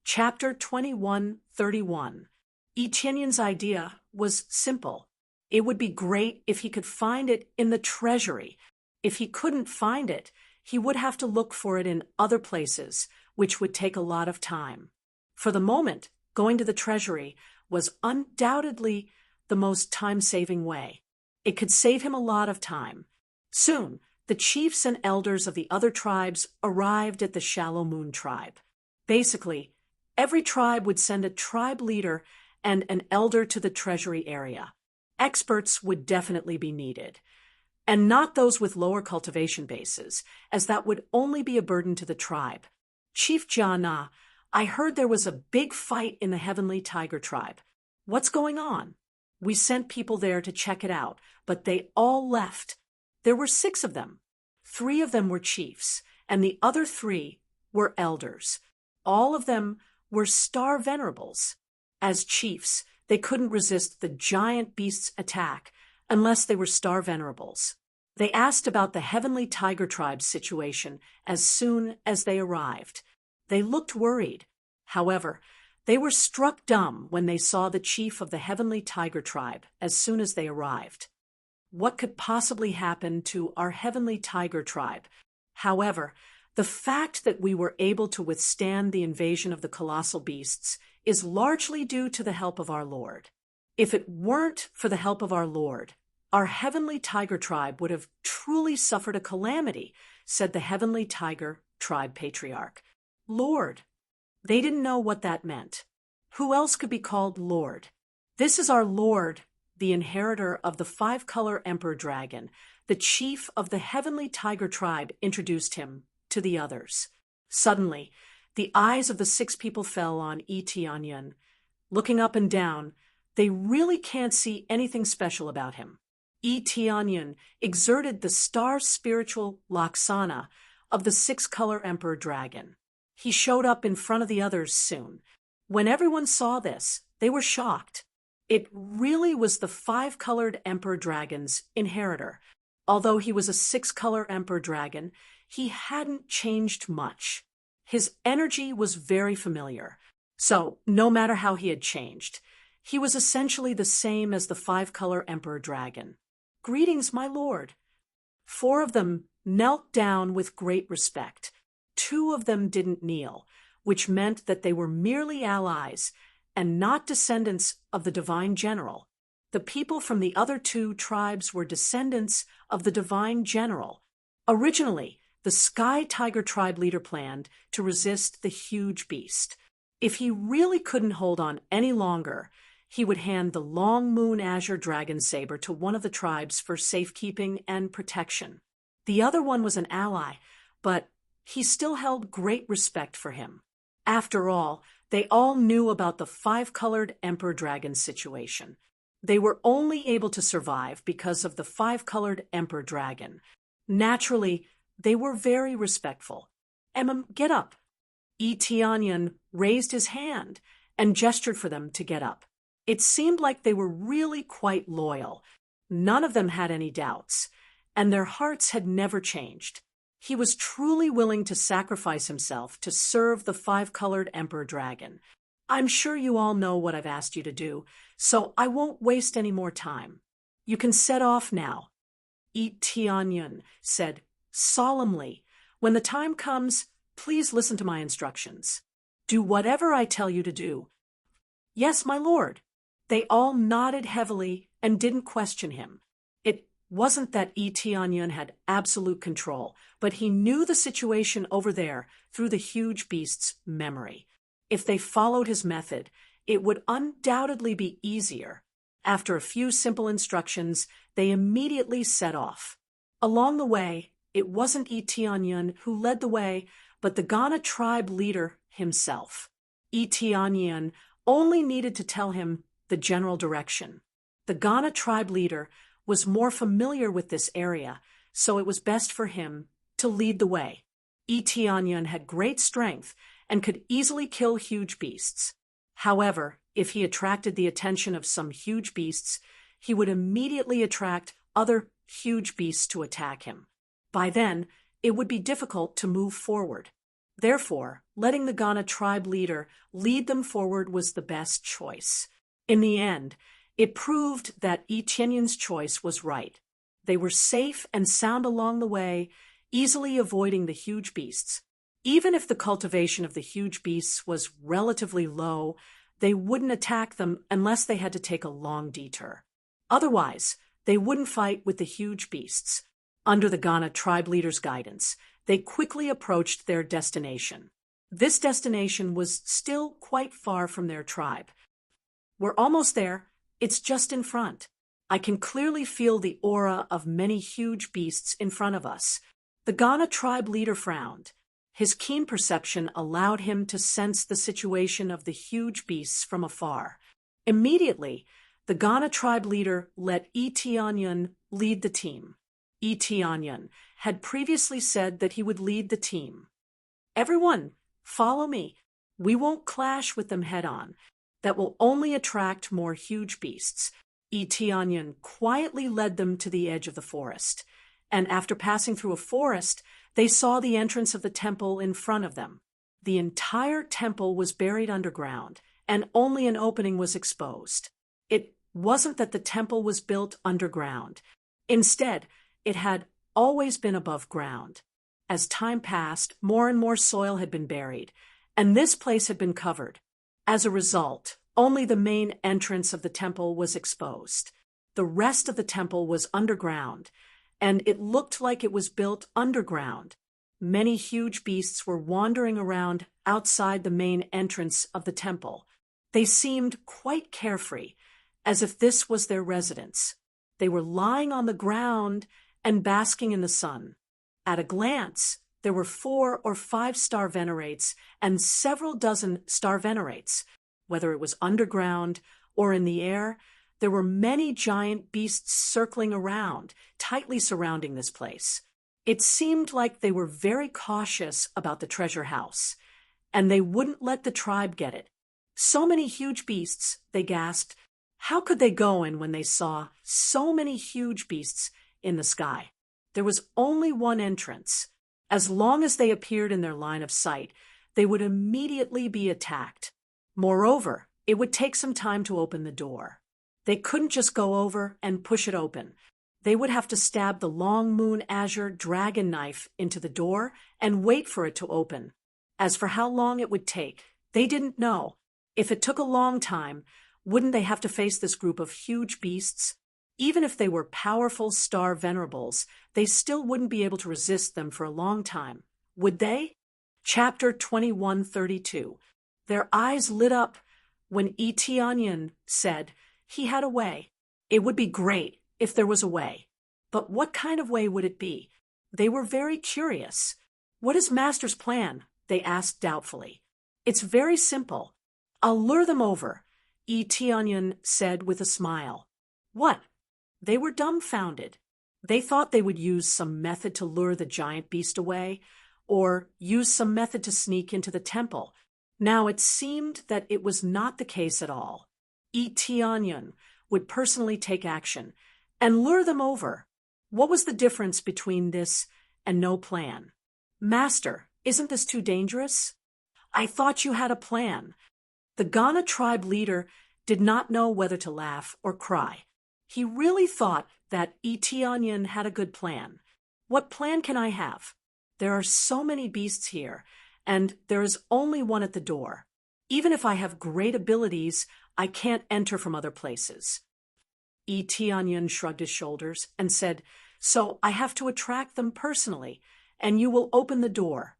Chapter 21:31. Etienne's idea was simple. It would be great if he could find it in the treasury. If he couldn't find it, he would have to look for it in other places, which would take a lot of time. For the moment, going to the treasury was undoubtedly the most time-saving way. It could save him a lot of time. Soon, the chiefs and elders of the other tribes arrived at the Shallow Moon tribe. Basically, every tribe would send a tribe leader and an elder to the treasury area. Experts would definitely be needed, and not those with lower cultivation bases, as that would only be a burden to the tribe. Chief Jana, I heard there was a big fight in the Heavenly Tiger tribe. What's going on? We sent people there to check it out, but they all left. There were 6 of them. 3 of them were chiefs, and the other 3 were elders. All of them were star venerables. As chiefs, they couldn't resist the giant beast's attack unless they were star venerables. They asked about the Heavenly Tiger tribe's situation as soon as they arrived. They looked worried. However, they were struck dumb when they saw the chief of the Heavenly Tiger tribe as soon as they arrived. What could possibly happen to our Heavenly Tiger tribe? However, the fact that we were able to withstand the invasion of the colossal beasts is largely due to the help of our Lord. If it weren't for the help of our Lord, our Heavenly Tiger tribe would have truly suffered a calamity, said the Heavenly Tiger tribe patriarch. Lord. They didn't know what that meant. Who else could be called Lord? This is our Lord, the inheritor of the 5-color emperor dragon. The chief of the Heavenly Tiger tribe introduced him to the others. Suddenly, the eyes of the 6 people fell on Etienne. Looking up and down, they really can't see anything special about him. Etienne exerted the star spiritual Laksana of the 6-color emperor dragon. He showed up in front of the others soon. When everyone saw this, they were shocked. It really was the 5-colored emperor dragon's inheritor. Although he was a 6-color emperor dragon, he hadn't changed much. His energy was very familiar. So, no matter how he had changed, he was essentially the same as the 5-color emperor dragon. Greetings, my lord. 4 of them knelt down with great respect. 2 of them didn't kneel, which meant that they were merely allies and not descendants of the divine general. The people from the other 2 tribes were descendants of the divine general. Originally, the Sky Tiger tribe leader planned to resist the huge beast. If he really couldn't hold on any longer, he would hand the Long Moon Azure Dragon Saber to one of the tribes for safekeeping and protection. The other one was an ally, but he still held great respect for him. After all, they all knew about the 5-colored emperor dragon situation. They were only able to survive because of the 5-colored emperor dragon. Naturally, they were very respectful. Get up. Etienne raised his hand and gestured for them to get up. It seemed like they were really quite loyal. None of them had any doubts, and their hearts had never changed. He was truly willing to sacrifice himself to serve the 5-colored emperor dragon. I'm sure you all know what I've asked you to do, so I won't waste any more time. You can set off now. Etienne said solemnly, when the time comes, please listen to my instructions. Do whatever I tell you to do. Yes, my lord. They all nodded heavily and didn't question him. It wasn't that Etienne had absolute control, but he knew the situation over there through the huge beast's memory. If they followed his method, it would undoubtedly be easier. After a few simple instructions, they immediately set off. Along the way, it wasn't Etienne who led the way, but the Ghana tribe leader himself. Etienne only needed to tell him the general direction. The Ghana tribe leader was more familiar with this area, so it was best for him to lead the way. Etienne had great strength and could easily kill huge beasts. However, if he attracted the attention of some huge beasts, he would immediately attract other huge beasts to attack him. By then, it would be difficult to move forward. Therefore, letting the Ghana tribe leader lead them forward was the best choice. In the end, it proved that Etienne's choice was right. They were safe and sound along the way, easily avoiding the huge beasts. Even if the cultivation of the huge beasts was relatively low, they wouldn't attack them unless they had to take a long detour. Otherwise, they wouldn't fight with the huge beasts. Under the Ghana tribe leader's guidance, they quickly approached their destination. This destination was still quite far from their tribe. "We're almost there. It's just in front. I can clearly feel the aura of many huge beasts in front of us." The Ghana tribe leader frowned. His keen perception allowed him to sense the situation of the huge beasts from afar. Immediately, the Ghana tribe leader let Etienne lead the team. Etienne had previously said that he would lead the team. "Everyone, follow me. We won't clash with them head-on. That will only attract more huge beasts." Etienne quietly led them to the edge of the forest, and after passing through a forest, they saw the entrance of the temple in front of them. The entire temple was buried underground, and only an opening was exposed. It wasn't that the temple was built underground. Instead, it had always been above ground. As time passed, more and more soil had been buried, and this place had been covered. As a result, only the main entrance of the temple was exposed. The rest of the temple was underground, and it looked like it was built underground. Many huge beasts were wandering around outside the main entrance of the temple. They seemed quite carefree, as if this was their residence. They were lying on the ground and basking in the sun. At a glance, there were 4 or 5 star venerates and several dozen star venerates. Whether it was underground or in the air, there were many giant beasts circling around, tightly surrounding this place. It seemed like they were very cautious about the treasure house, and they wouldn't let the tribe get it. "So many huge beasts," they gasped. How could they go in when they saw so many huge beasts in the sky? There was only one entrance. As long as they appeared in their line of sight, they would immediately be attacked. Moreover, it would take some time to open the door. They couldn't just go over and push it open. They would have to stab the long moon azure dragon knife into the door and wait for it to open. As for how long it would take, they didn't know. If it took a long time, wouldn't they have to face this group of huge beasts? Even if they were powerful star venerables, they still wouldn't be able to resist them for a long time. Would they? Chapter 2132. Their eyes lit up when Etienne said he had a way. It would be great if there was a way. But what kind of way would it be? They were very curious. "What is Master's plan?" they asked doubtfully. "It's very simple. I'll lure them over," Etienne said with a smile. "What?" They were dumbfounded. They thought they would use some method to lure the giant beast away, or use some method to sneak into the temple. Now it seemed that it was not the case at all. Etienne would personally take action and lure them over. What was the difference between this and no plan? "Master, isn't this too dangerous?" "I thought you had a plan." The Ghana tribe leader did not know whether to laugh or cry. He really thought that Etienne had a good plan. "What plan can I have? There are so many beasts here, and there is only one at the door. Even if I have great abilities, I can't enter from other places." Etienne shrugged his shoulders and said, "So I have to attract them personally, and you will open the door."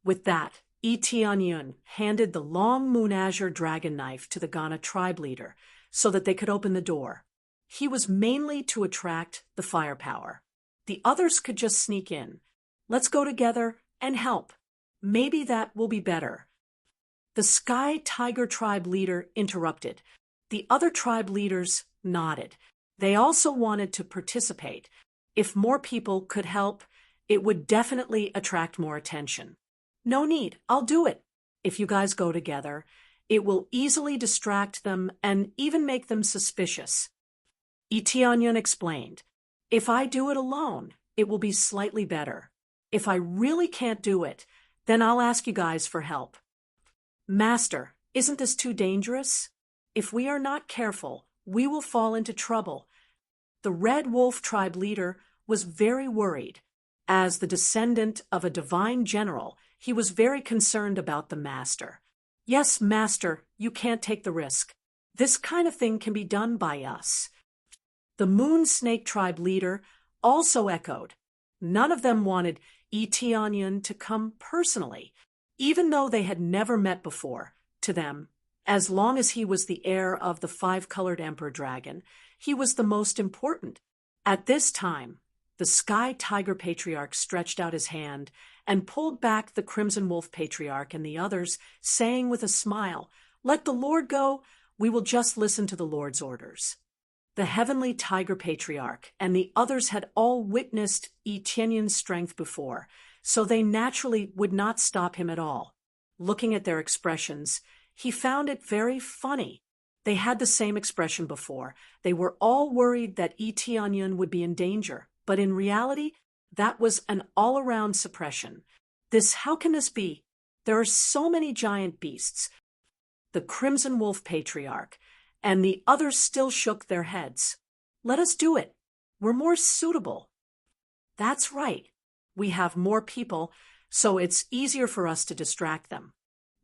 With that, Etienne handed the long moon azure dragon knife to the Ghana tribe leader so that they could open the door. He was mainly to attract the firepower. The others could just sneak in. "Let's go together and help. Maybe that will be better." The Sky Tiger tribe leader interrupted. The other tribe leaders nodded. They also wanted to participate. If more people could help, it would definitely attract more attention. "No need, I'll do it. If you guys go together, it will easily distract them and even make them suspicious." Etienne explained, "If I do it alone, it will be slightly better. If I really can't do it, Then I'll ask you guys for help. Master, isn't this too dangerous? If we are not careful, we will fall into trouble. The Red Wolf tribe leader was very worried. As the descendant of a divine general, he was very concerned about the master. Yes, master, you can't take the risk. This kind of thing can be done by us. The Moon Snake tribe leader also echoed. None of them wanted Eteonyun to come personally, even though they had never met before. To them, as long as he was the heir of the five-colored emperor dragon, he was the most important. At this time, the Sky Tiger Patriarch stretched out his hand and pulled back the Crimson Wolf Patriarch and the others, saying with a smile, "Let the Lord go, we will just listen to the Lord's orders." The Heavenly Tiger Patriarch and the others had all witnessed Eteonyun's strength before, so they naturally would not stop him at all. Looking at their expressions, he found it very funny. They had the same expression before. They were all worried that Eteonyun would be in danger, but in reality, that was an all-around suppression. How can this be? There are so many giant beasts. The Crimson Wolf Patriarch and the others still shook their heads. Let us do it. We're more suitable. That's right. We have more people, so it's easier for us to distract them.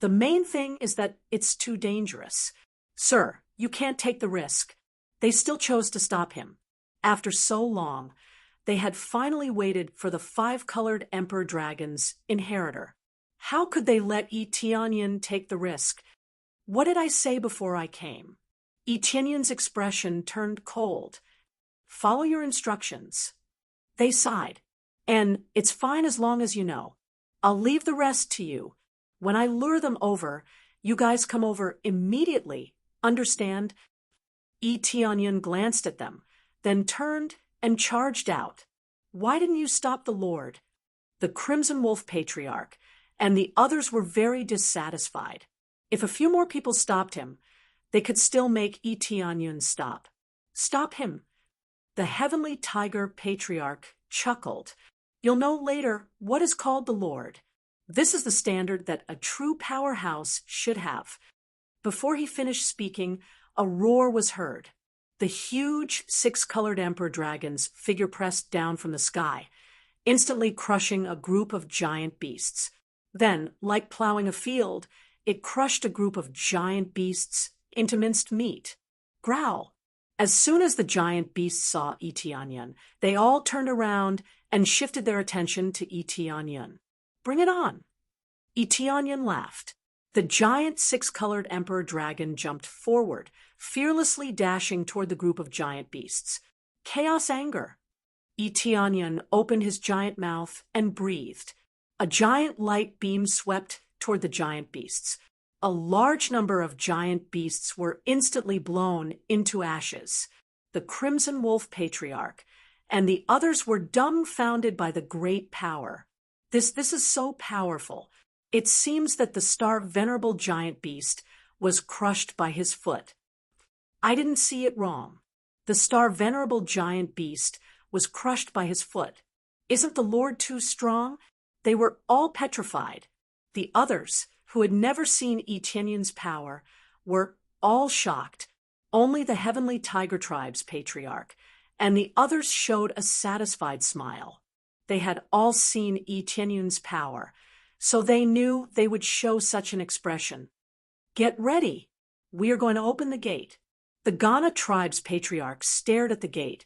The main thing is that it's too dangerous. Sir, you can't take the risk. They still chose to stop him. After so long, they had finally waited for the five-colored Emperor Dragon's inheritor. How could they let Eteonyun take the risk? What did I say before I came? Eteonyun's expression turned cold. Follow your instructions. They sighed. And it's fine as long as you know. I'll leave the rest to you. When I lure them over, you guys come over immediately. Understand? Eteonyun glanced at them, then turned and charged out. Why didn't you stop the Lord? The Crimson Wolf Patriarch and the others were very dissatisfied. If a few more people stopped him, they could still make Eteonyun stop. Stop him. The Heavenly Tiger Patriarch chuckled. You'll know later what is called the Lord. This is the standard that a true powerhouse should have. Before he finished speaking, a roar was heard. The huge six-colored Emperor Dragon's figure pressed down from the sky, instantly crushing a group of giant beasts. Then, like plowing a field, it crushed a group of giant beasts into minced meat. Growl. As soon as the giant beasts saw Eteonyun, they all turned around and shifted their attention to Eteonyun. Bring it on. Eteonyun laughed. The giant six-colored Emperor Dragon jumped forward, fearlessly dashing toward the group of giant beasts. Chaos anger. Eteonyun opened his giant mouth and breathed. A giant light beam swept toward the giant beasts. A large number of giant beasts were instantly blown into ashes. The Crimson Wolf Patriarch and the others were dumbfounded by the great power. This is so powerful. It seems that the star venerable giant beast was crushed by his foot. I didn't see it wrong. The star venerable giant beast was crushed by his foot. Isn't the Lord too strong? They were all petrified. The others, who had never seen Eteonyun's power, were all shocked. Only the Heavenly Tiger Tribe's Patriarch and the others showed a satisfied smile. They had all seen Eteonyun's power, so they knew they would show such an expression. Get ready. We are going to open the gate. The Ghana tribe's patriarch stared at the gate,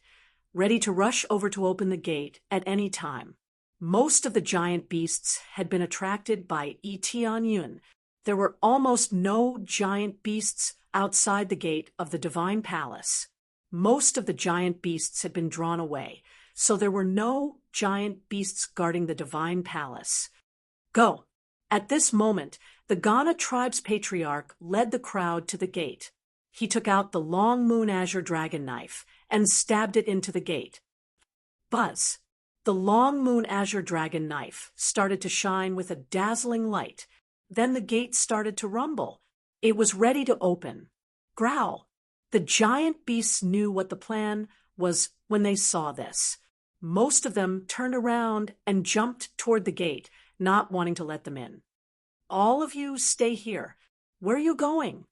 ready to rush over to open the gate at any time. Most of the giant beasts had been attracted by Eteonyun. There were almost no giant beasts outside the gate of the divine palace. Most of the giant beasts had been drawn away, so there were no giant beasts guarding the divine palace. Go. At this moment, the Ghana tribe's patriarch led the crowd to the gate. He took out the long moon azure dragon knife and stabbed it into the gate. Buzz. The long moon azure dragon knife started to shine with a dazzling light. Then the gate started to rumble. It was ready to open. Growl. The giant beasts knew what the plan was when they saw this. Most of them turned around and jumped toward the gate, not wanting to let them in. "All of you stay here. Where are you going?"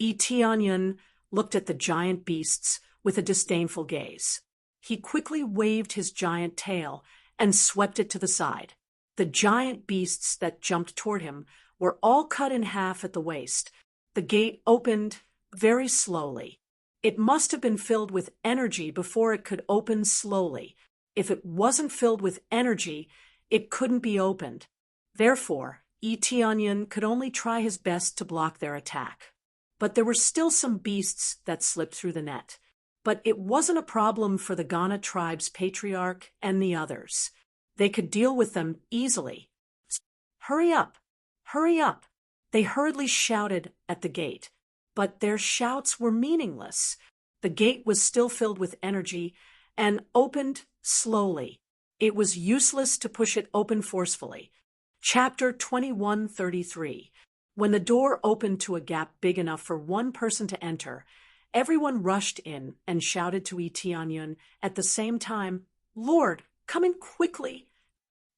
Itianyun looked at the giant beasts with a disdainful gaze. He quickly waved his giant tail and swept it to the side. The giant beasts that jumped toward him were all cut in half at the waist. The gate opened very slowly. It must have been filled with energy before it could open slowly. If it wasn't filled with energy, it couldn't be opened. Therefore, Itianyun could only try his best to block their attack. But there were still some beasts that slipped through the net. But it wasn't a problem for the Ghana tribe's patriarch and the others. They could deal with them easily. "Hurry up! Hurry up!" They hurriedly shouted at the gate. But their shouts were meaningless. The gate was still filled with energy and opened slowly. It was useless to push it open forcefully. Chapter 21:33. When the door opened to a gap big enough for one person to enter, everyone rushed in and shouted to Itianyun at the same time, "Lord, come in quickly!"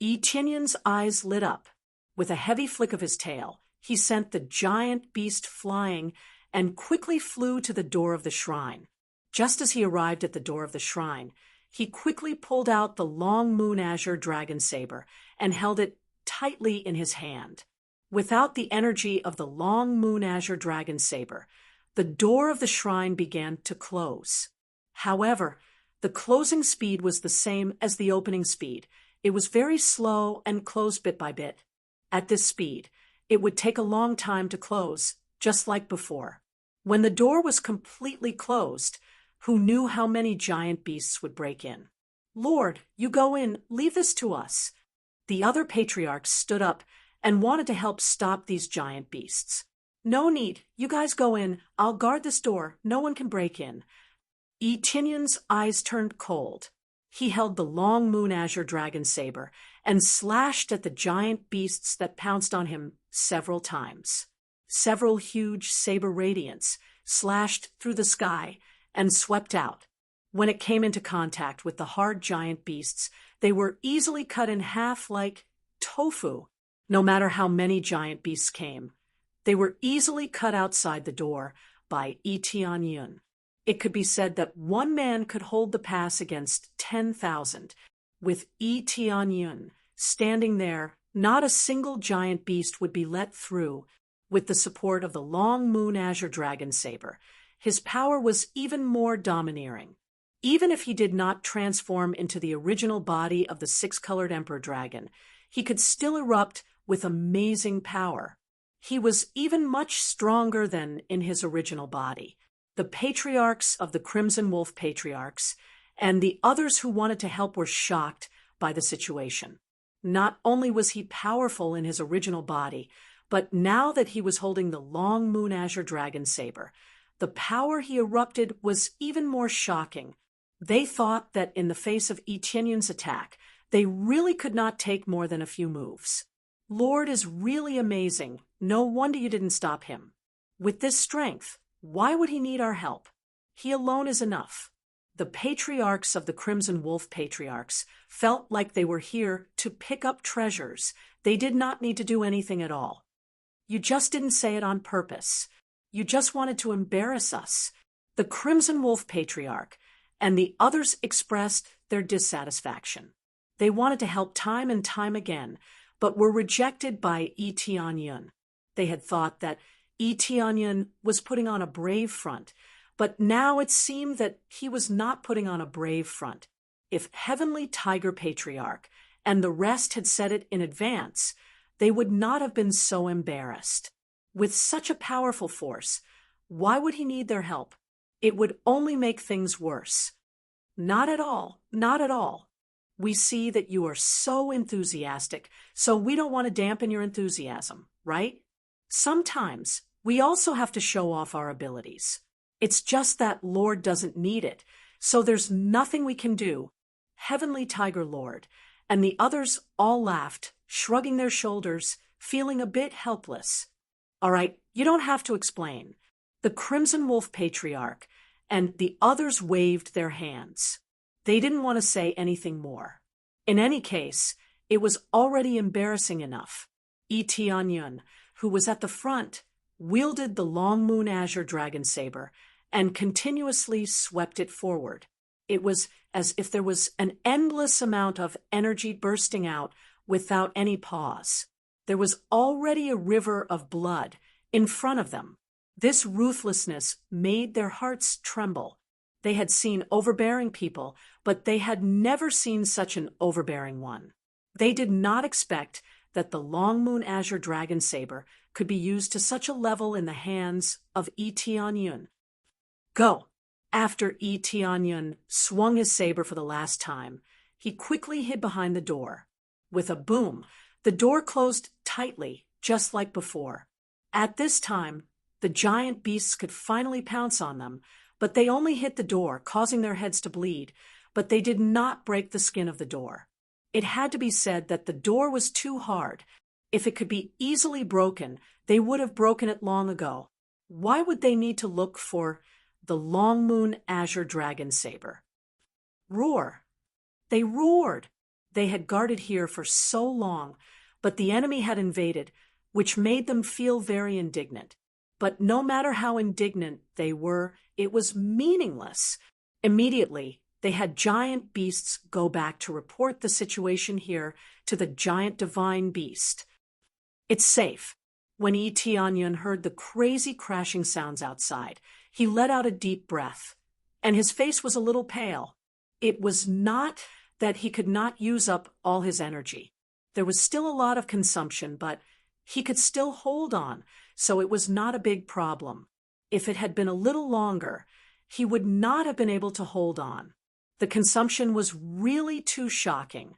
Itianyun's eyes lit up. With a heavy flick of his tail, he sent the giant beast flying and quickly flew to the door of the shrine. Just as he arrived at the door of the shrine, he quickly pulled out the long moon azure dragon saber and held it tightly in his hand. Without the energy of the long moon azure dragon saber, the door of the shrine began to close. However, the closing speed was the same as the opening speed. It was very slow and closed bit by bit. At this speed, it would take a long time to close, just like before. When the door was completely closed, who knew how many giant beasts would break in? "Lord, you go in, leave this to us." The other patriarchs stood up and wanted to help stop these giant beasts. "No need, you guys go in, I'll guard this door, no one can break in." Itinyun's eyes turned cold. He held the long moon azure dragon saber and slashed at the giant beasts that pounced on him several times. Several huge saber radiants slashed through the sky and swept out. When it came into contact with the hard giant beasts, they were easily cut in half like tofu. No matter how many giant beasts came, they were easily cut outside the door by Itianyun. It could be said that one man could hold the pass against 10,000. With Itianyun standing there, not a single giant beast would be let through. With the support of the long moon azure dragon saber, his power was even more domineering. Even if he did not transform into the original body of the six-colored emperor dragon, he could still erupt with amazing power. He was even much stronger than in his original body. The patriarchs of the Crimson Wolf patriarchs and the others who wanted to help were shocked by the situation. Not only was he powerful in his original body, but now that he was holding the long moon azure dragon saber, the power he erupted was even more shocking. They thought that in the face of Itianyun's attack, they really could not take more than a few moves. "Lord is really amazing. No wonder you didn't stop him. With this strength, why would he need our help? He alone is enough." The patriarchs of the Crimson Wolf patriarchs felt like they were here to pick up treasures. They did not need to do anything at all. "You just didn't say it on purpose. You just wanted to embarrass us." The Crimson Wolf patriarch and the others expressed their dissatisfaction. They wanted to help time and time again, but were rejected by Itianyun. They had thought that Itianyun was putting on a brave front, but now it seemed that he was not putting on a brave front. If Heavenly Tiger Patriarch and the rest had said it in advance, they would not have been so embarrassed. With such a powerful force, why would he need their help? It would only make things worse. Not at all, not at all. We see that you are so enthusiastic, so we don't want to dampen your enthusiasm, right? Sometimes we also have to show off our abilities. It's just that Lord doesn't need it, so there's nothing we can do. Heavenly Tiger Lord, and the others all laughed, shrugging their shoulders, feeling a bit helpless. "All right, you don't have to explain." The Crimson Wolf Patriarch and the others waved their hands. They didn't want to say anything more. In any case, It was already embarrassing enough. Tianyun, who was at the front, wielded the long moon azure dragon saber and continuously swept it forward. It was as if there was an endless amount of energy bursting out without any pause. There was already a river of blood in front of them. This ruthlessness made their hearts tremble. They had seen overbearing people, but they had never seen such an overbearing one. They did not expect that the long moon azure dragon saber could be used to such a level in the hands of Tianyun. Go! After Tianyun swung his saber for the last time, he quickly hid behind the door. With a boom, the door closed tightly, just like before. At this time, the giant beasts could finally pounce on them, but they only hit the door, causing their heads to bleed, but they did not break the skin of the door. It had to be said that the door was too hard. If it could be easily broken, they would have broken it long ago. Why would they need to look for the long moon azure dragon saber? Roar! They roared! They had guarded here for so long, but the enemy had invaded, which made them feel very indignant. But no matter how indignant they were, it was meaningless. Immediately, they had giant beasts go back to report the situation here to the giant divine beast. It's safe. When Tianyun heard the crazy crashing sounds outside, he let out a deep breath, and his face was a little pale. It was not that he could not use up all his energy. There was still a lot of consumption, but he could still hold on, so it was not a big problem. If it had been a little longer, he would not have been able to hold on. The consumption was really too shocking.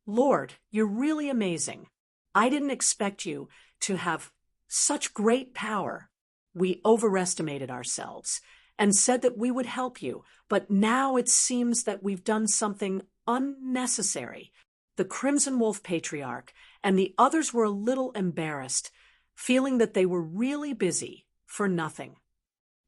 Lord, you're really amazing. I didn't expect you to have such great power. We overestimated ourselves and said that we would help you, but now it seems that we've done something unnecessary. The Crimson Wolf Patriarch and the others were a little embarrassed, feeling that they were really busy for nothing.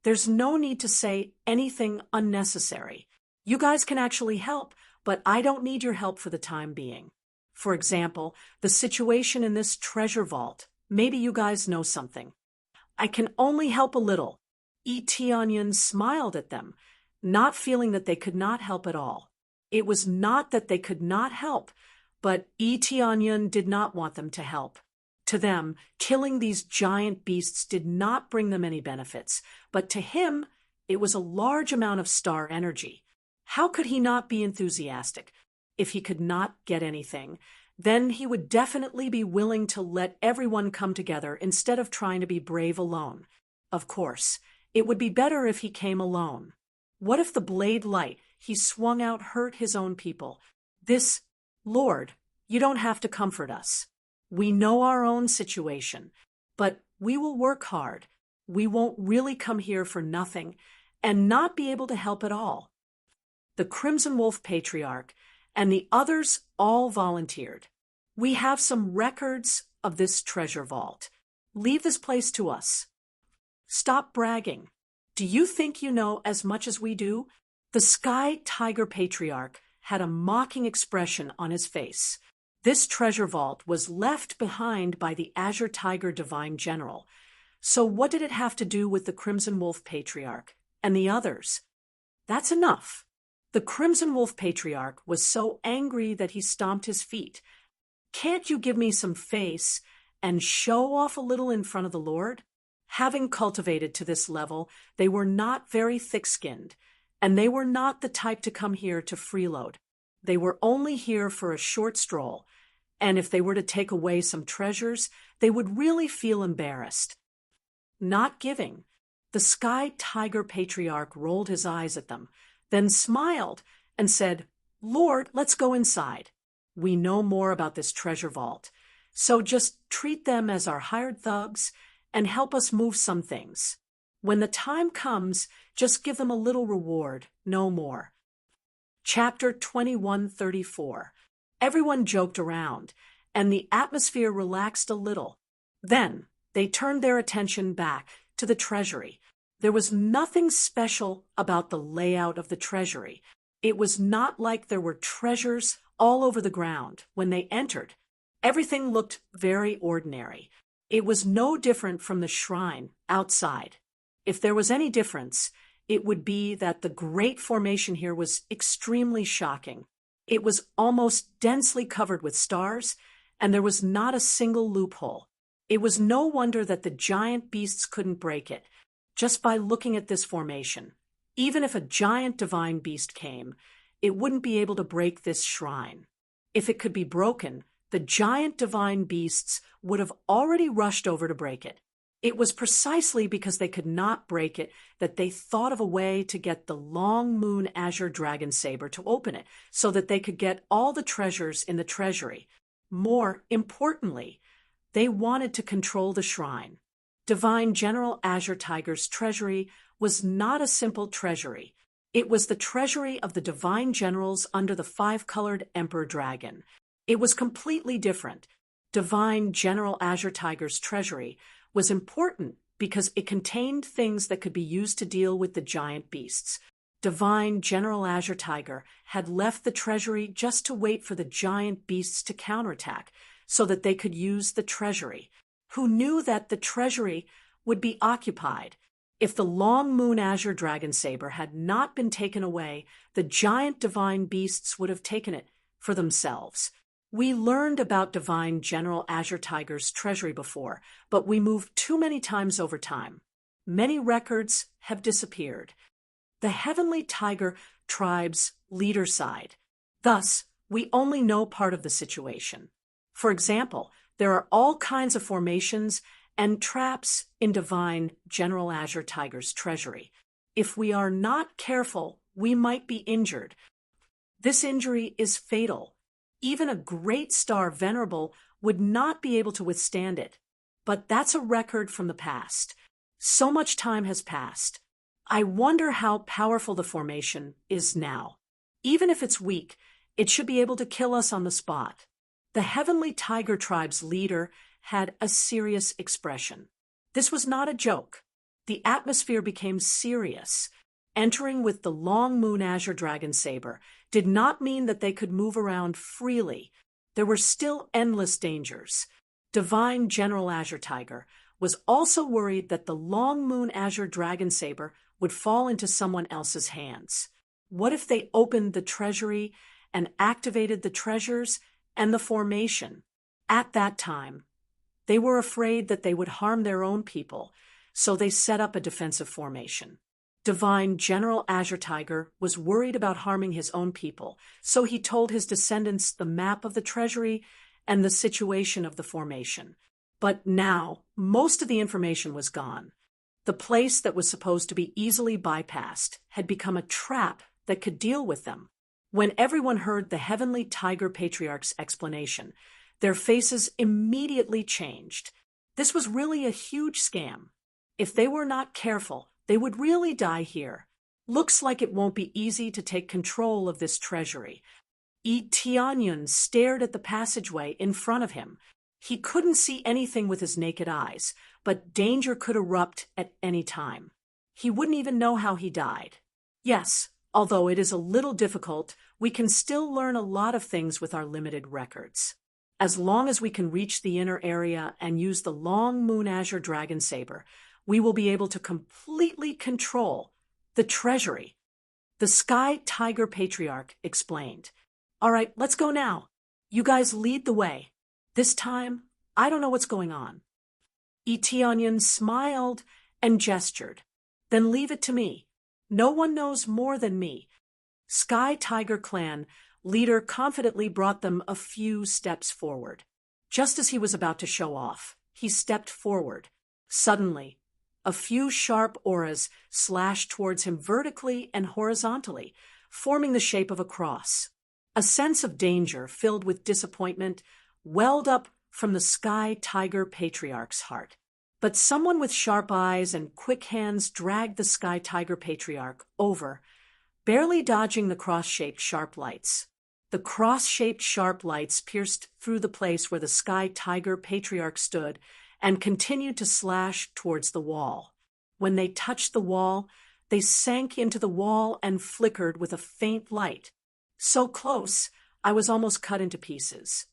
There's no need to say anything unnecessary. You guys can actually help, but I don't need your help for the time being. For example, the situation in this treasure vault. Maybe you guys know something. I can only help a little. Tianyun smiled at them, not feeling that they could not help at all. It was not that they could not help, but Tianyun did not want them to help. To them, killing these giant beasts did not bring them any benefits, but to him, it was a large amount of star energy. How could he not be enthusiastic? If he could not get anything, then he would definitely be willing to let everyone come together instead of trying to be brave alone. Of course, it would be better if he came alone. What if the blade light he swung out hurt his own people? This, Lord, you don't have to comfort us. We know our own situation, but we will work hard. We won't really come here for nothing and not be able to help at all. The Crimson Wolf Patriarch and the others all volunteered. We have some records of this treasure vault. Leave this place to us. Stop bragging. Do you think you know as much as we do? The Sky Tiger Patriarch had a mocking expression on his face. This treasure vault was left behind by the Azure Tiger Divine General. So what did it have to do with the Crimson Wolf Patriarch and the others? That's enough. The Crimson Wolf Patriarch was so angry that he stomped his feet. Can't you give me some face and show off a little in front of the Lord? Having cultivated to this level, they were not very thick-skinned, and they were not the type to come here to freeload. They were only here for a short stroll, and if they were to take away some treasures, they would really feel embarrassed. Not giving. The Sky Tiger Patriarch rolled his eyes at them, then smiled and said, Lord, let's go inside. We know more about this treasure vault, so just treat them as our hired thugs and help us move some things. When the time comes, just give them a little reward, no more. Chapter 2134. Everyone joked around, and the atmosphere relaxed a little. Then they turned their attention back to the treasury. There was nothing special about the layout of the treasury. It was not like there were treasures all over the ground. When they entered, everything looked very ordinary. It was no different from the shrine outside. If there was any difference, it would be that the great formation here was extremely shocking. It was almost densely covered with stars, and there was not a single loophole. It was no wonder that the giant beasts couldn't break it, just by looking at this formation. Even if a giant divine beast came, it wouldn't be able to break this shrine. If it could be broken, the giant divine beasts would have already rushed over to break it. It was precisely because they could not break it that they thought of a way to get the long moon azure dragon saber to open it, so that they could get all the treasures in the treasury. More importantly, they wanted to control the shrine. Divine General Azure Tiger's treasury was not a simple treasury. It was the treasury of the divine generals under the five-colored Emperor Dragon. It was completely different. Divine General Azure Tiger's treasury was important because it contained things that could be used to deal with the giant beasts. Divine General Azure Tiger had left the treasury just to wait for the giant beasts to counterattack, so that they could use the treasury. Who knew that the treasury would be occupied? If the long moon azure dragon saber had not been taken away, the giant divine beasts would have taken it for themselves. We learned about Divine General Azure Tiger's treasury before, but we moved too many times over time. Many records have disappeared. The Heavenly Tiger tribe's leader side. Thus, we only know part of the situation. For example, there are all kinds of formations and traps in Divine General Azure Tiger's treasury. If we are not careful, we might be injured. This injury is fatal. Even a great star venerable would not be able to withstand it. But that's a record from the past. So much time has passed. I wonder how powerful the formation is now. Even if it's weak, it should be able to kill us on the spot. The Heavenly Tiger tribe's leader had a serious expression. This was not a joke. The atmosphere became serious. Entering with the long moon azure dragon saber did not mean that they could move around freely. There were still endless dangers. Divine General Azure Tiger was also worried that the long moon azure dragon saber would fall into someone else's hands. What if they opened the treasury and activated the treasures and the formation? At that time, they were afraid that they would harm their own people, so they set up a defensive formation. Divine General Azure Tiger was worried about harming his own people, so he told his descendants the map of the treasury and the situation of the formation. But now, most of the information was gone. The place that was supposed to be easily bypassed had become a trap that could deal with them. When everyone heard the Heavenly Tiger Patriarch's explanation, their faces immediately changed. This was really a huge scam. If they were not careful, they would really die here. Looks like it won't be easy to take control of this treasury. Tianyun stared at the passageway in front of him. He couldn't see anything with his naked eyes, but danger could erupt at any time. He wouldn't even know how he died. Yes, although it is a little difficult, we can still learn a lot of things with our limited records. As long as we can reach the inner area and use the long moon azure dragon saber, we will be able to completely control the treasury. The Sky Tiger Patriarch explained. All right, let's go now. You guys lead the way. This time, I don't know what's going on. Tianyun smiled and gestured. Then leave it to me. No one knows more than me. Sky Tiger Clan leader confidently brought them a few steps forward. Just as he was about to show off, he stepped forward. Suddenly, a few sharp auras slashed towards him vertically and horizontally, forming the shape of a cross. A sense of danger, filled with disappointment, welled up from the Sky Tiger Patriarch's heart. But someone with sharp eyes and quick hands dragged the Sky Tiger Patriarch over, barely dodging the cross-shaped sharp lights. The cross-shaped sharp lights pierced through the place where the Sky Tiger Patriarch stood and continued to slash towards the wall. When they touched the wall, they sank into the wall and flickered with a faint light. So close, I was almost cut into pieces.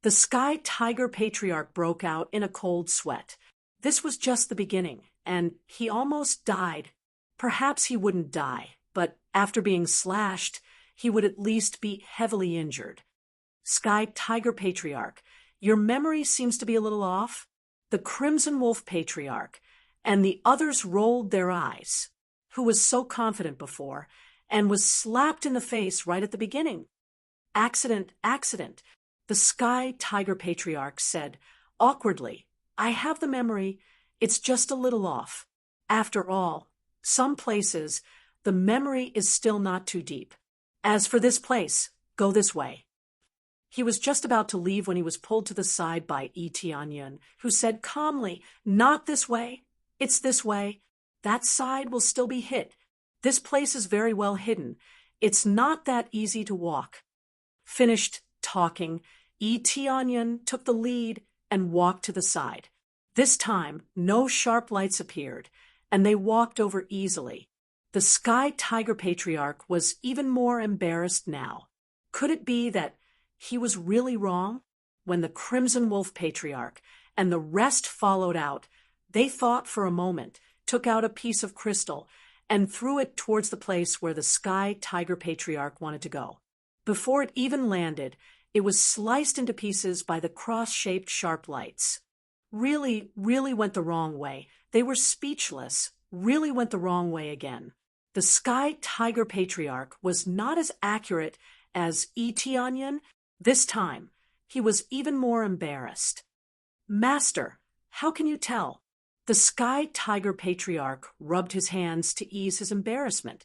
The Sky Tiger Patriarch broke out in a cold sweat. This was just the beginning, and he almost died. Perhaps he wouldn't die, but after being slashed, he would at least be heavily injured. Sky Tiger Patriarch, your memory seems to be a little off. The Crimson Wolf Patriarch and the others rolled their eyes. Who was so confident before and was slapped in the face right at the beginning? Accident, accident. The Sky Tiger Patriarch said, awkwardly, I have the memory, it's just a little off. After all, some places, the memory is still not too deep. As for this place, go this way. He was just about to leave when he was pulled to the side by Tianyun, who said calmly, not this way, it's this way. That side will still be hit. This place is very well hidden. It's not that easy to walk. Finished talking, Tianyun took the lead and walked to the side. This time, no sharp lights appeared, and they walked over easily. The Sky Tiger Patriarch was even more embarrassed now. Could it be that he was really wrong? When the Crimson Wolf Patriarch and the rest followed out, they thought for a moment, took out a piece of crystal, and threw it towards the place where the Sky Tiger Patriarch wanted to go. Before it even landed, it was sliced into pieces by the cross-shaped sharp lights. Really went the wrong way. They were speechless. Really went the wrong way again. The Sky Tiger Patriarch was not as accurate as Tianyun. This time, he was even more embarrassed. Master, how can you tell? The Sky Tiger Patriarch rubbed his hands to ease his embarrassment.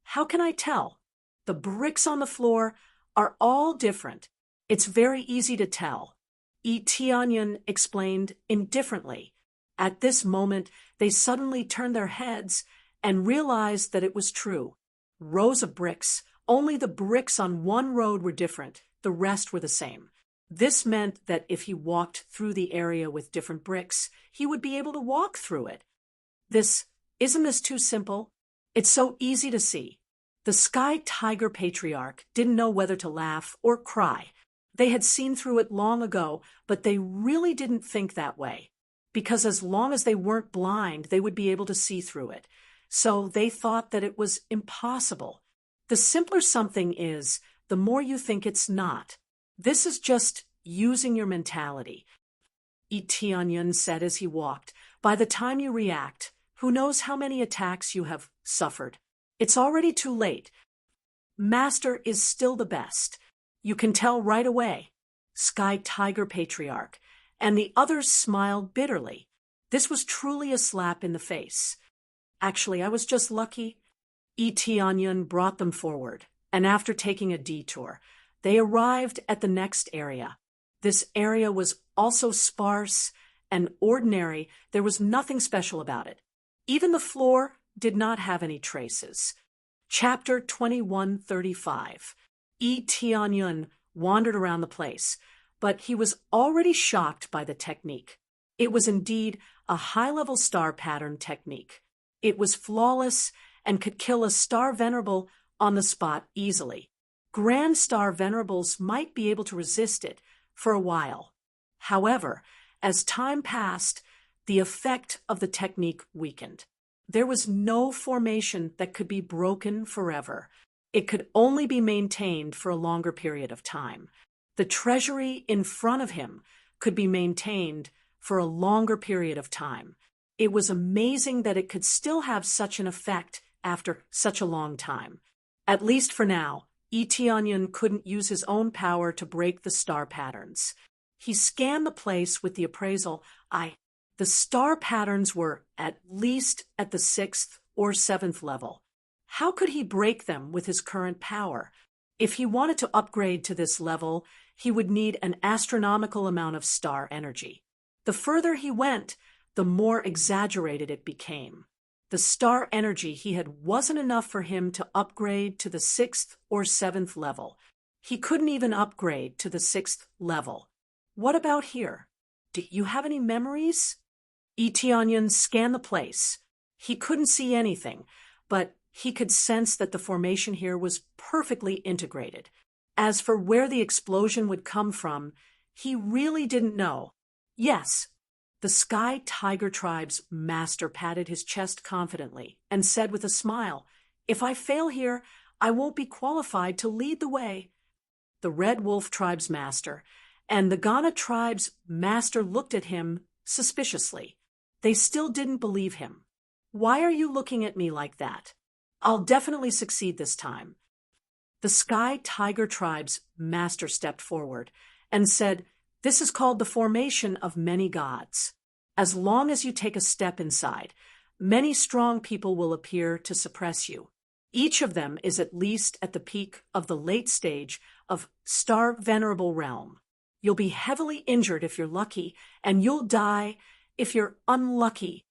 How can I tell? The bricks on the floor are all different. It's very easy to tell. Tianyun explained indifferently. At this moment, they suddenly turned their heads and realized that it was true. Rows of bricks, only the bricks on one road were different, the rest were the same. This meant that if he walked through the area with different bricks, he would be able to walk through it. Isn't this too simple? It's so easy to see. The Sky Tiger Patriarch didn't know whether to laugh or cry. They had seen through it long ago, but they really didn't think that way. Because as long as they weren't blind, they would be able to see through it. So they thought that it was impossible. The simpler something is, the more you think it's not. This is just using your mentality. Tianyun said as he walked, by the time you react, who knows how many attacks you have suffered. It's already too late. Master is still the best. You can tell right away. Sky Tiger Patriarch. And the others smiled bitterly. This was truly a slap in the face. Actually, I was just lucky. Tianyun brought them forward, and after taking a detour, they arrived at the next area. This area was also sparse and ordinary. There was nothing special about it. Even the floor did not have any traces. Chapter 2135. Tianyun wandered around the place, but he was already shocked by the technique. It was indeed a high-level star pattern technique. It was flawless and could kill a star venerable on the spot easily. Grand star venerables might be able to resist it for a while. However, as time passed, the effect of the technique weakened. There was no formation that could be broken forever. It could only be maintained for a longer period of time. The treasury in front of him could be maintained for a longer period of time. It was amazing that it could still have such an effect after such a long time. At least for now, Tianyun couldn't use his own power to break the star patterns. He scanned the place with the appraisal eye. The star patterns were at least at the 6th or 7th level. How could he break them with his current power? If he wanted to upgrade to this level, he would need an astronomical amount of star energy. The further he went, the more exaggerated it became. The star energy he had wasn't enough for him to upgrade to the 6th or 7th level. He couldn't even upgrade to the 6th level. What about here? Do you have any memories? Tianyun scanned the place. He couldn't see anything, but he could sense that the formation here was perfectly integrated. As for where the explosion would come from, he really didn't know. Yes, the Sky Tiger Tribe's master patted his chest confidently and said with a smile, "If I fail here, I won't be qualified to lead the way." The Red Wolf Tribe's master and the Ghana Tribe's master looked at him suspiciously. They still didn't believe him. "Why are you looking at me like that? I'll definitely succeed this time." The Sky Tiger Tribe's master stepped forward and said, "This is called the formation of many gods. As long as you take a step inside, many strong people will appear to suppress you. Each of them is at least at the peak of the late stage of Star Venerable Realm. You'll be heavily injured if you're lucky, and you'll die if you're unlucky."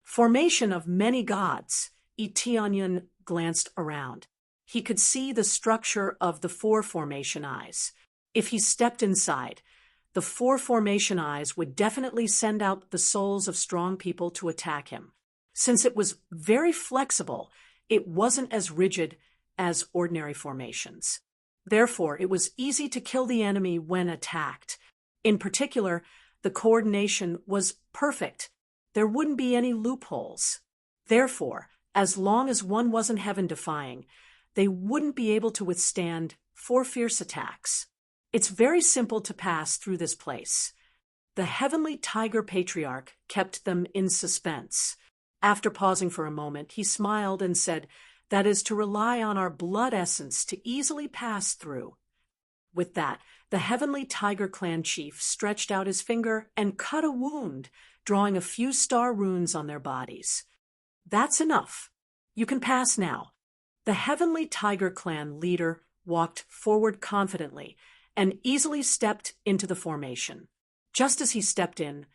Formation of many gods. Etionyan glanced around. He could see the structure of the four formation eyes. If he stepped inside, the four formation eyes would definitely send out the souls of strong people to attack him. Since it was very flexible, it wasn't as rigid as ordinary formations. Therefore, it was easy to kill the enemy when attacked. In particular, the coordination was perfect. There wouldn't be any loopholes. Therefore, as long as one wasn't heaven-defying, they wouldn't be able to withstand four fierce attacks. It's very simple to pass through this place. The Heavenly Tiger Patriarch kept them in suspense. After pausing for a moment, he smiled and said, "That is to rely on our blood essence to easily pass through." With that, the Heavenly Tiger Clan chief stretched out his finger and cut a wound, drawing a few star runes on their bodies. "That's enough. You can pass now." The Heavenly Tiger Clan leader walked forward confidently and easily stepped into the formation. Just as he stepped in,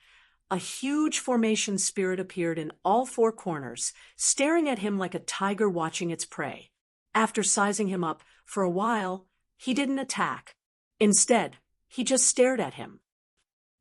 a huge formation spirit appeared in all four corners, staring at him like a tiger watching its prey. After sizing him up for a while, he didn't attack. Instead, he just stared at him.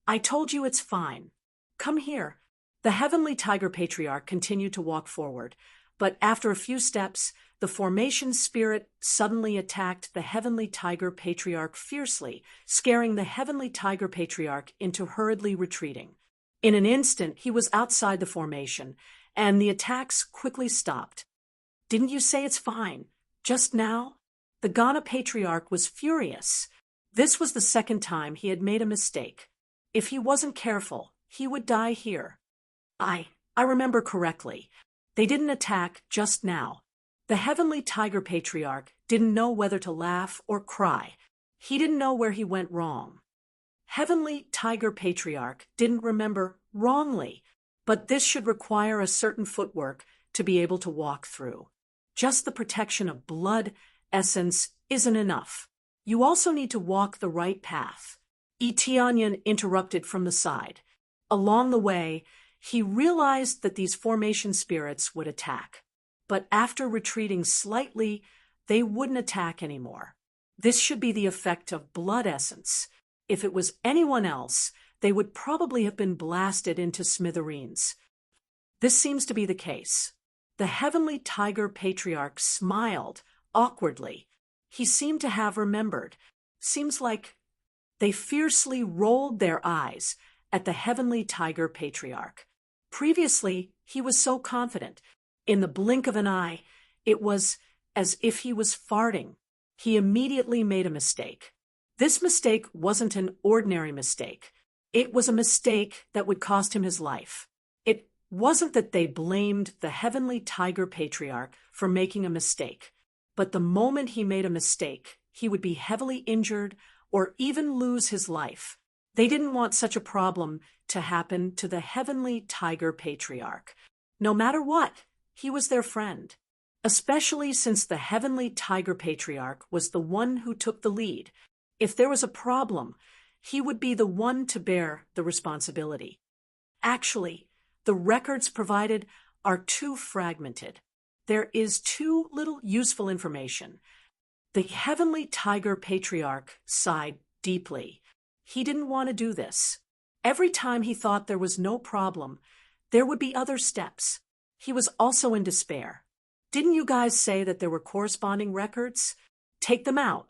"I told you it's fine. Come here." The Heavenly Tiger Patriarch continued to walk forward, but after a few steps, the formation spirit suddenly attacked the Heavenly Tiger Patriarch fiercely, scaring the Heavenly Tiger Patriarch into hurriedly retreating. In an instant, he was outside the formation, and the attacks quickly stopped. "Didn't you say it's fine? Just now?" The Ghana Patriarch was furious. This was the second time he had made a mistake. If he wasn't careful, he would die here. I remember correctly. They didn't attack just now. The Heavenly Tiger Patriarch didn't know whether to laugh or cry. He didn't know where he went wrong. Heavenly Tiger Patriarch didn't remember wrongly, but this should require a certain footwork to be able to walk through. Just the protection of blood essence isn't enough. You also need to walk the right path. Etionyan interrupted from the side. Along the way, he realized that these formation spirits would attack. But after retreating slightly, they wouldn't attack anymore. This should be the effect of blood essence. If it was anyone else, they would probably have been blasted into smithereens. This seems to be the case. The Heavenly Tiger Patriarch smiled awkwardly. He seemed to have remembered. Seems like they fiercely rolled their eyes at the Heavenly Tiger Patriarch. Previously, he was so confident. In the blink of an eye, it was as if he was farting. He immediately made a mistake. This mistake wasn't an ordinary mistake. It was a mistake that would cost him his life. It wasn't that they blamed the Heavenly Tiger Patriarch for making a mistake, but the moment he made a mistake, he would be heavily injured or even lose his life. They didn't want such a problem to happen to the Heavenly Tiger Patriarch. No matter what, he was their friend, especially since the Heavenly Tiger Patriarch was the one who took the lead. If there was a problem, he would be the one to bear the responsibility. Actually, the records provided are too fragmented. There is too little useful information. The Heavenly Tiger Patriarch sighed deeply. He didn't want to do this. Every time he thought there was no problem, there would be other steps. He was also in despair. Didn't you guys say that there were corresponding records? Take them out.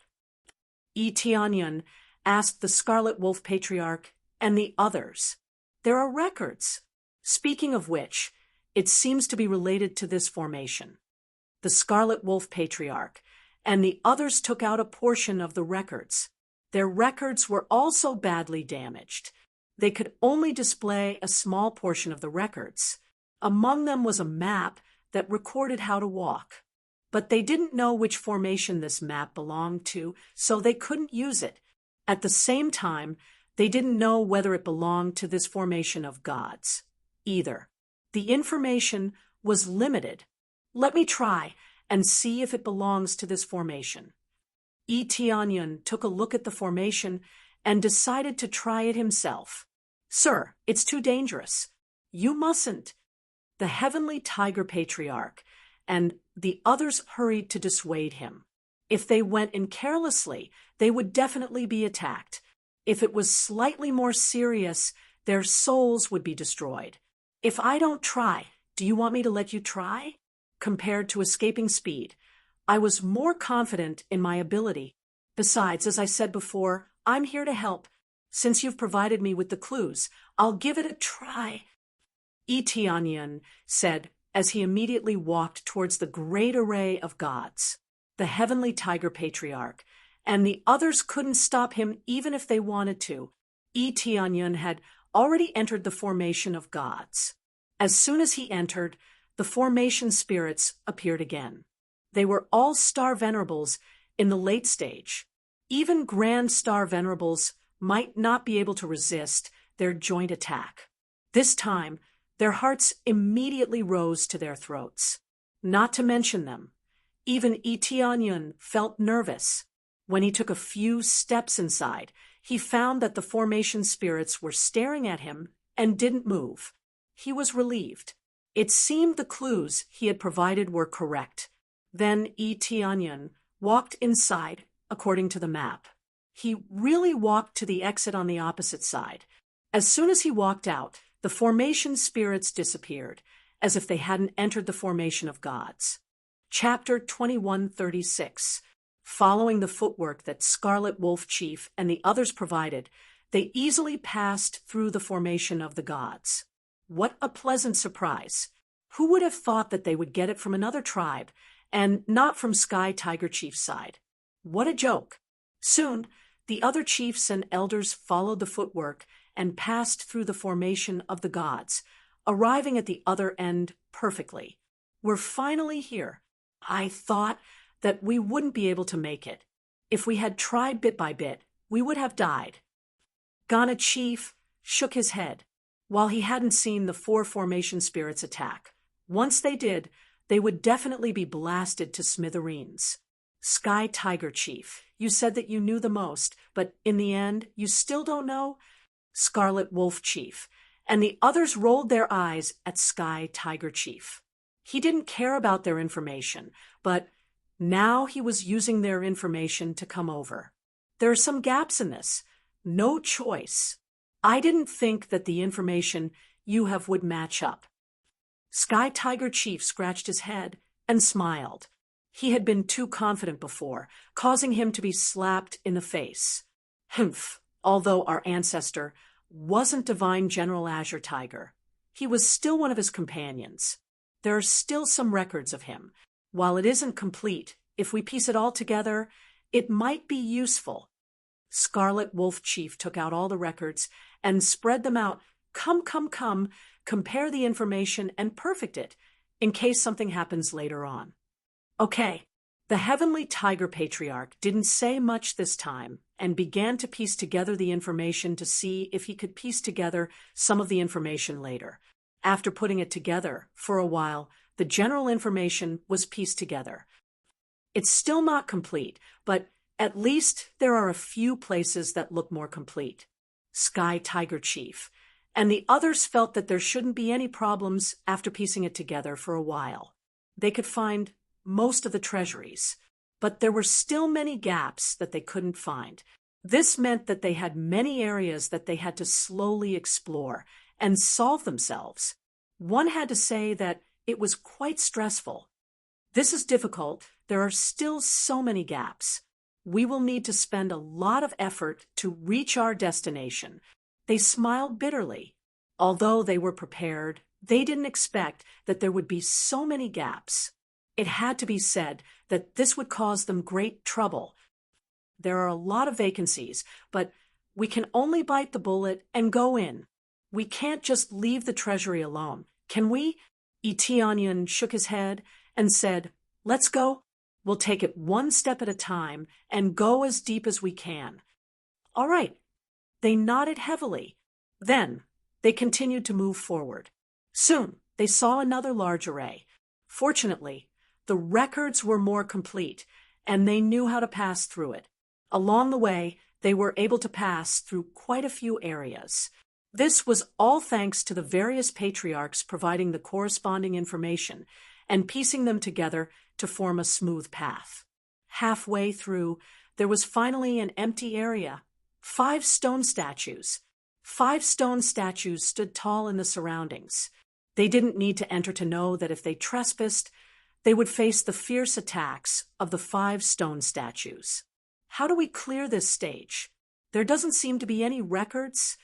Tianyun asked the Scarlet Wolf Patriarch and the others. There are records. Speaking of which, it seems to be related to this formation. The Scarlet Wolf Patriarch and the others took out a portion of the records. Their records were also badly damaged. They could only display a small portion of the records. Among them was a map that recorded how to walk. But they didn't know which formation this map belonged to, so they couldn't use it. At the same time, they didn't know whether it belonged to this formation of gods either. The information was limited. Let me try and see if it belongs to this formation. Tianyun took a look at the formation and decided to try it himself. Sir, it's too dangerous. You mustn't. The Heavenly Tiger Patriarch and the others hurried to dissuade him. If they went in carelessly, they would definitely be attacked. If it was slightly more serious, their souls would be destroyed. If I don't try, do you want me to let you try? Compared to escaping speed, I was more confident in my ability. Besides, as I said before, I'm here to help. Since you've provided me with the clues, I'll give it a try. Tianyun said as he immediately walked towards the great array of gods. The Heavenly Tiger Patriarch and the others couldn't stop him even if they wanted to. Tianyun had already entered the formation of gods. As soon as he entered, the formation spirits appeared again. They were all star venerables in the late stage. Even grand star venerables might not be able to resist their joint attack. This time, their hearts immediately rose to their throats. Not to mention them, even Tianyun felt nervous. When he took a few steps inside, he found that the formation spirits were staring at him and didn't move. He was relieved. It seemed the clues he had provided were correct. Then Tianyun walked inside according to the map. He really walked to the exit on the opposite side. As soon as he walked out, the formation spirits disappeared, as if they hadn't entered the formation of gods. Chapter 2136. Following the footwork that Scarlet Wolf Chief and the others provided, they easily passed through the formation of the gods. What a pleasant surprise! Who would have thought that they would get it from another tribe, and not from Sky Tiger Chief's side? What a joke! Soon, the other chiefs and elders followed the footwork and passed through the formation of the gods, arriving at the other end perfectly. We're finally here. I thought that we wouldn't be able to make it. If we had tried bit by bit, we would have died. Ghana Chief shook his head. While he hadn't seen the 4 formation spirits attack, once they did, they would definitely be blasted to smithereens. Sky Tiger Chief, you said that you knew the most, but in the end, you still don't know? Scarlet Wolf Chief, and the others rolled their eyes at Sky Tiger Chief. He didn't care about their information, but now he was using their information to come over. There are some gaps in this. No choice. I didn't think that the information you have would match up. Sky Tiger Chief scratched his head and smiled. He had been too confident before, causing him to be slapped in the face. Humph, although our ancestor wasn't Divine General Azure Tiger, he was still one of his companions. There are still some records of him. While it isn't complete, if we piece it all together, it might be useful. Scarlet Wolf Chief took out all the records and spread them out. Come, compare the information and perfect it, in case something happens later on. Okay, the Heavenly Tiger Patriarch didn't say much this time and began to piece together the information to see if he could piece together some of the information later. After putting it together for a while, the general information was pieced together. It's still not complete, but at least there are a few places that look more complete. Sky Tiger Chief and the others felt that there shouldn't be any problems after piecing it together for a while. They could find most of the treasuries, but there were still many gaps that they couldn't find. This meant that they had many areas that they had to slowly explore and solve themselves. One had to say that it was quite stressful. This is difficult. There are still so many gaps. We will need to spend a lot of effort to reach our destination. They smiled bitterly. Although they were prepared, they didn't expect that there would be so many gaps. It had to be said that this would cause them great trouble. There are a lot of vacancies, but we can only bite the bullet and go in. We can't just leave the treasury alone, can we? Eteonion shook his head and said, "Let's go. We'll take it one step at a time and go as deep as we can." All right. They nodded heavily. Then they continued to move forward. Soon they saw another large array. Fortunately, the records were more complete, and they knew how to pass through it. Along the way, they were able to pass through quite a few areas. This was all thanks to the various patriarchs providing the corresponding information and piecing them together to form a smooth path. Halfway through, there was finally an empty area. 5 stone statues. 5 stone statues stood tall in the surroundings. They didn't need to enter to know that if they trespassed, they would face the fierce attacks of the 5 stone statues. How do we clear this stage? There doesn't seem to be any records.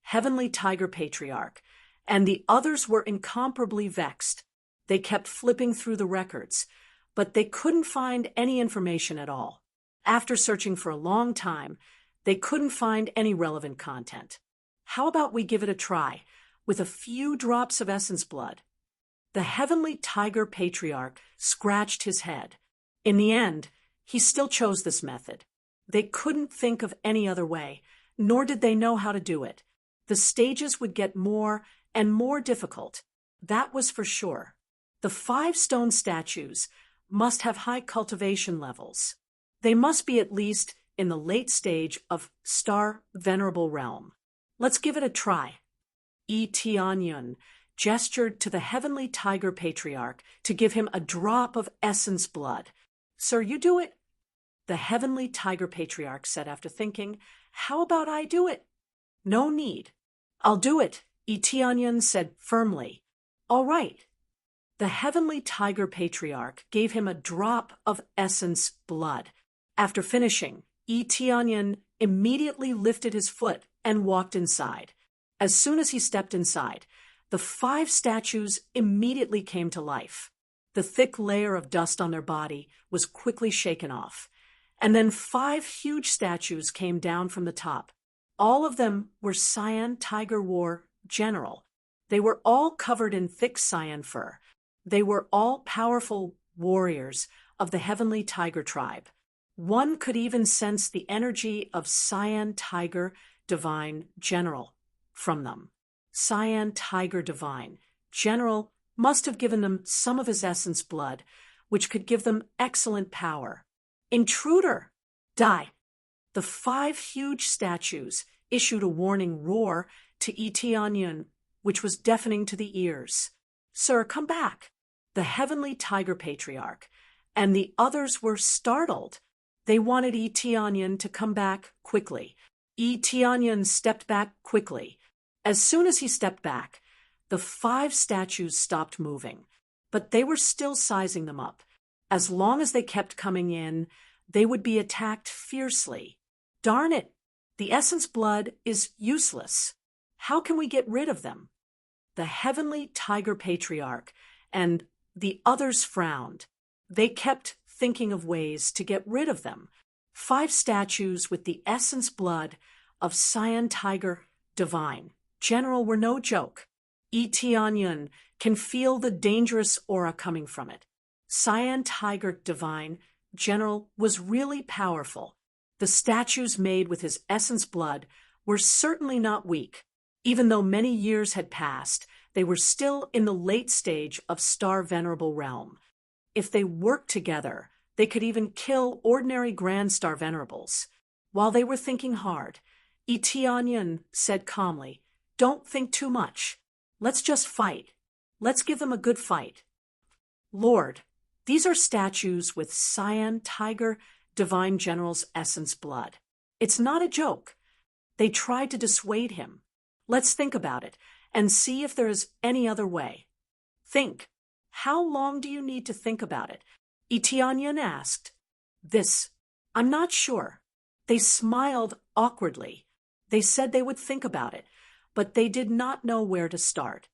Heavenly Tiger Patriarch and the others were incomparably vexed. They kept flipping through the records, but they couldn't find any information at all. After searching for a long time, they couldn't find any relevant content. How about we give it a try, with a few drops of essence blood? The Heavenly Tiger Patriarch scratched his head. In the end, he still chose this method. They couldn't think of any other way, nor did they know how to do it. The stages would get more and more difficult. That was for sure. The 5 stone statues must have high cultivation levels. They must be at least in the late stage of Star Venerable Realm. Let's give it a try. Eteonion gestured to the Heavenly Tiger Patriarch to give him a drop of essence blood. "Sir, you do it." The Heavenly Tiger Patriarch said after thinking, "How about I do it?" "No need." "I'll do it," Eteonion said firmly. "All right." The Heavenly Tiger Patriarch gave him a drop of essence blood. After finishing, Eteonion immediately lifted his foot and walked inside. As soon as he stepped inside, the 5 statues immediately came to life. The thick layer of dust on their body was quickly shaken off, and then 5 huge statues came down from the top. All of them were Cyan Tiger War General. They were all covered in thick cyan fur. They were all powerful warriors of the Heavenly Tiger tribe. One could even sense the energy of Cyan Tiger Divine General from them. Cyan Tiger Divine General must have given them some of his essence blood, which could give them excellent power. "Intruder! Die!" The 5 huge statues issued a warning roar to Eteonion, which was deafening to the ears. "Sir, come back!" The Heavenly Tiger Patriarch and the others were startled. They wanted Eteonion to come back quickly. Eteonion stepped back quickly. As soon as he stepped back, the 5 statues stopped moving, but they were still sizing them up. As long as they kept coming in, they would be attacked fiercely. Darn it! The essence blood is useless. How can we get rid of them? The Heavenly Tiger Patriarch and the others frowned. They kept thinking of ways to get rid of them. 5 statues with the essence blood of Cyan Tiger Divine General were no joke. Eteonion can feel the dangerous aura coming from it. Cyan Tiger Divine General was really powerful. The statues made with his essence blood were certainly not weak. Even though many years had passed, they were still in the late stage of Star Venerable Realm. If they worked together, they could even kill ordinary Grand Star Venerables. While they were thinking hard, Eteonion said calmly, "Don't think too much. Let's just fight. Let's give them a good fight." "Lord, these are statues with Cyan Tiger Divine General's essence blood. It's not a joke." They tried to dissuade him. "Let's think about it and see if there is any other way." "Think. How long do you need to think about it?" Eteonion asked. "This I'm not sure. They smiled awkwardly. They said they would think about it, but they did not know where to start.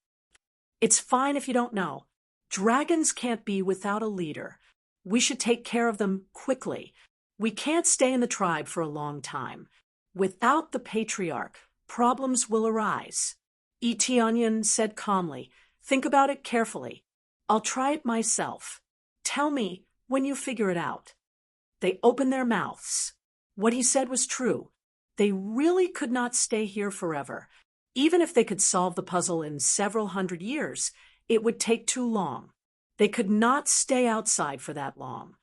It's fine if you don't know. Dragons can't be without a leader. We should take care of them quickly. We can't stay in the tribe for a long time. Without the patriarch, problems will arise. Etionyan said calmly, "Think about it carefully. I'll try it myself. Tell me when you figure it out." They opened their mouths. What he said was true. They really could not stay here forever. Even if they could solve the puzzle in several hundred years, it would take too long. They could not stay outside for that long.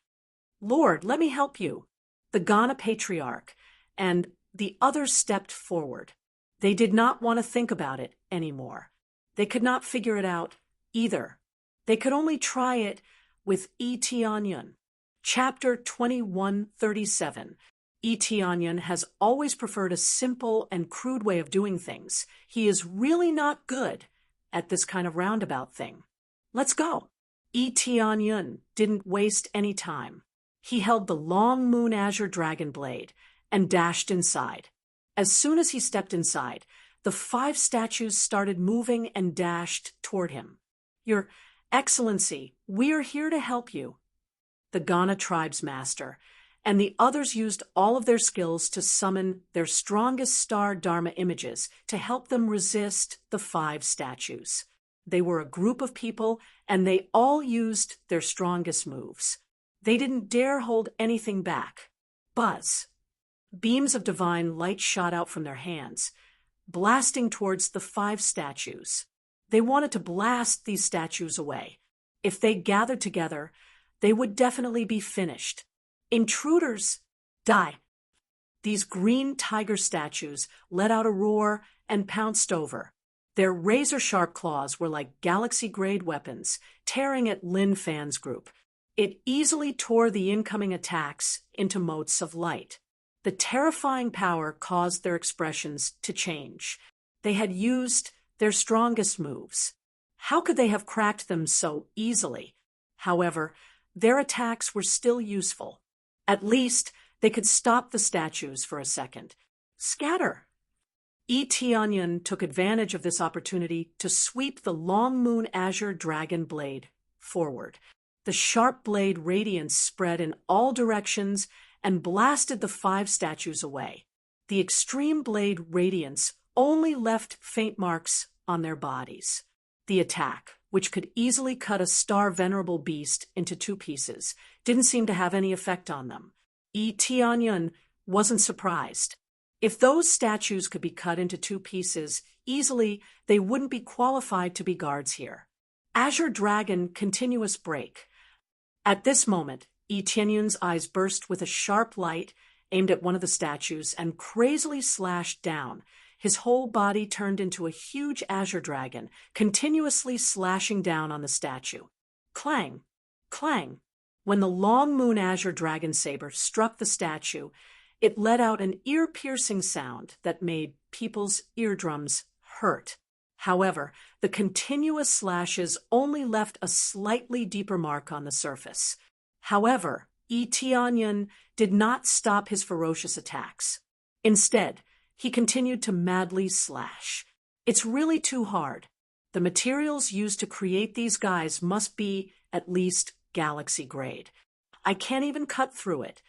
"Lord, let me help you." The Ghana patriarch and the others stepped forward. They did not want to think about it anymore. They could not figure it out either. They could only try it with Etionyan. Chapter 2137. Etionyan has always preferred a simple and crude way of doing things. He is really not good at this kind of roundabout thing. "Let's go." Etionyan didn't waste any time. He held the long moon azure dragon blade and dashed inside. As soon as he stepped inside, the 5 statues started moving and dashed toward him. "Your Excellency, we are here to help you." The Ghana tribe's master and the others used all of their skills to summon their strongest star Dharma images to help them resist the 5 statues. They were a group of people, and they all used their strongest moves. They didn't dare hold anything back. Buzz. Beams of divine light shot out from their hands, blasting towards the 5 statues. They wanted to blast these statues away. If they gathered together, they would definitely be finished. "Intruders, die!" These green tiger statues let out a roar and pounced over. Their razor-sharp claws were like galaxy-grade weapons, tearing at Lin Fan's group. It easily tore the incoming attacks into motes of light. The terrifying power caused their expressions to change. They had used their strongest moves. How could they have cracked them so easily? However, their attacks were still useful. At least they could stop the statues for a second. "Scatter!" Etionyan took advantage of this opportunity to sweep the long moon azure dragon blade forward. The sharp blade radiance spread in all directions and blasted the 5 statues away. The extreme blade radiance only left faint marks on their bodies. The attack, which could easily cut a star venerable beast into 2 pieces, didn't seem to have any effect on them. Etionyan wasn't surprised. If those statues could be cut into 2 pieces easily, they wouldn't be qualified to be guards here. Azure Dragon Continuous Break. At this moment, Etionyan's eyes burst with a sharp light aimed at one of the statues and crazily slashed down. His whole body turned into a huge azure dragon, continuously slashing down on the statue. Clang! Clang! When the long moon azure dragon saber struck the statue, it let out an ear-piercing sound that made people's eardrums hurt. However, the continuous slashes only left a slightly deeper mark on the surface. However, Etionyan did not stop his ferocious attacks. Instead, he continued to madly slash. It's really too hard. The materials used to create these guys must be at least galaxy grade. I can't even cut through it.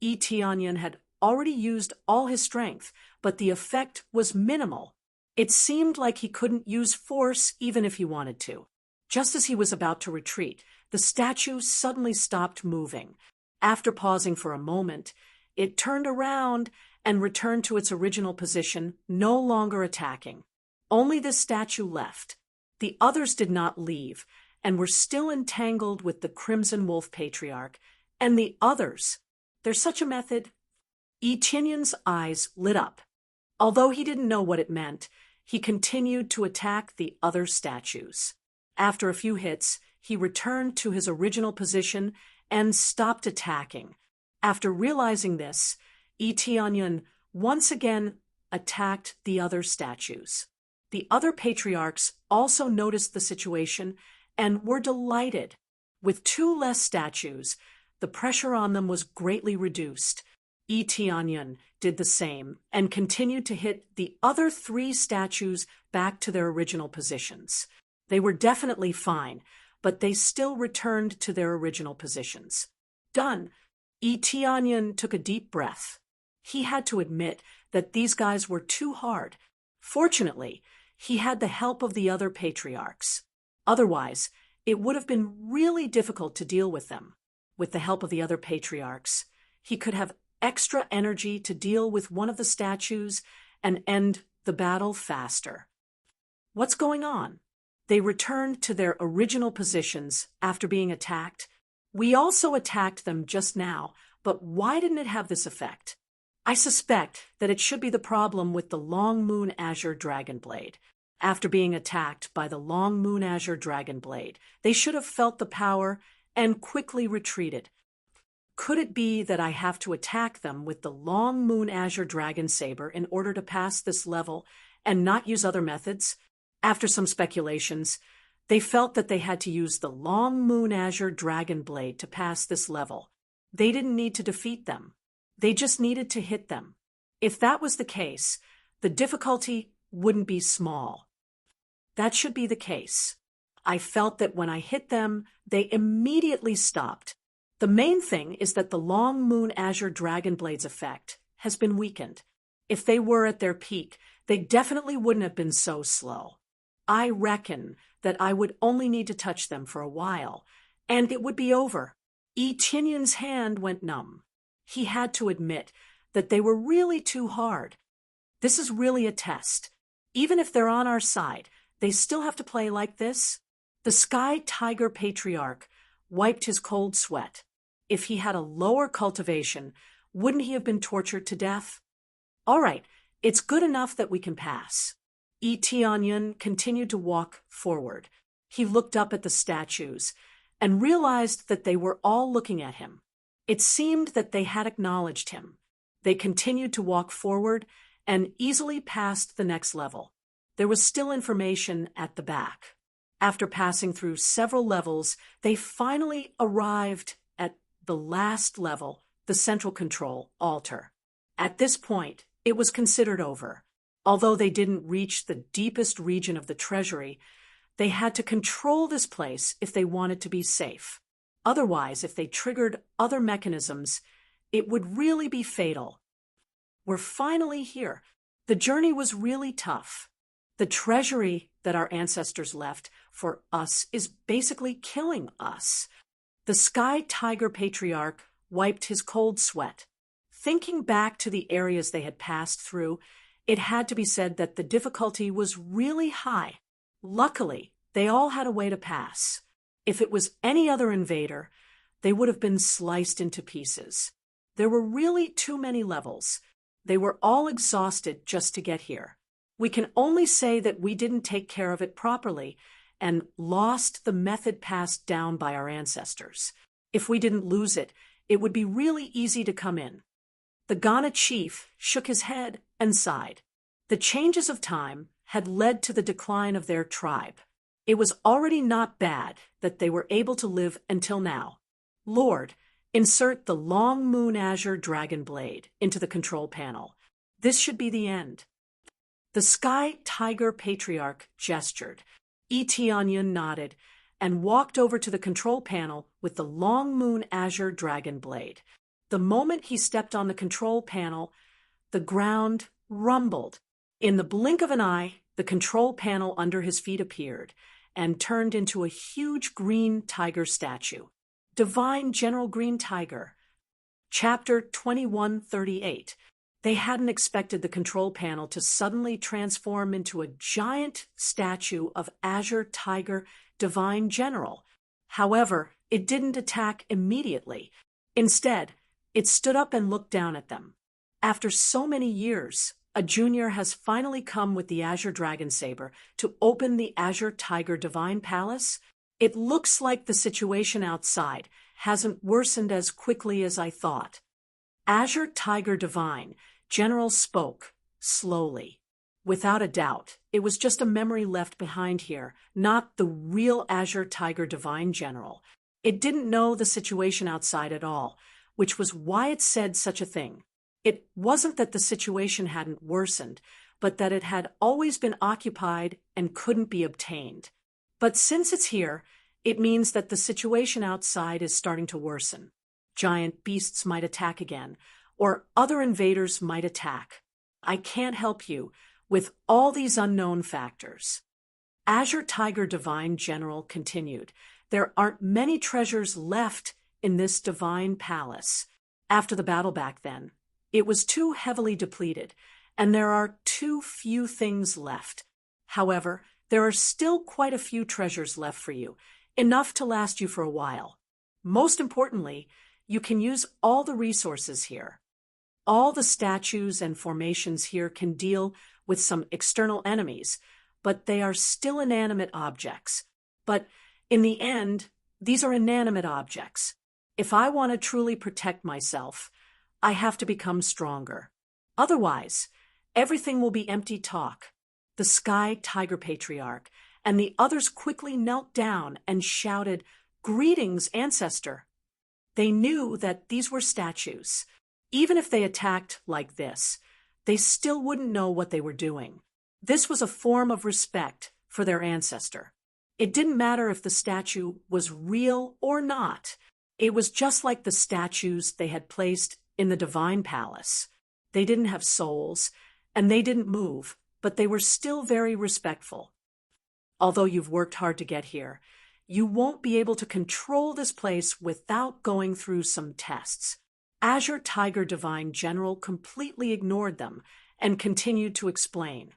Etionyan had already used all his strength, but the effect was minimal. It seemed like he couldn't use force even if he wanted to. Just as he was about to retreat, the statue suddenly stopped moving. After pausing for a moment, it turned around and returned to its original position, no longer attacking. Only this statue left. The others did not leave, and were still entangled with the Crimson Wolf Patriarch, and the others. There's such a method. Etionyan's eyes lit up. Although he didn't know what it meant, he continued to attack the other statues. After a few hits, he returned to his original position and stopped attacking. After realizing this, Etionyan once again attacked the other statues. The other patriarchs also noticed the situation and were delighted. With 2 less statues, the pressure on them was greatly reduced. Tianyun did the same and continued to hit the other 3 statues back to their original positions. They were definitely fine, but they still returned to their original positions. Done. Tianyun took a deep breath. He had to admit that these guys were too hard. Fortunately, he had the help of the other patriarchs. Otherwise, it would have been really difficult to deal with them. With the help of the other patriarchs, he could have extra energy to deal with one of the statues and end the battle faster. What's going on? They returned to their original positions after being attacked. We also attacked them just now, but why didn't it have this effect? I suspect that it should be the problem with the Long Moon Azure Dragon Blade. After being attacked by the Long Moon Azure Dragon Blade, they should have felt the power and quickly retreated. Could it be that I have to attack them with the Long Moon Azure Dragon Saber in order to pass this level and not use other methods? After some speculations, they felt that they had to use the Long Moon Azure Dragon Blade to pass this level. They didn't need to defeat them. They just needed to hit them. If that was the case, the difficulty wouldn't be small. That should be the case. I felt that when I hit them, they immediately stopped. The main thing is that the Long Moon Azure Dragon Blade's effect has been weakened. If they were at their peak, they definitely wouldn't have been so slow. I reckon that I would only need to touch them for a while, and it would be over. Tianyun's hand went numb. He had to admit that they were really too hard. This is really a test. Even if they're on our side, they still have to play like this? The Sky Tiger Patriarch wiped his cold sweat. If he had a lower cultivation, wouldn't he have been tortured to death? All right, it's good enough that we can pass. Tianyun continued to walk forward. He looked up at the statues and realized that they were all looking at him. It seemed that they had acknowledged him. They continued to walk forward and easily passed the next level. There was still information at the back. After passing through several levels, they finally arrived at the last level, the central control altar. At this point, it was considered over. Although they didn't reach the deepest region of the treasury, they had to control this place if they wanted to be safe. Otherwise, if they triggered other mechanisms, it would really be fatal. We're finally here. The journey was really tough. The treasury that our ancestors left for us is basically killing us. The Sky Tiger Patriarch wiped his cold sweat. Thinking back to the areas they had passed through, it had to be said that the difficulty was really high. Luckily, they all had a way to pass. If it was any other invader, they would have been sliced into pieces. There were really too many levels. They were all exhausted just to get here. We can only say that we didn't take care of it properly and lost the method passed down by our ancestors. If we didn't lose it, it would be really easy to come in. The Ghana chief shook his head and sighed. The changes of time had led to the decline of their tribe. It was already not bad that they were able to live until now. Lord, insert the Long Moon Azure Dragon Blade into the control panel. This should be the end. The Sky Tiger Patriarch gestured. Tianyun nodded and walked over to the control panel with the Long Moon Azure Dragon Blade. The moment he stepped on the control panel, the ground rumbled. In the blink of an eye, the control panel under his feet appeared and turned into a huge green tiger statue. Divine General Green Tiger. Chapter 2138. They hadn't expected the control panel to suddenly transform into a giant statue of Azure Tiger Divine General. However, it didn't attack immediately. Instead, it stood up and looked down at them. After so many years, a junior has finally come with the Azure Dragon Saber to open the Azure Tiger Divine Palace. It looks like the situation outside hasn't worsened as quickly as I thought. Azure Tiger Divine General spoke, slowly. Without a doubt, it was just a memory left behind here, not the real Azure Tiger Divine General. It didn't know the situation outside at all, which was why it said such a thing. It wasn't that the situation hadn't worsened, but that it had always been occupied and couldn't be obtained. But since it's here, it means that the situation outside is starting to worsen. Giant beasts might attack again, or other invaders might attack. I can't help you with all these unknown factors. Azure Tiger Divine General continued. There aren't many treasures left in this divine palace. After the battle back then, it was too heavily depleted, and there are too few things left. However, there are still quite a few treasures left for you, enough to last you for a while. Most importantly, you can use all the resources here. All the statues and formations here can deal with some external enemies, but they are still inanimate objects. But in the end, these are inanimate objects. If I want to truly protect myself, I have to become stronger. Otherwise, everything will be empty talk. The Sky Tiger Patriarch and the others quickly knelt down and shouted, "Greetings, Ancestor." They knew that these were statues. Even if they attacked like this, they still wouldn't know what they were doing. This was a form of respect for their ancestor. It didn't matter if the statue was real or not. It was just like the statues they had placed in the divine palace. They didn't have souls, and they didn't move, but they were still very respectful. Although you've worked hard to get here, you won't be able to control this place without going through some tests. Azure Tiger Divine General completely ignored them and continued to explain.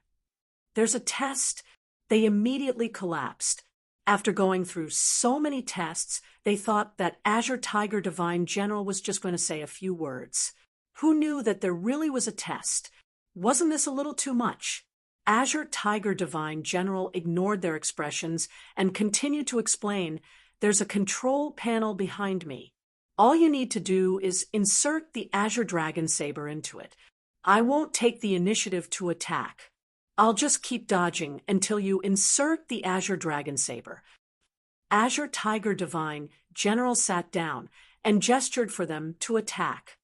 There's a test. They immediately collapsed. After going through so many tests, they thought that Azure Tiger Divine General was just going to say a few words. Who knew that there really was a test? Wasn't this a little too much? Azure Tiger Divine General ignored their expressions and continued to explain, "There's a control panel behind me. All you need to do is insert the Azure Dragon Saber into it. I won't take the initiative to attack. I'll just keep dodging until you insert the Azure Dragon Saber." Azure Tiger Divine General sat down and gestured for them to attack.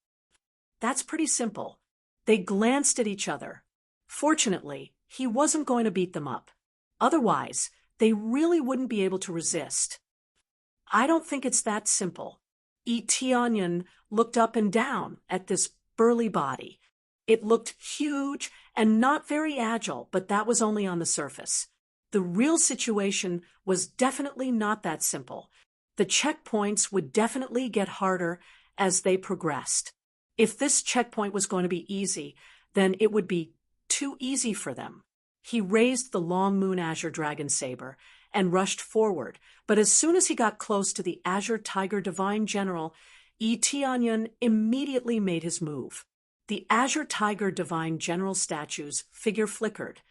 That's pretty simple. They glanced at each other. Fortunately, he wasn't going to beat them up. Otherwise, they really wouldn't be able to resist. I don't think it's that simple. Tianyan looked up and down at this burly body. It looked huge and not very agile, but that was only on the surface. The real situation was definitely not that simple. The checkpoints would definitely get harder as they progressed. If this checkpoint was going to be easy, then it would be too easy for them. He raised the Long Moon Azure Dragon Saber and rushed forward, but as soon as he got close to the Azure Tiger Divine General, Tianyan immediately made his move. The Azure Tiger Divine General statue's figure flickered,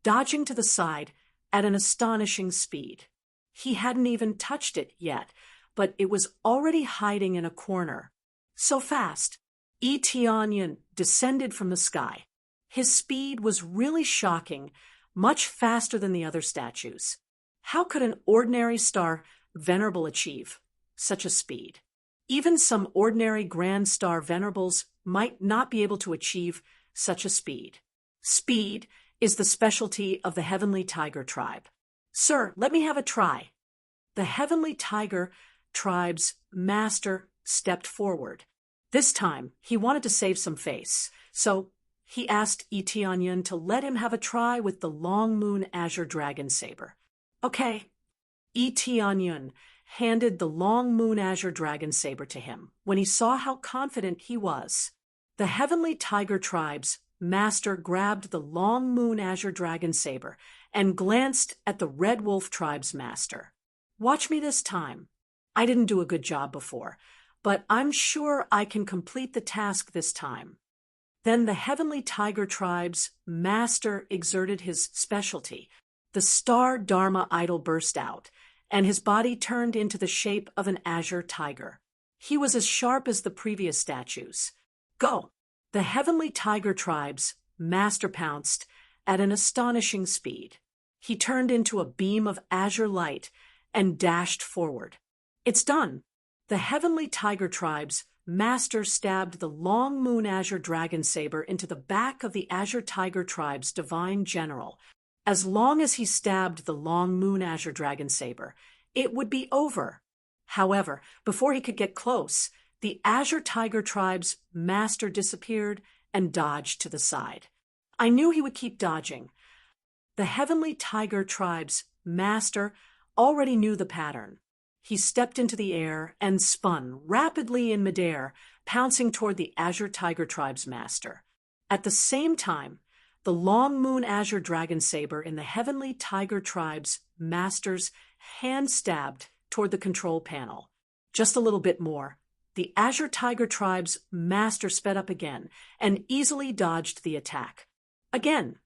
dodging to the side at an astonishing speed. He hadn't even touched it yet, but it was already hiding in a corner. So fast, Tianyan descended from the sky. His speed was really shocking, much faster than the other statues. How could an ordinary star venerable achieve such a speed? Even some ordinary grand star venerables might not be able to achieve such a speed. Speed is the specialty of the Heavenly Tiger tribe. "Sir, let me have a try." The Heavenly Tiger tribe's master stepped forward. This time, he wanted to save some face, so he asked Tianyan to let him have a try with the Long Moon Azure Dragon Saber. Okay. Tianyan handed the Long Moon Azure Dragon Saber to him when he saw how confident he was. The Heavenly Tiger tribe's master grabbed the Long Moon Azure Dragon Saber and glanced at the Red Wolf tribe's master. "Watch me this time. I didn't do a good job before, but I'm sure I can complete the task this time." Then the Heavenly Tiger tribe's master exerted his specialty. The Star Dharma idol burst out, and his body turned into the shape of an azure tiger. He was as sharp as the previous statues. "Go!" The Heavenly Tiger tribe's master pounced at an astonishing speed. He turned into a beam of azure light and dashed forward. It's done. The Heavenly Tiger Tribe's master stabbed the Long Moon Azure Dragon Saber into the back of the Azure Tiger Tribe's divine general. As long as he stabbed the Long Moon Azure Dragon Saber, it would be over. However, before he could get close, the Azure Tiger Tribe's master disappeared and dodged to the side. I knew he would keep dodging. The Heavenly Tiger Tribe's master already knew the pattern. He stepped into the air and spun rapidly in midair, pouncing toward the Azure Tiger Tribe's master. At the same time, the Long Moon Azure Dragon Saber in the Heavenly Tiger Tribe's master's hand stabbed toward the control panel. Just a little bit more. The Azure Tiger Tribe's master sped up again and easily dodged the attack. Again,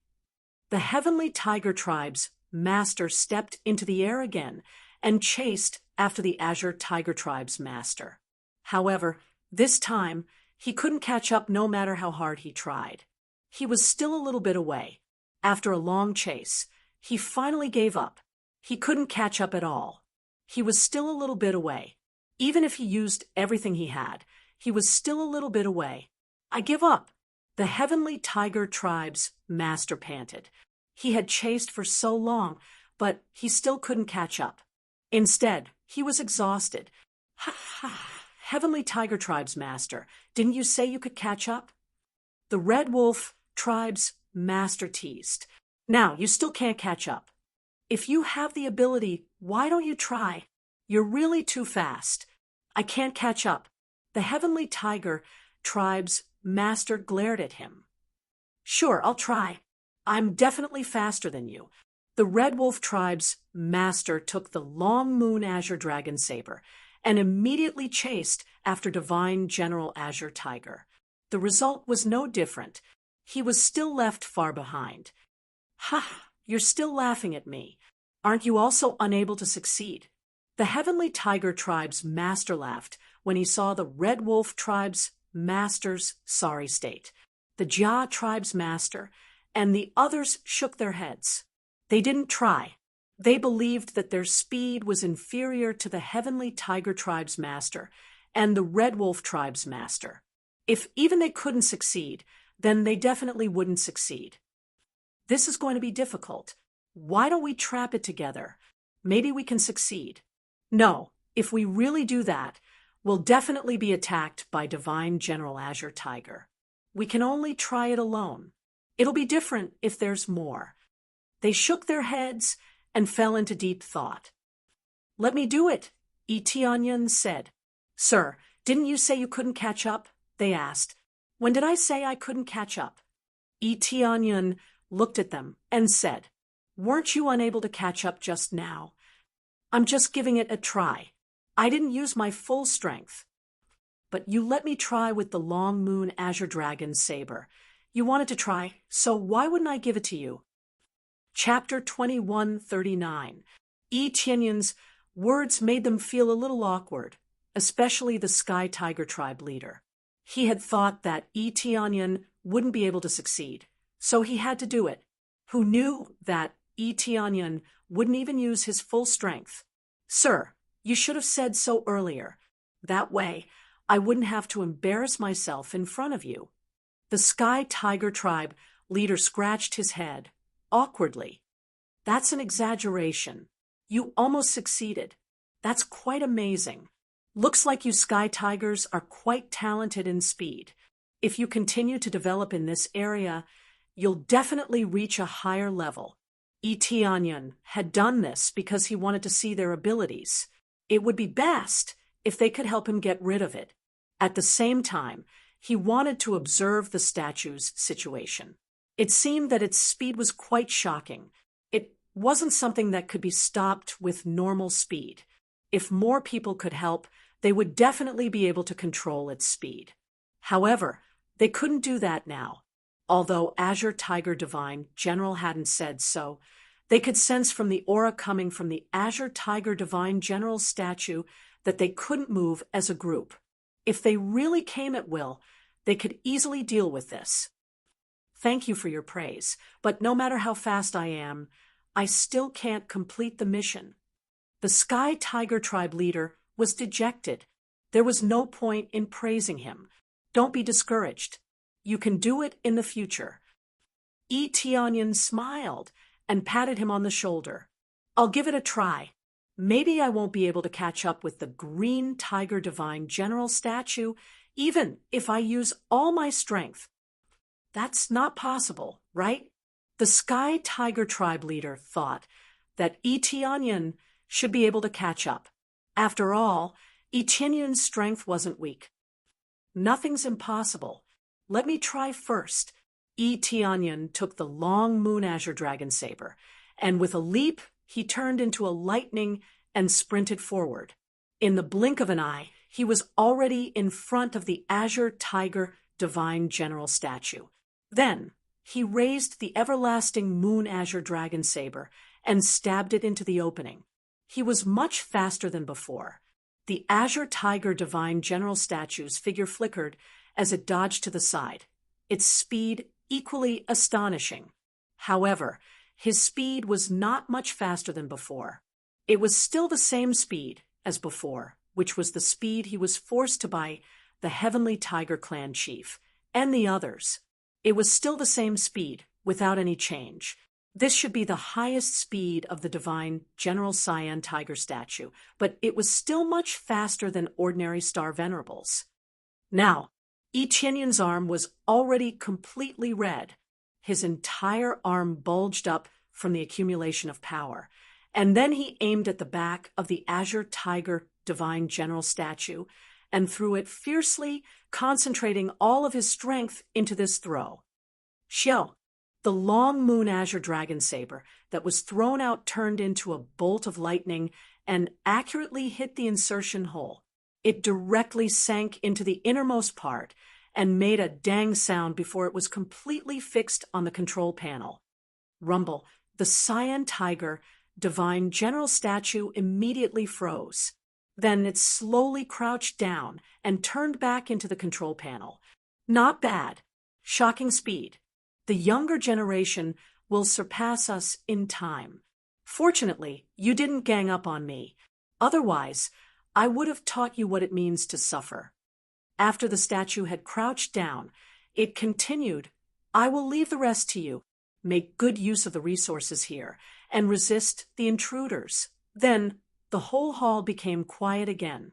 the Heavenly Tiger Tribe's master stepped into the air again and chased after the Azure Tiger Tribe's master. However, this time, he couldn't catch up no matter how hard he tried. He was still a little bit away. After a long chase, he finally gave up. He couldn't catch up at all. He was still a little bit away. Even if he used everything he had, he was still a little bit away. I give up. The Heavenly Tiger Tribe's master panted. He had chased for so long, but he still couldn't catch up. Instead, he was exhausted. Ha ha! Heavenly Tiger Tribe's master, didn't you say you could catch up? The Red Wolf Tribe's master teased. Now, you still can't catch up. If you have the ability, why don't you try? You're really too fast. I can't catch up. The Heavenly Tiger Tribe's master glared at him. Sure, I'll try. I'm definitely faster than you. The Red Wolf Tribe's master took the Long Moon Azure Dragon Saber and immediately chased after Divine General Azure Tiger. The result was no different. He was still left far behind. Ha! You're still laughing at me. Aren't you also unable to succeed? The Heavenly Tiger Tribe's master laughed when he saw the Red Wolf Tribe's master's sorry state. The Jia Tribe's master and the others shook their heads. They didn't try. They believed that their speed was inferior to the Heavenly Tiger Tribe's master and the Red Wolf Tribe's master. If even they couldn't succeed, then they definitely wouldn't succeed. This is going to be difficult. Why don't we trap it together? Maybe we can succeed. No, if we really do that, we'll definitely be attacked by Divine General Azure Tiger. We can only try it alone. It'll be different if there's more. They shook their heads and fell into deep thought. Let me do it, Etianyan said. Sir, didn't you say you couldn't catch up? They asked. When did I say I couldn't catch up? Etianyan looked at them and said, Weren't you unable to catch up just now? I'm just giving it a try. I didn't use my full strength. But you let me try with the Long Moon Azure Dragon Saber. You wanted to try, so why wouldn't I give it to you? Chapter 2139. Etianyan's words made them feel a little awkward, especially the Sky Tiger Tribe leader. He had thought that Etianyan wouldn't be able to succeed, so he had to do it. Who knew that Etianyan wouldn't even use his full strength? Sir, you should have said so earlier. That way, I wouldn't have to embarrass myself in front of you. The Sky Tiger Tribe leader scratched his head, awkwardly. That's an exaggeration. You almost succeeded. That's quite amazing. Looks like you Sky Tigers are quite talented in speed. If you continue to develop in this area, you'll definitely reach a higher level. Etianyan had done this because he wanted to see their abilities. It would be best if they could help him get rid of it. At the same time, he wanted to observe the statue's situation. It seemed that its speed was quite shocking. It wasn't something that could be stopped with normal speed. If more people could help, they would definitely be able to control its speed. However, they couldn't do that now. Although Azure Tiger Divine General hadn't said so, they could sense from the aura coming from the Azure Tiger Divine General statue that they couldn't move as a group. If they really came at will, they could easily deal with this. Thank you for your praise, but no matter how fast I am, I still can't complete the mission. The Sky Tiger Tribe leader was dejected. There was no point in praising him. Don't be discouraged. You can do it in the future. Tianyan smiled and patted him on the shoulder. I'll give it a try. Maybe I won't be able to catch up with the green tiger divine general statue, even if I use all my strength. That's not possible, right? The Sky Tiger tribe leader thought that Tianyan should be able to catch up. After all, Tianyan's strength wasn't weak. Nothing's impossible. Let me try first. Tianyan took the long moon azure dragon saber, and with a leap, he turned into a lightning and sprinted forward. In the blink of an eye, he was already in front of the azure tiger divine general statue. Then, he raised the everlasting moon azure dragon saber and stabbed it into the opening. He was much faster than before. The azure tiger divine general statue's figure flickered as it dodged to the side, its speed equally astonishing. However, his speed was not much faster than before. It was still the same speed as before, which was the speed he was forced to by the Heavenly Tiger Clan chief and the others. It was still the same speed, without any change. This should be the highest speed of the divine General Cyan Tiger statue, but it was still much faster than ordinary star venerables. Now, Tianyan's arm was already completely red. His entire arm bulged up from the accumulation of power, and then he aimed at the back of the azure tiger divine general statue and threw it fiercely, concentrating all of his strength into this throw. Xiao, the long moon azure dragon saber that was thrown out turned into a bolt of lightning and accurately hit the insertion hole. It directly sank into the innermost part and made a dang sound before it was completely fixed on the control panel. Rumble, the Cyan Tiger divine general statue immediately froze. Then it slowly crouched down and turned back into the control panel. Not bad. Shocking speed. The younger generation will surpass us in time. Fortunately, you didn't gang up on me. Otherwise, I would have taught you what it means to suffer. After the statue had crouched down, it continued, I will leave the rest to you. Make good use of the resources here and resist the intruders. Then the whole hall became quiet again.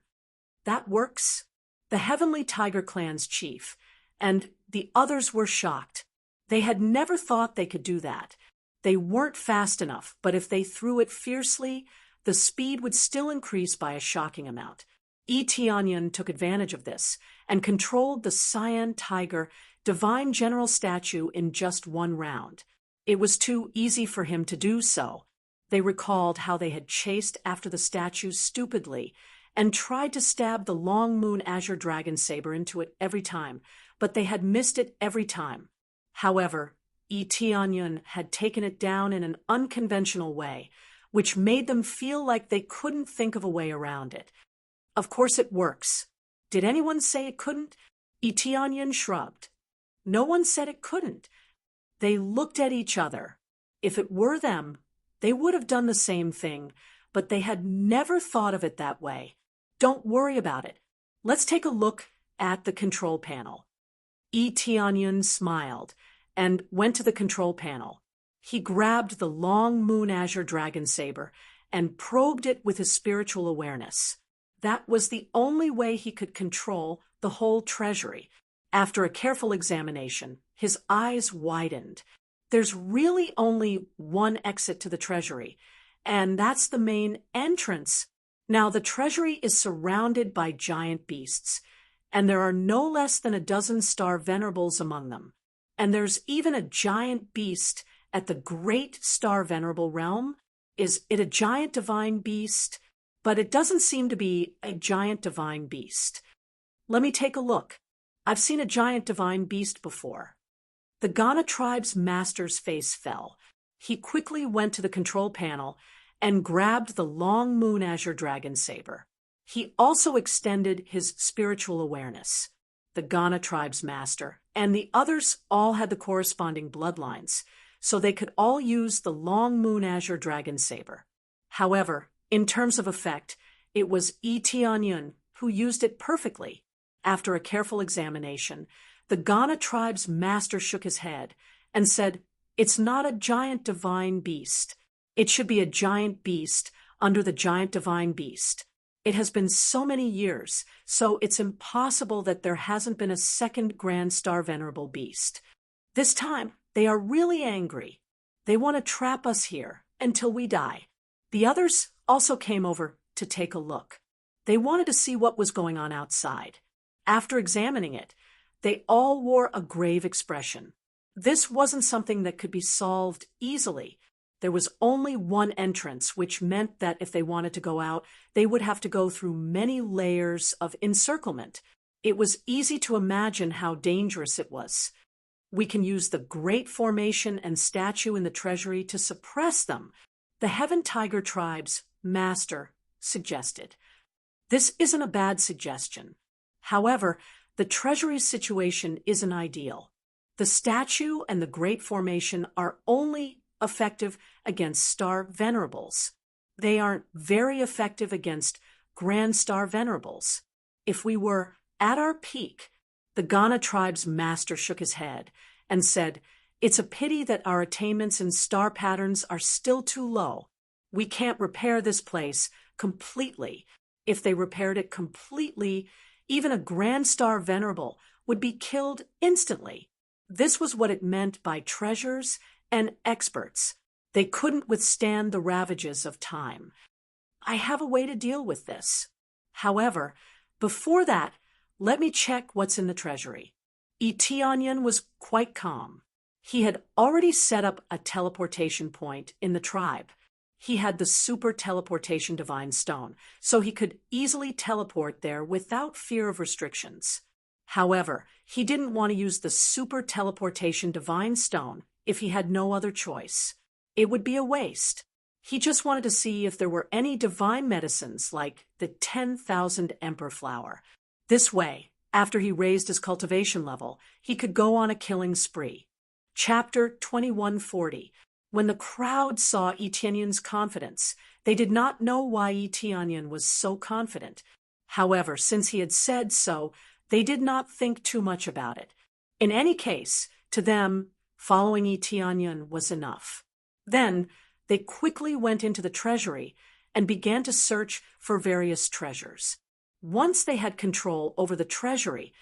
That works. The Heavenly Tiger Clan's chief and the others were shocked. They had never thought they could do that. They weren't fast enough, but if they threw it fiercely, the speed would still increase by a shocking amount. Tianyan took advantage of this and controlled the Cyan Tiger divine general statue in just one round. It was too easy for him to do so. They recalled how they had chased after the statue stupidly and tried to stab the long moon azure dragon saber into it every time, but they had missed it every time. However, Tianyan had taken it down in an unconventional way, which made them feel like they couldn't think of a way around it. Of course it works. Did anyone say it couldn't? Tianyan shrugged. No one said it couldn't. They looked at each other. If it were them, they would have done the same thing, but they had never thought of it that way. Don't worry about it. Let's take a look at the control panel. Tianyan smiled and went to the control panel. He grabbed the long moon azure dragon saber and probed it with his spiritual awareness. That was the only way he could control the whole treasury. After a careful examination, his eyes widened. There's really only one exit to the treasury, and that's the main entrance. Now, the treasury is surrounded by giant beasts, and there are no less than a dozen star venerables among them. And there's even a giant beast at the great star venerable realm. Is it a giant divine beast? But it doesn't seem to be a giant divine beast. Let me take a look. I've seen a giant divine beast before. The Ghana tribe's master's face fell. He quickly went to the control panel and grabbed the long moon azure dragon saber. He also extended his spiritual awareness. The Ghana tribe's master and the others all had the corresponding bloodlines, so they could all use the long moon azure dragon saber. However, in terms of effect, It was Yi Tianyun who used it perfectly. After a careful examination, the Ghana tribe's master shook his head and said, "It's not a giant divine beast. It should be a giant beast under the giant divine beast. It has been so many years, so it's impossible that there hasn't been a second Grand Star Venerable beast. This time, they are really angry. They want to trap us here until we die." The others also came over to take a look. They wanted to see what was going on outside. After examining it, they all wore a grave expression. This wasn't something that could be solved easily. There was only one entrance, which meant that if they wanted to go out, they would have to go through many layers of encirclement. It was easy to imagine how dangerous it was. "We can use the Great Formation and statue in the treasury to suppress them," the Heaven Tiger tribe's master suggested. This isn't a bad suggestion. However, the treasury's situation isn't ideal. The statue and the Great Formation are only effective against star venerables. They aren't very effective against Grand Star Venerables. If we were at our peak, the Ghana tribe's master shook his head and said, "It's a pity that our attainments in star patterns are still too low. We can't repair this place completely. If they repaired it completely, even a Grand Star Venerable would be killed instantly." This was what it meant by treasures and experts. They couldn't withstand the ravages of time. I have a way to deal with this. However, before that, let me check what's in the treasury. Yi Tianyun was quite calm. He had already set up a teleportation point in the tribe. He had the super teleportation divine stone, so he could easily teleport there without fear of restrictions. However, he didn't want to use the super teleportation divine stone if he had no other choice. It would be a waste. He just wanted to see if there were any divine medicines like the 10,000 Emperor Flower. This way, after he raised his cultivation level, he could go on a killing spree. Chapter 2140. When the crowd saw Yi Tianyun's confidence, they did not know why Yi Tianyun was so confident. However, since he had said so, they did not think too much about it. In any case, to them, following Yi Tianyun was enough. Then, they quickly went into the treasury and began to search for various treasures. Once they had control over the treasury,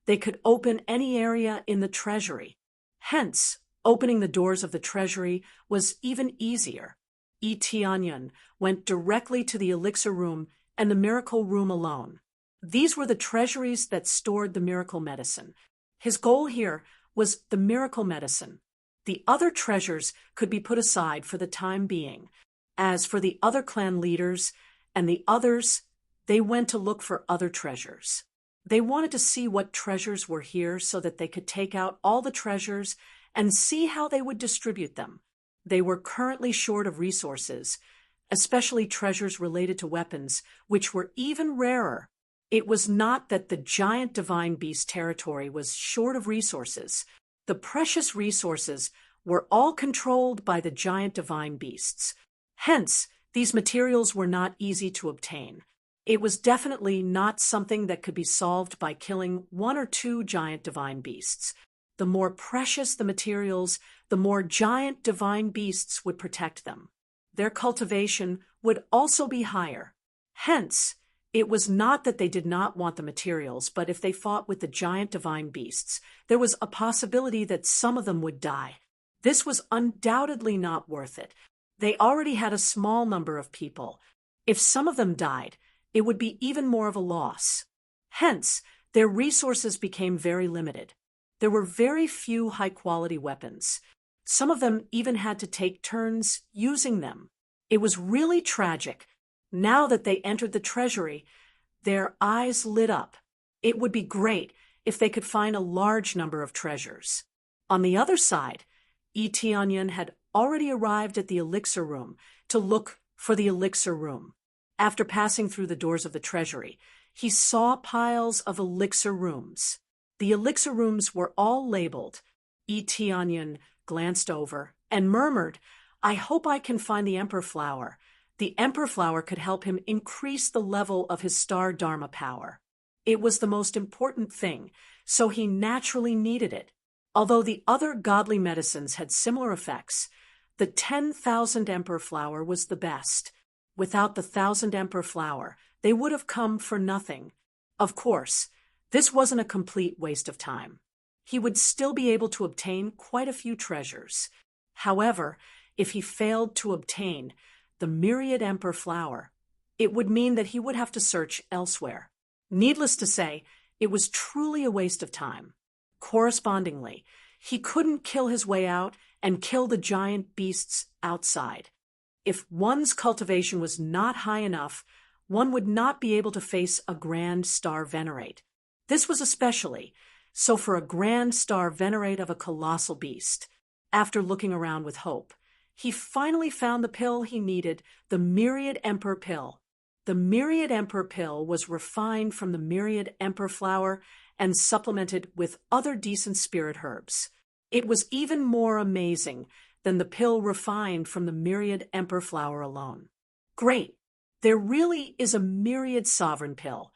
they could open any area in the treasury. Hence, opening the doors of the treasury was even easier. Yi Tianyun went directly to the elixir room and the miracle room alone. These were the treasuries that stored the miracle medicine. His goal here was the miracle medicine. The other treasures could be put aside for the time being. As for the other clan leaders and the others, they went to look for other treasures. They wanted to see what treasures were here so that they could take out all the treasures and see how they would distribute them. They were currently short of resources, especially treasures related to weapons, which were even rarer. It was not that the giant divine beast territory was short of resources. The precious resources were all controlled by the giant divine beasts. Hence, these materials were not easy to obtain. It was definitely not something that could be solved by killing one or two giant divine beasts. The more precious the materials, the more giant divine beasts would protect them. Their cultivation would also be higher. Hence, it was not that they did not want the materials, but if they fought with the giant divine beasts, there was a possibility that some of them would die. This was undoubtedly not worth it. They already had a small number of people. If some of them died, it would be even more of a loss. Hence, their resources became very limited. There were very few high-quality weapons. Some of them even had to take turns using them. It was really tragic. Now that they entered the treasury, their eyes lit up. It would be great if they could find a large number of treasures. On the other side, Yi Tianyun had already arrived at the elixir room to look for the elixir room. After passing through the doors of the treasury, he saw piles of elixir rooms. The elixir rooms were all labeled. Yi Tianyun glanced over and murmured, "I hope I can find the Emperor Flower. The Emperor Flower could help him increase the level of his star Dharma power. It was the most important thing, so he naturally needed it. Although the other godly medicines had similar effects, the 10,000 Emperor Flower was the best. Without the 1,000 Emperor Flower, they would have come for nothing. Of course, this wasn't a complete waste of time. He would still be able to obtain quite a few treasures. However, if he failed to obtain the myriad Emperor Flower, it would mean that he would have to search elsewhere. Needless to say, it was truly a waste of time. Correspondingly, he couldn't kill his way out and kill the giant beasts outside. If one's cultivation was not high enough, one would not be able to face a grand star venerate. This was especially so for a grand star venerate of a colossal beast. After looking around with hope, he finally found the pill he needed, the Myriad Emperor Pill. The Myriad Emperor Pill was refined from the Myriad Emperor Flower and supplemented with other decent spirit herbs. It was even more amazing than the pill refined from the Myriad Emperor Flower alone. Great! There really is a Myriad Sovereign Pill.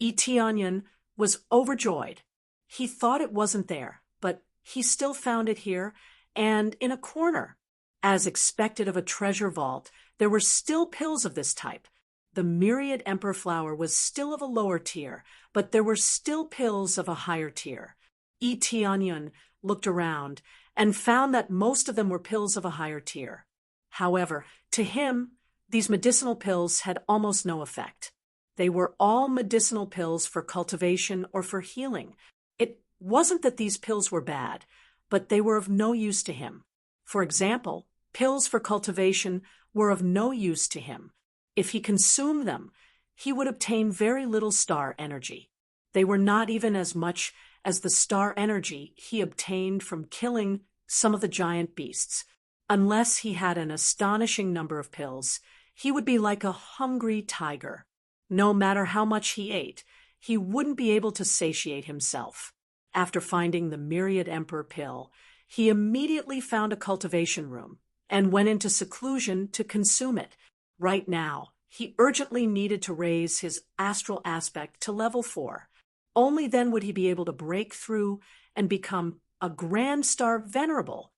Etianyan was overjoyed. He thought it wasn't there, but he still found it here and in a corner. As expected of a treasure vault, there were still pills of this type. The Myriad Emperor Flower was still of a lower tier, but there were still pills of a higher tier. Etianyan looked around and found that most of them were pills of a higher tier. However, to him, these medicinal pills had almost no effect. They were all medicinal pills for cultivation or for healing. It wasn't that these pills were bad, but they were of no use to him. For example, pills for cultivation were of no use to him. If he consumed them, he would obtain very little star energy. They were not even as much as the star energy he obtained from killing some of the giant beasts. Unless he had an astonishing number of pills, he would be like a hungry tiger. No matter how much he ate, he wouldn't be able to satiate himself. After finding the Myriad Emperor Pill, he immediately found a cultivation room and went into seclusion to consume it. Right now, he urgently needed to raise his astral aspect to level 4. Only then would he be able to break through and become a grand star venerable.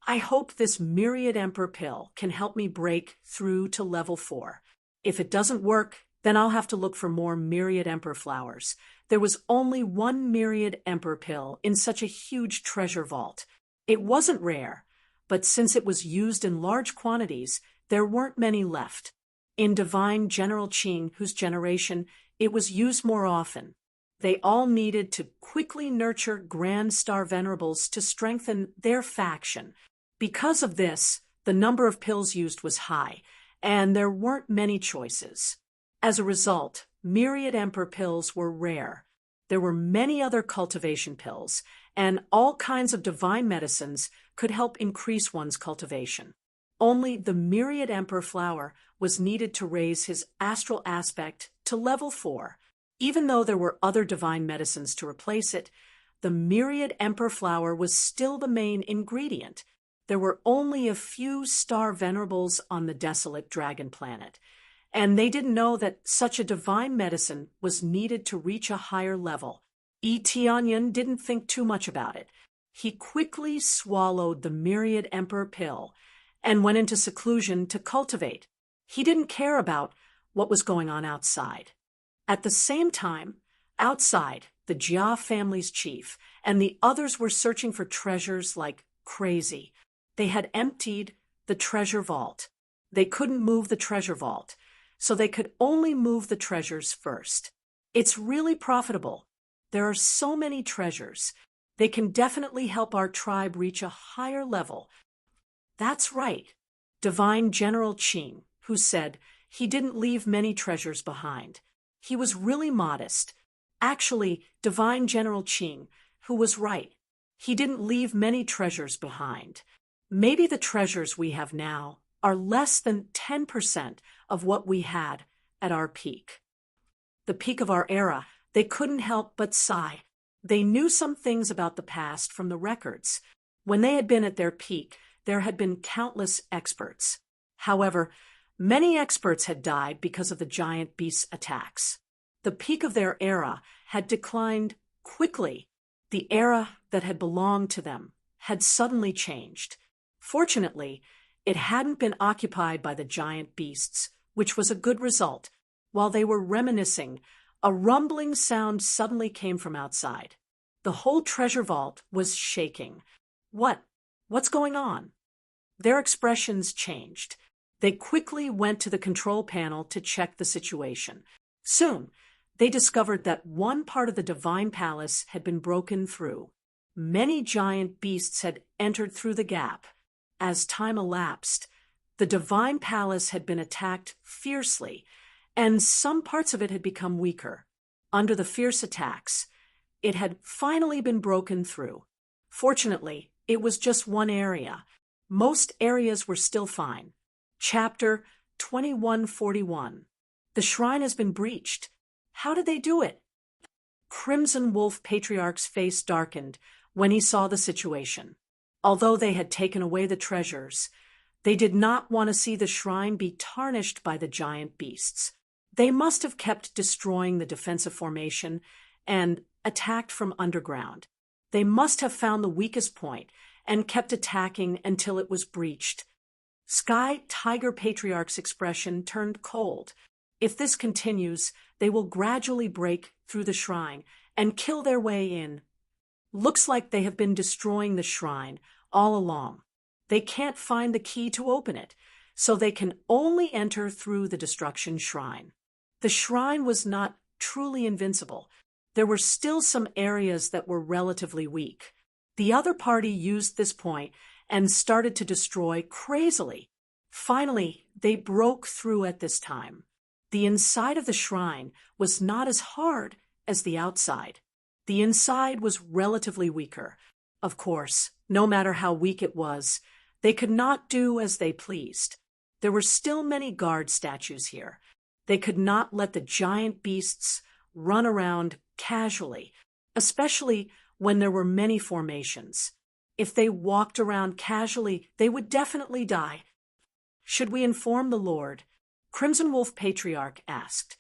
I hope this Myriad Emperor Pill can help me break through to level 4. If it doesn't work, then I'll have to look for more Myriad Emperor Flowers. There was only one Myriad Emperor Pill in such a huge treasure vault. It wasn't rare, but since it was used in large quantities, there weren't many left. In Divine General Qing, whose generation, it was used more often. They all needed to quickly nurture Grand Star Venerables to strengthen their faction. Because of this, the number of pills used was high, and there weren't many choices. As a result, Myriad Emperor Pills were rare. There were many other cultivation pills, and all kinds of divine medicines could help increase one's cultivation. Only the Myriad Emperor Flower was needed to raise his astral aspect to level 4. Even though there were other divine medicines to replace it, the Myriad Emperor Flower was still the main ingredient. There were only a few star venerables on the desolate dragon planet, and they didn't know that such a divine medicine was needed to reach a higher level. Etianyan didn't think too much about it. He quickly swallowed the Myriad Emperor Pill and went into seclusion to cultivate. He didn't care about what was going on outside. At the same time, outside, the Jia family's chief and the others were searching for treasures like crazy. They had emptied the treasure vault. They couldn't move the treasure vault, so they could only move the treasures first. It's really profitable. There are so many treasures. They can definitely help our tribe reach a higher level. That's right. Divine General Qing, who said he didn't leave many treasures behind. He was really modest. Actually, Divine General Qing, who was right. He didn't leave many treasures behind. Maybe the treasures we have now are less than 10% of what we had at our peak. The peak of our era, they couldn't help but sigh. They knew some things about the past from the records. When they had been at their peak, there had been countless experts. However, Many experts had died because of the giant beast's attacks. The peak of their era had declined quickly. The era that had belonged to them had suddenly changed. Fortunately, it hadn't been occupied by the giant beasts, which was a good result. While they were reminiscing, a rumbling sound suddenly came from outside. The whole treasure vault was shaking. What's going on? Their expressions changed. They quickly went to the control panel to check the situation. Soon, they discovered that one part of the divine palace had been broken through. Many giant beasts had entered through the gap. As time elapsed, the divine palace had been attacked fiercely, and some parts of it had become weaker. Under the fierce attacks, it had finally been broken through. Fortunately, it was just one area. Most areas were still fine. Chapter 2141. The shrine has been breached. How did they do it? Crimson Wolf Patriarch's face darkened when he saw the situation. Although they had taken away the treasures, they did not want to see the shrine be tarnished by the giant beasts. They must have kept destroying the defensive formation and attacked from underground. They must have found the weakest point and kept attacking until it was breached. Sky Tiger Patriarch's expression turned cold. If this continues, they will gradually break through the shrine and kill their way in. Looks like they have been destroying the shrine all along. They can't find the key to open it, so they can only enter through the destruction shrine. The shrine was not truly invincible. There were still some areas that were relatively weak. The other party used this point and started to destroy crazily. Finally, they broke through at this time. The inside of the shrine was not as hard as the outside. The inside was relatively weaker. Of course, no matter how weak it was, they could not do as they pleased. There were still many guard statues here. They could not let the giant beasts run around casually, especially when there were many formations. If they walked around casually, they would definitely die. Should we inform the Lord? Crimson Wolf Patriarch asked.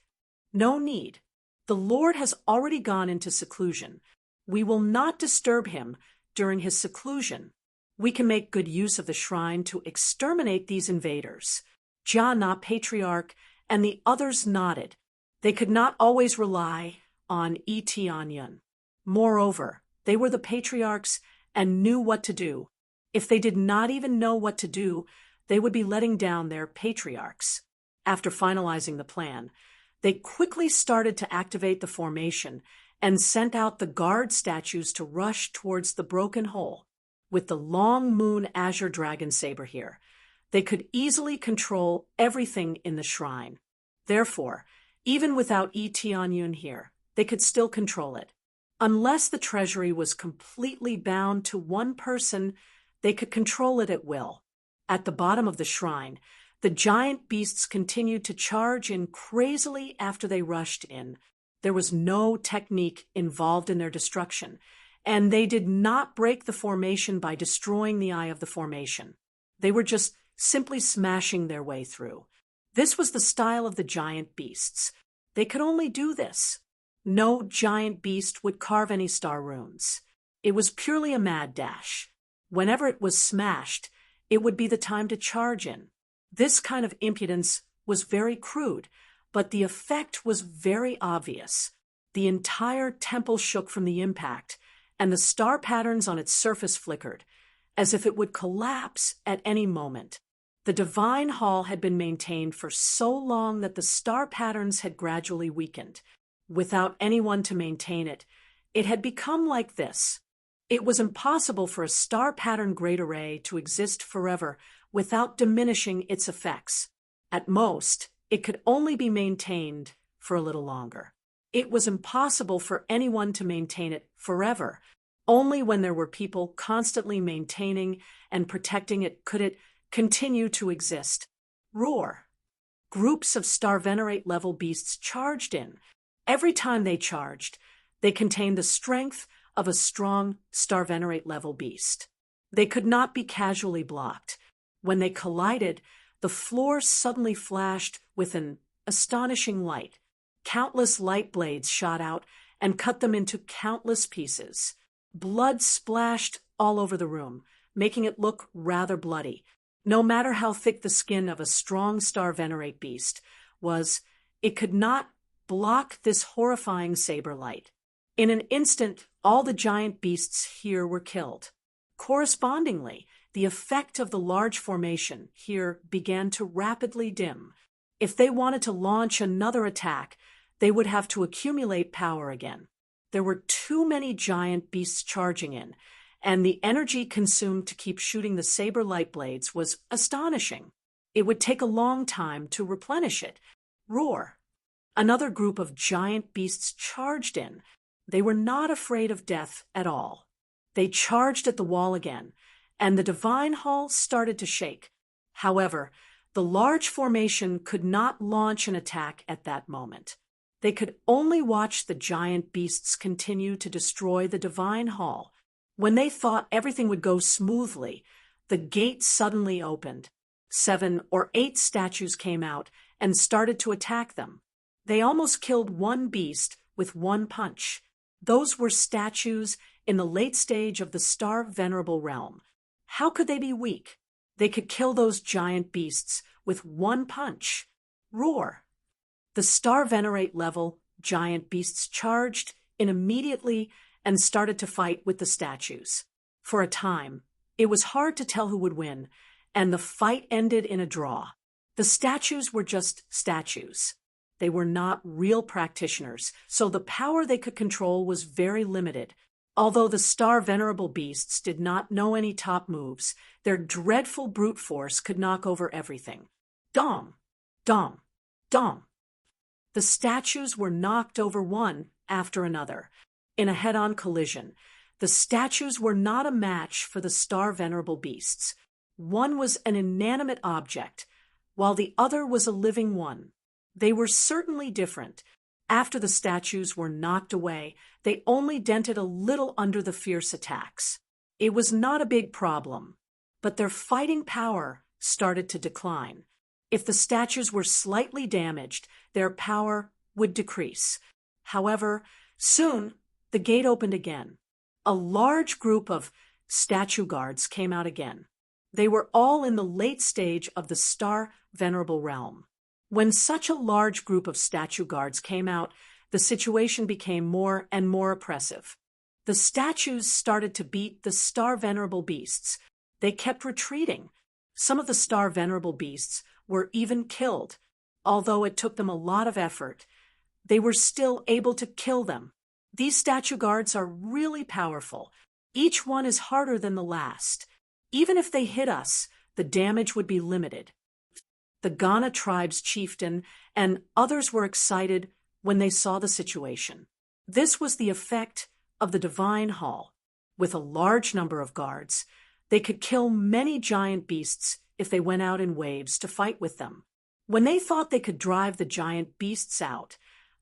No need. The Lord has already gone into seclusion. We will not disturb him during his seclusion. We can make good use of the shrine to exterminate these invaders. Jana Patriarch and the others nodded. They could not always rely on Etianyun. Moreover, they were the patriarchs and knew what to do. If they did not even know what to do, they would be letting down their patriarchs. After finalizing the plan, they quickly started to activate the formation and sent out the guard statues to rush towards the broken hole. With the long moon azure dragon saber here, they could easily control everything in the shrine. Therefore, even without Etianyun here, they could still control it. Unless the treasury was completely bound to one person, they could control it at will. At the bottom of the shrine, the giant beasts continued to charge in crazily after they rushed in. There was no technique involved in their destruction, and they did not break the formation by destroying the eye of the formation. They were just simply smashing their way through. This was the style of the giant beasts. They could only do this. No giant beast would carve any star runes. It was purely a mad dash. Whenever it was smashed, it would be the time to charge in. This kind of impudence was very crude, but the effect was very obvious. The entire temple shook from the impact, and the star patterns on its surface flickered, as if it would collapse at any moment. The divine hall had been maintained for so long that the star patterns had gradually weakened. Without anyone to maintain it, it had become like this. It was impossible for a star pattern great array to exist forever without diminishing its effects. At most, it could only be maintained for a little longer. It was impossible for anyone to maintain it forever. Only when there were people constantly maintaining and protecting it could it continue to exist. Roar. Groups of Star Venerate level beasts charged in. Every time they charged, they contained the strength of a strong Star Venerate level beast. They could not be casually blocked. When they collided, the floor suddenly flashed with an astonishing light. Countless light blades shot out and cut them into countless pieces. Blood splashed all over the room, making it look rather bloody. No matter how thick the skin of a strong star venerate beast was, it could not block this horrifying saber light. In an instant, all the giant beasts here were killed. Correspondingly, the effect of the large formation here began to rapidly dim. If they wanted to launch another attack, they would have to accumulate power again. There were too many giant beasts charging in, and the energy consumed to keep shooting the saber light blades was astonishing. It would take a long time to replenish it. Roar! Another group of giant beasts charged in. They were not afraid of death at all. They charged at the wall again, and the divine hall started to shake. However, the large formation could not launch an attack at that moment. They could only watch the giant beasts continue to destroy the divine hall. When they thought everything would go smoothly, the gate suddenly opened. 7 or 8 statues came out and started to attack them. They almost killed one beast with one punch. Those were statues in the late stage of the Star Venerable realm. How could they be weak? They could kill those giant beasts with one punch. Roar! The Star Venerate level giant beasts charged in immediately and started to fight with the statues. For a time, it was hard to tell who would win, and the fight ended in a draw. The statues were just statues. They were not real practitioners, so the power they could control was very limited. Although the Star Venerable beasts did not know any top moves, their dreadful brute force could knock over everything. Dom! Dom! Dom! The statues were knocked over one after another. In a head-on collision, the statues were not a match for the Star Venerable beasts. One was an inanimate object, while the other was a living one. They were certainly different. After the statues were knocked away, they only dented a little under the fierce attacks. It was not a big problem, but their fighting power started to decline. If the statues were slightly damaged, their power would decrease. However, soon the gate opened again. A large group of statue guards came out again. They were all in the late stage of the Star Venerable realm. When such a large group of statue guards came out, the situation became more and more oppressive. The statues started to beat the Star Venerable beasts. They kept retreating. Some of the Star Venerable beasts were even killed. Although it took them a lot of effort, they were still able to kill them. These statue guards are really powerful. Each one is harder than the last. Even if they hit us, the damage would be limited. The Ghana tribe's chieftain and others were excited when they saw the situation. This was the effect of the divine hall. With a large number of guards, they could kill many giant beasts if they went out in waves to fight with them. When they thought they could drive the giant beasts out,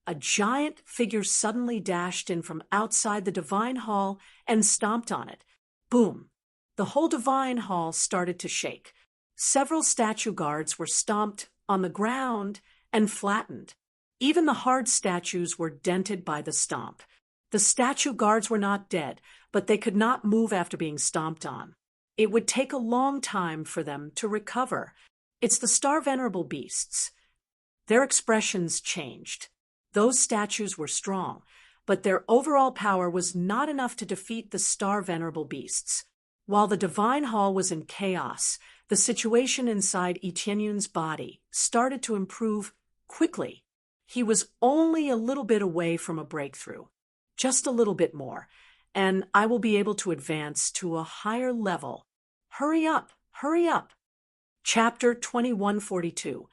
a giant figure suddenly dashed in from outside the divine hall and stomped on it. Boom! The whole divine hall started to shake. Several statue guards were stomped on the ground and flattened. Even the hard statues were dented by the stomp. The statue guards were not dead, but they could not move after being stomped on. It would take a long time for them to recover. It's the Star Venerable beasts. Their expressions changed. Those statues were strong, but their overall power was not enough to defeat the Star Venerable beasts. While the divine hall was in chaos, the situation inside Etienne's body started to improve quickly. He was only a little bit away from a breakthrough. Just a little bit more, and I will be able to advance to a higher level. Hurry up, hurry up. Chapter 2142.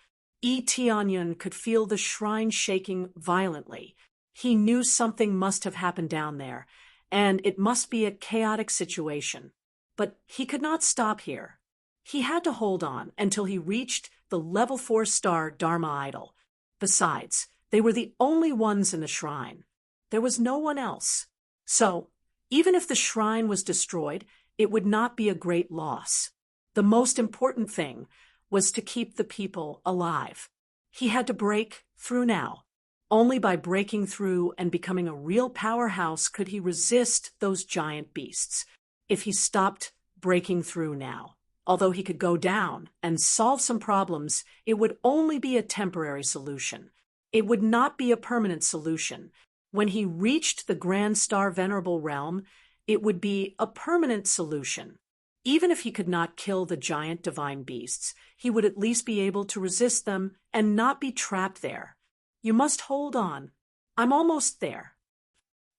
Etienne could feel the shrine shaking violently. He knew something must have happened down there, and it must be a chaotic situation. But he could not stop here. He had to hold on until he reached the level 4 star Dharma idol. Besides, they were the only ones in the shrine. There was no one else. So, even if the shrine was destroyed, it would not be a great loss. The most important thing was to keep the people alive. He had to break through now. Only by breaking through and becoming a real powerhouse could he resist those giant beasts. If he stopped breaking through now, although he could go down and solve some problems, it would only be a temporary solution. It would not be a permanent solution. When he reached the Grand Star Venerable realm, it would be a permanent solution. Even if he could not kill the giant divine beasts, he would at least be able to resist them and not be trapped there. You must hold on. I'm almost there.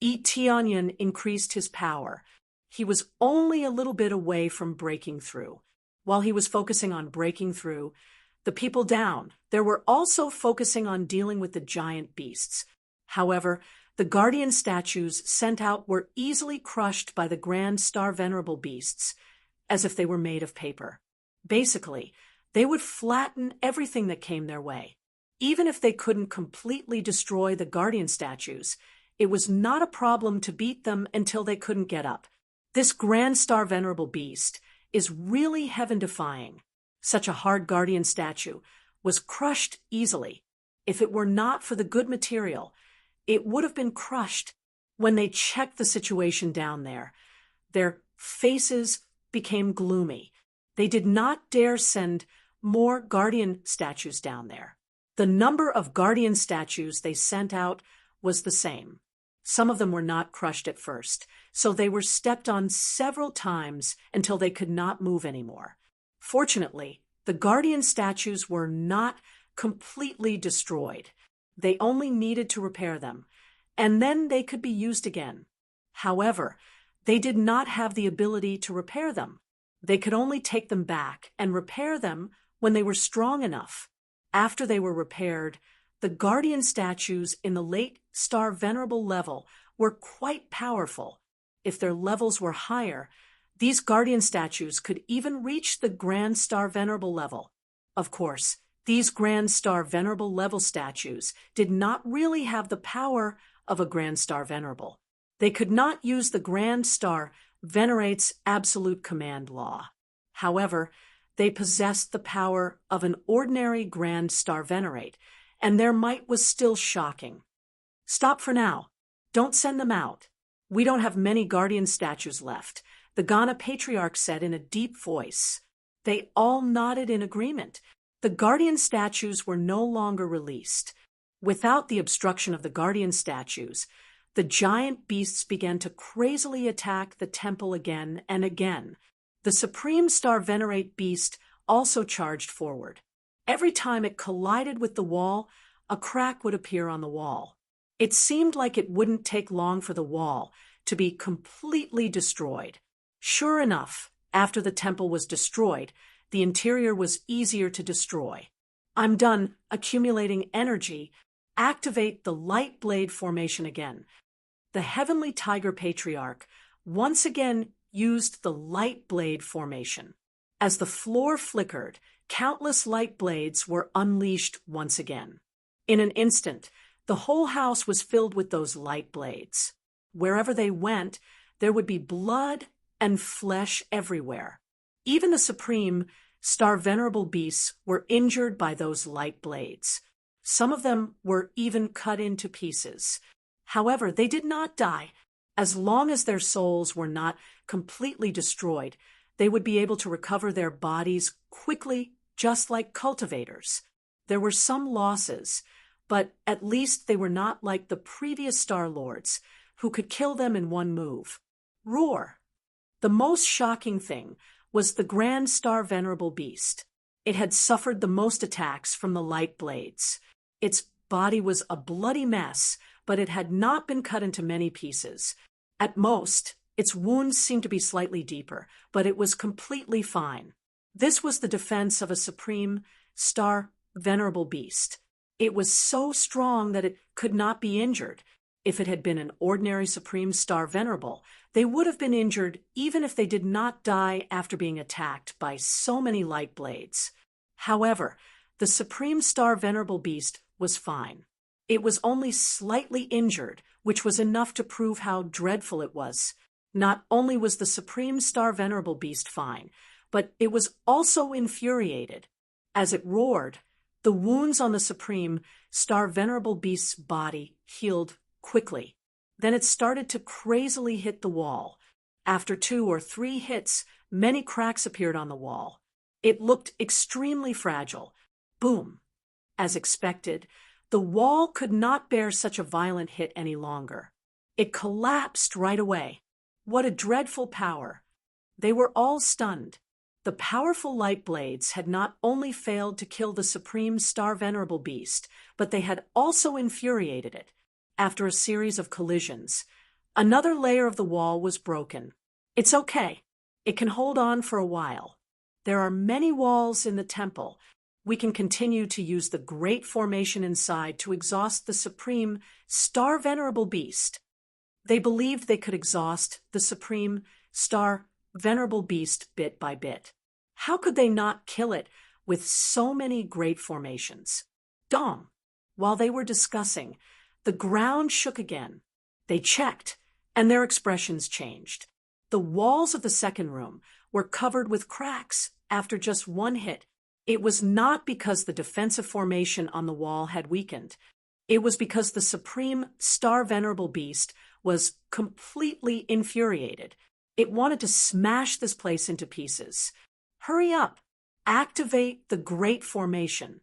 Tianyan increased his power. He was only a little bit away from breaking through. While he was focusing on breaking through, the people down there were also focusing on dealing with the giant beasts. However, the guardian statues sent out were easily crushed by the Grand Star Venerable beasts, as if they were made of paper. Basically, they would flatten everything that came their way. Even if they couldn't completely destroy the guardian statues, it was not a problem to beat them until they couldn't get up. This Grand Star Venerable beast is really heaven-defying. Such a hard guardian statue was crushed easily. If it were not for the good material, it would have been crushed. When they checked the situation down there, their faces became gloomy. They did not dare send more guardian statues down there. The number of guardian statues they sent out was the same. Some of them were not crushed at first, so they were stepped on several times until they could not move anymore. Fortunately, the guardian statues were not completely destroyed. They only needed to repair them, and then they could be used again. However, they did not have the ability to repair them. They could only take them back and repair them when they were strong enough. After they were repaired, the guardian statues in the late Star Venerable level were quite powerful. If their levels were higher, these guardian statues could even reach the Grand Star Venerable level. Of course, these Grand Star Venerable level statues did not really have the power of a Grand Star Venerable. They could not use the Grand Star Venerate's absolute command law. However, they possessed the power of an ordinary Grand Star Venerate, and their might was still shocking. Stop for now. Don't send them out. We don't have many guardian statues left, the Ghana Patriarch said in a deep voice. They all nodded in agreement. The guardian statues were no longer released. Without the obstruction of the guardian statues, the giant beasts began to crazily attack the temple again and again. The Supreme Star Venerate beast also charged forward. Every time it collided with the wall, a crack would appear on the wall. It seemed like it wouldn't take long for the wall to be completely destroyed. Sure enough, after the temple was destroyed, the interior was easier to destroy. I'm done accumulating energy. Activate the light blade formation again. The Heavenly Tiger Patriarch once again used the light blade formation. As the floor flickered, countless light blades were unleashed once again. In an instant, the whole house was filled with those light blades. Wherever they went, there would be blood and flesh everywhere. Even the Supreme Star Venerable beasts were injured by those light blades. Some of them were even cut into pieces. However, they did not die. As long as their souls were not completely destroyed, they would be able to recover their bodies quickly, just like cultivators. There were some losses, but at least they were not like the previous Star Lords, who could kill them in one move. Roar! The most shocking thing was the Grand Star Venerable beast. It had suffered the most attacks from the light blades. Its body was a bloody mess, but it had not been cut into many pieces. At most, its wounds seemed to be slightly deeper, but it was completely fine. This was the defense of a Supreme Star Venerable beast. It was so strong that it could not be injured. If it had been an ordinary Supreme Star Venerable, they would have been injured even if they did not die after being attacked by so many light blades. However, the Supreme Star Venerable beast was fine. It was only slightly injured, which was enough to prove how dreadful it was. Not only was the Supreme Star Venerable beast fine, but it was also infuriated. As it roared, the wounds on the supreme star venerable beast's body healed quickly. Then it started to crazily hit the wall. After 2 or 3 hits, many cracks appeared on the wall. It looked extremely fragile. Boom! As expected, the wall could not bear such a violent hit any longer. It collapsed right away. What a dreadful power! They were all stunned. The powerful light blades had not only failed to kill the supreme star venerable beast, but they had also infuriated it. After a series of collisions, another layer of the wall was broken. It's okay. It can hold on for a while. There are many walls in the temple. We can continue to use the great formation inside to exhaust the supreme star venerable beast. They believed they could exhaust the supreme star venerable beast bit by bit. How could they not kill it with so many great formations? Dom! While they were discussing, the ground shook again. They checked, and their expressions changed. The walls of the second room were covered with cracks after just 1 hit. It was not because the defensive formation on the wall had weakened. It was because the supreme star venerable beast was completely infuriated. It wanted to smash this place into pieces. Hurry up! Activate the great formation.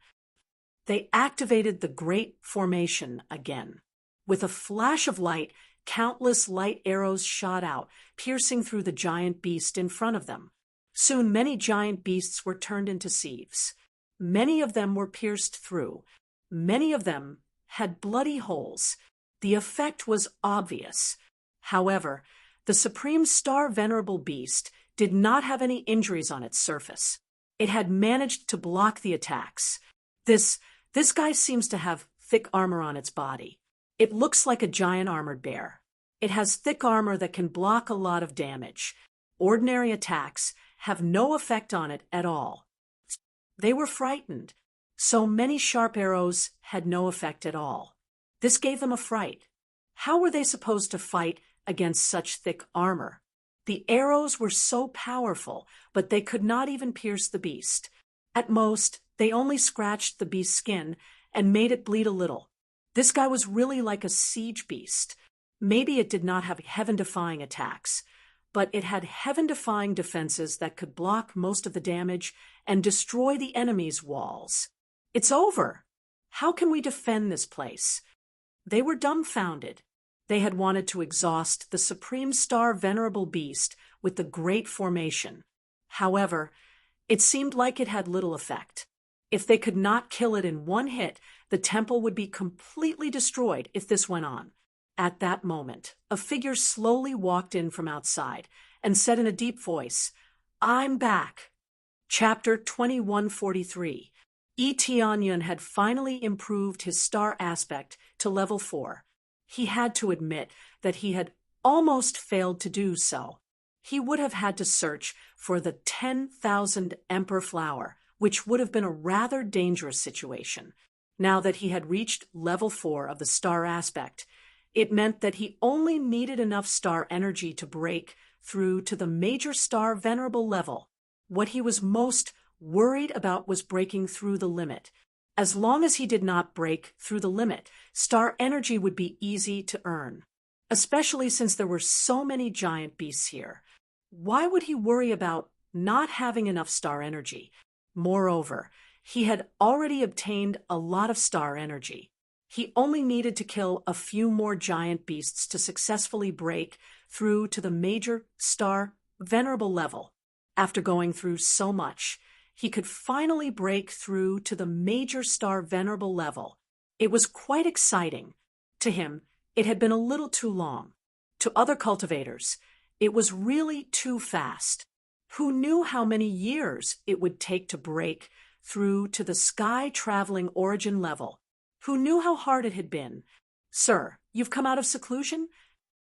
They activated the great formation again. With a flash of light, countless light arrows shot out, piercing through the giant beast in front of them. Soon many giant beasts were turned into sieves. Many of them were pierced through. Many of them had bloody holes. The effect was obvious. However, the supreme star venerable beast did not have any injuries on its surface. It had managed to block the attacks. This guy seems to have thick armor on its body. It looks like a giant armored bear. It has thick armor that can block a lot of damage. Ordinary attacks have no effect on it at all. They were frightened. So many sharp arrows had no effect at all. This gave them a fright. How were they supposed to fight against such thick armor? The arrows were so powerful, but they could not even pierce the beast. At most, they only scratched the beast's skin and made it bleed a little. This guy was really like a siege beast. Maybe it did not have heaven-defying attacks, but it had heaven-defying defenses that could block most of the damage and destroy the enemy's walls. It's over. How can we defend this place? They were dumbfounded. They had wanted to exhaust the supreme star venerable beast with the great formation. However, it seemed like it had little effect. If they could not kill it in 1 hit, the temple would be completely destroyed if this went on. At that moment, a figure slowly walked in from outside and said in a deep voice, "I'm back." Chapter 2143. Tianyun had finally improved his star aspect to level 4. He had to admit that he had almost failed to do so. He would have had to search for the 10,000 Emperor flower, which would have been a rather dangerous situation. Now that he had reached level 4 of the star aspect, it meant that he only needed enough star energy to break through to the major star venerable level. What he was most worried about was breaking through the limit. As long as he did not break through the limit, star energy would be easy to earn, especially since there were so many giant beasts here. Why would he worry about not having enough star energy? Moreover, he had already obtained a lot of star energy. He only needed to kill a few more giant beasts to successfully break through to the major star venerable level. After going through so much, he could finally break through to the major star venerable level. It was quite exciting. To him, it had been a little too long. To other cultivators, it was really too fast. Who knew how many years it would take to break through to the sky-traveling origin level? Who knew how hard it had been? "Sir, you've come out of seclusion?"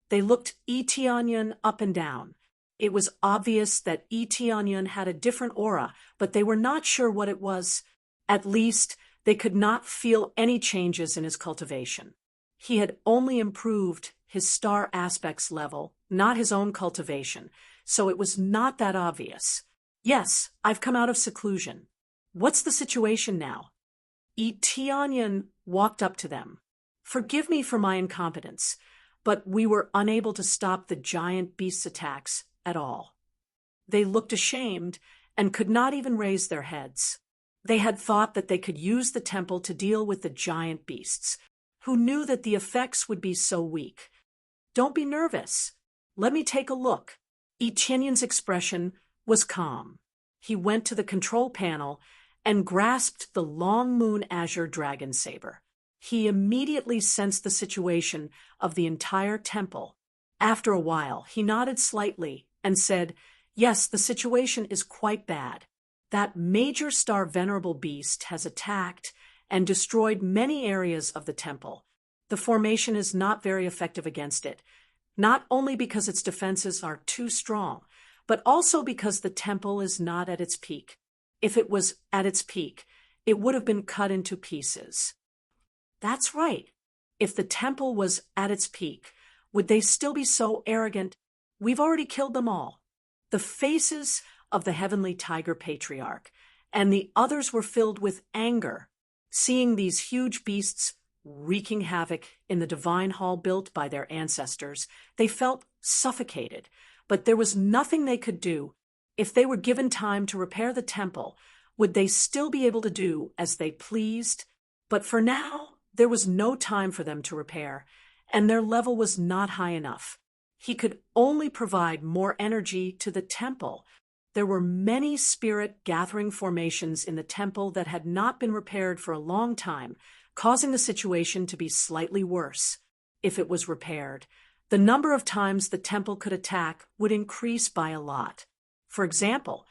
They looked Tianyun up and down. It was obvious that Tianyun had a different aura, but they were not sure what it was. At least, they could not feel any changes in his cultivation. He had only improved his star aspects level, not his own cultivation, so it was not that obvious. "Yes, I've come out of seclusion." What's the situation now? Tianyan walked up to them. Forgive me for my incompetence, but we were unable to stop the giant beast's attacks at all. They looked ashamed and could not even raise their heads. They had thought that they could use the temple to deal with the giant beasts. Who knew that the effects would be so weak? Don't be nervous. Let me take a look. Tianyan's expression was calm. He went to the control panel and grasped the long moon azure dragon saber. He immediately sensed the situation of the entire temple. After a while, he nodded slightly and said, "Yes, the situation is quite bad. That major star venerable beast has attacked and destroyed many areas of the temple. The formation is not very effective against it, not only because its defenses are too strong, but also because the temple is not at its peak. If it was at its peak, it would have been cut into pieces." That's right. If the temple was at its peak, would they still be so arrogant? We've already killed them all. The faces of the heavenly tiger patriarch and the others were filled with anger, seeing these huge beasts wreaking havoc in the divine hall built by their ancestors. They felt suffocated, but there was nothing they could do. If they were given time to repair the temple, would they still be able to do as they pleased? But for now, there was no time for them to repair, and their level was not high enough. He could only provide more energy to the temple. There were many spirit-gathering formations in the temple that had not been repaired for a long time, causing the situation to be slightly worse. If it was repaired, the number of times the temple could attack would increase by a lot. For example,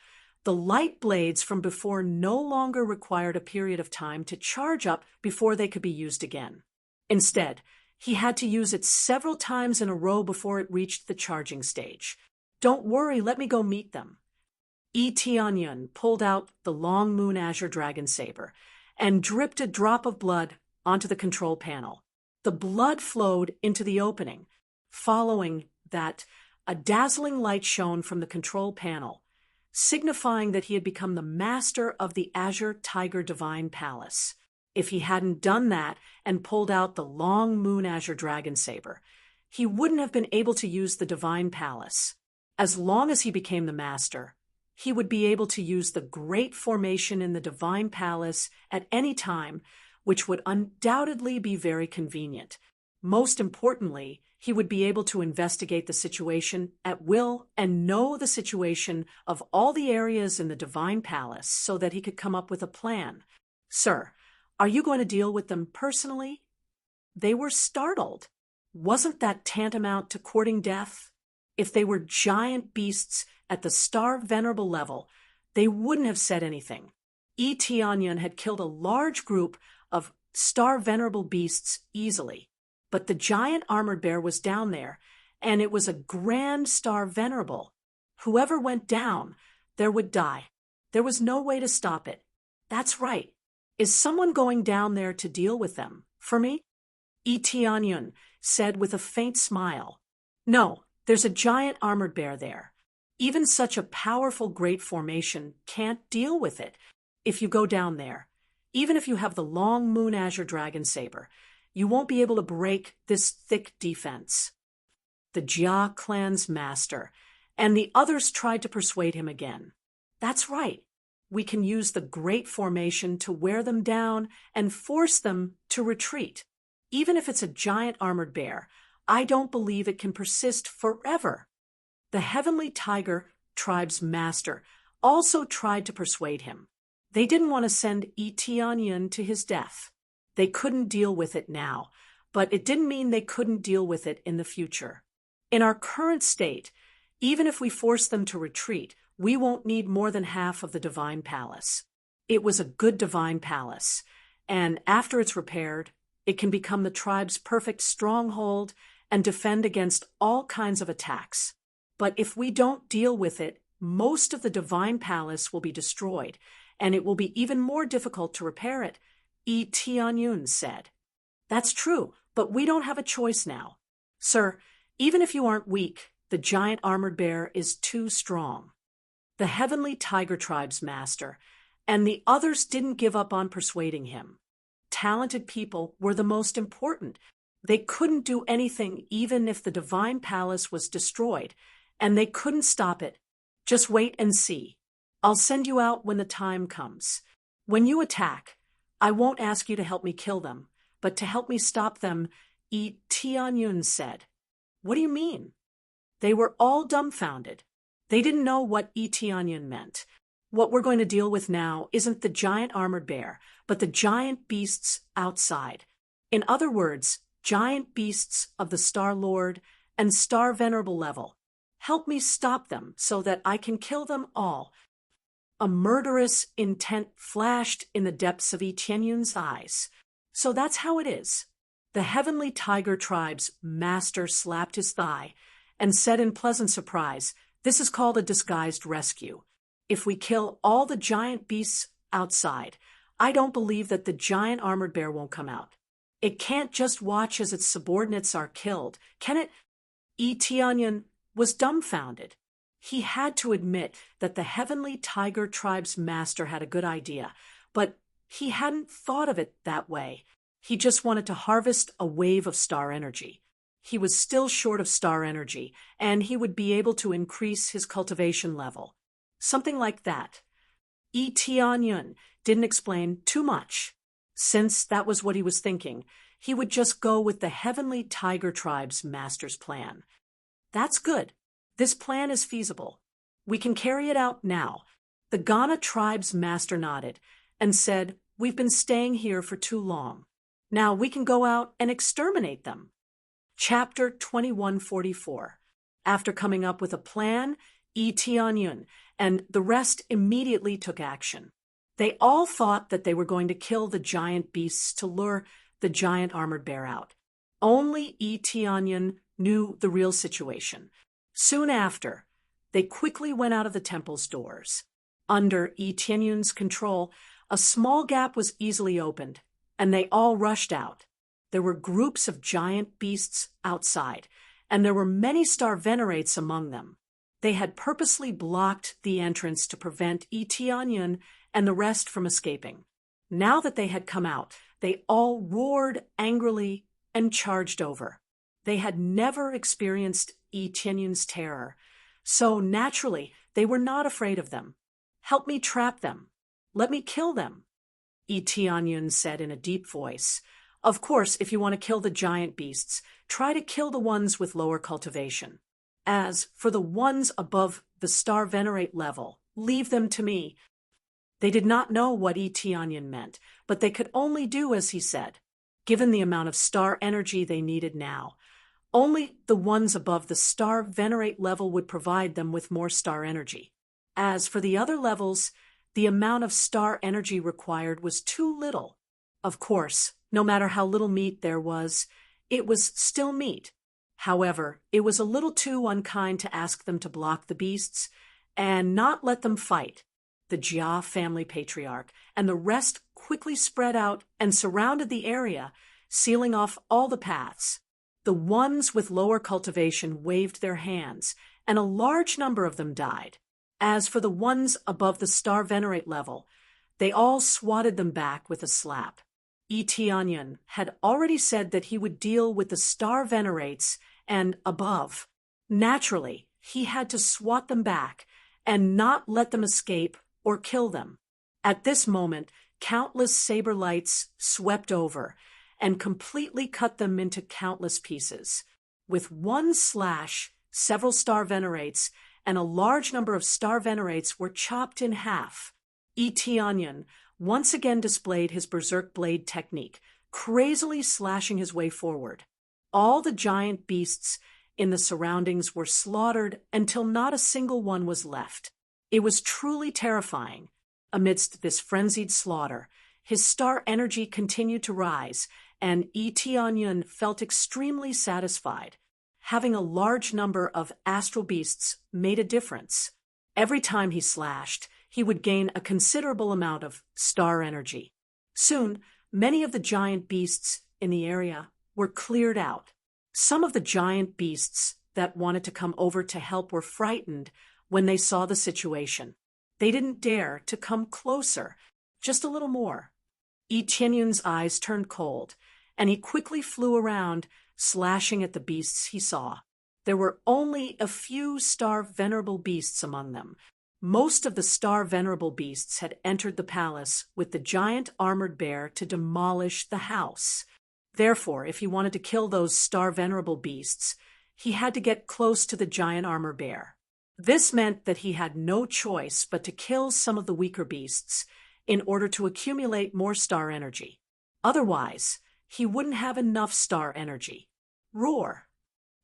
the light blades from before no longer required a period of time to charge up before they could be used again. Instead, he had to use it several times in a row before it reached the charging stage. Don't worry, let me go meet them. Tianyan pulled out the long moon azure dragon saber and dripped a drop of blood onto the control panel. The blood flowed into the opening. Following that, a dazzling light shone from the control panel, signifying that he had become the master of the Azure Tiger Divine Palace. If he hadn't done that and pulled out the long moon azure dragon saber, he wouldn't have been able to use the Divine Palace. As long as he became the master, he would be able to use the great formation in the Divine Palace at any time, which would undoubtedly be very convenient. Most importantly, he would be able to investigate the situation at will and know the situation of all the areas in the Divine Palace so that he could come up with a plan. "Sir, are you going to deal with them personally?" They were startled. Wasn't that tantamount to courting death? If they were giant beasts at the star venerable level, they wouldn't have said anything. Tianyan had killed a large group of star venerable beasts easily. But the giant armored bear was down there, and it was a grand star venerable. Whoever went down, there would die. There was no way to stop it. That's right. Is someone going down there to deal with them? For me? Tianyan said with a faint smile. No, there's a giant armored bear there. Even such a powerful great formation can't deal with it. If you go down there, even if you have the long moon azure dragon saber, you won't be able to break this thick defense. The Jia clan's master and the others tried to persuade him again. That's right. We can use the great formation to wear them down and force them to retreat. Even if it's a giant armored bear, I don't believe it can persist forever. The heavenly tiger tribe's master also tried to persuade him. They didn't want to send Tianyan to his death. They couldn't deal with it now, but it didn't mean they couldn't deal with it in the future. In our current state, even if we force them to retreat, we won't need more than half of the Divine Palace. It was a good Divine Palace, and after it's repaired, it can become the tribe's perfect stronghold and defend against all kinds of attacks. But if we don't deal with it, most of the Divine Palace will be destroyed, and it will be even more difficult to repair it, Tianyan said. That's true, but we don't have a choice now. Sir, even if you aren't weak, the giant armored bear is too strong. The heavenly tiger tribe's master and the others didn't give up on persuading him. Talented people were the most important. They couldn't do anything even if the divine palace was destroyed, and they couldn't stop it. Just wait and see. I'll send you out when the time comes. When you attack, I won't ask you to help me kill them, but to help me stop them, Yi Tianyun said. What do you mean? They were all dumbfounded. They didn't know what Yi Tianyun meant. What we're going to deal with now isn't the giant armored bear, but the giant beasts outside. In other words, giant beasts of the Star Lord and Star Venerable level. Help me stop them so that I can kill them all. A murderous intent flashed in the depths of Yi Tianyun's eyes. So that's how it is. The Heavenly Tiger Tribe's master slapped his thigh and said in pleasant surprise, "This is called a disguised rescue. If we kill all the giant beasts outside, I don't believe that the giant armored bear won't come out. It can't just watch as its subordinates are killed, can it?" Yi Tianyun was dumbfounded. He had to admit that the Heavenly Tiger Tribe's master had a good idea, but he hadn't thought of it that way. He just wanted to harvest a wave of star energy. He was still short of star energy, and he would be able to increase his cultivation level. Something like that. Yi Tianyun didn't explain too much. Since that was what he was thinking, he would just go with the Heavenly Tiger Tribe's master's plan. That's good. This plan is feasible. We can carry it out now. The Ghana tribe's master nodded and said, "We've been staying here for too long. Now we can go out and exterminate them." Chapter 2144. After coming up with a plan, Yi Tianyun and the rest immediately took action. They all thought that they were going to kill the giant beasts to lure the giant armored bear out. Only Yi Tianyun knew the real situation. Soon after, they quickly went out of the temple's doors. Under Yi Tianyun's control, a small gap was easily opened, and they all rushed out. There were groups of giant beasts outside, and there were many star venerates among them. They had purposely blocked the entrance to prevent Yi Tianyun and the rest from escaping. Now that they had come out, they all roared angrily and charged over. They had never experienced Yi Tianyun's terror, so naturally they were not afraid of them. "Help me trap them. Let me kill them," Yi Tianyun said in a deep voice. "Of course, if you want to kill the giant beasts, try to kill the ones with lower cultivation. As for the ones above the Star Venerate level, leave them to me." They did not know what Yi Tianyun meant, but they could only do as he said, given the amount of star energy they needed now. Only the ones above the Star Venerate level would provide them with more star energy. As for the other levels, the amount of star energy required was too little. Of course, no matter how little meat there was, it was still meat. However, it was a little too unkind to ask them to block the beasts and not let them fight. The Jia family patriarch and the rest quickly spread out and surrounded the area, sealing off all the paths. The ones with lower cultivation waved their hands, and a large number of them died. As for the ones above the Star Venerate level, they all swatted them back with a slap. Yi Tianyun had already said that he would deal with the Star Venerates and above. Naturally, he had to swat them back and not let them escape or kill them. At this moment, countless saber lights swept over and completely cut them into countless pieces. With one slash, several Star Venerates and a large number of Star Venerates were chopped in half. Yi Tianyun once again displayed his berserk blade technique, crazily slashing his way forward. All the giant beasts in the surroundings were slaughtered until not a single one was left. It was truly terrifying. Amidst this frenzied slaughter, his star energy continued to rise, and Yi Tianyun felt extremely satisfied. Having a large number of astral beasts made a difference. Every time he slashed, he would gain a considerable amount of star energy. Soon, many of the giant beasts in the area were cleared out. Some of the giant beasts that wanted to come over to help were frightened when they saw the situation. They didn't dare to come closer, just a little more. Yi Tianyun's eyes turned cold, and he quickly flew around, slashing at the beasts he saw. There were only a few star venerable beasts among them. Most of the star venerable beasts had entered the palace with the giant armored bear to demolish the house. Therefore, if he wanted to kill those star venerable beasts, he had to get close to the giant armor bear. This meant that he had no choice but to kill some of the weaker beasts in order to accumulate more star energy. Otherwise, he wouldn't have enough star energy. Roar!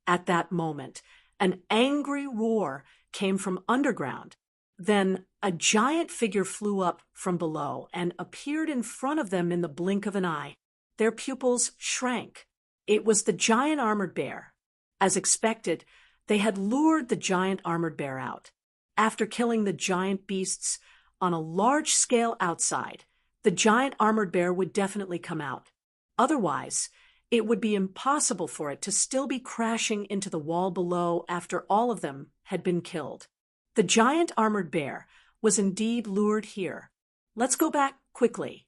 At that moment, an angry roar came from underground. Then a giant figure flew up from below and appeared in front of them in the blink of an eye. Their pupils shrank. It was the giant armored bear. As expected, they had lured the giant armored bear out. After killing the giant beasts on a large scale outside, the giant armored bear would definitely come out. Otherwise, it would be impossible for it to still be crashing into the wall below after all of them had been killed. The giant armored bear was indeed lured here. Let's go back quickly.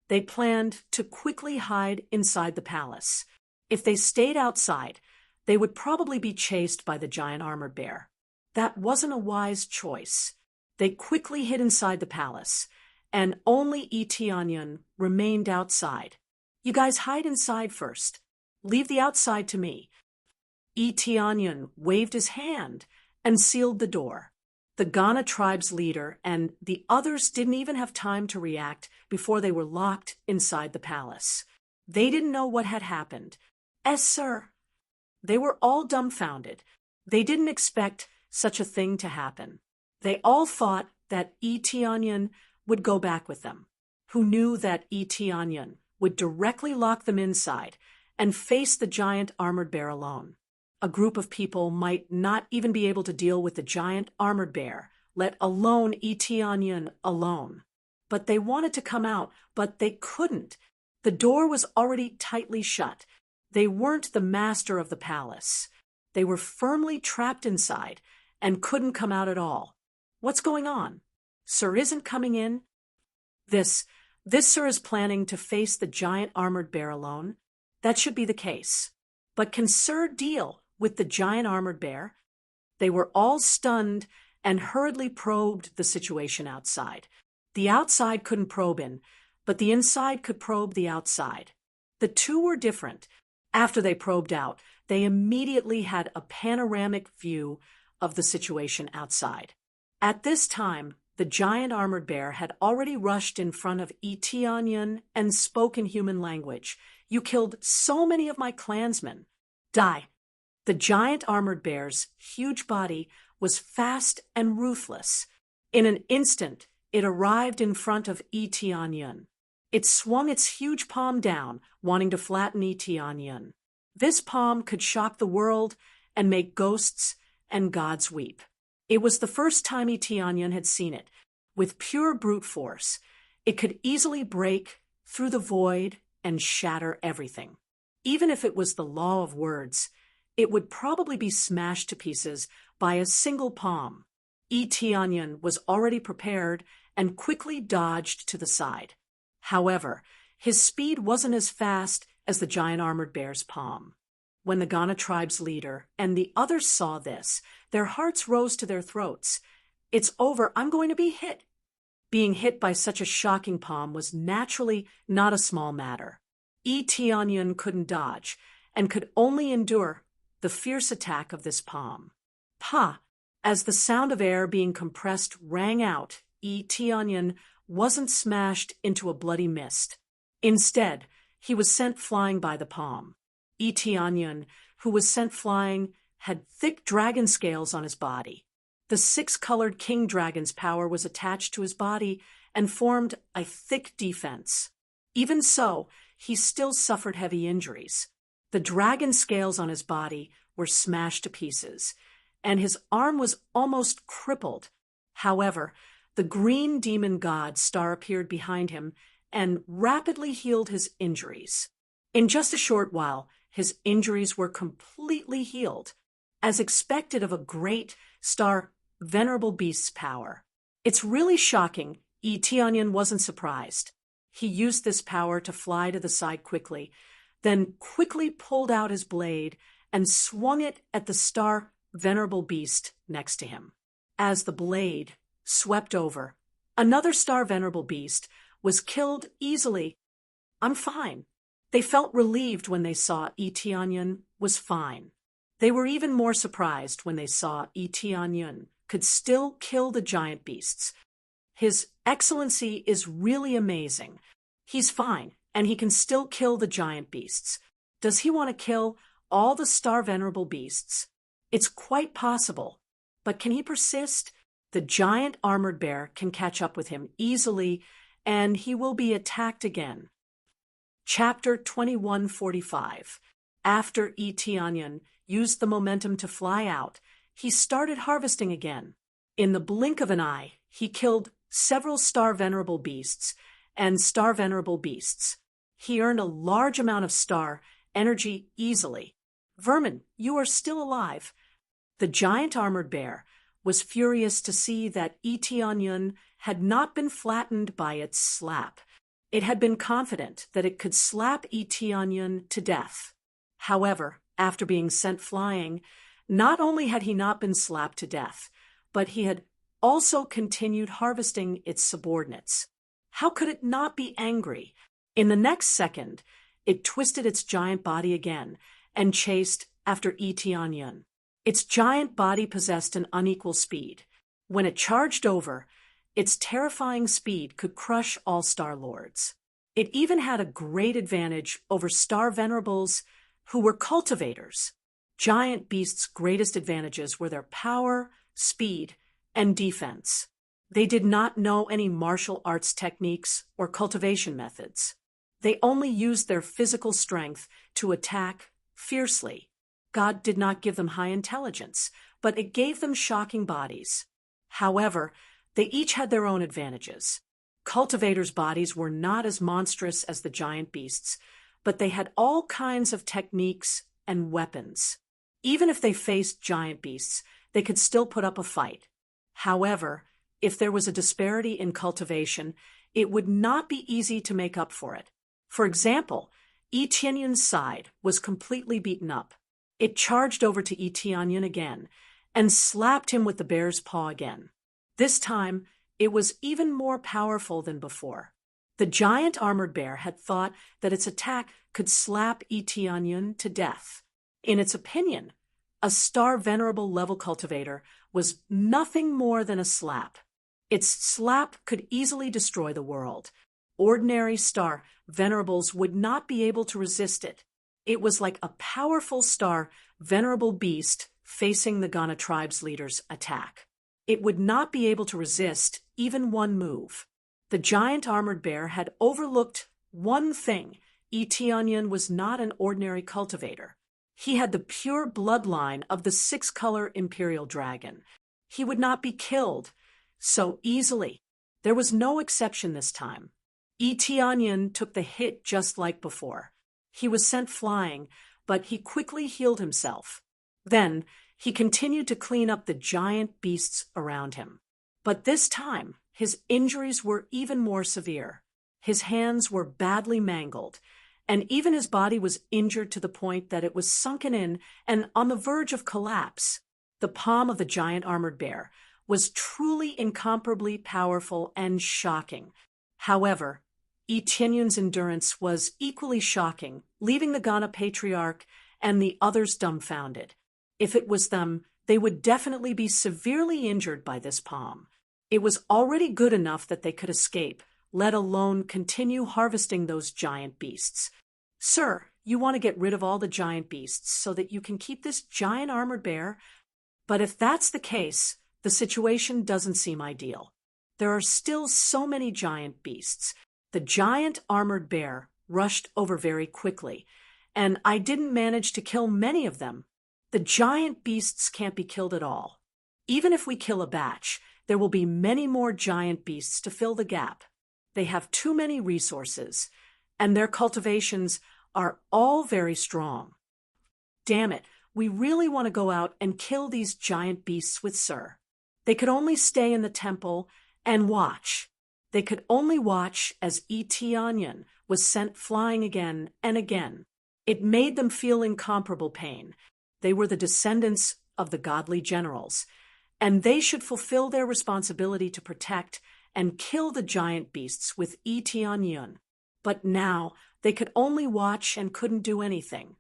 They planned to quickly hide inside the palace. If they stayed outside, they would probably be chased by the giant armored bear. That wasn't a wise choice. They quickly hid inside the palace, and only Yi Tianyun remained outside. You guys hide inside first. Leave the outside to me. Yi Tianyun waved his hand and sealed the door. The Ghana tribe's leader and the others didn't even have time to react before they were locked inside the palace. They didn't know what had happened. "Yes, sir." They were all dumbfounded. They didn't expect such a thing to happen. They all thought that Yi Tianyun would go back with them. Who knew that Yi Tianyun would directly lock them inside and face the giant armored bear alone? A group of people might not even be able to deal with the giant armored bear, let alone Yi Tianyun alone. But they wanted to come out, but they couldn't. The door was already tightly shut. They weren't the master of the palace. They were firmly trapped inside and couldn't come out at all. What's going on? Sir isn't coming in? This Sir is planning to face the giant armored bear alone? That should be the case. But can Sir deal with the giant armored bear? They were all stunned and hurriedly probed the situation outside. The outside couldn't probe in, but the inside could probe the outside. The two were different. After they probed out, they immediately had a panoramic view of the situation outside. At this time, the giant armored bear had already rushed in front of Yi Tianyun and spoke in human language. "You killed so many of my clansmen. Die." The giant armored bear's huge body was fast and ruthless. In an instant, it arrived in front of Yi Tianyun. It swung its huge palm down, wanting to flatten Yi Tianyun. This palm could shock the world and make ghosts and gods weep. It was the first time Yi Tianyun had seen it. With pure brute force, it could easily break through the void and shatter everything. Even if it was the law of words, it would probably be smashed to pieces by a single palm. Yi Tianyun was already prepared and quickly dodged to the side. However, his speed wasn't as fast as the giant armored bear's palm. When the Ghana tribe's leader and the others saw this, their hearts rose to their throats. "It's over. I'm going to be hit." Being hit by such a shocking palm was naturally not a small matter. Yi Tianyun couldn't dodge and could only endure the fierce attack of this palm. "Pa!" As the sound of air being compressed rang out, Yi Tianyun wasn't smashed into a bloody mist. Instead, he was sent flying by the palm. Yi Tianyun, who was sent flying, had thick dragon scales on his body. The six-colored king dragon's power was attached to his body and formed a thick defense. Even so, he still suffered heavy injuries. The dragon scales on his body were smashed to pieces, and his arm was almost crippled. However, the green demon god star appeared behind him and rapidly healed his injuries. In just a short while, his injuries were completely healed. As expected of a great star venerable beast's power, It's really shocking. Onion wasn't surprised. He used this power to fly to the side quickly, then quickly pulled out his blade and swung it at the star venerable beast next to him. As the blade swept over, another star venerable beast was killed easily. I'm fine. They felt relieved when they saw Onion was fine. They were even more surprised when they saw Onion could still kill the giant beasts. His Excellency is really amazing. He's fine, and he can still kill the giant beasts. Does he want to kill all the star venerable beasts? It's quite possible. But can he persist? The giant armored bear can catch up with him easily, and he will be attacked again. Chapter 2145. After Onion used the momentum to fly out, he started harvesting again. In the blink of an eye, he killed several star venerable beasts and star venerable beasts. He earned a large amount of star energy easily. Vermin, you are still alive. The giant armored bear was furious to see that Onion had not been flattened by its slap. It had been confident that it could slap Onion to death. However, after being sent flying, not only had he not been slapped to death, but he had also continued harvesting its subordinates. How could it not be angry? In the next second, it twisted its giant body again and chased after Onion. Its giant body possessed an unequal speed. When it charged over, its terrifying speed could crush all Star Lords. It even had a great advantage over Star Venerables, who were cultivators. Giant beasts' greatest advantages were their power, speed, and defense. They did not know any martial arts techniques or cultivation methods. They only used their physical strength to attack fiercely. God did not give them high intelligence, but it gave them shocking bodies. However, they each had their own advantages. Cultivators' bodies were not as monstrous as the giant beasts, but they had all kinds of techniques and weapons. Even if they faced giant beasts, they could still put up a fight. However, if there was a disparity in cultivation, it would not be easy to make up for it. For example, Onion's side was completely beaten up. It charged over to Onion again and slapped him with the bear's paw again. This time, it was even more powerful than before. The giant armored bear had thought that its attack could slap Onion to death. In its opinion, a star venerable level cultivator was nothing more than a slap. Its slap could easily destroy the world. Ordinary star venerables would not be able to resist it. It was like a powerful star venerable beast facing the Ghana tribe's leader's attack. It would not be able to resist even one move. The giant armored bear had overlooked one thing. Onion was not an ordinary cultivator. He had the pure bloodline of the six-color imperial dragon. He would not be killed so easily. There was no exception this time. Onion took the hit just like before. He was sent flying, but he quickly healed himself. Then, he continued to clean up the giant beasts around him. But this time, his injuries were even more severe. His hands were badly mangled, and even his body was injured to the point that it was sunken in and on the verge of collapse. The palm of the giant armored bear was truly incomparably powerful and shocking. However, Onion's endurance was equally shocking, leaving the Ghana patriarch and the others dumbfounded. If it was them, they would definitely be severely injured by this palm. It was already good enough that they could escape, let alone continue harvesting those giant beasts. Sir, you want to get rid of all the giant beasts so that you can keep this giant armored bear? But if that's the case, the situation doesn't seem ideal. There are still so many giant beasts. The giant armored bear rushed over very quickly, and I didn't manage to kill many of them. The giant beasts can't be killed at all. Even if we kill a batch, there will be many more giant beasts to fill the gap. They have too many resources, and their cultivations are all very strong. Damn it, we really want to go out and kill these giant beasts with Sir. They could only stay in the temple and watch. They could only watch as Onion was sent flying again and again. It made them feel incomparable pain. They were the descendants of the godly generals, and they should fulfill their responsibility to protect and kill the giant beasts with Onion. But now they could only watch and couldn't do anything.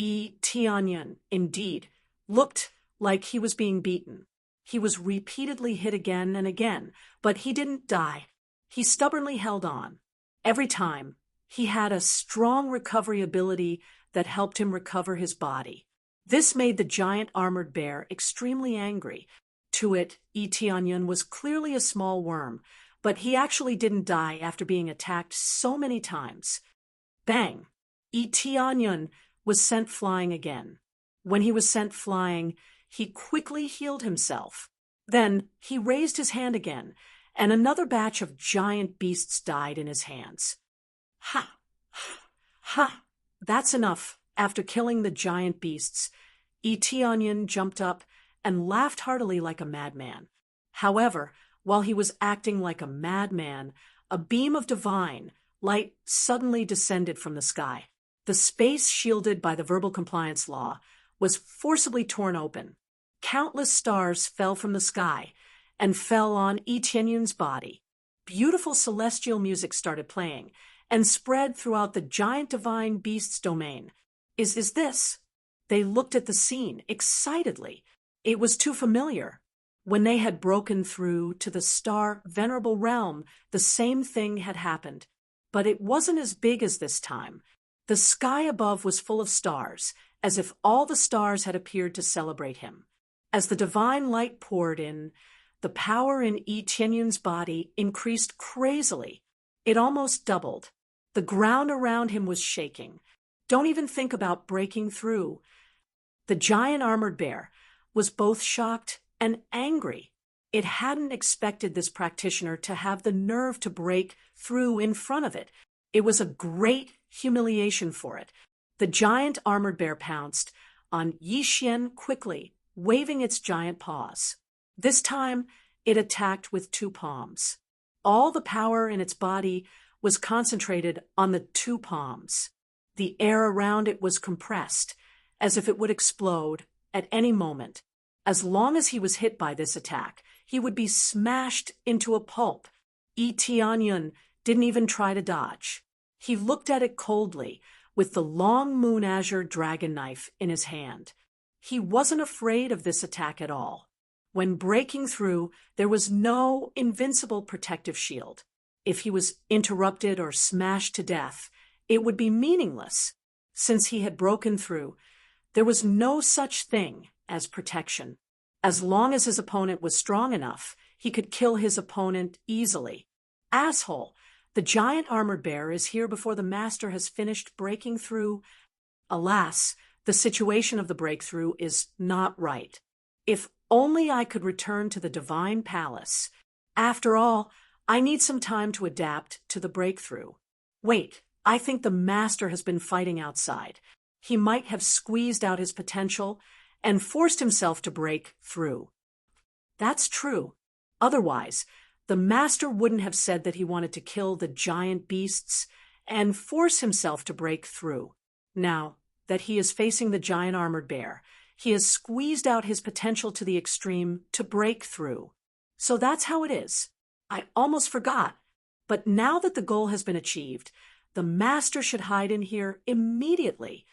Onion, indeed, looked like he was being beaten. He was repeatedly hit again and again, but he didn't die. He stubbornly held on. Every time, he had a strong recovery ability that helped him recover his body. This made the giant armored bear extremely angry. To it, Onion was clearly a small worm, but he actually didn't die after being attacked so many times. Bang! Onion was sent flying again. When he was sent flying, he quickly healed himself. Then he raised his hand again, and another batch of giant beasts died in his hands. Ha! Ha! That's enough. After killing the giant beasts, Onion jumped up and laughed heartily like a madman. However, while he was acting like a madman, a beam of divine light suddenly descended from the sky. The space shielded by the verbal compliance law was forcibly torn open. Countless stars fell from the sky and fell on Onion's body. Beautiful celestial music started playing and spread throughout the giant divine beast's domain. Is this? They looked at the scene excitedly. It was too familiar. When they had broken through to the star venerable realm, the same thing had happened. But it wasn't as big as this time. The sky above was full of stars, as if all the stars had appeared to celebrate him. As the divine light poured in, the power in Onion's body increased crazily. It almost doubled. The ground around him was shaking. Don't even think about breaking through. The giant armored bear was both shocked and angry. It hadn't expected this practitioner to have the nerve to break through in front of it. It was a great humiliation for it. The giant armored bear pounced on Xian quickly, waving its giant paws. This time, it attacked with two palms. All the power in its body was concentrated on the two palms. The air around it was compressed, as if it would explode at any moment. As long as he was hit by this attack, he would be smashed into a pulp. Onion didn't even try to dodge. He looked at it coldly, with the long moon azure dragon knife in his hand. He wasn't afraid of this attack at all. When breaking through, there was no invincible protective shield. If he was interrupted or smashed to death, it would be meaningless. Since he had broken through, there was no such thing as protection. As long as his opponent was strong enough, he could kill his opponent easily. Asshole! The giant armored bear is here before the master has finished breaking through. Alas, the situation of the breakthrough is not right. If only I could return to the divine palace. After all, I need some time to adapt to the breakthrough. Wait, I think the master has been fighting outside. He might have squeezed out his potential and forced himself to break through. That's true. Otherwise, the master wouldn't have said that he wanted to kill the giant beasts and force himself to break through. Now that he is facing the giant armored bear, he has squeezed out his potential to the extreme to break through. So that's how it is. I almost forgot. But now that the goal has been achieved, the master should hide in here immediately.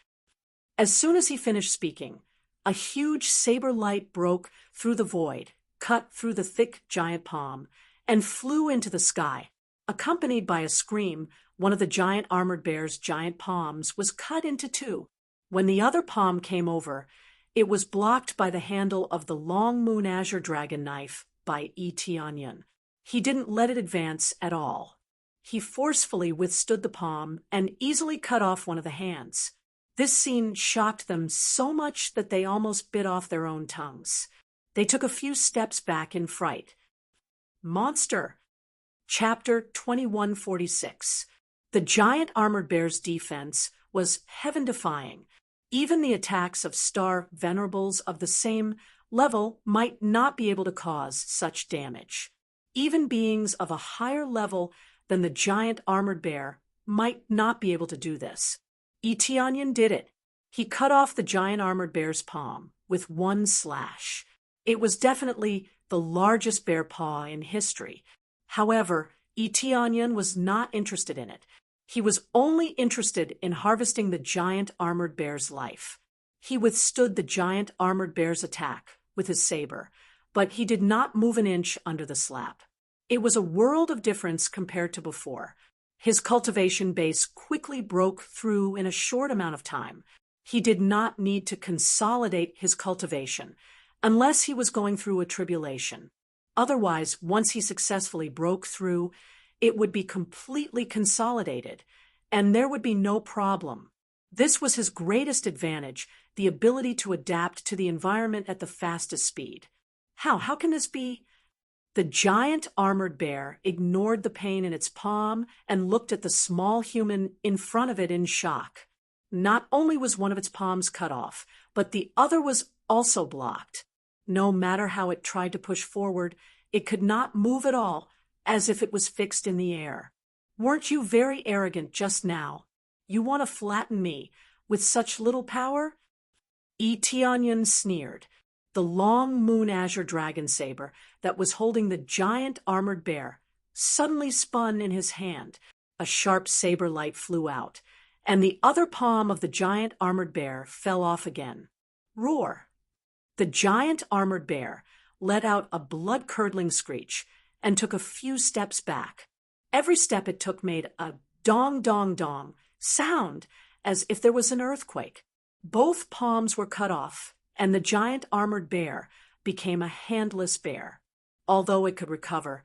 As soon as he finished speaking, a huge saber light broke through the void, cut through the thick giant palm, and flew into the sky. Accompanied by a scream, one of the giant armored bear's giant palms was cut into two. When the other palm came over, it was blocked by the handle of the long moon azure dragon knife by Onion. He didn't let it advance at all. He forcefully withstood the palm and easily cut off one of the hands. This scene shocked them so much that they almost bit off their own tongues. They took a few steps back in fright. Monster. Chapter 2146. The giant armored bear's defense was heaven-defying. Even the attacks of star venerables of the same level might not be able to cause such damage. Even beings of a higher level than the giant armored bear might not be able to do this. Etionyan did it. He cut off the giant armored bear's palm with one slash. It was definitely the largest bear paw in history. However, Etionyan was not interested in it. He was only interested in harvesting the giant armored bear's life. He withstood the giant armored bear's attack with his saber, but he did not move an inch under the slap. It was a world of difference compared to before. His cultivation base quickly broke through in a short amount of time. He did not need to consolidate his cultivation unless he was going through a tribulation. Otherwise, once he successfully broke through, it would be completely consolidated, and there would be no problem. This was his greatest advantage, the ability to adapt to the environment at the fastest speed. How can this be? The giant armored bear ignored the pain in its palm and looked at the small human in front of it in shock. Not only was one of its palms cut off, but the other was also blocked. No matter how it tried to push forward, it could not move at all, as if it was fixed in the air. Weren't you very arrogant just now? You want to flatten me with such little power? Etionyan sneered. The long moon azure dragon saber that was holding the giant armored bear suddenly spun in his hand. A sharp saber light flew out, and the other palm of the giant armored bear fell off again. Roar! The giant armored bear let out a blood-curdling screech and took a few steps back. Every step it took made a dong-dong-dong sound, as if there was an earthquake. Both palms were cut off, and the giant armored bear became a handless bear. Although it could recover,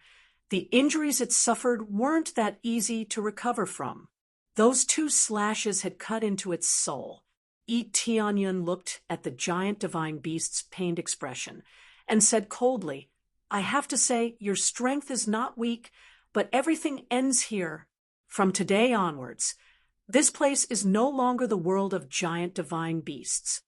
the injuries it suffered weren't that easy to recover from. Those two slashes had cut into its soul. Etionyan looked at the giant divine beast's pained expression and said coldly, "I have to say, your strength is not weak, but everything ends here. From today onwards, this place is no longer the world of giant divine beasts."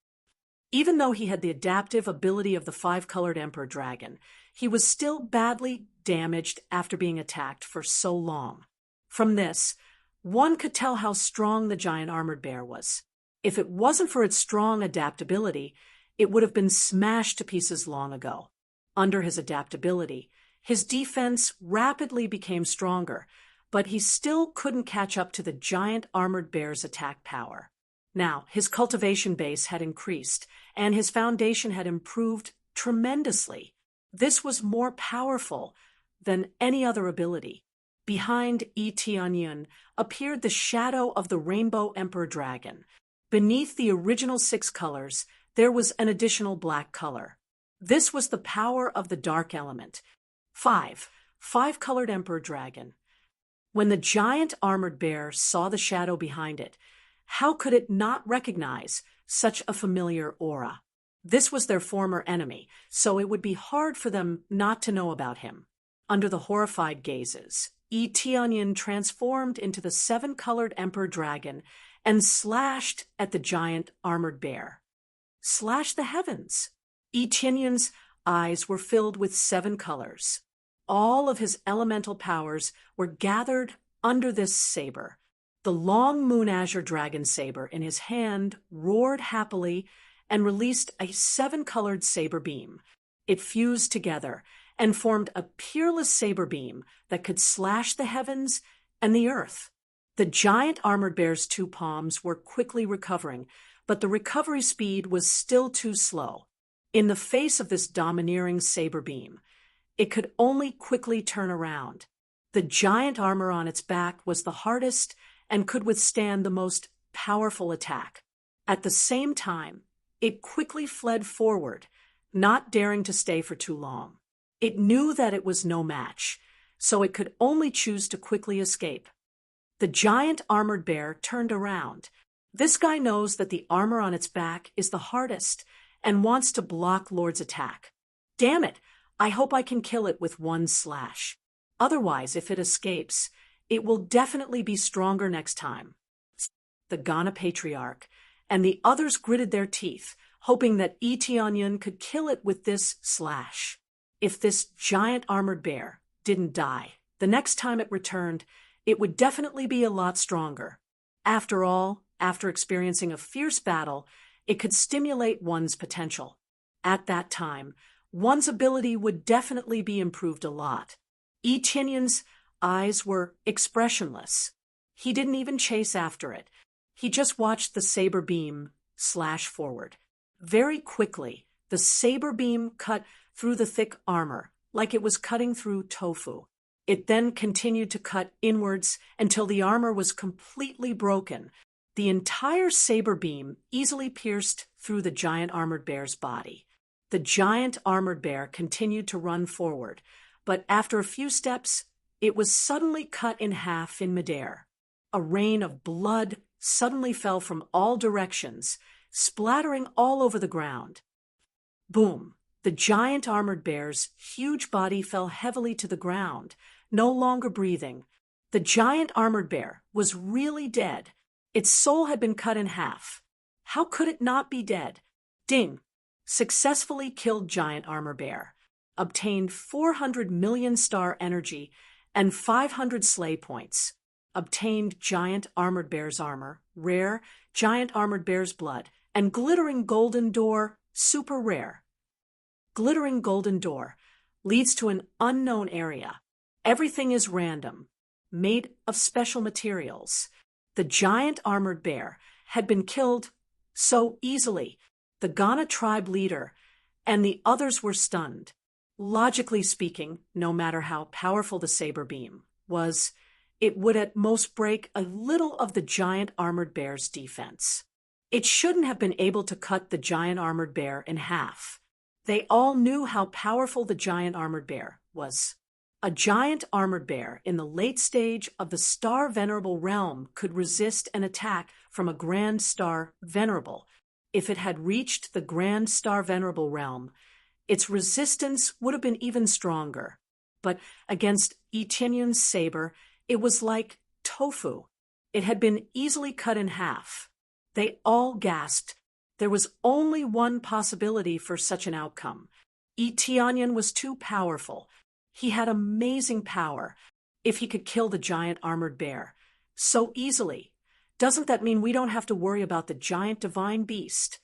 Even though he had the adaptive ability of the five-colored emperor dragon, he was still badly damaged after being attacked for so long. From this, one could tell how strong the giant armored bear was. If it wasn't for its strong adaptability, it would have been smashed to pieces long ago. Under his adaptability, his defense rapidly became stronger, but he still couldn't catch up to the giant armored bear's attack power. Now, his cultivation base had increased, and his foundation had improved tremendously. This was more powerful than any other ability. Behind Etionyan appeared the shadow of the rainbow emperor dragon. Beneath the original 6 colors, there was an additional black color. This was the power of the dark element. Five-colored emperor dragon. When the giant armored bear saw the shadow behind it, how could it not recognize such a familiar aura? This was their former enemy, so it would be hard for them not to know about him. Under the horrified gazes, Etionyan transformed into the 7-colored emperor dragon and slashed at the giant armored bear. Slash the heavens! Etionyan's eyes were filled with 7 colors. All of his elemental powers were gathered under this saber. The long moon azure dragon saber in his hand roared happily and released a 7-colored saber beam. It fused together and formed a peerless saber beam that could slash the heavens and the earth. The giant armored bear's 2 palms were quickly recovering, but the recovery speed was still too slow. In the face of this domineering saber beam, it could only quickly turn around. The giant armor on its back was the hardest and could withstand the most powerful attack. At the same time, it quickly fled forward, not daring to stay for too long. It knew that it was no match, so it could only choose to quickly escape. The giant armored bear turned around. This guy knows that the armor on its back is the hardest and wants to block Lord's attack. Damn it! I hope I can kill it with 1 slash. Otherwise, if it escapes, it will definitely be stronger next time. The Ghana patriarch and the others gritted their teeth, hoping that Etionyan could kill it with this slash. If this giant armored bear didn't die. The next time it returned, it would definitely be a lot stronger. After all, after experiencing a fierce battle, it could stimulate one's potential. At that time, one's ability would definitely be improved a lot. Yi Tianyan's eyes were expressionless. He didn't even chase after it. He just watched the saber beam slash forward. Very quickly, the saber beam cut through the thick armor, like it was cutting through tofu. It then continued to cut inwards until the armor was completely broken. The entire saber beam easily pierced through the giant armored bear's body. The giant armored bear continued to run forward, but after a few steps, it was suddenly cut in half in midair. A rain of blood suddenly fell from all directions, splattering all over the ground. Boom! The giant armored bear's huge body fell heavily to the ground, no longer breathing. The giant armored bear was really dead. Its soul had been cut in half. How could it not be dead? Ding! Successfully killed giant armor bear. Obtained 400 million star energy and 500 slay points. Obtained giant armored bear's armor, rare, giant armored bear's blood, and glittering golden door, super rare. Glittering golden door leads to an unknown area. Everything is random, made of special materials. The giant armored bear had been killed so easily. The Ghana tribe leader and the others were stunned. Logically speaking, no matter how powerful the saber beam was, it would at most break a little of the giant armored bear's defense. It shouldn't have been able to cut the giant armored bear in half. They all knew how powerful the giant armored bear was. A giant armored bear in the late stage of the Star Venerable realm could resist an attack from a Grand Star Venerable. If it had reached the Grand Star Venerable realm, its resistance would have been even stronger. But against Yi Tianyan's saber, it was like tofu. It had been easily cut in half. They all gasped. There was only one possibility for such an outcome. Yi Tianyan was too powerful. He had amazing power. If he could kill the giant armored bear so easily, doesn't that mean we don't have to worry about the giant divine beast?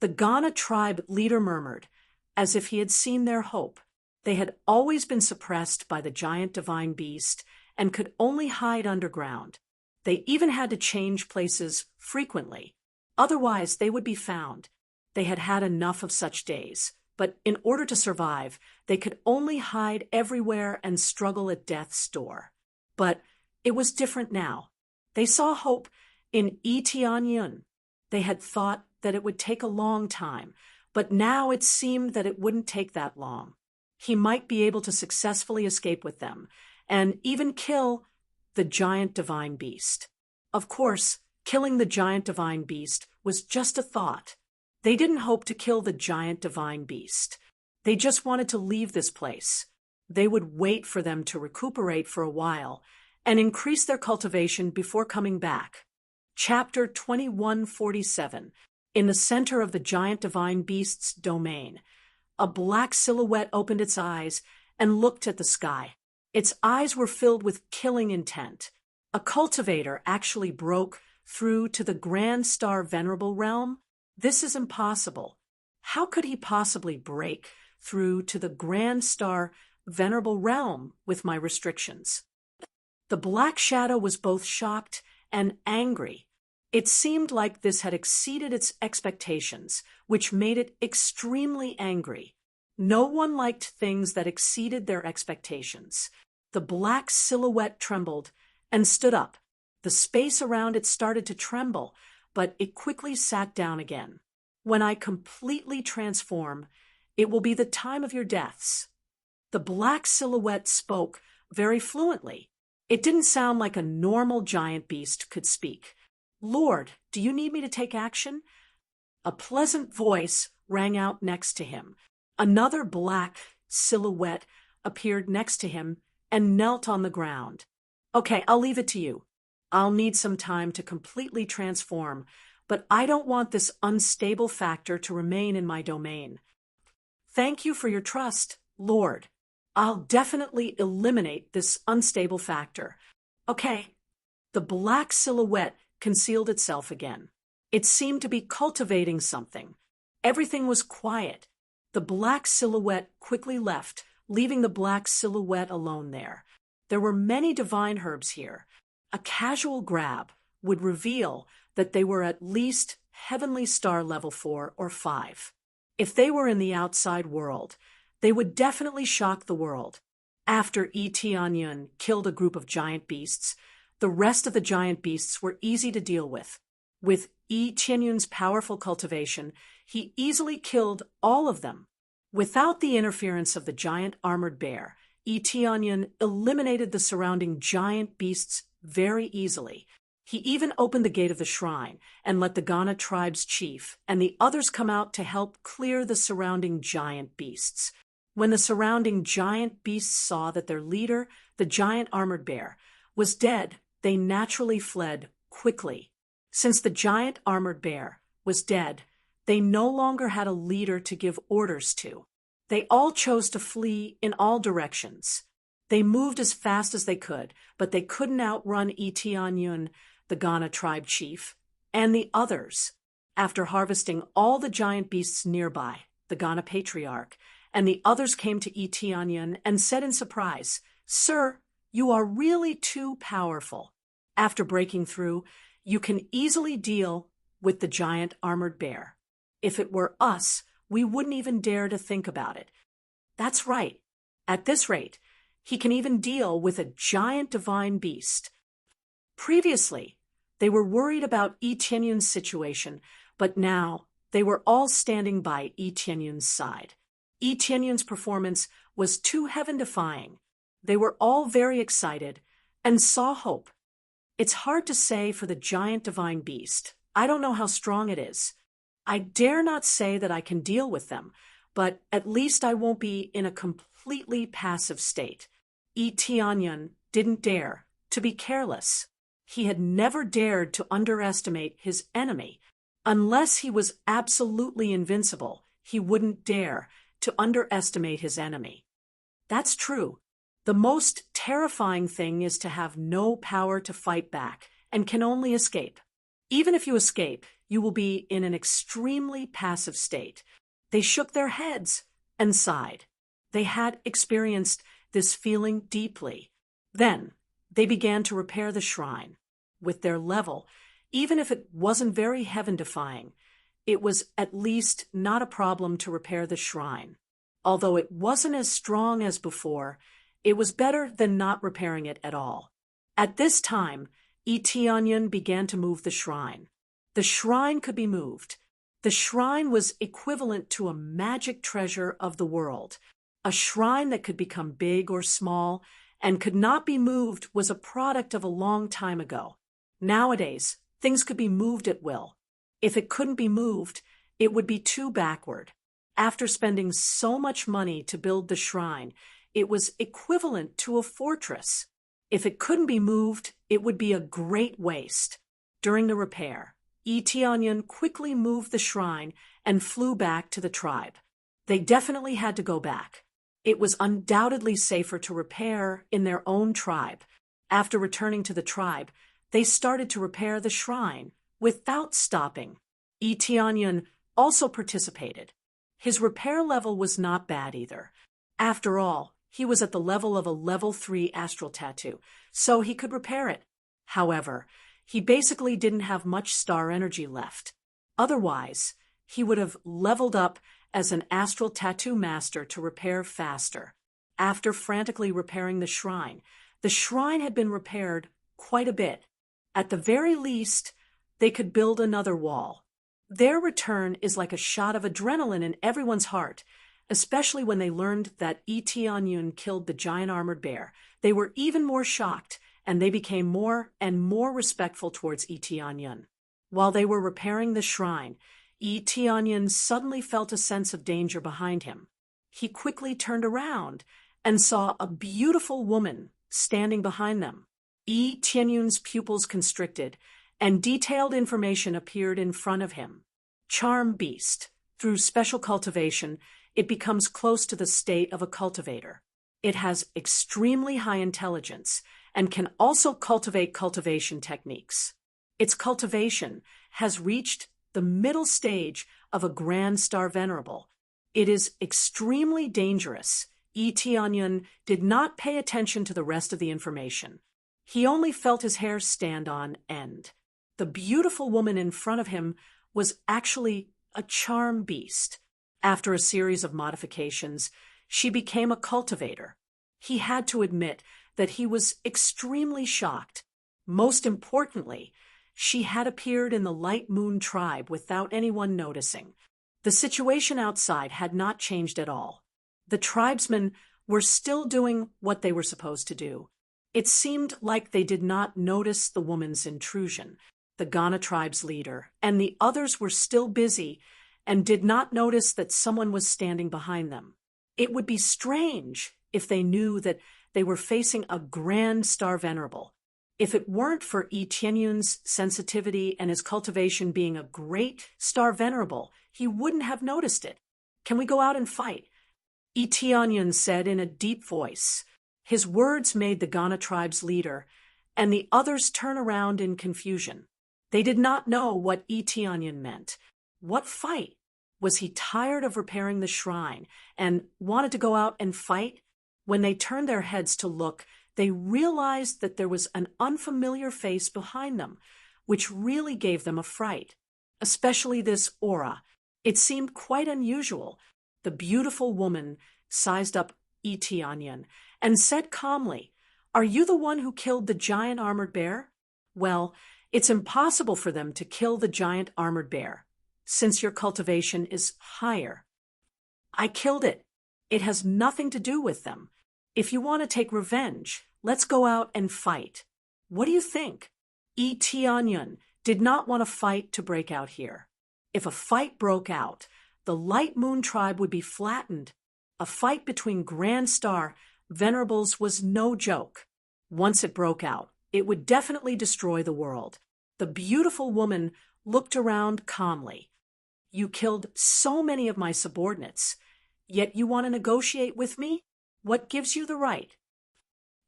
The Ghana tribe leader murmured, as if he had seen their hope. They had always been suppressed by the giant divine beast and could only hide underground. They even had to change places frequently. Otherwise, they would be found. They had had enough of such days. But in order to survive, they could only hide everywhere and struggle at death's door. But it was different now. They saw hope in Yi Tianyan. They had thought that it would take a long time, but now it seemed that it wouldn't take that long. He might be able to successfully escape with them, and even kill the giant divine beast. Of course, killing the giant divine beast was just a thought. They didn't hope to kill the giant divine beast. They just wanted to leave this place. They would wait for them to recuperate for a while and increase their cultivation before coming back. Chapter 2147. In the center of the giant divine beast's domain, a black silhouette opened its eyes and looked at the sky. Its eyes were filled with killing intent. A cultivator actually broke through to the Grand Star Venerable realm? This is impossible. How could he possibly break through to the Grand Star Venerable realm with my restrictions? The black shadow was both shocked and angry. It seemed like this had exceeded its expectations, which made it extremely angry. No one liked things that exceeded their expectations. The black silhouette trembled and stood up. The space around it started to tremble, but it quickly sat down again. When I completely transform, it will be the time of your deaths. The black silhouette spoke very fluently. It didn't sound like a normal giant beast could speak. Lord, do you need me to take action? A pleasant voice rang out next to him. Another black silhouette appeared next to him and knelt on the ground. Okay, I'll leave it to you. I'll need some time to completely transform, but I don't want this unstable factor to remain in my domain. Thank you for your trust, Lord. I'll definitely eliminate this unstable factor. Okay. The black silhouette concealed itself again. It seemed to be cultivating something. Everything was quiet. The black silhouette quickly left, leaving the black silhouette alone there. There were many divine herbs here. A casual grab would reveal that they were at least heavenly star level 4 or 5. If they were in the outside world, they would definitely shock the world. After Yi Tianyun killed a group of giant beasts, the rest of the giant beasts were easy to deal with. With Yi Tianyun's powerful cultivation, he easily killed all of them. Without the interference of the giant armored bear, Yi Tianyun eliminated the surrounding giant beasts very easily. He even opened the gate of the shrine and let the Ghana tribe's chief and the others come out to help clear the surrounding giant beasts. When the surrounding giant beasts saw that their leader, the giant armored bear, was dead, they naturally fled quickly. Since the giant armored bear was dead, they no longer had a leader to give orders to. They all chose to flee in all directions. They moved as fast as they could, but they couldn't outrun Yi Tianyun, the Ghana tribe chief, and the others. After harvesting all the giant beasts nearby, the Ghana patriarch and the others came to Yi Tianyun and said in surprise, "Sir, you are really too powerful. After breaking through, you can easily deal with the giant armored bear. If it were us, we wouldn't even dare to think about it." That's right. At this rate, he can even deal with a giant divine beast. Previously, they were worried about Yi Tianyun's situation, but now they were all standing by Yi Tianyun's side. Yi Tianyun's performance was too heaven-defying. They were all very excited and saw hope. It's hard to say for the giant divine beast. I don't know how strong it is. I dare not say that I can deal with them, but at least I won't be in a completely passive state. Yi Tianyun didn't dare to be careless. He had never dared to underestimate his enemy. Unless he was absolutely invincible, he wouldn't dare to underestimate his enemy. That's true. The most terrifying thing is to have no power to fight back and can only escape. Even if you escape, you will be in an extremely passive state. They shook their heads and sighed. They had experienced this feeling deeply. Then they began to repair the shrine. With their level, even if it wasn't very heaven-defying, it was at least not a problem to repair the shrine. Although it wasn't as strong as before, it was better than not repairing it at all. At this time, Yi Tianyun began to move the shrine. The shrine could be moved. The shrine was equivalent to a magic treasure of the world. A shrine that could become big or small and could not be moved was a product of a long time ago. Nowadays, things could be moved at will. If it couldn't be moved, it would be too backward. After spending so much money to build the shrine, it was equivalent to a fortress. If it couldn't be moved, it would be a great waste. During the repair, Yi Tianyun quickly moved the shrine and flew back to the tribe. They definitely had to go back. It was undoubtedly safer to repair in their own tribe. After returning to the tribe, they started to repair the shrine without stopping. Yi Tianyun also participated. His repair level was not bad either. After all, he was at the level of a level 3 astral tattoo, so he could repair it. However, he basically didn't have much star energy left. Otherwise, he would have leveled up as an astral tattoo master to repair faster. After frantically repairing the shrine had been repaired quite a bit. At the very least, they could build another wall. Their return is like a shot of adrenaline in everyone's heart, especially when they learned that Yi Tianyun killed the giant armored bear. They were even more shocked, and they became more and more respectful towards Yi Tianyun. While they were repairing the shrine, Yi Tianyun suddenly felt a sense of danger behind him. He quickly turned around and saw a beautiful woman standing behind them. Yi Tianyun's pupils constricted, and detailed information appeared in front of him. Charm Beast. Through special cultivation, it becomes close to the state of a cultivator. It has extremely high intelligence and can also cultivate cultivation techniques. Its cultivation has reached the middle stage of a grand star venerable. It is extremely dangerous. Onion did not pay attention to the rest of the information. He only felt his hair stand on end. The beautiful woman in front of him was actually a charm beast. After a series of modifications, she became a cultivator. He had to admit that he was extremely shocked. Most importantly, she had appeared in the Light Moon tribe without anyone noticing. The situation outside had not changed at all. The tribesmen were still doing what they were supposed to do. It seemed like they did not notice the woman's intrusion. The Ghana tribe's leader and the others were still busy and did not notice that someone was standing behind them. It would be strange if they knew that they were facing a grand star venerable. If it weren't for Etienne's sensitivity and his cultivation being a great star venerable, he wouldn't have noticed it. "Can we go out and fight?" Etienne said in a deep voice. His words made the Ghana tribe's leader and the others turn around in confusion. They did not know what Etienne meant. What fight? Was he tired of repairing the shrine and wanted to go out and fight? When they turned their heads to look, they realized that there was an unfamiliar face behind them, which really gave them a fright. Especially this aura. It seemed quite unusual. The beautiful woman sized up Etienne and said calmly, "Are you the one who killed the giant armored bear?" "Well, it's impossible for them to kill the giant armored bear, since your cultivation is higher." "I killed it. It has nothing to do with them. If you want to take revenge, let's go out and fight. What do you think?" Etienne did not want a fight to break out here. If a fight broke out, the Light Moon tribe would be flattened. A fight between Grand Star venerables was no joke. Once it broke out, it would definitely destroy the world. The beautiful woman looked around calmly. "You killed so many of my subordinates, yet you want to negotiate with me? What gives you the right?"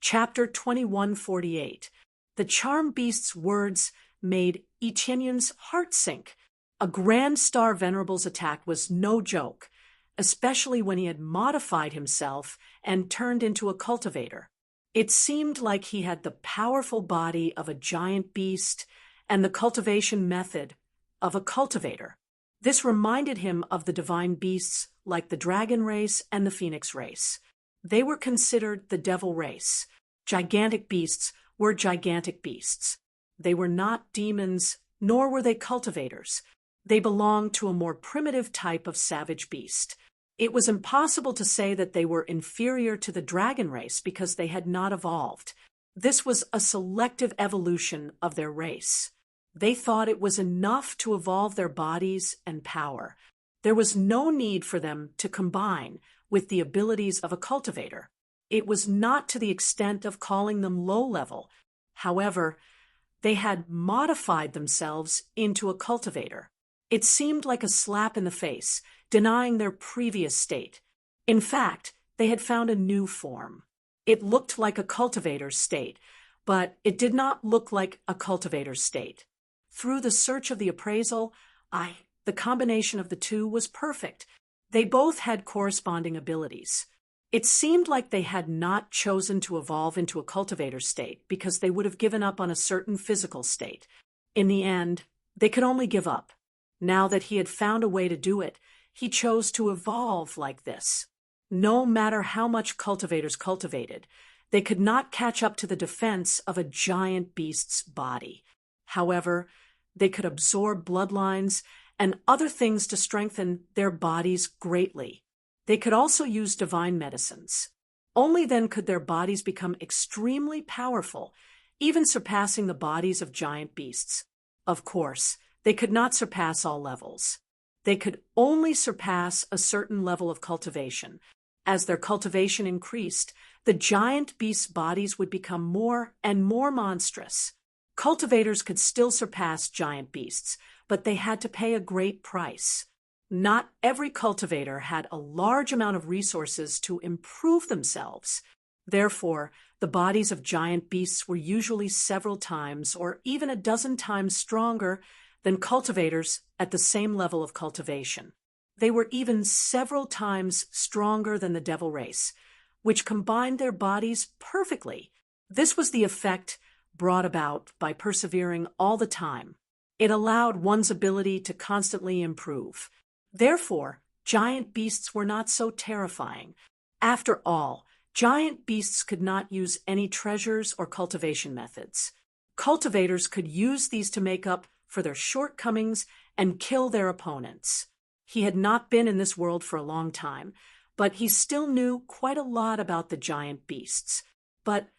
Chapter 2148. The charm beast's words made Etienne's heart sink. A Grand Star venerable's attack was no joke, especially when he had modified himself and turned into a cultivator. It seemed like he had the powerful body of a giant beast and the cultivation method of a cultivator. This reminded him of the divine beasts like the dragon race and the phoenix race. They were considered the devil race. Gigantic beasts were gigantic beasts. They were not demons, nor were they cultivators. They belonged to a more primitive type of savage beast. It was impossible to say that they were inferior to the dragon race because they had not evolved. This was a selective evolution of their race. They thought it was enough to evolve their bodies and power. There was no need for them to combine with the abilities of a cultivator. It was not to the extent of calling them low-level. However, they had modified themselves into a cultivator. It seemed like a slap in the face, denying their previous state. In fact, they had found a new form. It looked like a cultivator's state, but it did not look like a cultivator's state. Through the search of the appraisal, the combination of the two was perfect. They both had corresponding abilities. It seemed like they had not chosen to evolve into a cultivator state because they would have given up on a certain physical state. In the end, they could only give up. Now that he had found a way to do it, he chose to evolve like this. No matter how much cultivators cultivated, they could not catch up to the defense of a giant beast's body. However, they could absorb bloodlines and other things to strengthen their bodies greatly. They could also use divine medicines. Only then could their bodies become extremely powerful, even surpassing the bodies of giant beasts. Of course, they could not surpass all levels. They could only surpass a certain level of cultivation. As their cultivation increased, the giant beasts' bodies would become more and more monstrous. Cultivators could still surpass giant beasts, but they had to pay a great price. Not every cultivator had a large amount of resources to improve themselves. Therefore, the bodies of giant beasts were usually several times or even a dozen times stronger than cultivators at the same level of cultivation. They were even several times stronger than the devil race, which combined their bodies perfectly. This was the effect brought about by persevering all the time. It allowed one's ability to constantly improve. Therefore, giant beasts were not so terrifying. After all, giant beasts could not use any treasures or cultivation methods. Cultivators could use these to make up for their shortcomings and kill their opponents. He had not been in this world for a long time, but he still knew quite a lot about the giant beasts. But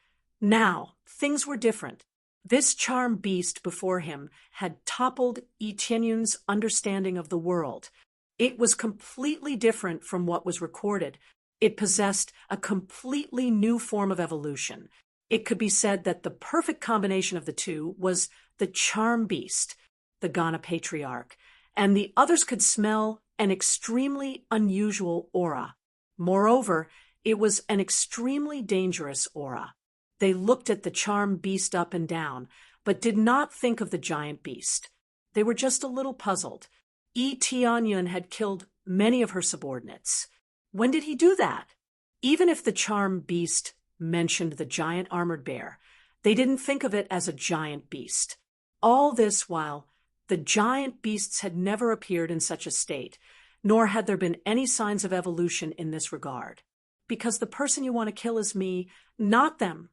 now, things were different. This charm beast before him had toppled Etienne's understanding of the world. It was completely different from what was recorded. It possessed a completely new form of evolution. It could be said that the perfect combination of the two was the charm beast, the Ghana patriarch, and the others could smell an extremely unusual aura. Moreover, it was an extremely dangerous aura. They looked at the charm beast up and down, but did not think of the giant beast. They were just a little puzzled. Etienne had killed many of her subordinates. When did he do that? Even if the charm beast mentioned the giant armored bear, they didn't think of it as a giant beast. All this while the giant beasts had never appeared in such a state, nor had there been any signs of evolution in this regard. Because the person you want to kill is me, not them.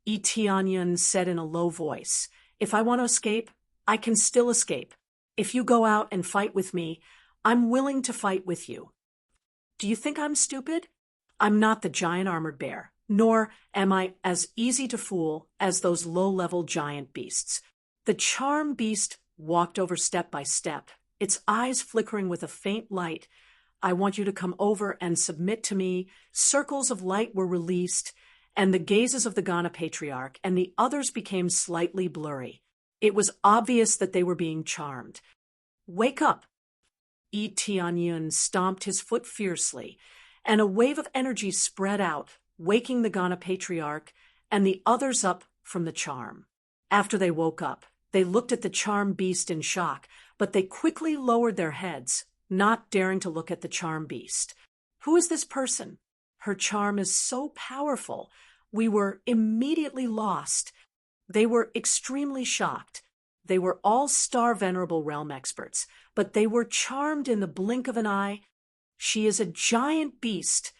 Etienne said in a low voice, "If I want to escape, I can still escape. If you go out and fight with me, I'm willing to fight with you. Do you think I'm stupid? I'm not the giant armored bear, nor am I as easy to fool as those low-level giant beasts." The charm beast walked over step by step, its eyes flickering with a faint light. "I want you to come over and submit to me." Circles of light were released, and the gazes of the Ghana patriarch and the others became slightly blurry. It was obvious that they were being charmed. "Wake up!" Etienne stomped his foot fiercely, and a wave of energy spread out, waking the Ghana patriarch and the others up from the charm. After they woke up, they looked at the charm beast in shock, but they quickly lowered their heads, not daring to look at the charm beast. "Who is this person? Her charm is so powerful." We were immediately lost. They were extremely shocked. They were all star venerable realm experts, but they were charmed in the blink of an eye. "She is a giant beast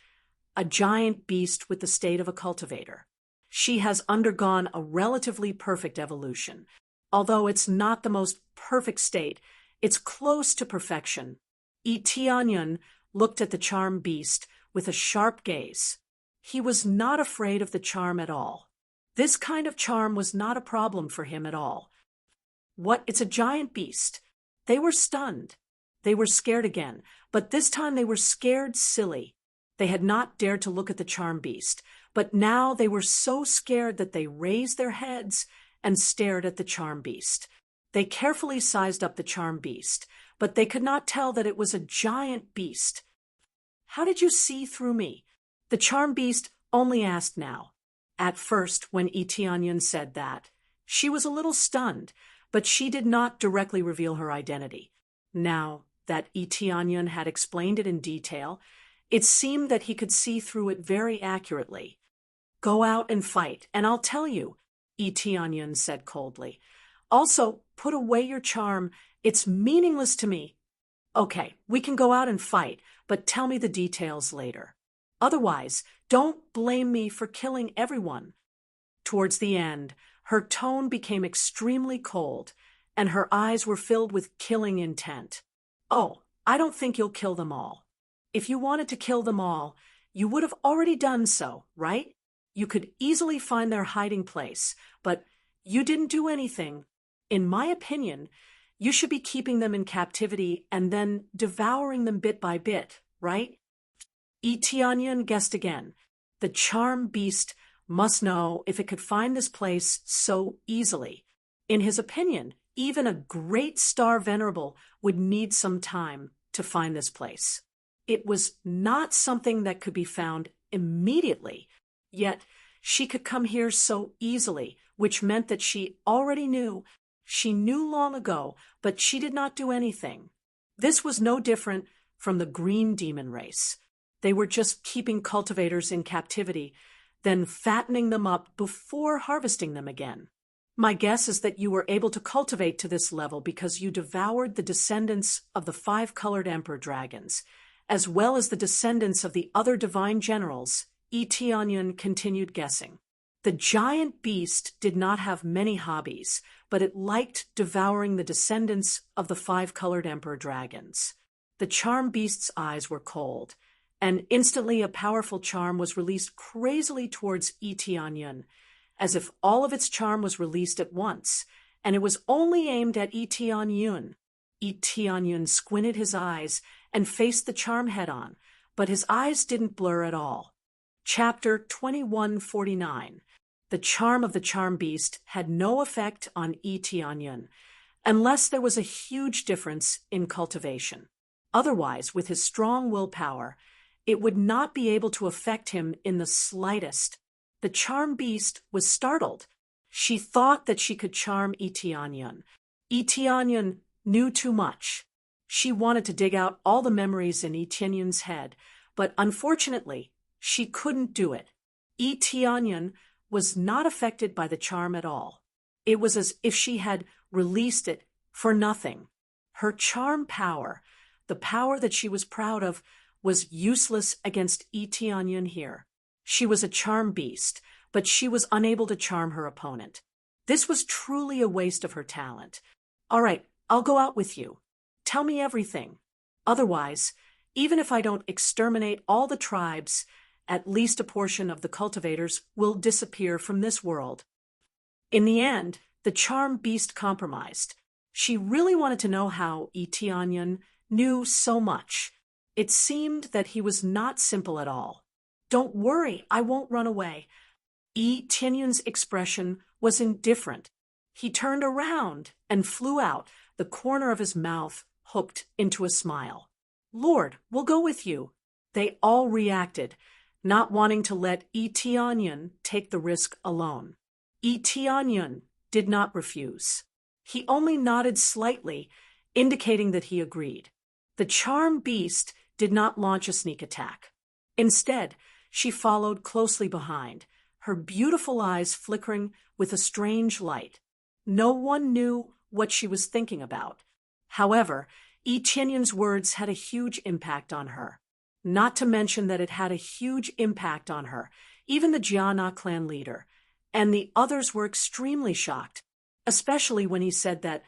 with the state of a cultivator. She has undergone a relatively perfect evolution. Although it's not the most perfect state, it's close to perfection." Etienne looked at the charm beast with a sharp gaze. He was not afraid of the charm at all. This kind of charm was not a problem for him at all. "What? It's a giant beast." They were stunned. They were scared again, but this time they were scared silly. They had not dared to look at the charm beast, but now they were so scared that they raised their heads and stared at the charm beast. They carefully sized up the charm beast, but they could not tell that it was a giant beast. "How did you see through me?" The charm beast only asked now. At first, when Etienne said that, she was a little stunned, but she did not directly reveal her identity. Now that Etienne had explained it in detail, it seemed that he could see through it very accurately. "Go out and fight, and I'll tell you," Etienne said coldly. "Also, put away your charm. It's meaningless to me." "Okay, we can go out and fight, but tell me the details later. Otherwise, don't blame me for killing everyone." Towards the end, her tone became extremely cold, and her eyes were filled with killing intent. "Oh, I don't think you'll kill them all. If you wanted to kill them all, you would have already done so, right? You could easily find their hiding place, but you didn't do anything. In my opinion, you should be keeping them in captivity and then devouring them bit by bit, right?" Etienne guessed again. The charm beast must know if it could find this place so easily. In his opinion, even a great star venerable would need some time to find this place. It was not something that could be found immediately, yet she could come here so easily, which meant that she already knew. She knew long ago, but she did not do anything. This was no different from the green demon race. They were just keeping cultivators in captivity, then fattening them up before harvesting them again. My guess is that you were able to cultivate to this level because you devoured the descendants of the 5-colored emperor dragons, as well as the descendants of the other divine generals. Eteonyon continued guessing. The giant beast did not have many hobbies, but it liked devouring the descendants of the 5-colored emperor dragons. The charm beast's eyes were cold, and instantly a powerful charm was released crazily towards Eteonyon, as if all of its charm was released at once, and it was only aimed at Eteonyon. Eteonyon squinted his eyes and faced the charm head-on, but his eyes didn't blur at all. Chapter 2149. The charm of the charm beast had no effect on Eteonyon, unless there was a huge difference in cultivation. Otherwise, with his strong willpower, it would not be able to affect him in the slightest. The charm beast was startled. She thought that she could charm Eteonyon. Eteonyon knew too much. She wanted to dig out all the memories in Eteonyon's head, but unfortunately, she couldn't do it. Eteonyon was not affected by the charm at all. It was as if she had released it for nothing. Her charm power, the power that she was proud of, was useless against Eteonyon here. She was a charm beast, but she was unable to charm her opponent. This was truly a waste of her talent. All right, I'll go out with you. Tell me everything. Otherwise, even if I don't exterminate all the tribes, at least a portion of the cultivators will disappear from this world. In the end, the charm beast compromised. She really wanted to know how Eteonyon knew so much. It seemed that he was not simple at all. Don't worry, I won't run away. Eteonyon's expression was indifferent. He turned around and flew out, the corner of his mouth hooked into a smile. Lord, we'll go with you. They all reacted, not wanting to let Eteonyon take the risk alone. Eteonyon did not refuse. He only nodded slightly, indicating that he agreed. The charm beast did not launch a sneak attack. Instead, she followed closely behind, her beautiful eyes flickering with a strange light. No one knew what she was thinking about. However, Eteonyon's words had a huge impact on her. Not to mention that it had a huge impact on her, even the Jiana clan leader, and the others were extremely shocked, especially when he said that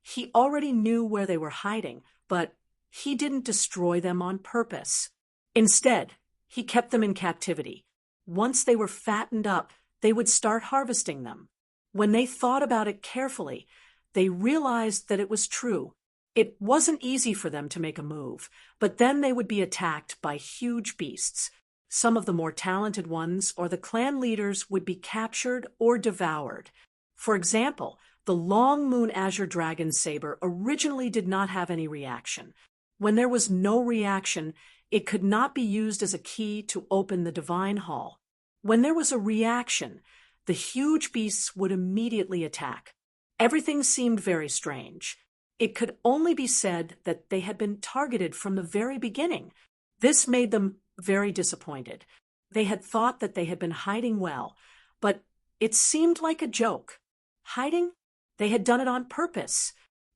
he already knew where they were hiding, but he didn't destroy them on purpose. Instead, he kept them in captivity. Once they were fattened up, they would start harvesting them. When they thought about it carefully, they realized that it was true. It wasn't easy for them to make a move, but then they would be attacked by huge beasts. Some of the more talented ones or the clan leaders would be captured or devoured. For example, the long moon azure dragon saber originally did not have any reaction. When there was no reaction, it could not be used as a key to open the divine hall. When there was a reaction, the huge beasts would immediately attack. Everything seemed very strange. It could only be said that they had been targeted from the very beginning. This made them very disappointed. They had thought that they had been hiding well, but it seemed like a joke. Hiding? They had done it on purpose.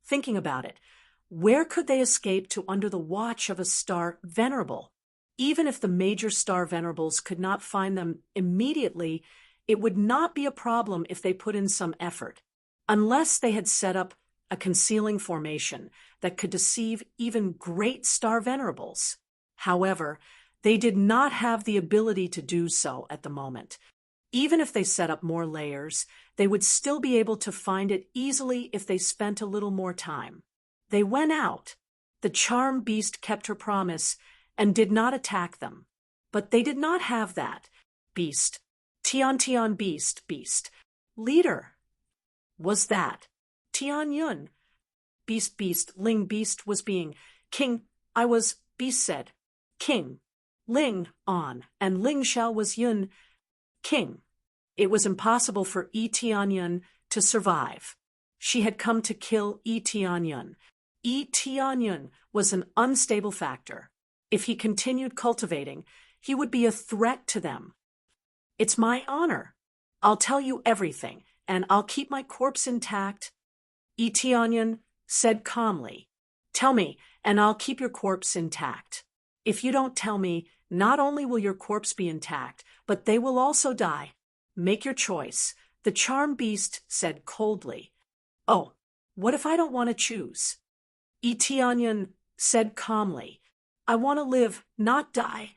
Thinking about it, where could they escape to under the watch of a star venerable? Even if the major star venerables could not find them immediately, it would not be a problem if they put in some effort. Unless they had set up a concealing formation that could deceive even great star venerables. However, they did not have the ability to do so at the moment. Even if they set up more layers, they would still be able to find it easily if they spent a little more time. They went out. The charm beast kept her promise and did not attack them. But they did not have that. Beast. Tian beast. Leader. Was that. Tian Yun. Beast Ling Beast was being. King Beast said. King. Ling, on, and Ling Xiao was Yun, king. It was impossible for Yi Tianyun to survive. She had come to kill Yi Tianyun. Yi Tianyun was an unstable factor. If he continued cultivating, he would be a threat to them. It's my honor. I'll tell you everything, and I'll keep my corpse intact, Yi Tianyun said calmly. Tell me, and I'll keep your corpse intact. If you don't tell me, not only will your corpse be intact, but they will also die. Make your choice, the charm beast said coldly. Oh, what if I don't want to choose? Yi Tianyun said calmly. I want to live, not die.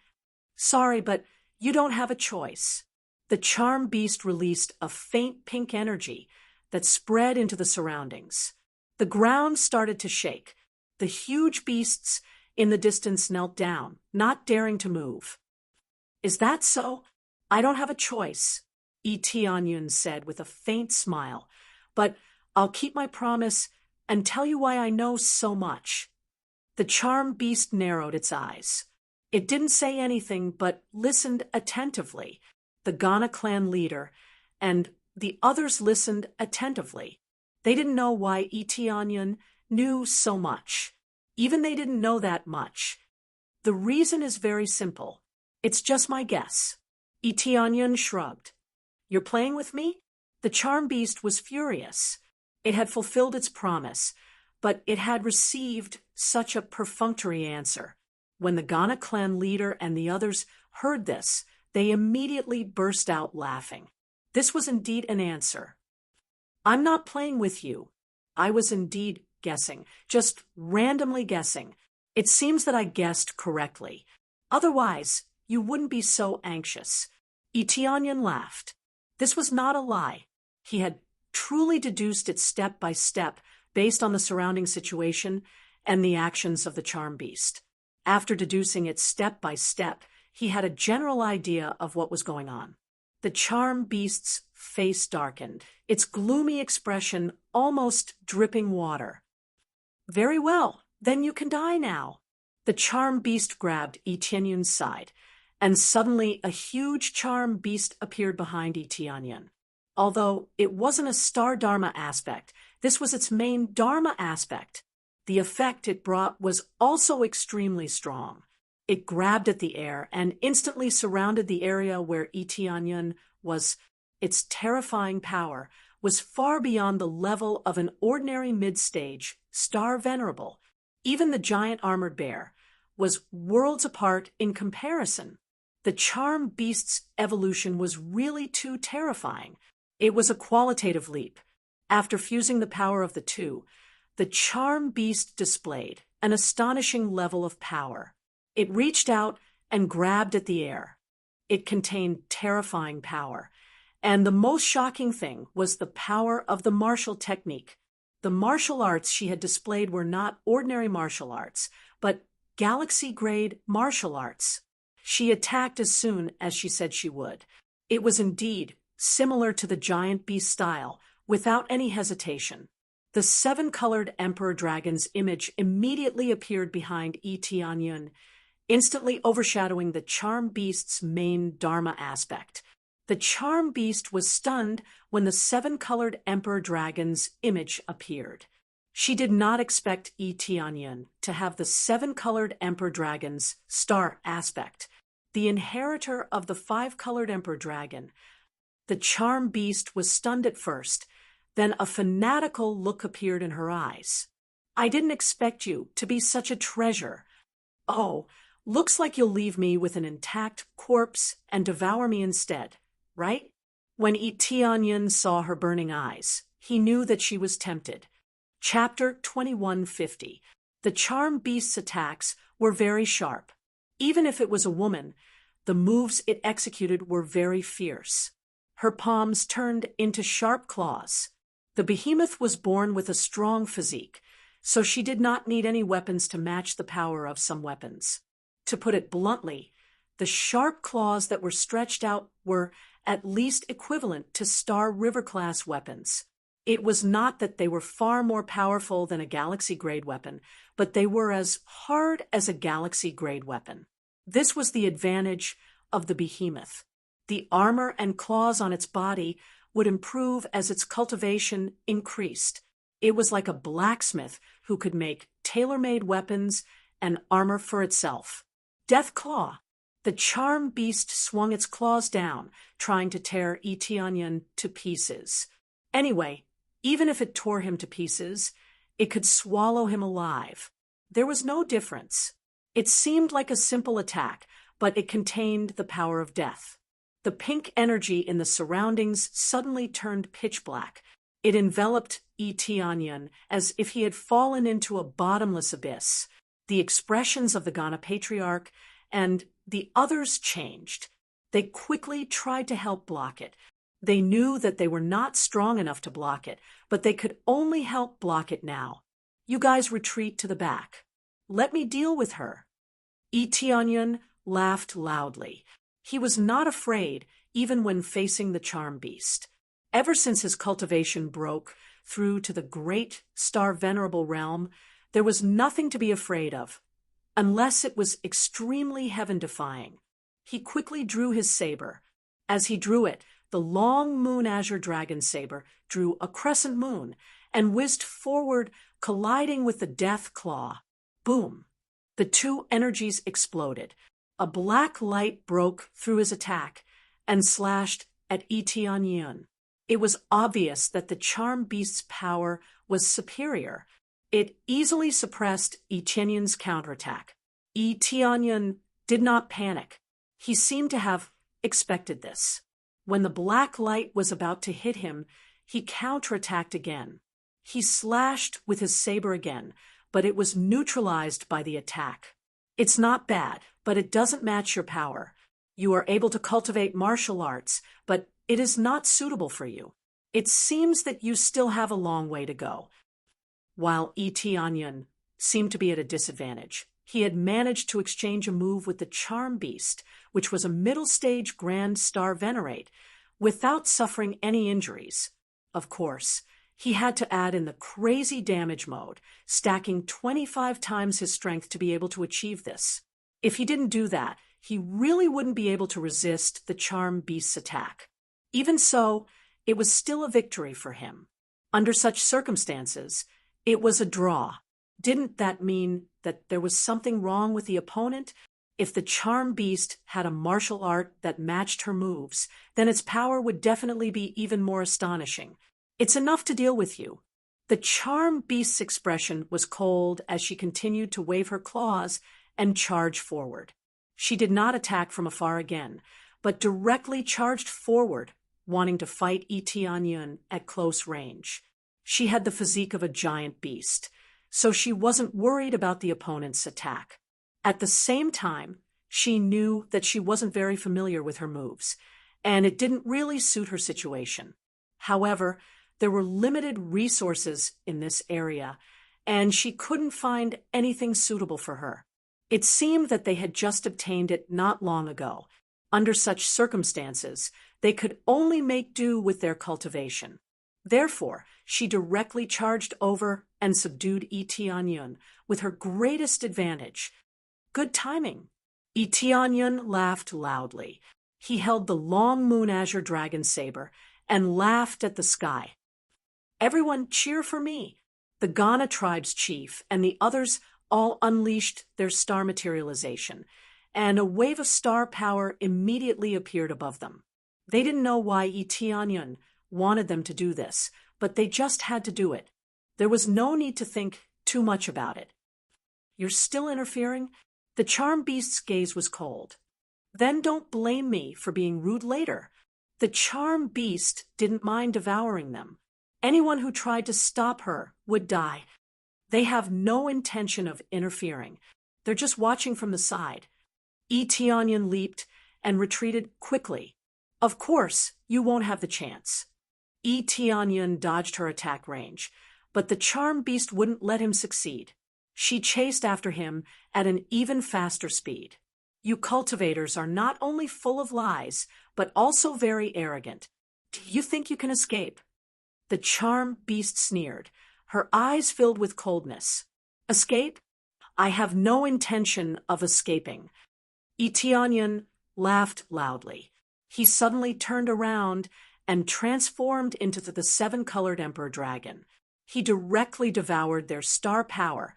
Sorry, but you don't have a choice. The charm beast released a faint pink energy that spread into the surroundings. The ground started to shake. The huge beasts in the distance knelt down, not daring to move. Is that so? I don't have a choice, Yi Tianyun said with a faint smile, but I'll keep my promise and tell you why I know so much. The charm beast narrowed its eyes. It didn't say anything but listened attentively. The Ghana clan leader and the others listened attentively. They didn't know why Yi Tianyun knew so much. Even they didn't know that much. The reason is very simple. It's just my guess. Yi Tianyun shrugged. You're playing with me? The charm beast was furious. It had fulfilled its promise, but it had received such a perfunctory answer. When the Ghana clan leader and the others heard this, they immediately burst out laughing. This was indeed an answer. I'm not playing with you. I was indeed guessing, just randomly guessing. It seems that I guessed correctly. Otherwise, you wouldn't be so anxious. Yi Tianyun laughed. This was not a lie. He had truly deduced it step by step based on the surrounding situation and the actions of the charm beast. After deducing it step by step, he had a general idea of what was going on. The charm beast's face darkened, its gloomy expression almost dripping water. Very well, then you can die now. The charm beast grabbed Yi Tianyun's side, and suddenly a huge charm beast appeared behind Yi Tianyun. Although it wasn't a star dharma aspect, this was its main dharma aspect. The effect it brought was also extremely strong. It grabbed at the air and instantly surrounded the area where Yi Tianyun was. Its terrifying power was far beyond the level of an ordinary mid-stage star venerable. Even the giant armored bear was worlds apart in comparison. The charm beast's evolution was really too terrifying. It was a qualitative leap. After fusing the power of the two, the charm beast displayed an astonishing level of power. It reached out and grabbed at the air. It contained terrifying power. And the most shocking thing was the power of the martial technique. The martial arts she had displayed were not ordinary martial arts, but galaxy-grade martial arts. She attacked as soon as she said she would. It was indeed similar to the giant beast style, without any hesitation. The seven-colored emperor dragon's image immediately appeared behind Yi Tianyun, instantly overshadowing the charm beast's main dharma aspect. The charm beast was stunned when the seven-colored emperor dragon's image appeared. She did not expect Yi Tianyun to have the seven-colored emperor dragon's star aspect, the inheritor of the five-colored emperor dragon. The charm beast was stunned at first, then a fanatical look appeared in her eyes. I didn't expect you to be such a treasure. Oh, looks like you'll leave me with an intact corpse and devour me instead, right? When Yi Tianyun saw her burning eyes, he knew that she was tempted. Chapter 2150. The charm beast's attacks were very sharp. Even if it was a woman, the moves it executed were very fierce. Her palms turned into sharp claws. The behemoth was born with a strong physique, so she did not need any weapons to match the power of some weapons. To put it bluntly, the sharp claws that were stretched out were at least equivalent to Star River-class weapons. It was not that they were far more powerful than a galaxy-grade weapon, but they were as hard as a galaxy-grade weapon. This was the advantage of the behemoth. The armor and claws on its body would improve as its cultivation increased. It was like a blacksmith who could make tailor-made weapons and armor for itself. Death Claw. The charm beast swung its claws down, trying to tear Eteonyon to pieces. Anyway, even if it tore him to pieces, it could swallow him alive. There was no difference. It seemed like a simple attack, but it contained the power of death. The pink energy in the surroundings suddenly turned pitch black. It enveloped Eteonyon as if he had fallen into a bottomless abyss. The expressions of the Ghana patriarch and the others changed. They quickly tried to help block it. They knew that they were not strong enough to block it, but they could only help block it now. You guys retreat to the back. Let me deal with her. Eteonyon laughed loudly. He was not afraid, even when facing the charm beast. Ever since his cultivation broke through to the great star-venerable realm, there was nothing to be afraid of, unless it was extremely heaven-defying. He quickly drew his saber. As he drew it, the long moon azure dragon saber drew a crescent moon and whizzed forward, colliding with the death claw. Boom! The two energies exploded. A black light broke through his attack and slashed at Eteonyon. It was obvious that the charm beast's power was superior. It easily suppressed Eteonyon's counterattack. Eteonyon did not panic. He seemed to have expected this. When the black light was about to hit him, he counterattacked again. He slashed with his saber again, but it was neutralized by the attack. It's not bad, but it doesn't match your power. You are able to cultivate martial arts, but it is not suitable for you. It seems that you still have a long way to go. While Eteonyon seemed to be at a disadvantage, he had managed to exchange a move with the Charm Beast, which was a middle-stage Grand Star Venerate, without suffering any injuries. Of course, he had to add in the crazy damage mode, stacking 25 times his strength to be able to achieve this. If he didn't do that, he really wouldn't be able to resist the Charm Beast's attack. Even so, it was still a victory for him. Under such circumstances, it was a draw. Didn't that mean that there was something wrong with the opponent? If the Charm Beast had a martial art that matched her moves, then its power would definitely be even more astonishing. It's enough to deal with you. The Charm Beast's expression was cold as she continued to wave her claws and charge forward. She did not attack from afar again, but directly charged forward, wanting to fight Eteonyon at close range. She had the physique of a giant beast, so she wasn't worried about the opponent's attack. At the same time, she knew that she wasn't very familiar with her moves, and it didn't really suit her situation. However, there were limited resources in this area, and she couldn't find anything suitable for her. It seemed that they had just obtained it not long ago. Under such circumstances, they could only make do with their cultivation. Therefore, she directly charged over and subdued Eteonyon with her greatest advantage. Good timing. Eteonyon laughed loudly. He held the long moon azure dragon saber and laughed at the sky. Everyone cheer for me. The Ghana tribe's chief and the others all unleashed their star materialization, and a wave of star power immediately appeared above them. They didn't know why Eteonyon wanted them to do this, but they just had to do it. There was no need to think too much about it. You're still interfering? The Charm Beast's gaze was cold. Then don't blame me for being rude later. The Charm Beast didn't mind devouring them. Anyone who tried to stop her would die. They have no intention of interfering. They're just watching from the side. Eteonyon leaped and retreated quickly. Of course, you won't have the chance. Eteonyon dodged her attack range, but the Charm Beast wouldn't let him succeed. She chased after him at an even faster speed. You cultivators are not only full of lies, but also very arrogant. Do you think you can escape? The charm beast sneered, her eyes filled with coldness. Escape? I have no intention of escaping. Eteonion laughed loudly. He suddenly turned around and transformed into the seven-colored emperor dragon. He directly devoured their star power,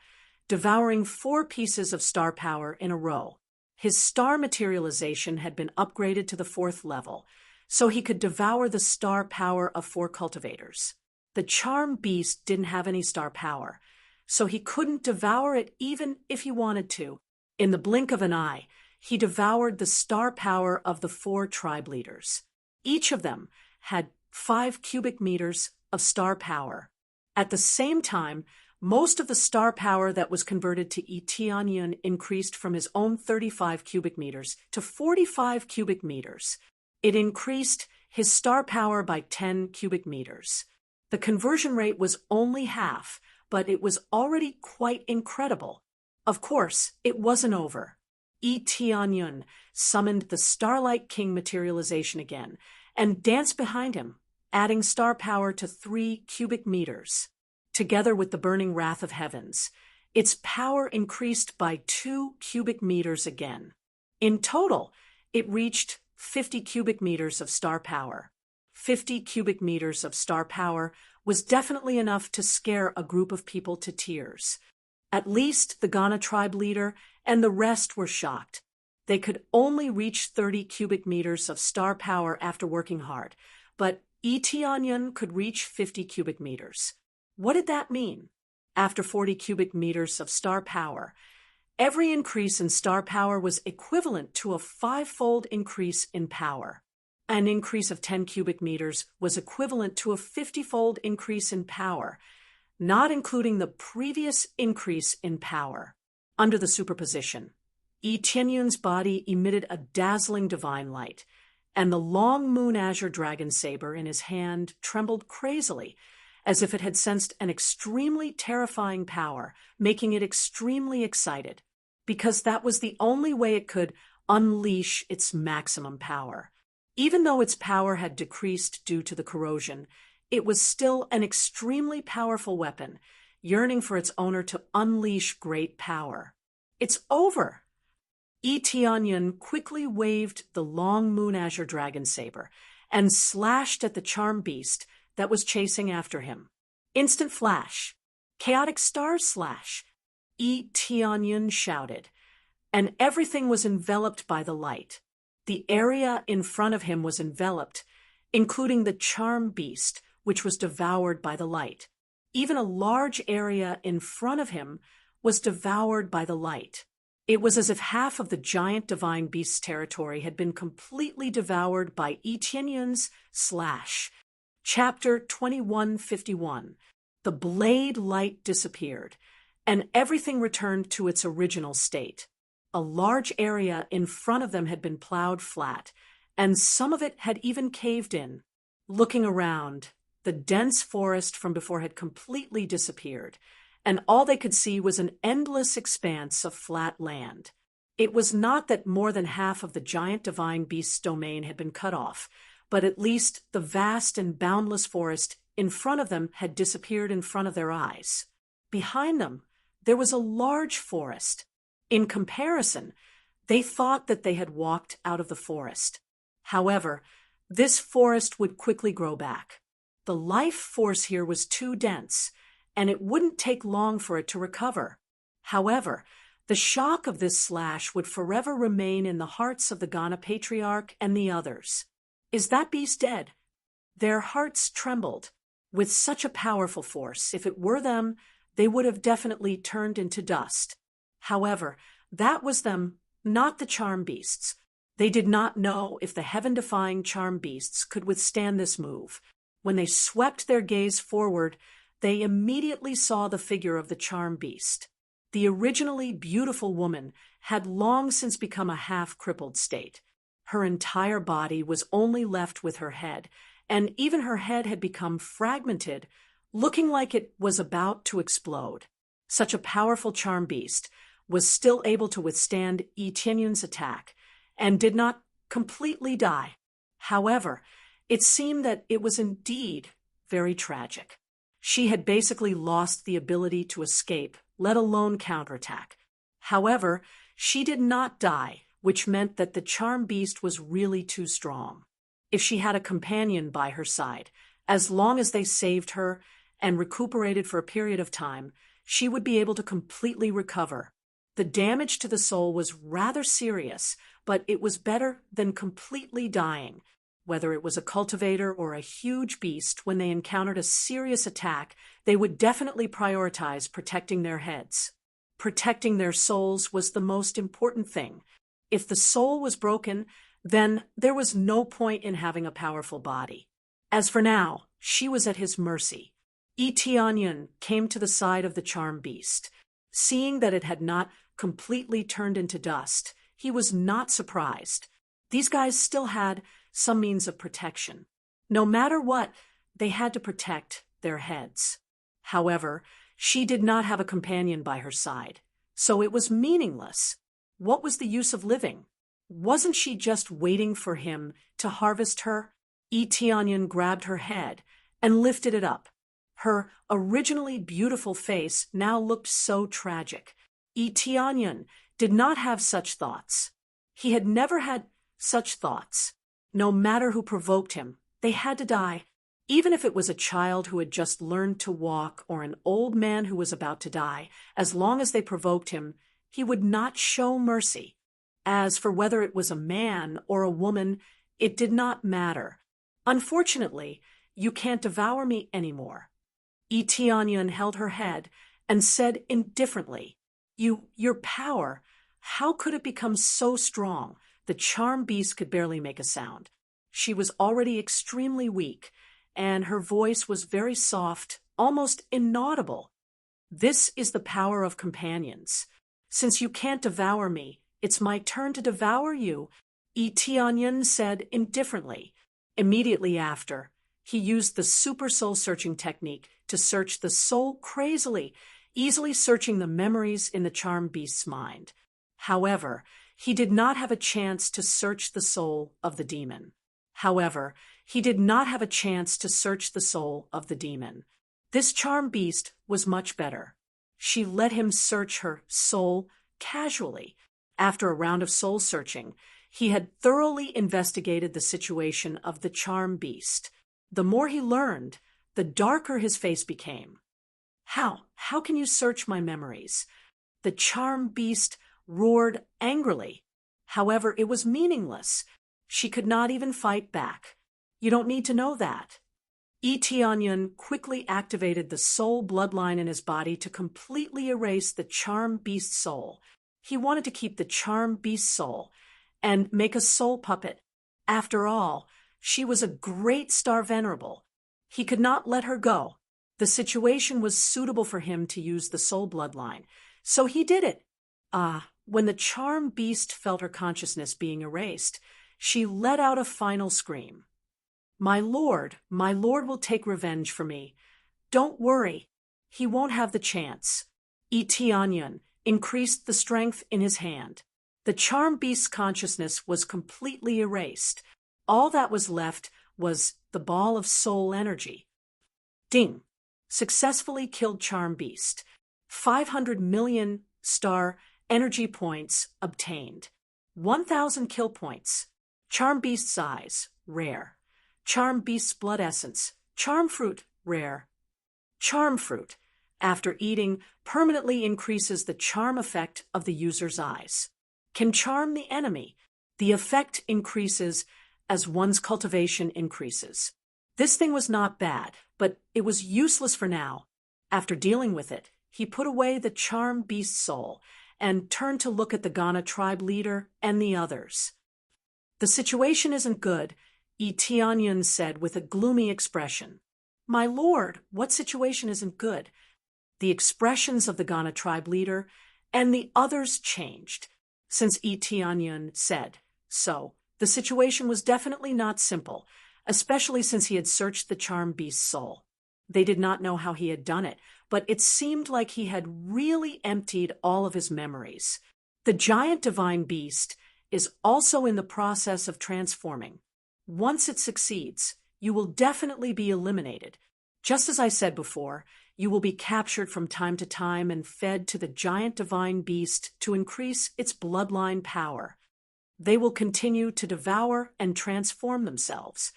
devouring 4 pieces of star power in a row. His star materialization had been upgraded to the 4th level, so he could devour the star power of 4 cultivators. The charm beast didn't have any star power, so he couldn't devour it even if he wanted to. In the blink of an eye, he devoured the star power of the 4 tribe leaders. Each of them had 5 cubic meters of star power. At the same time, most of the star power that was converted to Eteonion increased from his own 35 cubic meters to 45 cubic meters. It increased his star power by 10 cubic meters. The conversion rate was only half, but it was already quite incredible. Of course, it wasn't over. Eteonion summoned the Starlight King materialization again and danced behind him, adding star power to 3 cubic meters. Together with the burning wrath of heavens, its power increased by 2 cubic meters again. In total, it reached 50 cubic meters of star power. 50 cubic meters of star power was definitely enough to scare a group of people to tears. At least the Ghana tribe leader and the rest were shocked. They could only reach 30 cubic meters of star power after working hard, but Eteonion could reach 50 cubic meters. What did that mean? After 40 cubic meters of star power, every increase in star power was equivalent to a 5-fold increase in power. An increase of 10 cubic meters was equivalent to a 50-fold increase in power, not including the previous increase in power. Under the superposition, Eteonion's body emitted a dazzling divine light, and the long moon azure dragon saber in his hand trembled crazily, as if it had sensed an extremely terrifying power, making it extremely excited, because that was the only way it could unleash its maximum power. Even though its power had decreased due to the corrosion, it was still an extremely powerful weapon, yearning for its owner to unleash great power. It's over! Eteonion quickly waved the long moon azure dragon saber and slashed at the charm beast that was chasing after him. Instant flash. Chaotic stars slash. Eteonion shouted, and everything was enveloped by the light. The area in front of him was enveloped, including the charm beast, which was devoured by the light. Even a large area in front of him was devoured by the light. It was as if half of the giant divine beast's territory had been completely devoured by Eteonion's slash. Chapter 2151. The blade light disappeared, and everything returned to its original state. A large area in front of them had been plowed flat, and some of it had even caved in. Looking around, the dense forest from before had completely disappeared, and all they could see was an endless expanse of flat land. It was not that more than half of the giant divine beast's domain had been cut off, but at least the vast and boundless forest in front of them had disappeared in front of their eyes. Behind them, there was a large forest. In comparison, they thought that they had walked out of the forest. However, this forest would quickly grow back. The life force here was too dense, and it wouldn't take long for it to recover. However, the shock of this slash would forever remain in the hearts of the Ghana patriarch and the others. Is that beast dead? Their hearts trembled. With such a powerful force, if it were them, they would have definitely turned into dust. However, that was them, not the charm beasts. They did not know if the heaven-defying charm beasts could withstand this move. When they swept their gaze forward, they immediately saw the figure of the charm beast. The originally beautiful woman had long since become a half-crippled state. Her entire body was only left with her head, and even her head had become fragmented, looking like it was about to explode. Such a powerful charm beast was still able to withstand Eteonion's attack, and did not completely die. However, it seemed that it was indeed very tragic. She had basically lost the ability to escape, let alone counterattack. However, she did not die, which meant that the charm beast was really too strong. If she had a companion by her side, as long as they saved her and recuperated for a period of time, she would be able to completely recover. The damage to the soul was rather serious, but it was better than completely dying. Whether it was a cultivator or a huge beast, when they encountered a serious attack, they would definitely prioritize protecting their heads. Protecting their souls was the most important thing. If the soul was broken, then there was no point in having a powerful body. As for now, she was at his mercy. Etianyan came to the side of the charm beast. Seeing that it had not completely turned into dust, he was not surprised. These guys still had some means of protection. No matter what, they had to protect their heads. However, she did not have a companion by her side, so it was meaningless. What was the use of living? Wasn't she just waiting for him to harvest her? Etianyan grabbed her head and lifted it up. Her originally beautiful face now looked so tragic. Etianyan did not have such thoughts. He had never had such thoughts. No matter who provoked him, they had to die. Even if it was a child who had just learned to walk or an old man who was about to die, as long as they provoked him, he would not show mercy. As for whether it was a man or a woman, it did not matter. Unfortunately, you can't devour me anymore. Etianyan held her head and said indifferently, Your power, how could it become so strong? The charm beast could barely make a sound. She was already extremely weak, and her voice was very soft, almost inaudible. This is the power of companions. Since you can't devour me, it's my turn to devour you, Etianyan said indifferently. Immediately after, he used the super soul-searching technique to search the soul crazily, easily searching the memories in the charm beast's mind. However, he did not have a chance to search the soul of the demon. This charm beast was much better. She let him search her soul casually. After a round of soul searching, he had thoroughly investigated the situation of the charm beast. The more he learned, the darker his face became. How can you search my memories? The charm beast roared angrily. However, it was meaningless. She could not even fight back. You don't need to know that. Etianyan quickly activated the soul bloodline in his body to completely erase the charm beast's soul. He wanted to keep the charm beast's soul and make a soul puppet. After all, she was a great star venerable. He could not let her go. The situation was suitable for him to use the soul bloodline, so he did it. When the charm beast felt her consciousness being erased, she let out a final scream. My lord will take revenge for me. Don't worry, he won't have the chance. Etianyan increased the strength in his hand. The charm beast's consciousness was completely erased. All that was left was the ball of soul energy. Ding! Successfully killed charm beast. 500 million star energy points obtained. 1,000 kill points. Charm beast's eyes, rare. Charm beast's blood essence, charm fruit, rare. Charm fruit, after eating, permanently increases the charm effect of the user's eyes. Can charm the enemy. The effect increases as one's cultivation increases. This thing was not bad, but it was useless for now. After dealing with it, he put away the charm beast's soul and turned to look at the Ghana tribe leader and the others. The situation isn't good, Etianyan said with a gloomy expression. My lord, what situation isn't good? The expressions of the Ghana tribe leader and the others changed. Since Etianyan said so, the situation was definitely not simple, especially since he had searched the charm beast's soul. They did not know how he had done it, but it seemed like he had really emptied all of his memories. The giant divine beast is also in the process of transforming. Once it succeeds, you will definitely be eliminated. Just as I said before, you will be captured from time to time and fed to the giant divine beast to increase its bloodline power. They will continue to devour and transform themselves.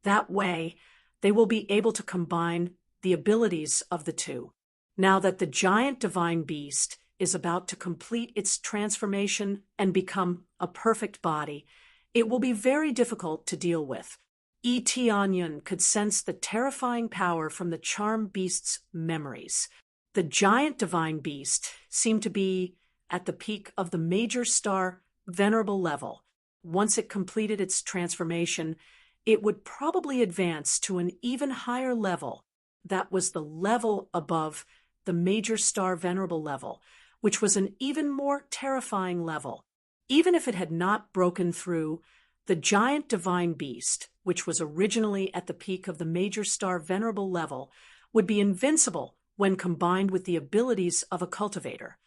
That way, they will be able to combine the abilities of the two. Now that the giant divine beast is about to complete its transformation and become a perfect body, it will be very difficult to deal with. Onion could sense the terrifying power from the charm beast's memories. The giant divine beast seemed to be at the peak of the major star venerable level. Once it completed its transformation, it would probably advance to an even higher level. That was the level above the major star venerable level, which was an even more terrifying level. Even if it had not broken through, the giant divine beast, which was originally at the peak of the major star venerable level, would be invincible when combined with the abilities of a cultivator.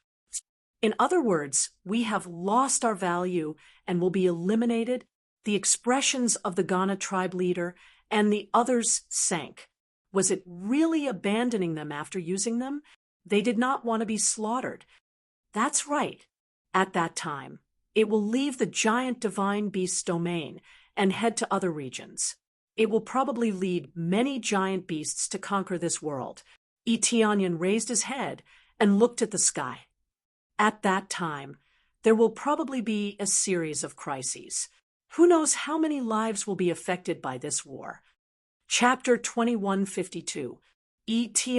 In other words, we have lost our value and will be eliminated. The expressions of the Ghana tribe leader and the others sank. Was it really abandoning them after using them? They did not want to be slaughtered. That's right. At that time, it will leave the giant divine beast's domain and head to other regions. It will probably lead many giant beasts to conquer this world. Onion raised his head and looked at the sky. At that time, there will probably be a series of crises. Who knows how many lives will be affected by this war? Chapter 2152.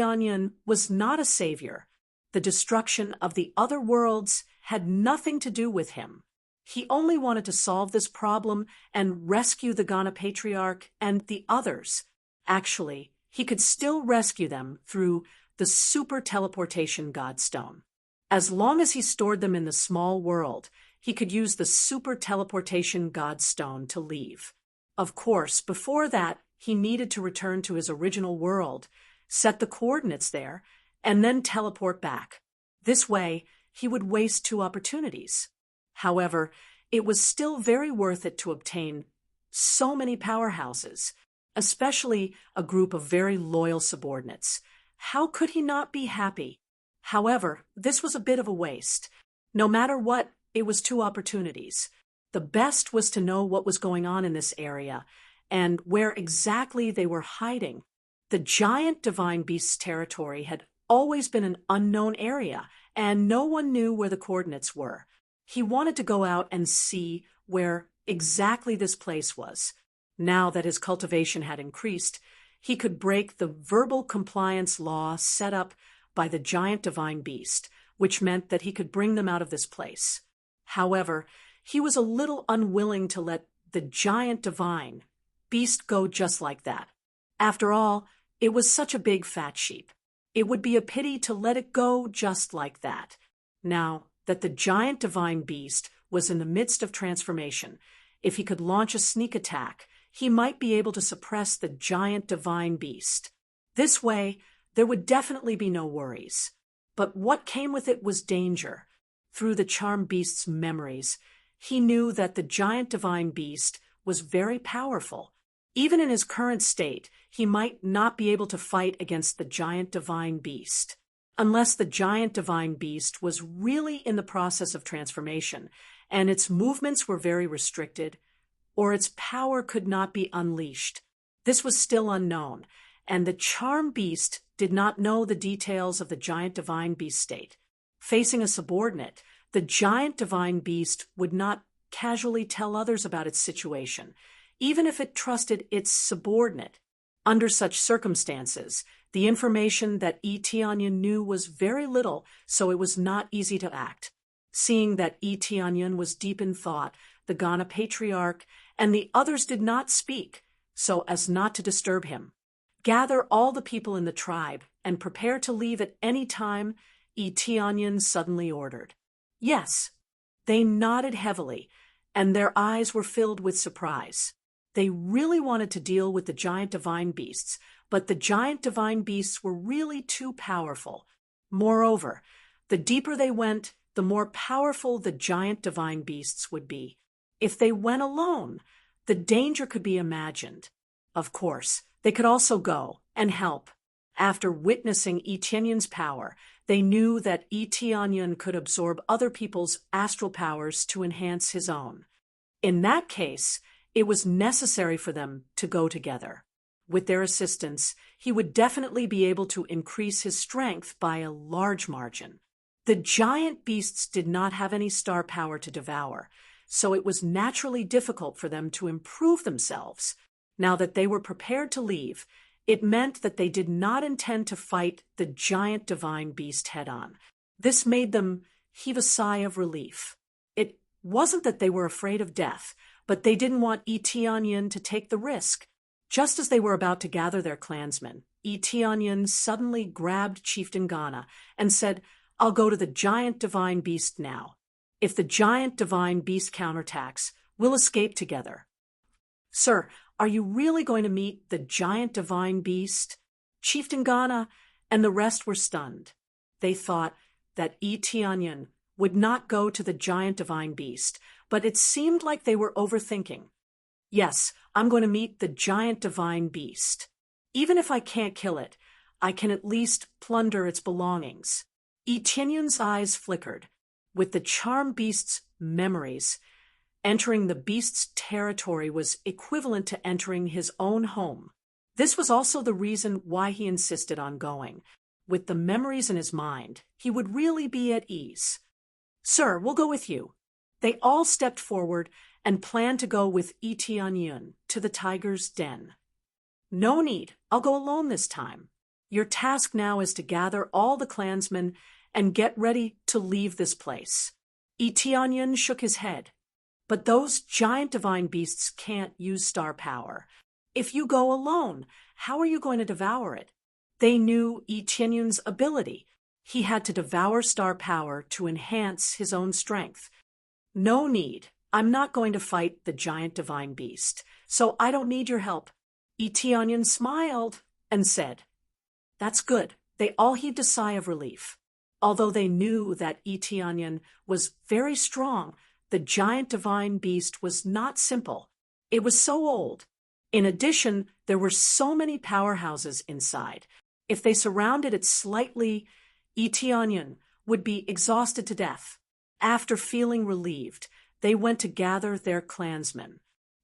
Onion was not a savior. The destruction of the other worlds had nothing to do with him. He only wanted to solve this problem and rescue the Ghana patriarch and the others. Actually, he could still rescue them through the super teleportation godstone. As long as he stored them in the small world, he could use the super teleportation godstone to leave. Of course, before that, he needed to return to his original world, set the coordinates there, and then teleport back. This way, he would waste two opportunities. However, it was still very worth it to obtain so many powerhouses, especially a group of very loyal subordinates. How could he not be happy? However, this was a bit of a waste. No matter what, it was two opportunities. The best was to know what was going on in this area and where exactly they were hiding. The giant divine beast's territory had always been an unknown area, and no one knew where the coordinates were. He wanted to go out and see where exactly this place was. Now that his cultivation had increased, he could break the verbal compliance law set up by the giant divine beast, which meant that he could bring them out of this place. However, he was a little unwilling to let the giant divine beast go just like that. After all, it was such a big fat sheep. It would be a pity to let it go just like that. Now that the giant divine beast was in the midst of transformation, if he could launch a sneak attack, he might be able to suppress the giant divine beast. This way, there would definitely be no worries. But what came with it was danger. Through the charm beast's memories, he knew that the giant divine beast was very powerful. Even in his current state, he might not be able to fight against the giant divine beast. Unless the giant divine beast was really in the process of transformation, and its movements were very restricted, or its power could not be unleashed. This was still unknown, and the charm beast did not know the details of the giant divine beast state. Facing a subordinate, the giant divine beast would not casually tell others about its situation, even if it trusted its subordinate. Under such circumstances, the information that Onion knew was very little, so it was not easy to act. Seeing that Onion was deep in thought, the Ghana patriarch and the others did not speak, so as not to disturb him. Gather all the people in the tribe and prepare to leave at any time, Onion suddenly ordered. Yes. They nodded heavily, and their eyes were filled with surprise. They really wanted to deal with the giant divine beasts, but the giant divine beasts were really too powerful. Moreover, the deeper they went, the more powerful the giant divine beasts would be. If they went alone, the danger could be imagined. Of course, they could also go and help After witnessing Etienne's power, they knew that Etienne could absorb other people's astral powers to enhance his own. In that case, it was necessary for them to go together. With their assistance, he would definitely be able to increase his strength by a large margin. The giant beasts did not have any star power to devour, so it was naturally difficult for them to improve themselves. Now that they were prepared to leave, it meant that they did not intend to fight the giant divine beast head-on. This made them heave a sigh of relief. It wasn't that they were afraid of death, but they didn't want Etienne to take the risk. Just as they were about to gather their clansmen, Etienne suddenly grabbed Chieftain Ghana and said, "I'll go to the giant divine beast now. If the giant divine beast counterattacks, we'll escape together." "Sir, are you really going to meet the giant divine beast?" Chieftain Ghana and the rest were stunned. They thought that Etienne would not go to the giant divine beast, but it seemed like they were overthinking. "Yes, I'm going to meet the giant divine beast. Even if I can't kill it, I can at least plunder its belongings." Etienne's eyes flickered. With the charm beast's memories, entering the beast's territory was equivalent to entering his own home. This was also the reason why he insisted on going. With the memories in his mind, he would really be at ease. "Sir, we'll go with you." They all stepped forward and planned to go with Etienne to the tiger's den. "No need. I'll go alone this time. Your task now is to gather all the clansmen and get ready to leave this place." Etienne shook his head. "But those giant divine beasts can't use star power. If you go alone, how are you going to devour it?" They knew Etienne's ability. He had to devour star power to enhance his own strength. "No need. I'm not going to fight the giant divine beast, so I don't need your help." Etienne smiled and said, "That's good." They all heaved a sigh of relief. Although they knew that Etienne was very strong, the giant divine beast was not simple. It was so old. In addition, there were so many powerhouses inside. If they surrounded it slightly, Etienne would be exhausted to death. After feeling relieved, they went to gather their clansmen.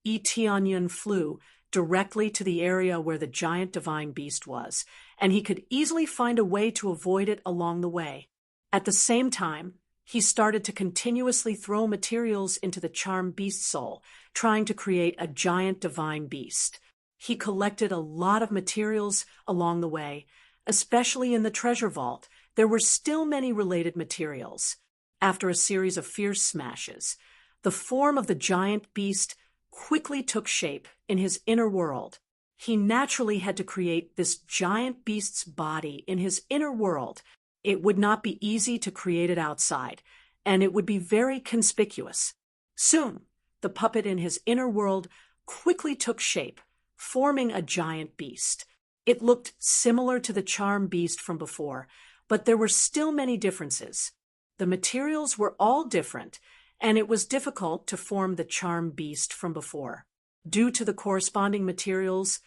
Etienne flew directly to the area where the giant divine beast was, and he could easily find a way to avoid it along the way. At the same time, he started to continuously throw materials into the charm beast soul, trying to create a giant divine beast. He collected a lot of materials along the way, especially in the treasure vault. There were still many related materials. After a series of fierce smashes, the form of the giant beast quickly took shape in his inner world. He naturally had to create this giant beast's body in his inner world. It would not be easy to create it outside, and it would be very conspicuous. Soon, the puppet in his inner world quickly took shape, forming a giant beast. It looked similar to the charm beast from before, but there were still many differences. The materials were all different, and it was difficult to form the charm beast from before. Due to the corresponding materials,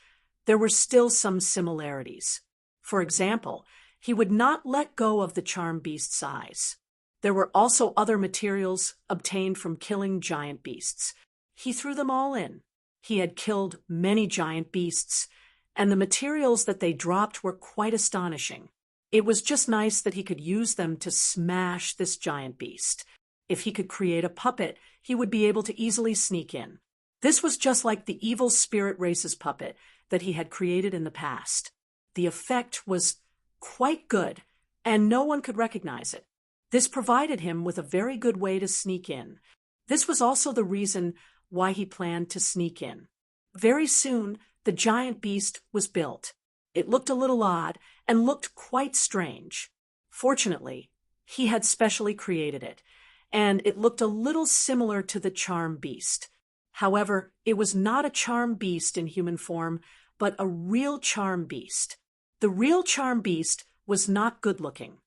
there were still some similarities. For example, he would not let go of the charm beast's eyes. There were also other materials obtained from killing giant beasts. He threw them all in. He had killed many giant beasts, and the materials that they dropped were quite astonishing. It was just nice that he could use them to smash this giant beast. If he could create a puppet, he would be able to easily sneak in. This was just like the evil spirit race's puppet that he had created in the past. The effect was quite good, and no one could recognize it. This provided him with a very good way to sneak in. This was also the reason why he planned to sneak in. Very soon, the giant beast was built. It looked a little odd and looked quite strange. Fortunately, he had specially created it, and it looked a little similar to the charm beast. However, it was not a charm beast in human form, but a real charm beast. The real charm beast was not good-looking.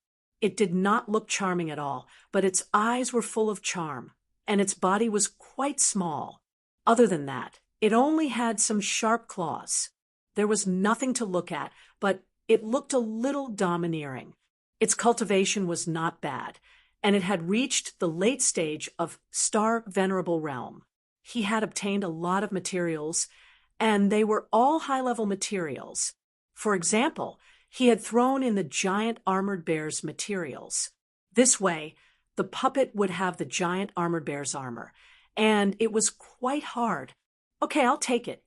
It did not look charming at all, but its eyes were full of charm, and its body was quite small. Other than that, it only had some sharp claws. There was nothing to look at, but It looked a little domineering. Its cultivation was not bad, and it had reached the late stage of Star Venerable Realm. He had obtained a lot of materials, and they were all high-level materials. For example, he had thrown in the giant armored bear's materials. This way, the puppet would have the giant armored bear's armor, and it was quite hard. Okay, I'll take it.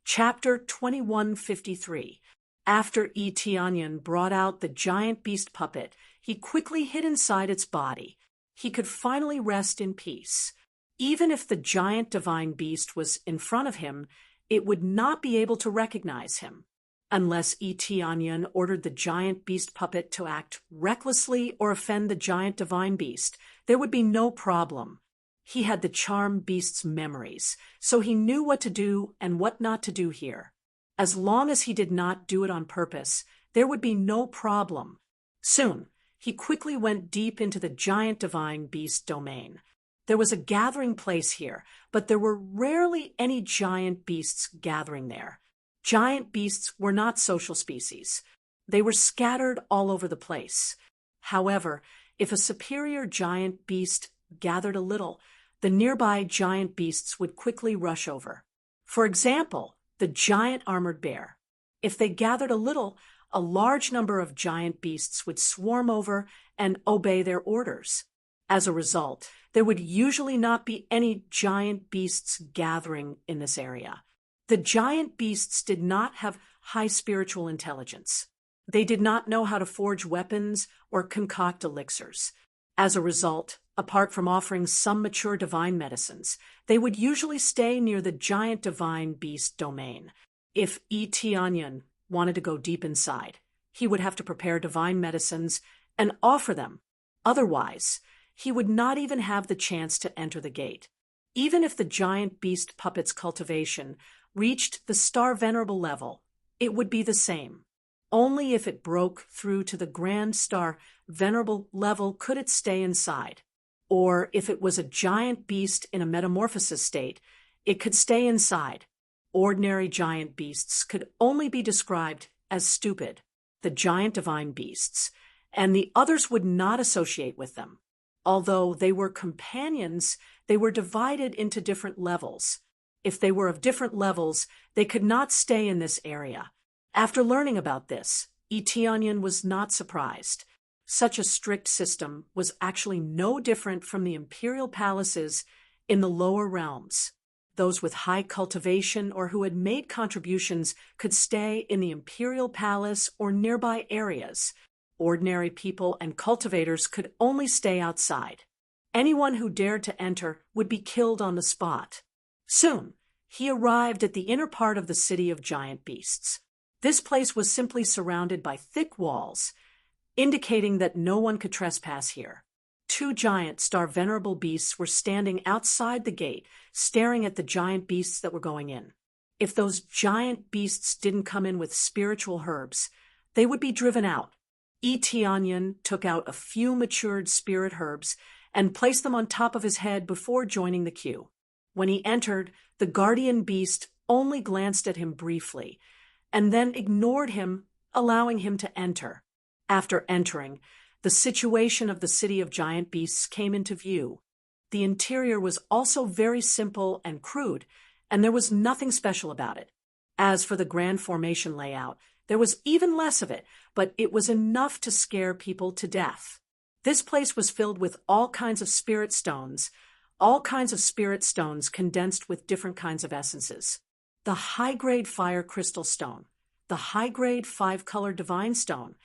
Chapter 2153. After Etianyan brought out the giant beast puppet, he quickly hid inside its body. He could finally rest in peace. Even if the giant divine beast was in front of him, it would not be able to recognize him. Unless Etianyan ordered the giant beast puppet to act recklessly or offend the giant divine beast, there would be no problem. He had the charm beast's memories, so he knew what to do and what not to do here. As long as he did not do it on purpose, there would be no problem. Soon, he quickly went deep into the giant divine beast domain. There was a gathering place here, but there were rarely any giant beasts gathering there. Giant beasts were not social species. They were scattered all over the place. However, if a superior giant beast gathered a little, the nearby giant beasts would quickly rush over. For example, the giant armored bear. If they gathered a little, a large number of giant beasts would swarm over and obey their orders. As a result, there would usually not be any giant beasts gathering in this area. The giant beasts did not have high spiritual intelligence. They did not know how to forge weapons or concoct elixirs. As a result, apart from offering some mature divine medicines, they would usually stay near the giant divine beast domain. If Etianyan wanted to go deep inside, he would have to prepare divine medicines and offer them. Otherwise, he would not even have the chance to enter the gate. Even if the giant beast puppet's cultivation reached the Star Venerable level, it would be the same. Only if it broke through to the Grand Star Venerable level could it stay inside. Or if it was a giant beast in a metamorphosis state, it could stay inside. Ordinary giant beasts could only be described as stupid, the giant divine beasts, and the others would not associate with them. Although they were companions, they were divided into different levels. If they were of different levels, they could not stay in this area. After learning about this, Etianyan was not surprised. Such a strict system was actually no different from the imperial palaces in the lower realms. Those with high cultivation or who had made contributions could stay in the imperial palace or nearby areas. Ordinary people and cultivators could only stay outside. Anyone who dared to enter would be killed on the spot. Soon, he arrived at the inner part of the city of giant beasts. This place was simply surrounded by thick walls, indicating that no one could trespass here. Two giant Star Venerable beasts were standing outside the gate, staring at the giant beasts that were going in. If those giant beasts didn't come in with spiritual herbs, they would be driven out. Etianyan took out a few matured spirit herbs and placed them on top of his head before joining the queue. When he entered, the guardian beast only glanced at him briefly, and then ignored him, allowing him to enter. After entering, the situation of the city of giant beasts came into view. The interior was also very simple and crude, and there was nothing special about it. As for the grand formation layout, there was even less of it, but it was enough to scare people to death. This place was filled with all kinds of spirit stones condensed with different kinds of essences. The high-grade fire crystal stone, the high-grade 5-color divine stone,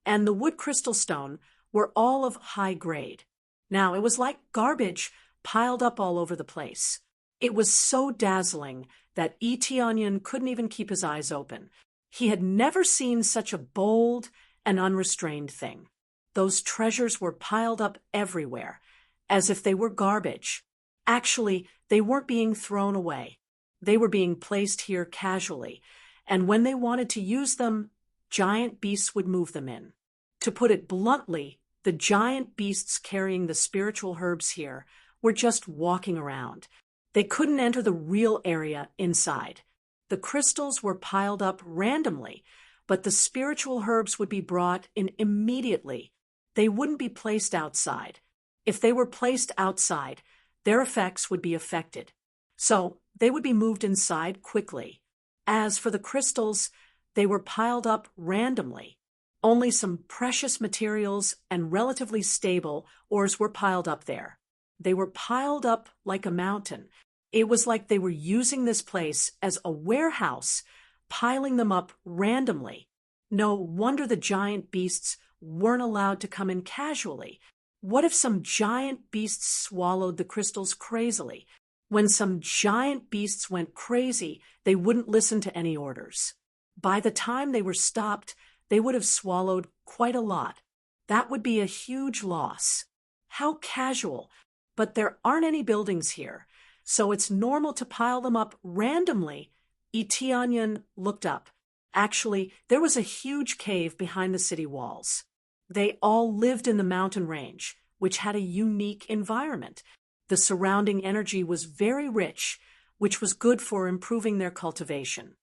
and the wood crystal stone were all of high grade. Now, it was like garbage piled up all over the place. It was so dazzling that Etianyan couldn't even keep his eyes open. He had never seen such a bold and unrestrained thing. Those treasures were piled up everywhere, as if they were garbage. Actually, they weren't being thrown away. They were being placed here casually, and when they wanted to use them, giant beasts would move them in. To put it bluntly, the giant beasts carrying the spiritual herbs here were just walking around. They couldn't enter the real area inside. The crystals were piled up randomly, but the spiritual herbs would be brought in immediately. They wouldn't be placed outside. If they were placed outside, their effects would be affected. So they would be moved inside quickly. As for the crystals, they were piled up randomly. Only some precious materials and relatively stable ores were piled up there. They were piled up like a mountain. It was like they were using this place as a warehouse, piling them up randomly. No wonder the giant beasts weren't allowed to come in casually. What if some giant beasts swallowed the crystals crazily? When some giant beasts went crazy, they wouldn't listen to any orders. By the time they were stopped, they would have swallowed quite a lot. That would be a huge loss. How casual. But there aren't any buildings here, so it's normal to pile them up randomly. Itianyan looked up. Actually, there was a huge cave behind the city walls. They all lived in the mountain range, which had a unique environment. The surrounding energy was very rich, which was good for improving their cultivation.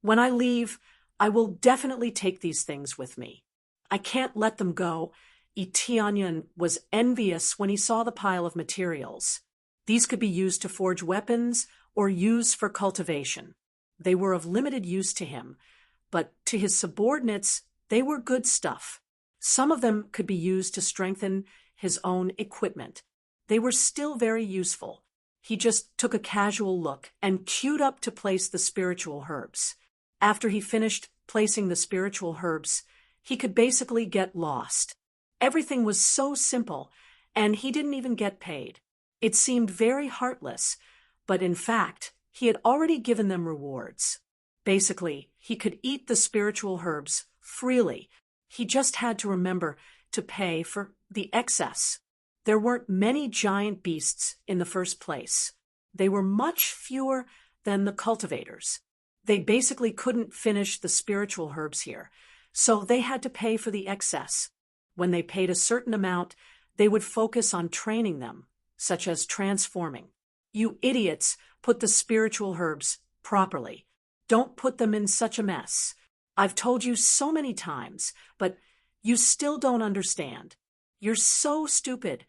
When I leave, I will definitely take these things with me. I can't let them go. Itianyan was envious when he saw the pile of materials. These could be used to forge weapons or used for cultivation. They were of limited use to him, but to his subordinates, they were good stuff. Some of them could be used to strengthen his own equipment. They were still very useful. He just took a casual look and queued up to place the spiritual herbs. After he finished placing the spiritual herbs, he could basically get lost. Everything was so simple, and he didn't even get paid. It seemed very heartless, but in fact, he had already given them rewards. Basically, he could eat the spiritual herbs freely. He just had to remember to pay for the excess. There weren't many giant beasts in the first place. They were much fewer than the cultivators. They basically couldn't finish the spiritual herbs here, so they had to pay for the excess. When they paid a certain amount, they would focus on training them, such as transforming. You idiots, put the spiritual herbs properly. Don't put them in such a mess. I've told you so many times, but you still don't understand. You're so stupid.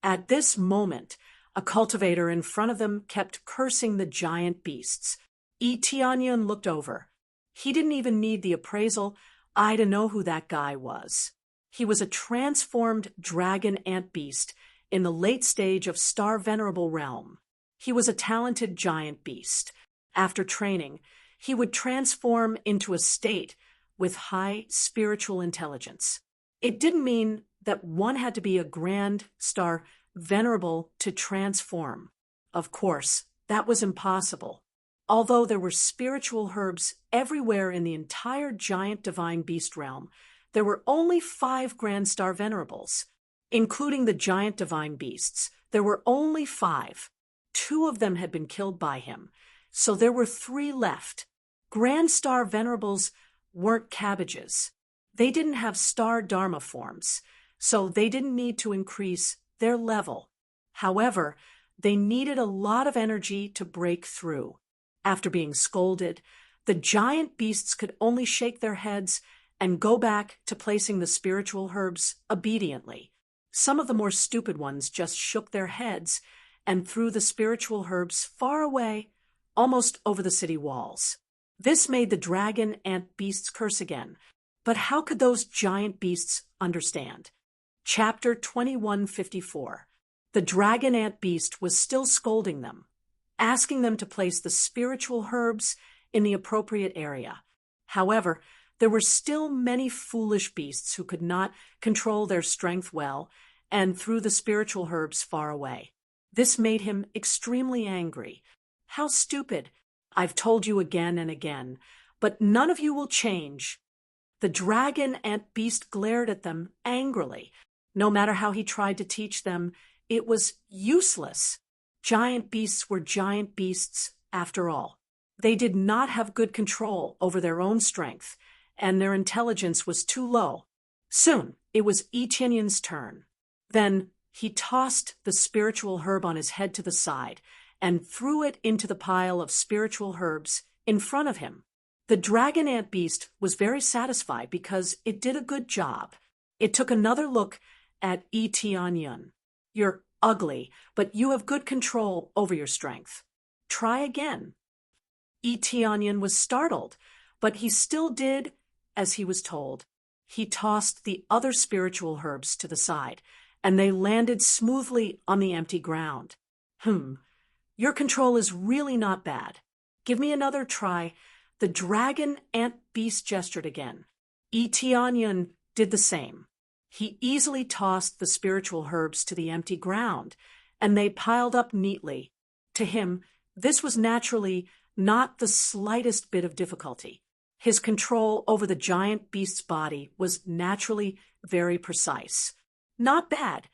At this moment, a cultivator in front of them kept cursing the giant beasts. Itianyan looked over. He didn't even need the appraisal eye to know who that guy was. He was a transformed dragon ant beast in the late stage of Star Venerable realm. He was a talented giant beast. After training, he would transform into a state with high spiritual intelligence. It didn't mean that one had to be a grand Star Venerable to transform. Of course, that was impossible. Although there were spiritual herbs everywhere in the entire giant divine beast realm, there were only 5 Grand Star Venerables. Including the giant divine beasts, there were only 5. 2 of them had been killed by him, so there were 3 left. Grand Star Venerables weren't cabbages. They didn't have Star Dharma forms, so they didn't need to increase their level. However, they needed a lot of energy to break through. After being scolded, the giant beasts could only shake their heads and go back to placing the spiritual herbs obediently. Some of the more stupid ones just shook their heads and threw the spiritual herbs far away, almost over the city walls. This made the dragon ant beasts curse again. But how could those giant beasts understand? Chapter 2154. The dragon ant beast was still scolding them, asking them to place the spiritual herbs in the appropriate area. However, there were still many foolish beasts who could not control their strength well and threw the spiritual herbs far away. This made him extremely angry. How stupid! I've told you again and again, but none of you will change. The dragon ant beast glared at them angrily. No matter how he tried to teach them, it was useless. Giant beasts were giant beasts after all. They did not have good control over their own strength, and their intelligence was too low. Soon, it was Etienne's turn. Then he tossed the spiritual herb on his head to the side and threw it into the pile of spiritual herbs in front of him. The dragon ant beast was very satisfied because it did a good job. It took another look at Tianyun. You're ugly, but you have good control over your strength. Try again. Tianyun was startled, but he still did as he was told. He tossed the other spiritual herbs to the side, and they landed smoothly on the empty ground. Your control is really not bad. Give me another try. The dragon ant beast gestured again. Tianyun did the same. He easily tossed the spiritual herbs to the empty ground, and they piled up neatly. To him, this was naturally not the slightest bit of difficulty. His control over the giant beast's body was naturally very precise. Not bad.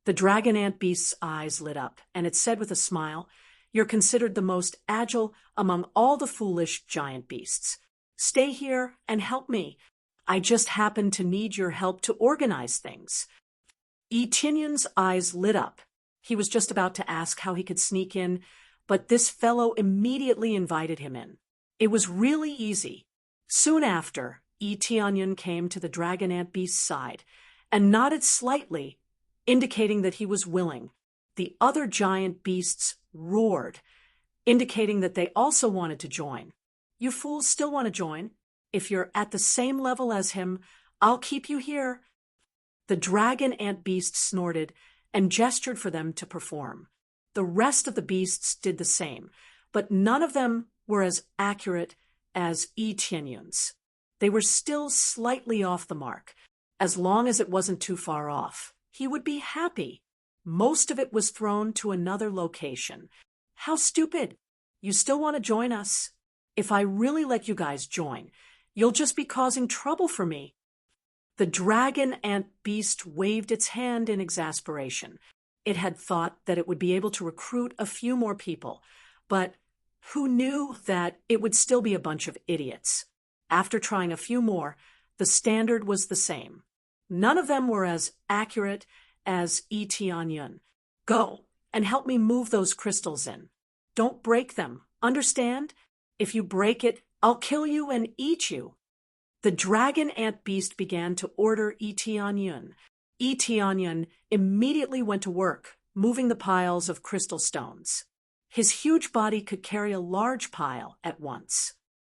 The dragon ant beast's eyes lit up, and it said with a smile, "You're considered the most agile among all the foolish giant beasts. Stay here and help me. I just happen to need your help to organize things." Tianyun's eyes lit up. He was just about to ask how he could sneak in, but this fellow immediately invited him in. It was really easy. Soon after, Tianyun came to the dragon ant beast's side and nodded slightly, indicating that he was willing. The other giant beasts roared, indicating that they also wanted to join. "You fools still want to join? If you're at the same level as him, I'll keep you here." The dragon ant beast snorted and gestured for them to perform. The rest of the beasts did the same, but none of them were as accurate as Tianyun's. They were still slightly off the mark. As long as it wasn't too far off, he would be happy. Most of it was thrown to another location. How stupid! You still want to join us? If I really let you guys join, you'll just be causing trouble for me. The dragon ant beast waved its hand in exasperation. It had thought that it would be able to recruit a few more people, but who knew that it would still be a bunch of idiots? After trying a few more, the standard was the same. None of them were as accurate as Tianyun. "Go and help me move those crystals in. Don't break them, understand? If you break it, I'll kill you and eat you." The dragon ant beast began to order Tianyun. Tianyun immediately went to work, moving the piles of crystal stones. His huge body could carry a large pile at once.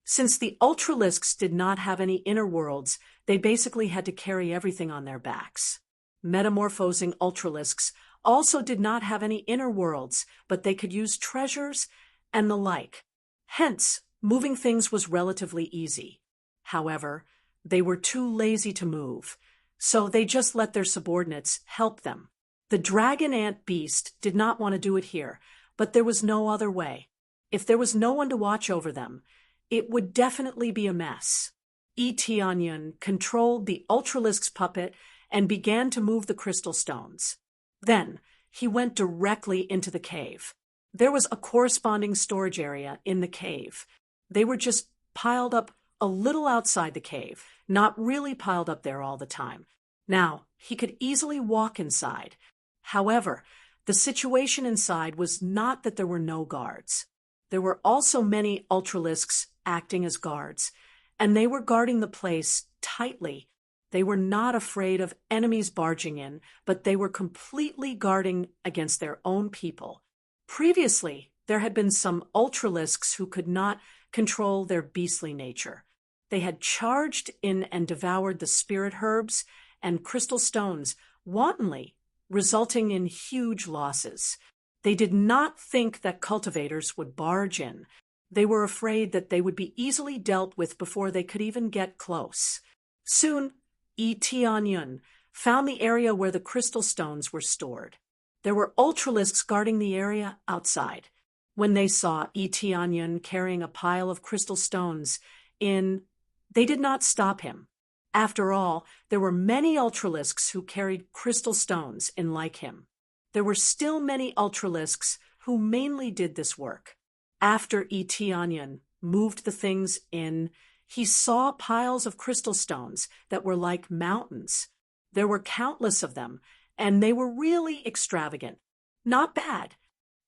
Since the Ultralisks did not have any inner worlds, they basically had to carry everything on their backs. Metamorphosing Ultralisks also did not have any inner worlds, but they could use treasures and the like. Hence, moving things was relatively easy. However, they were too lazy to move, so they just let their subordinates help them. The dragon ant beast did not want to do it here, but there was no other way. If there was no one to watch over them, it would definitely be a mess. Tianyun controlled the Ultralisk's puppet and began to move the crystal stones. Then, he went directly into the cave. There was a corresponding storage area in the cave. They were just piled up a little outside the cave, not really piled up there all the time. Now, he could easily walk inside. However, the situation inside was not that there were no guards. There were also many Ultralisks acting as guards, and they were guarding the place tightly. They were not afraid of enemies barging in, but they were completely guarding against their own people. Previously, there had been some Ultralisks who could not control their beastly nature. They had charged in and devoured the spirit herbs and crystal stones wantonly, resulting in huge losses. They did not think that cultivators would barge in. They were afraid that they would be easily dealt with before they could even get close. Soon, Tianyun found the area where the crystal stones were stored. There were Ultralisks guarding the area outside. When they saw Tianyun carrying a pile of crystal stones they did not stop him. After all, there were many Ultralisks who carried crystal stones in like him. There were still many Ultralisks who mainly did this work. After Tianyun moved the things in, he saw piles of crystal stones that were like mountains. There were countless of them, and they were really extravagant. Not bad.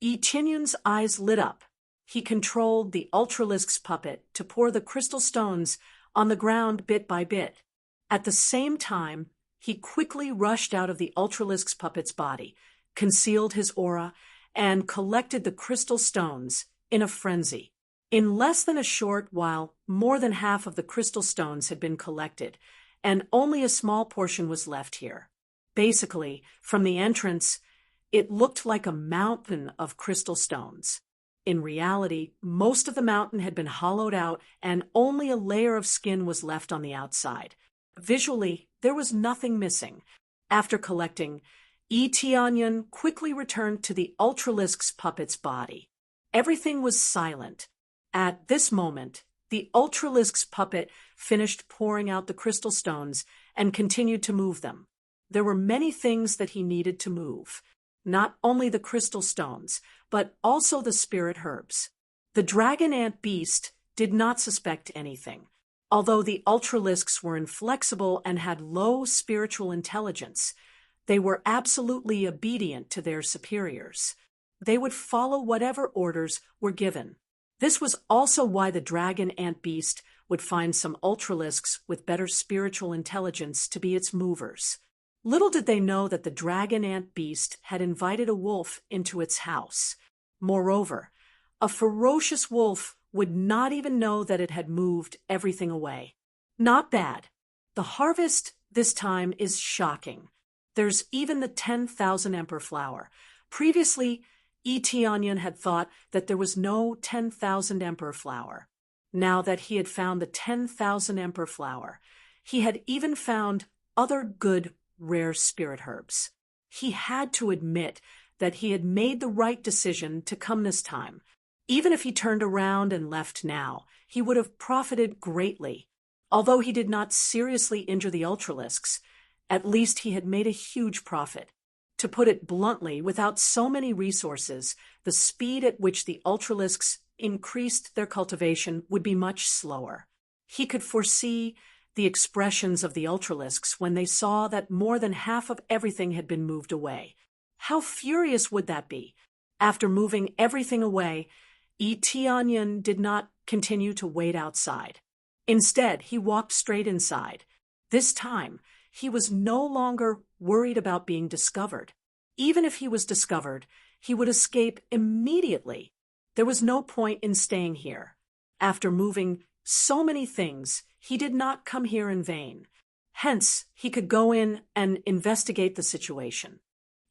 Tianyun's eyes lit up. he controlled the Ultralisk's puppet to pour the crystal stones on the ground bit by bit. At the same time, he quickly rushed out of the Ultralisk's puppet's body, concealed his aura, and collected the crystal stones in a frenzy. In less than a short while, more than half of the crystal stones had been collected, and only a small portion was left here. Basically, from the entrance, it looked like a mountain of crystal stones. In reality, most of the mountain had been hollowed out and only a layer of skin was left on the outside. Visually, there was nothing missing. After collecting, Tianyan quickly returned to the Ultralisk's puppet's body. Everything was silent. At this moment, the Ultralisk's puppet finished pouring out the crystal stones and continued to move them. There were many things that he needed to move. Not only the crystal stones, but also the spirit herbs. The dragon ant beast did not suspect anything. Although the Ultralisks were inflexible and had low spiritual intelligence, they were absolutely obedient to their superiors. They would follow whatever orders were given. This was also why the dragon ant beast would find some Ultralisks with better spiritual intelligence to be its movers. Little did they know that the dragon ant beast had invited a wolf into its house. Moreover, a ferocious wolf would not even know that it had moved everything away. Not bad. The harvest this time is shocking. There's even the 10,000 emperor flower. Previously, Tianyan had thought that there was no 10,000 emperor flower. Now that he had found the 10,000 emperor flower, he had even found other good rare spirit herbs. He had to admit that he had made the right decision to come this time. Even if he turned around and left now, he would have profited greatly. Although he did not seriously injure the Ultralisks, at least he had made a huge profit. To put it bluntly, without so many resources, the speed at which the Ultralisks increased their cultivation would be much slower. He could foresee the expressions of the Ultralisks when they saw that more than half of everything had been moved away. How furious would that be? After moving everything away, Tianyan did not continue to wait outside. Instead, he walked straight inside. This time, he was no longer worried about being discovered. Even if he was discovered, he would escape immediately. There was no point in staying here. After moving so many things, he did not come here in vain. Hence, he could go in and investigate the situation.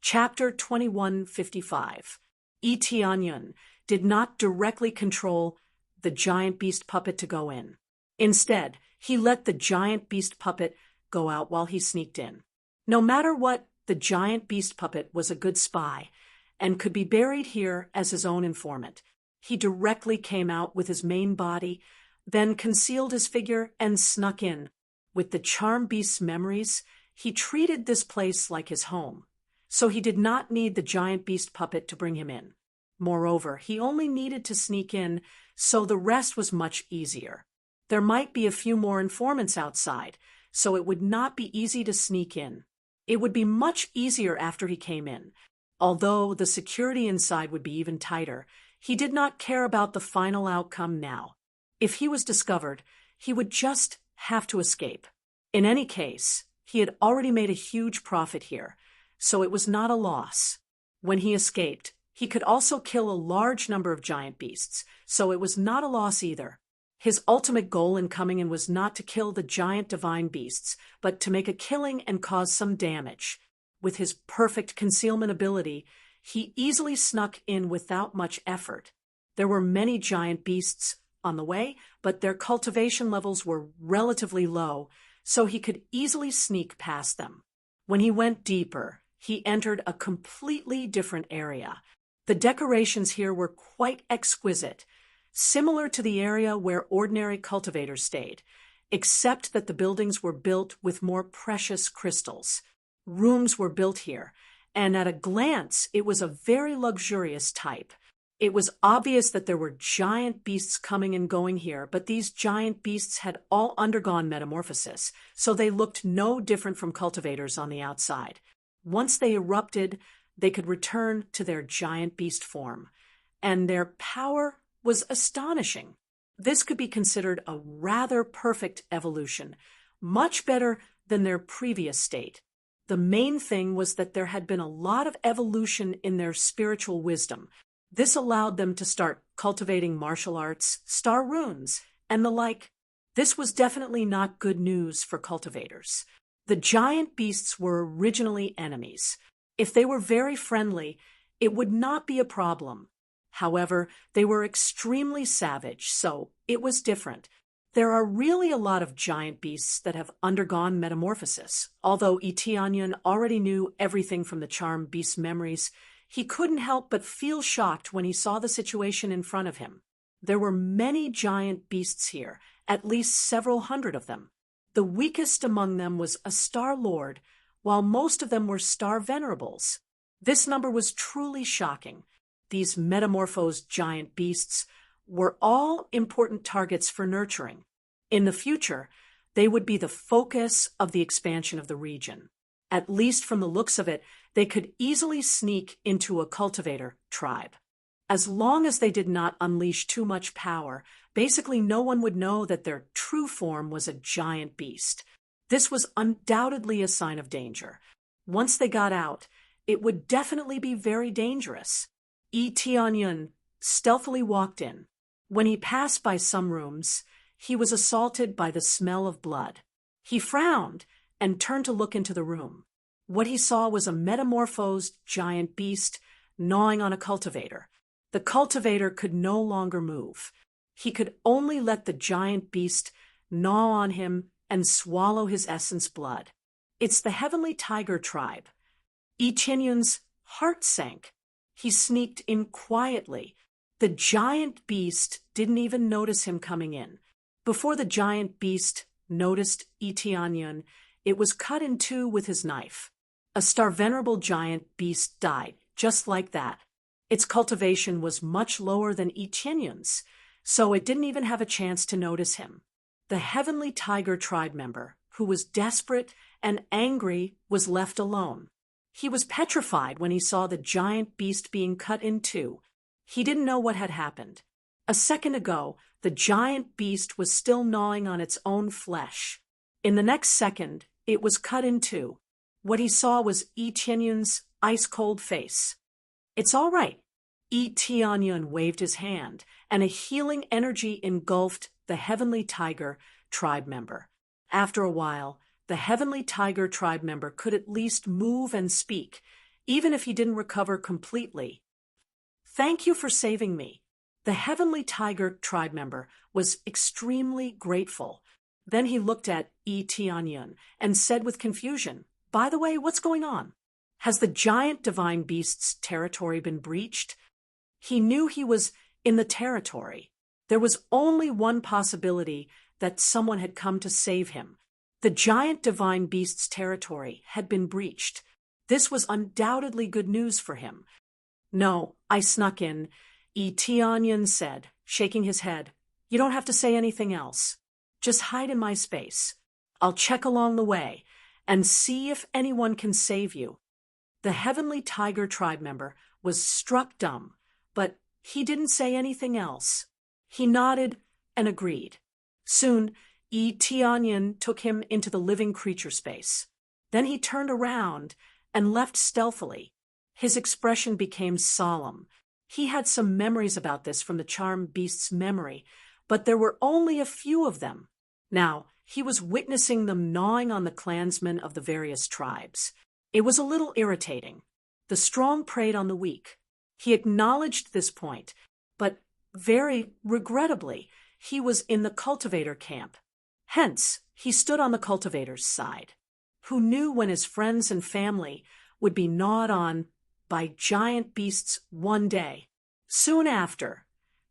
Chapter 2155. Tianyan did not directly control the giant beast puppet to go in. Instead, he let the giant beast puppet go out while he sneaked in. No matter what, the giant beast puppet was a good spy and could be buried here as his own informant. He directly came out with his main body, then concealed his figure and snuck in. With the charm beast's memories, he treated this place like his home, so he did not need the giant beast puppet to bring him in. Moreover, he only needed to sneak in, so the rest was much easier. There might be a few more informants outside, so it would not be easy to sneak in. It would be much easier after he came in. Although the security inside would be even tighter, he did not care about the final outcome now. If he was discovered, he would just have to escape. In any case, he had already made a huge profit here, so it was not a loss. When he escaped, he could also kill a large number of giant beasts, so it was not a loss either. His ultimate goal in coming in was not to kill the giant divine beasts, but to make a killing and cause some damage. With his perfect concealment ability, he easily snuck in without much effort. There were many giant beasts on the way, but their cultivation levels were relatively low, so he could easily sneak past them. When he went deeper, he entered a completely different area. The decorations here were quite exquisite, similar to the area where ordinary cultivators stayed, except that the buildings were built with more precious crystals. Rooms were built here, and at a glance, it was a very luxurious type. It was obvious that there were giant beasts coming and going here, but these giant beasts had all undergone metamorphosis, so they looked no different from cultivators on the outside. Once they erupted, they could return to their giant beast form, and their power was astonishing. This could be considered a rather perfect evolution, much better than their previous state. The main thing was that there had been a lot of evolution in their spiritual wisdom. This allowed them to start cultivating martial arts, star runes, and the like. This was definitely not good news for cultivators. The giant beasts were originally enemies. If they were very friendly, it would not be a problem. However, they were extremely savage, so it was different. There are really a lot of giant beasts that have undergone metamorphosis. Although Eteonyon already knew everything from the charmed beast's memories, he couldn't help but feel shocked when he saw the situation in front of him. There were many giant beasts here, at least several hundred of them. The weakest among them was a Star Lord, while most of them were Star Venerables. This number was truly shocking. These metamorphosed giant beasts were all important targets for nurturing. In the future, they would be the focus of the expansion of the region. At least from the looks of it, they could easily sneak into a cultivator tribe. As long as they did not unleash too much power, basically no one would know that their true form was a giant beast. This was undoubtedly a sign of danger. Once they got out, it would definitely be very dangerous. Eteonyon stealthily walked in. When he passed by some rooms, he was assaulted by the smell of blood. He frowned and turned to look into the room. What he saw was a metamorphosed giant beast gnawing on a cultivator. The cultivator could no longer move. He could only let the giant beast gnaw on him and swallow his essence blood. It's the Heavenly Tiger tribe. Eteonyon's heart sank. He sneaked in quietly. The giant beast didn't even notice him coming in. Before the giant beast noticed Eteonyon, it was cut in two with his knife. A Star-venerable giant beast died, just like that. Its cultivation was much lower than Eteonyon's, so it didn't even have a chance to notice him. The Heavenly Tiger tribe member, who was desperate and angry, was left alone. He was petrified when he saw the giant beast being cut in two. He didn't know what had happened. A second ago, the giant beast was still gnawing on its own flesh. In the next second, it was cut in two. What he saw was Eteonyon's ice-cold face. "It's all right." Eteonyon waved his hand, and a healing energy engulfed the Heavenly Tiger tribe member. After a while, the Heavenly Tiger tribe member could at least move and speak, even if he didn't recover completely. "Thank you for saving me." The Heavenly Tiger tribe member was extremely grateful. Then he looked at Eteonyon and said with confusion, "By the way, what's going on? Has the giant divine beast's territory been breached?" He knew he was in the territory. There was only one possibility that someone had come to save him. The giant divine beast's territory had been breached. This was undoubtedly good news for him. "No, I snuck in," Eteonyon said, shaking his head. "You don't have to say anything else. Just hide in my space. I'll check along the way and see if anyone can save you." The Heavenly Tiger tribe member was struck dumb, but he didn't say anything else. He nodded and agreed. Soon, Eteonyon took him into the living creature space. Then he turned around and left stealthily. His expression became solemn. He had some memories about this from the charmed beast's memory, but there were only a few of them. Now, he was witnessing them gnawing on the clansmen of the various tribes. It was a little irritating. The strong preyed on the weak. He acknowledged this point, but very regrettably, he was in the cultivator camp. Hence, he stood on the cultivator's side. Who knew when his friends and family would be gnawed on by giant beasts one day? Soon after,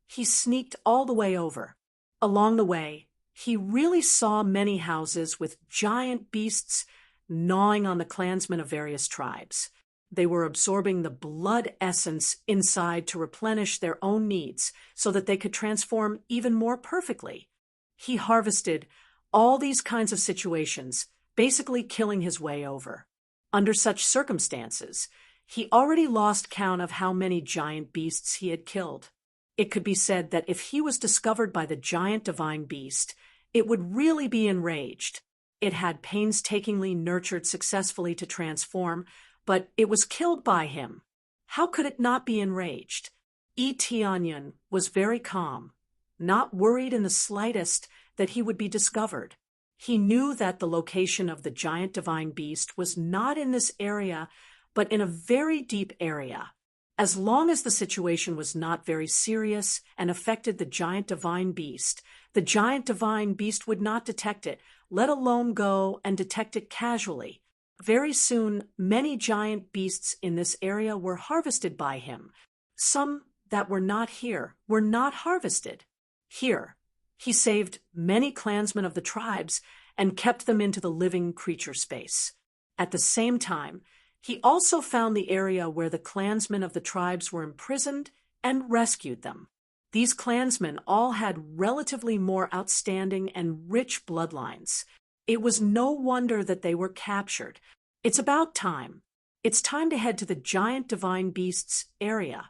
he sneaked all the way over. Along the way, he really saw many houses with giant beasts gnawing on the clansmen of various tribes. They were absorbing the blood essence inside to replenish their own needs so that they could transform even more perfectly. He harvested all these kinds of situations, basically killing his way over. Under such circumstances, he already lost count of how many giant beasts he had killed. It could be said that if he was discovered by the giant divine beast, it would really be enraged. It had painstakingly nurtured successfully to transform, but it was killed by him. How could it not be enraged? Etianyan was very calm, not worried in the slightest that he would be discovered. He knew that the location of the giant divine beast was not in this area, but in a very deep area. As long as the situation was not very serious and affected the giant divine beast would not detect it, let alone go and detect it casually. Very soon, many giant beasts in this area were harvested by him. Some that were not here were not harvested. Here, he saved many clansmen of the tribes and kept them into the living creature space. At the same time, he also found the area where the clansmen of the tribes were imprisoned and rescued them. These clansmen all had relatively more outstanding and rich bloodlines. It was no wonder that they were captured. It's about time. It's time to head to the giant divine beast's area.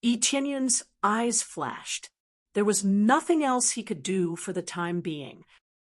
Etienne's eyes flashed. There was nothing else he could do for the time being.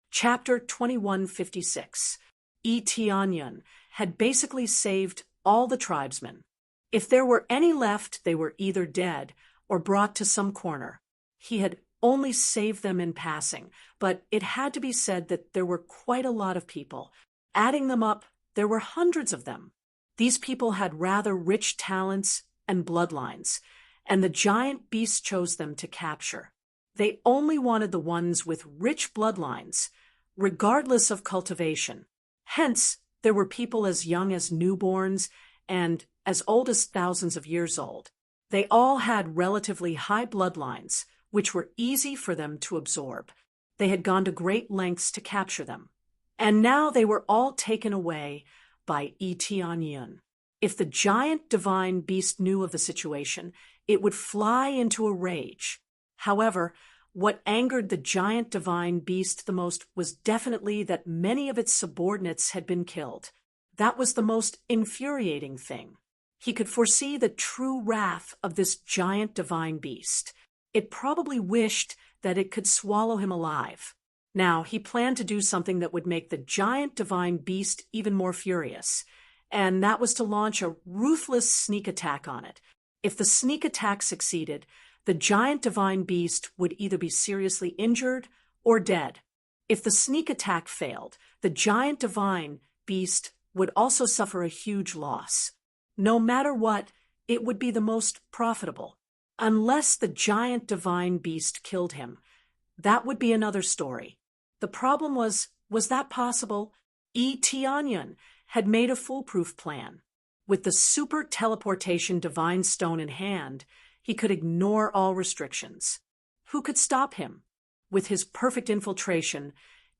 Chapter 2156. Etienne had basically saved all the tribesmen. If there were any left, they were either dead or brought to some corner. He had only saved them in passing, but it had to be said that there were quite a lot of people. Adding them up, there were hundreds of them. These people had rather rich talents and bloodlines, and the giant beast chose them to capture. They only wanted the ones with rich bloodlines, regardless of cultivation. Hence, there were people as young as newborns and as old as thousands of years old. They all had relatively high bloodlines, which were easy for them to absorb. They had gone to great lengths to capture them. And now they were all taken away by Etienne. If the giant divine beast knew of the situation, it would fly into a rage. However, what angered the giant divine beast the most was definitely that many of its subordinates had been killed. That was the most infuriating thing. He could foresee the true wrath of this giant divine beast. It probably wished that it could swallow him alive. Now, he planned to do something that would make the giant divine beast even more furious, and that was to launch a ruthless sneak attack on it. If the sneak attack succeeded, the giant divine beast would either be seriously injured or dead. If the sneak attack failed, the giant divine beast would also suffer a huge loss. No matter what, it would be the most profitable. Unless the giant divine beast killed him, that would be another story. The problem was that possible? Etienne had made a foolproof plan. With the super teleportation divine stone in hand, he could ignore all restrictions. Who could stop him? With his perfect infiltration,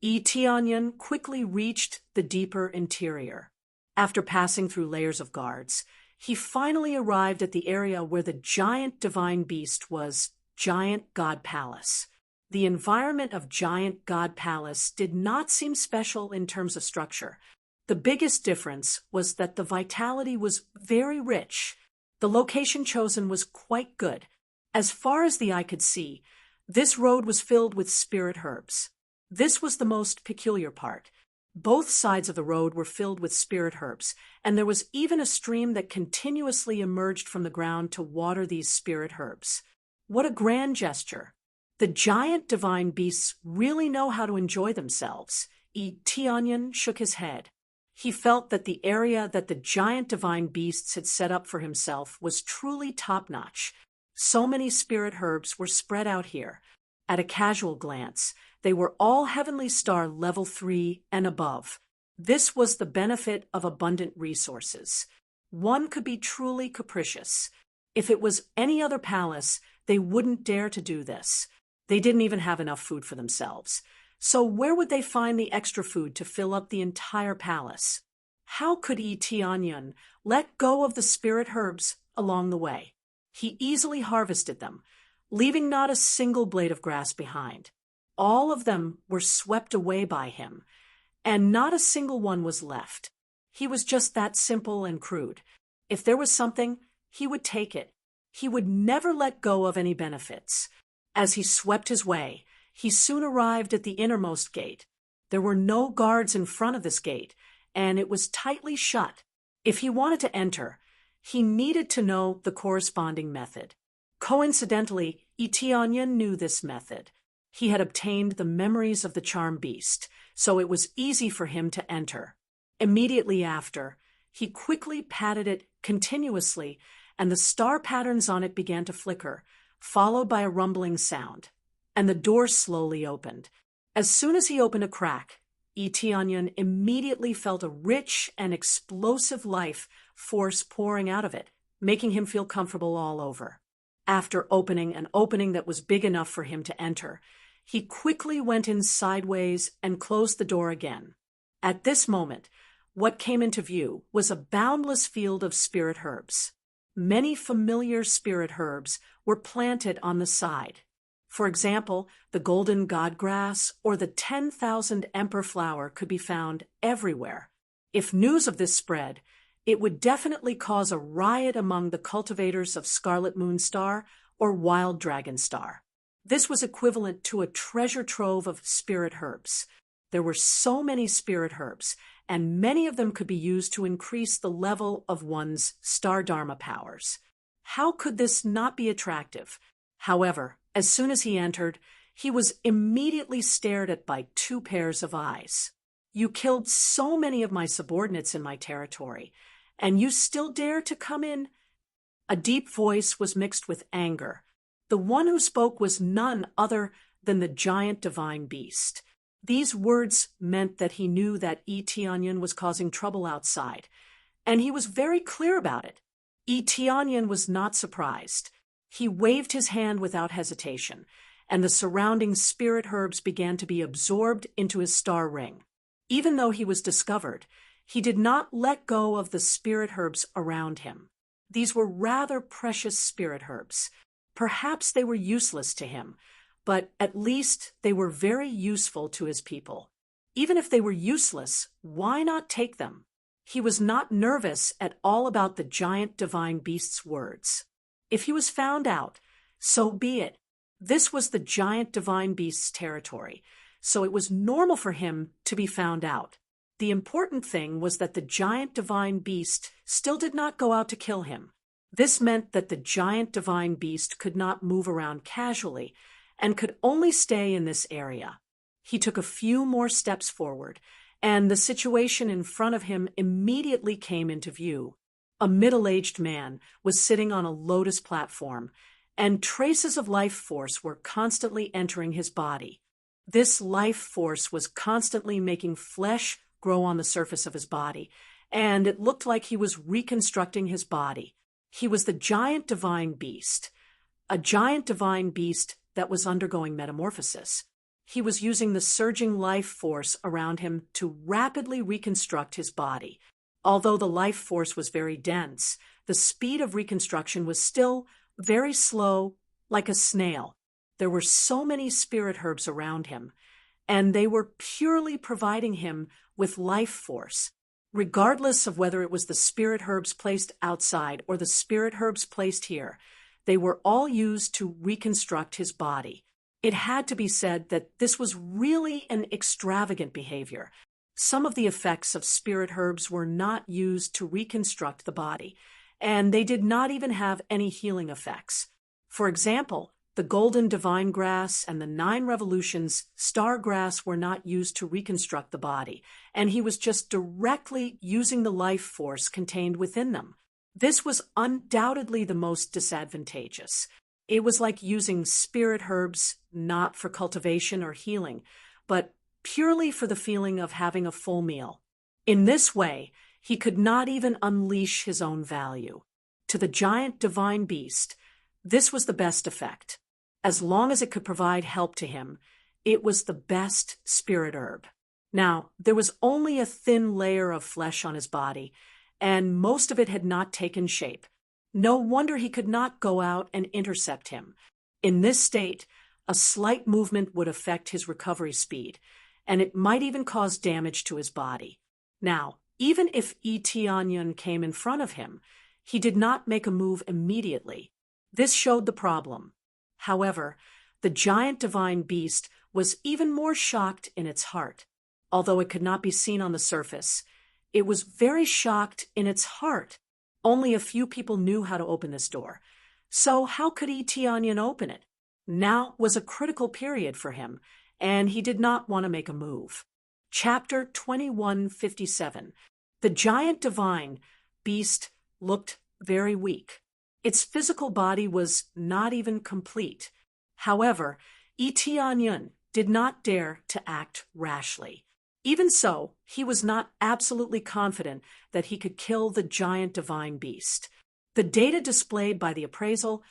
Etienne quickly reached the deeper interior. After passing through layers of guards, he finally arrived at the area where the giant divine beast was, Giant God Palace. The environment of Giant God Palace did not seem special in terms of structure. The biggest difference was that the vitality was very rich. The location chosen was quite good. As far as the eye could see, this road was filled with spirit herbs. This was the most peculiar part. Both sides of the road were filled with spirit herbs, and there was even a stream that continuously emerged from the ground to water these spirit herbs. What a grand gesture! The giant divine beasts really know how to enjoy themselves. Etienne shook his head. He felt that the area that the giant divine beasts had set up for himself was truly top-notch. So many spirit herbs were spread out here. At a casual glance, they were all Heavenly Star level 3 and above. This was the benefit of abundant resources. One could be truly capricious. If it was any other palace, they wouldn't dare to do this. They didn't even have enough food for themselves. So where would they find the extra food to fill up the entire palace? How could Etienne let go of the spirit herbs along the way? He easily harvested them, leaving not a single blade of grass behind. All of them were swept away by him, and not a single one was left. He was just that simple and crude. If there was something, he would take it. He would never let go of any benefits. As he swept his way, he soon arrived at the innermost gate. There were no guards in front of this gate, and it was tightly shut. If he wanted to enter, he needed to know the corresponding method. Coincidentally, Etionyan knew this method. He had obtained the memories of the charm beast, so it was easy for him to enter. Immediately after, he quickly patted it continuously, and the star patterns on it began to flicker, followed by a rumbling sound, and the door slowly opened. As soon as he opened a crack, Etionyan immediately felt a rich and explosive life force pouring out of it, making him feel comfortable all over. After opening an opening that was big enough for him to enter, he quickly went in sideways and closed the door again. At this moment, what came into view was a boundless field of spirit herbs. Many familiar spirit herbs were planted on the side. For example, the golden godgrass or the 10,000 emperor flower could be found everywhere. If news of this spread, it would definitely cause a riot among the cultivators of scarlet moonstar or wild dragon star. This was equivalent to a treasure trove of spirit herbs. There were so many spirit herbs, and many of them could be used to increase the level of one's star dharma powers. How could this not be attractive? However, as soon as he entered, he was immediately stared at by two pairs of eyes. "You killed so many of my subordinates in my territory, and you still dare to come in?" A deep voice was mixed with anger. The one who spoke was none other than the giant divine beast. These words meant that he knew that Etionyan was causing trouble outside, and he was very clear about it. Etionyan was not surprised. He waved his hand without hesitation, and the surrounding spirit herbs began to be absorbed into his star ring. Even though he was discovered, he did not let go of the spirit herbs around him. These were rather precious spirit herbs. Perhaps they were useless to him, but at least they were very useful to his people. Even if they were useless, why not take them? He was not nervous at all about the giant divine beast's words. If he was found out, so be it. This was the giant divine beast's territory, so it was normal for him to be found out. The important thing was that the giant divine beast still did not go out to kill him. This meant that the giant divine beast could not move around casually and could only stay in this area. He took a few more steps forward, and the situation in front of him immediately came into view. A middle-aged man was sitting on a lotus platform, and traces of life force were constantly entering his body. This life force was constantly making flesh grow on the surface of his body, and it looked like he was reconstructing his body. He was the giant divine beast, a giant divine beast that was undergoing metamorphosis. He was using the surging life force around him to rapidly reconstruct his body. Although the life force was very dense, the speed of reconstruction was still very slow, like a snail. There were so many spirit herbs around him, and they were purely providing him with life force. Regardless of whether it was the spirit herbs placed outside or the spirit herbs placed here, they were all used to reconstruct his body. It had to be said that this was really an extravagant behavior. Some of the effects of spirit herbs were not used to reconstruct the body, and they did not even have any healing effects. For example, the golden divine grass and the 9 revolutions star grass were not used to reconstruct the body, and he was just directly using the life force contained within them. This was undoubtedly the most disadvantageous. It was like using spirit herbs not for cultivation or healing, but purely for the feeling of having a full meal. In this way, he could not even unleash his own value. To the giant divine beast, this was the best effect. As long as it could provide help to him, it was the best spirit herb. Now, there was only a thin layer of flesh on his body, and most of it had not taken shape. No wonder he could not go out and intercept him. In this state, a slight movement would affect his recovery speed, and it might even cause damage to his body. Now, even if Etionyan came in front of him, he did not make a move immediately. This showed the problem. However, the giant divine beast was even more shocked in its heart. Although it could not be seen on the surface, it was very shocked in its heart. Only a few people knew how to open this door. So how could Etienne open it? Now was a critical period for him, and he did not want to make a move. Chapter 2157. The giant divine beast looked very weak. Its physical body was not even complete. However, Etienne did not dare to act rashly. Even so, he was not absolutely confident that he could kill the giant divine beast. The data displayed by the appraisal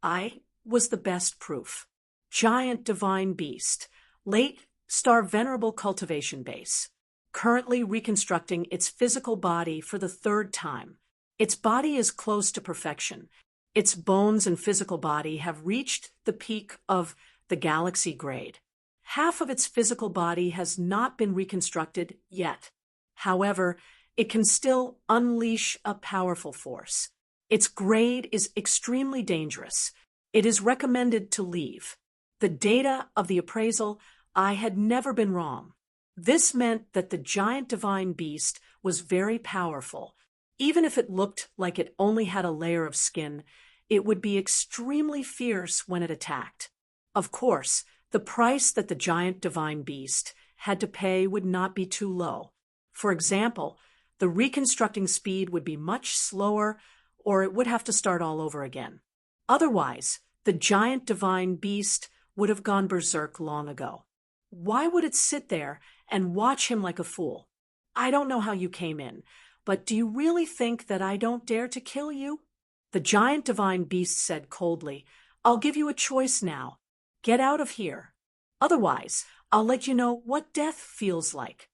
eye was the best proof. Giant divine beast, late star venerable cultivation base, currently reconstructing its physical body for the third time. Its body is close to perfection. Its bones and physical body have reached the peak of the galaxy grade. Half of its physical body has not been reconstructed yet. However, it can still unleash a powerful force. Its grade is extremely dangerous. It is recommended to leave. The data of the appraisal I had never been wrong. This meant that the giant divine beast was very powerful. Even if it looked like it only had a layer of skin, it would be extremely fierce when it attacked. Of course, the price that the giant divine beast had to pay would not be too low. For example, the reconstructing speed would be much slower, or it would have to start all over again. Otherwise, the giant divine beast would have gone berserk long ago. Why would it sit there and watch him like a fool? I don't know how you came in, but do you really think that I don't dare to kill you? The giant divine beast said coldly, I'll give you a choice now. Get out of here. Otherwise, I'll let you know what death feels like.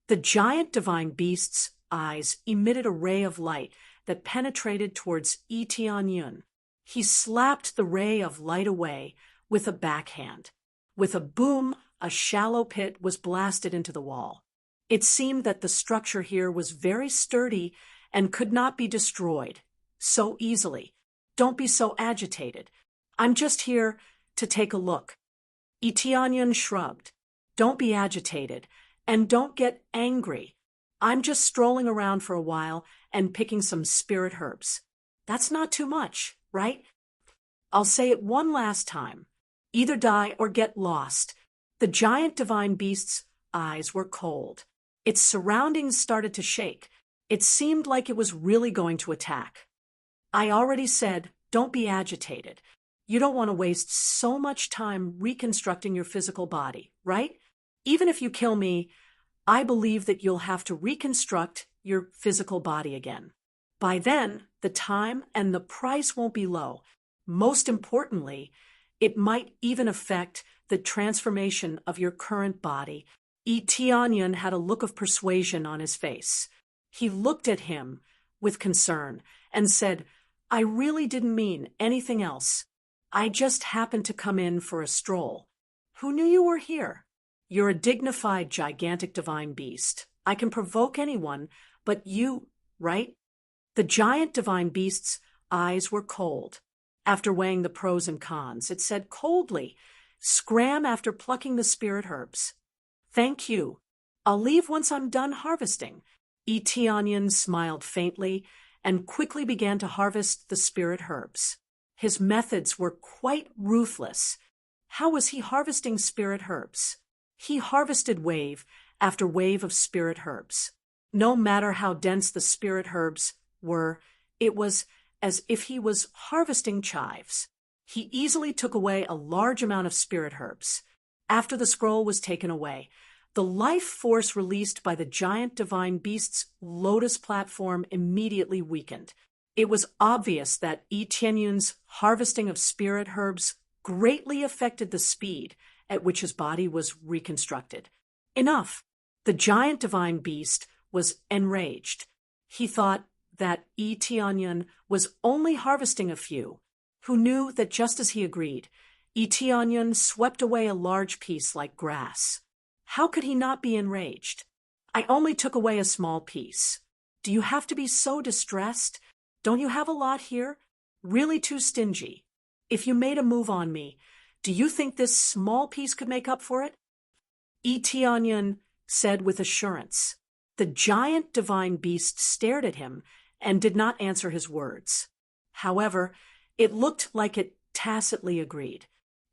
The giant divine beast's eyes emitted a ray of light that penetrated towards Etienne. He slapped the ray of light away with a backhand. With a boom, a shallow pit was blasted into the wall. It seemed that the structure here was very sturdy and could not be destroyed so easily. Don't be so agitated. I'm just here to take a look. Etienne shrugged. Don't be agitated, and don't get angry. I'm just strolling around for a while and picking some spirit herbs. That's not too much, right? I'll say it one last time. Either die or get lost. The giant divine beast's eyes were cold. Its surroundings started to shake. It seemed like it was really going to attack. I already said, don't be agitated. You don't want to waste so much time reconstructing your physical body, right? Even if you kill me, I believe that you'll have to reconstruct your physical body again. By then, the time and the price won't be low. Most importantly, it might even affect the transformation of your current body. Etienne had a look of persuasion on his face. He looked at him with concern and said, I really didn't mean anything else. I just happened to come in for a stroll. Who knew you were here? You're a dignified, gigantic divine beast. I can provoke anyone, but you, right? The giant divine beast's eyes were cold. After weighing the pros and cons, it said coldly, Scram after plucking the spirit herbs. Thank you. I'll leave once I'm done harvesting. Etienne smiled faintly and quickly began to harvest the spirit herbs. His methods were quite ruthless. How was he harvesting spirit herbs? He harvested wave after wave of spirit herbs. No matter how dense the spirit herbs were, it was as if he was harvesting chives. He easily took away a large amount of spirit herbs. After the scroll was taken away, the life force released by the giant divine beast's lotus platform immediately weakened. It was obvious that Etienne's harvesting of spirit herbs greatly affected the speed at which his body was reconstructed. Enough! The giant divine beast was enraged. He thought that Etienne was only harvesting a few, who knew that just as he agreed, Etienne swept away a large piece like grass. How could he not be enraged? I only took away a small piece. Do you have to be so distressed? Don't you have a lot here? Really too stingy. If you made a move on me, do you think this small piece could make up for it? Etionyun said with assurance. The giant divine beast stared at him and did not answer his words. However, it looked like it tacitly agreed.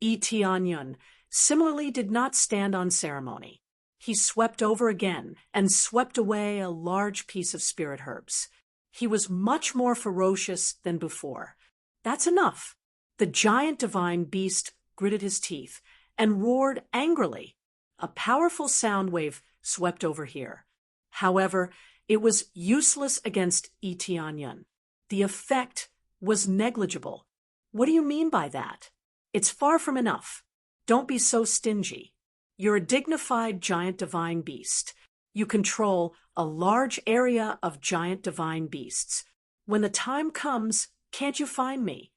Etionyun similarly did not stand on ceremony. He swept over again and swept away a large piece of spirit herbs. He was much more ferocious than before. That's enough. The giant divine beast gritted his teeth and roared angrily. A powerful sound wave swept over here. However, it was useless against Etionyun. The effect was negligible. What do you mean by that? It's far from enough. Don't be so stingy. You're a dignified giant divine beast. You control a large area of giant divine beasts. When the time comes, can't you find me?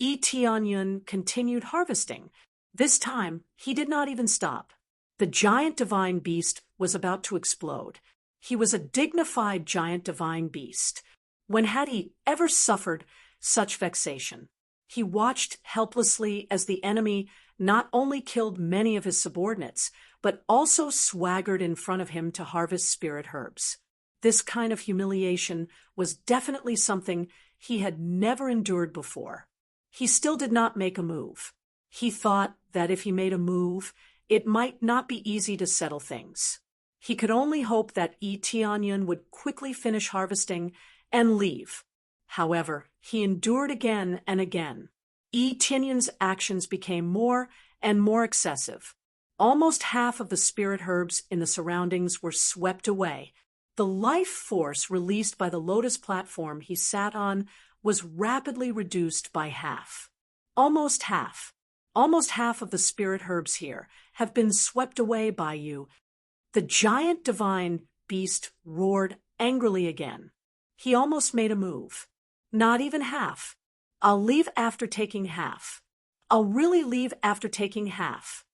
Etionyun continued harvesting. This time, he did not even stop. The giant divine beast was about to explode. He was a dignified giant divine beast. When had he ever suffered such vexation? He watched helplessly as the enemy not only killed many of his subordinates, but also swaggered in front of him to harvest spirit herbs. This kind of humiliation was definitely something he had never endured before. He still did not make a move. He thought that if he made a move, it might not be easy to settle things. He could only hope that Etionyun would quickly finish harvesting and leave. However, he endured again and again. Etionyun's actions became more and more excessive. Almost half of the spirit herbs in the surroundings were swept away. The life force released by the lotus platform he sat on was rapidly reduced by half. Almost half. Almost half of the spirit herbs here have been swept away by you. The giant divine beast roared angrily again. He almost made a move. Not even half. I'll leave after taking half. I'll really leave after taking half.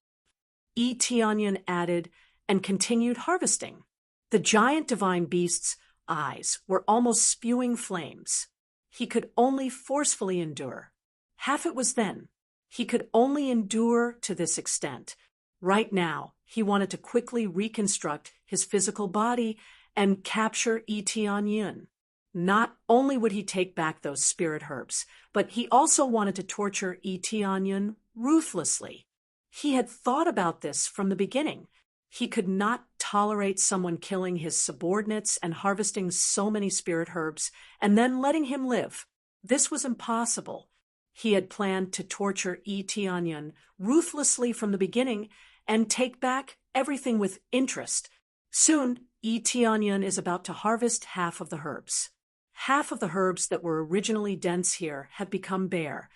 Etionyun added and continued harvesting. The giant divine beast's eyes were almost spewing flames. He could only forcefully endure. Half it was then. He could only endure to this extent. Right now, he wanted to quickly reconstruct his physical body and capture Etionyun. Not only would he take back those spirit herbs, but he also wanted to torture Etionyun ruthlessly. He had thought about this from the beginning. He could not tolerate someone killing his subordinates and harvesting so many spirit herbs and then letting him live. This was impossible. He had planned to torture Etionyun ruthlessly from the beginning and take back everything with interest. Soon, Etionyun is about to harvest half of the herbs. Half of the herbs that were originally dense here have become bare,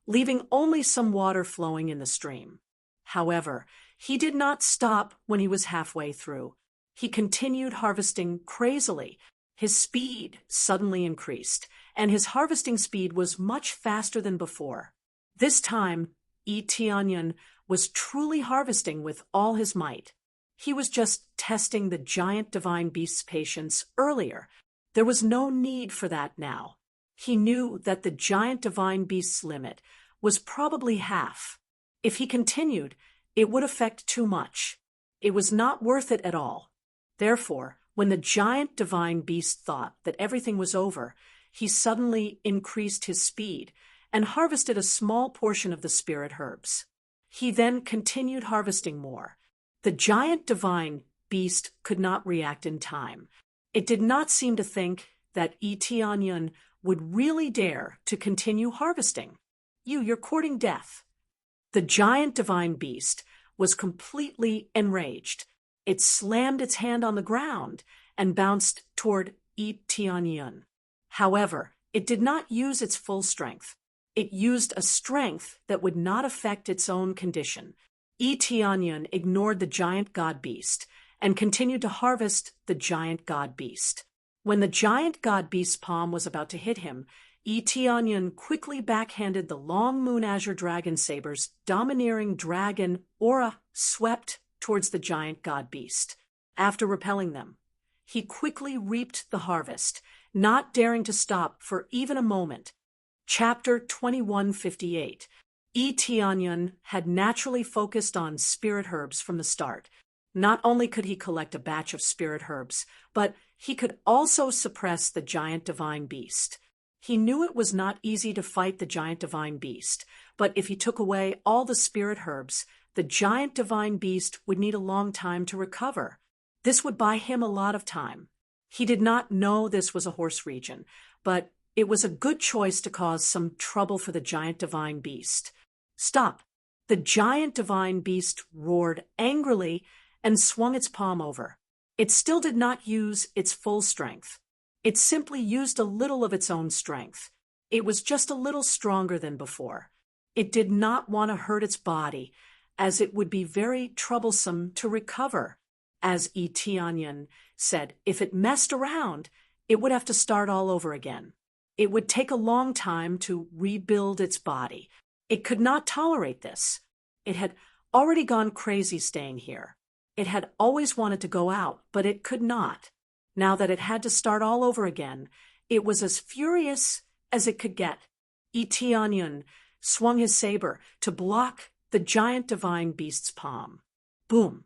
leaving only some water flowing in the stream. However, he did not stop when he was halfway through. He continued harvesting crazily. His speed suddenly increased, and his harvesting speed was much faster than before. This time, Etionyun was truly harvesting with all his might. He was just testing the giant divine beast's patience earlier. There was no need for that now. He knew that the giant divine beast's limit was probably half. If he continued, it would affect too much. It was not worth it at all. Therefore, when the giant divine beast thought that everything was over, he suddenly increased his speed and harvested a small portion of the spirit herbs. He then continued harvesting more. The giant divine beast could not react in time. It did not seem to think that Etionyun would really dare to continue harvesting. You're courting death. The giant divine beast was completely enraged. It slammed its hand on the ground and bounced toward Etionyun. However, it did not use its full strength. It used a strength that would not affect its own condition. Etionyun ignored the giant god beast and continued to harvest the giant god beast. When the giant god beast's palm was about to hit him, Etionyun quickly backhanded the long moon azure dragon saber's domineering dragon aura swept towards the giant god beast. After repelling them, he quickly reaped the harvest, not daring to stop for even a moment. Chapter 2158. Tianyun had naturally focused on spirit herbs from the start. Not only could he collect a batch of spirit herbs, but he could also suppress the giant divine beast. He knew it was not easy to fight the giant divine beast, but if he took away all the spirit herbs, the giant divine beast would need a long time to recover. This would buy him a lot of time. He did not know this was a horse region, but it was a good choice to cause some trouble for the giant divine beast. Stop! The giant divine beast roared angrily and swung its palm over. It still did not use its full strength. It simply used a little of its own strength. It was just a little stronger than before. It did not want to hurt its body, as it would be very troublesome to recover. As Tianyun said, if it messed around, it would have to start all over again. It would take a long time to rebuild its body. It could not tolerate this. It had already gone crazy staying here. It had always wanted to go out, but it could not. Now that it had to start all over again, it was as furious as it could get. Tianyun swung his saber to block the giant divine beast's palm. Boom!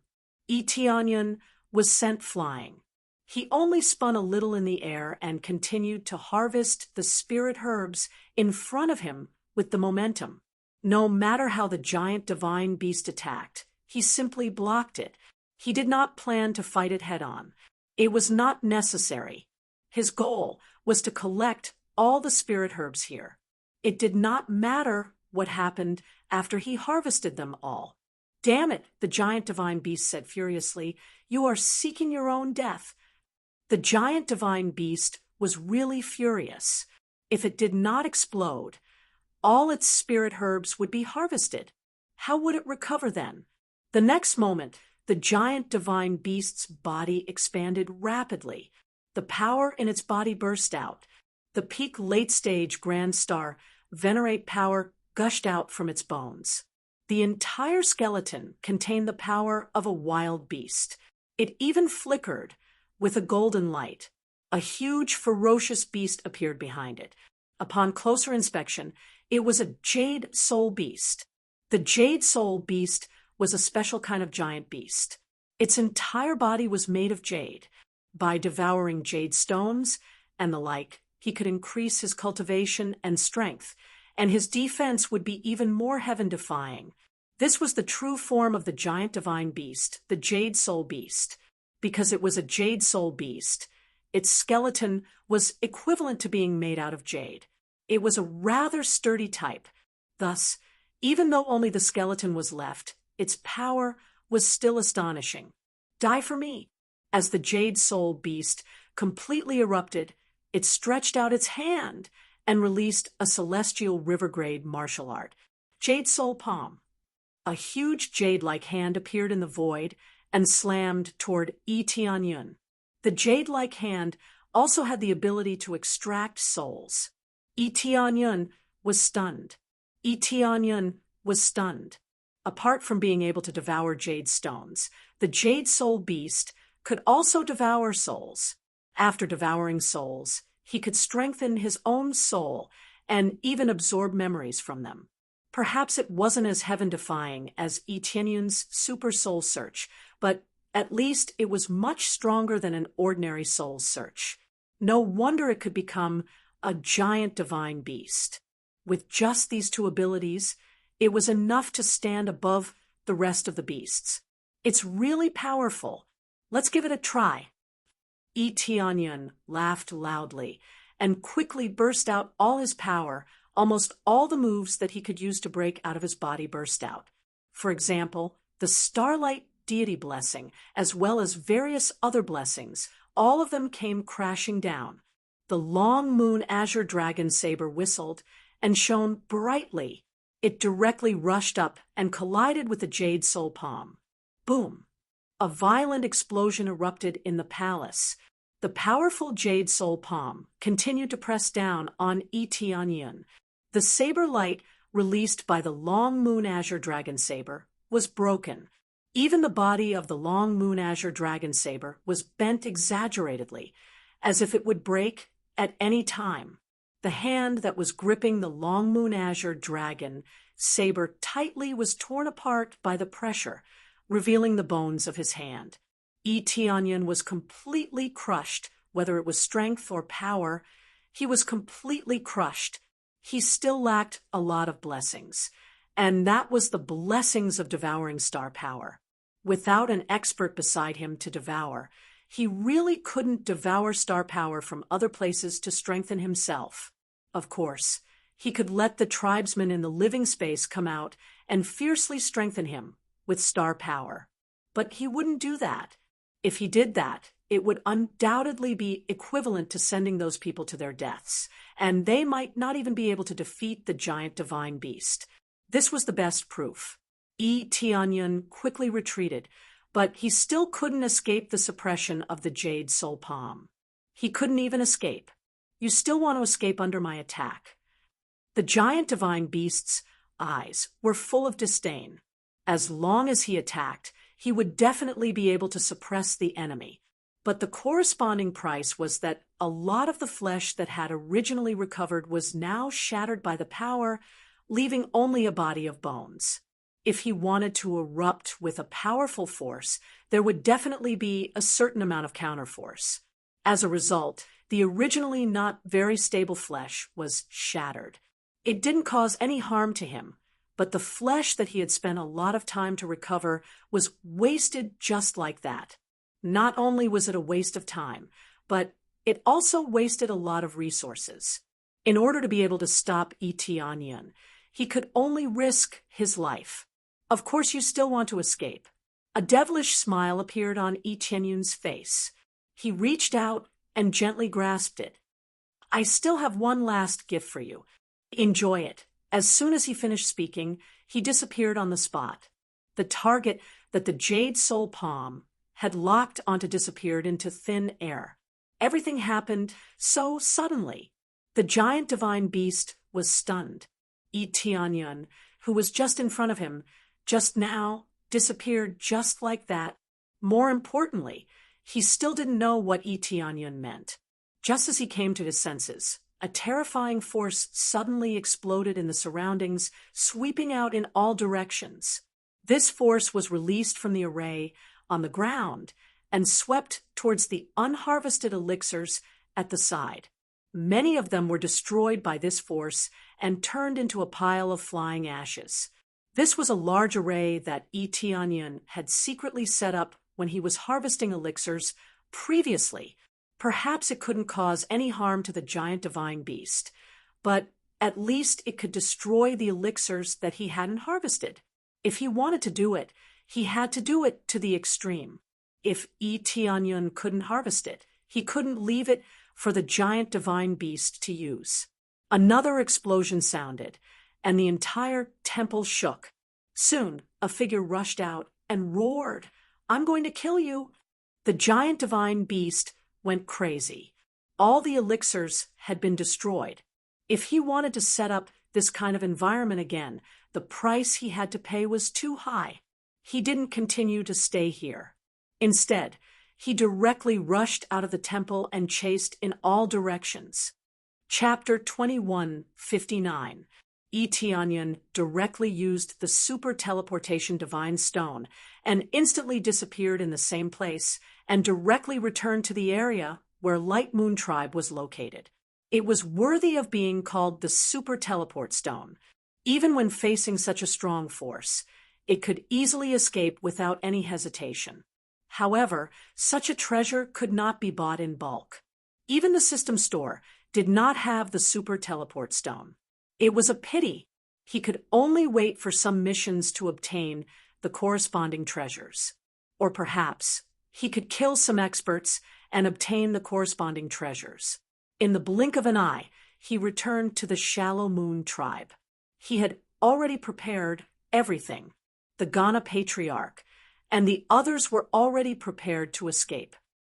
Tianyun was sent flying. He only spun a little in the air and continued to harvest the spirit herbs in front of him with the momentum. No matter how the giant divine beast attacked, he simply blocked it. He did not plan to fight it head-on. It was not necessary. His goal was to collect all the spirit herbs here. It did not matter what happened after he harvested them all. Damn it, the giant divine beast said furiously. You are seeking your own death. The giant divine beast was really furious. If it did not explode, all its spirit herbs would be harvested. How would it recover then? The next moment, the giant divine beast's body expanded rapidly. The power in its body burst out. The peak late-stage Grand Star Venerate power gushed out from its bones. The entire skeleton contained the power of a wild beast. It even flickered with a golden light. A huge, ferocious beast appeared behind it. Upon closer inspection, it was a jade soul beast. The jade soul beast was a special kind of giant beast. Its entire body was made of jade. By devouring jade stones and the like, he could increase his cultivation and strength, and his defense would be even more heaven-defying. This was the true form of the giant divine beast, the jade soul beast. Because it was a jade soul beast, its skeleton was equivalent to being made out of jade. It was a rather sturdy type. Thus, even though only the skeleton was left, its power was still astonishing. Die for me! As the jade soul beast completely erupted, it stretched out its hand and released a celestial river-grade martial art. Jade soul palm. A huge jade-like hand appeared in the void and slammed toward Tianyun. The jade-like hand also had the ability to extract souls. Tianyun was stunned. Tianyun was stunned. Apart from being able to devour jade stones, the jade soul beast could also devour souls. After devouring souls, he could strengthen his own soul and even absorb memories from them. Perhaps it wasn't as heaven-defying as Tianyun's super soul search, but at least it was much stronger than an ordinary soul search. No wonder it could become a giant divine beast. With just these two abilities, it was enough to stand above the rest of the beasts. It's really powerful. Let's give it a try. Tianyun laughed loudly and quickly burst out all his power. Almost all the moves that he could use to break out of his body burst out. For example, the Starlight Deity Blessing, as well as various other blessings, all of them came crashing down. The long moon azure dragon saber whistled and shone brightly. It directly rushed up and collided with the jade soul palm. Boom! A violent explosion erupted in the palace. The powerful jade soul palm continued to press down on Tianyun. The saber light released by the long moon azure dragon saber was broken. Even the body of the long moon azure dragon saber was bent exaggeratedly, as if it would break at any time. The hand that was gripping the long moon azure dragon saber tightly was torn apart by the pressure, revealing the bones of his hand. Etianyan was completely crushed, whether it was strength or power. He was completely crushed. He still lacked a lot of blessings, and that was the blessings of devouring star power. Without an expert beside him to devour, he really couldn't devour star power from other places to strengthen himself. Of course, he could let the tribesmen in the living space come out and fiercely strengthen him with star power. But he wouldn't do that. If he did that, it would undoubtedly be equivalent to sending those people to their deaths, and they might not even be able to defeat the giant divine beast. This was the best proof. Tianyan quickly retreated, but he still couldn't escape the suppression of the Jade Soul Palm. He couldn't even escape. You still want to escape under my attack. The giant divine beast's eyes were full of disdain. As long as he attacked, he would definitely be able to suppress the enemy. But the corresponding price was that a lot of the flesh that had originally recovered was now shattered by the power, leaving only a body of bones. If he wanted to erupt with a powerful force, there would definitely be a certain amount of counterforce. As a result, the originally not very stable flesh was shattered. It didn't cause any harm to him, but the flesh that he had spent a lot of time to recover was wasted just like that. Not only was it a waste of time, but it also wasted a lot of resources. In order to be able to stop Etianyan, he could only risk his life. Of course, you still want to escape. A devilish smile appeared on Etianyan's face. He reached out and gently grasped it. I still have one last gift for you. Enjoy it. As soon as he finished speaking, he disappeared on the spot. The target that the Jade Soul Palm had locked onto disappeared into thin air. Everything happened so suddenly. The giant divine beast was stunned. Etianyan, who was just in front of him, just now disappeared just like that. More importantly, he still didn't know what Etianyan meant. Just as he came to his senses, a terrifying force suddenly exploded in the surroundings, sweeping out in all directions. This force was released from the array on the ground and swept towards the unharvested elixirs at the side. Many of them were destroyed by this force and turned into a pile of flying ashes. This was a large array that Etianyan had secretly set up when he was harvesting elixirs previously. Perhaps it couldn't cause any harm to the giant divine beast, but at least it could destroy the elixirs that he hadn't harvested. If he wanted to do it, he had to do it to the extreme. If Etianyan couldn't harvest it, he couldn't leave it for the giant divine beast to use. Another explosion sounded, and the entire temple shook. Soon, a figure rushed out and roared, "I'm going to kill you!" The giant divine beast went crazy. All the elixirs had been destroyed. If he wanted to set up this kind of environment again, the price he had to pay was too high. He didn't continue to stay here. Instead, he directly rushed out of the temple and chased in all directions. Chapter 21:59. Etianyan directly used the super teleportation divine stone and instantly disappeared in the same place and directly returned to the area where Light Moon Tribe was located. It was worthy of being called the super teleport stone. Even when facing such a strong force, it could easily escape without any hesitation. However, such a treasure could not be bought in bulk. Even the system store did not have the super teleport stone. It was a pity. He could only wait for some missions to obtain the corresponding treasures. Or perhaps he could kill some experts and obtain the corresponding treasures. In the blink of an eye, he returned to the Shallow Moon Tribe. He had already prepared everything. The Ghana Patriarch and the others were already prepared to escape.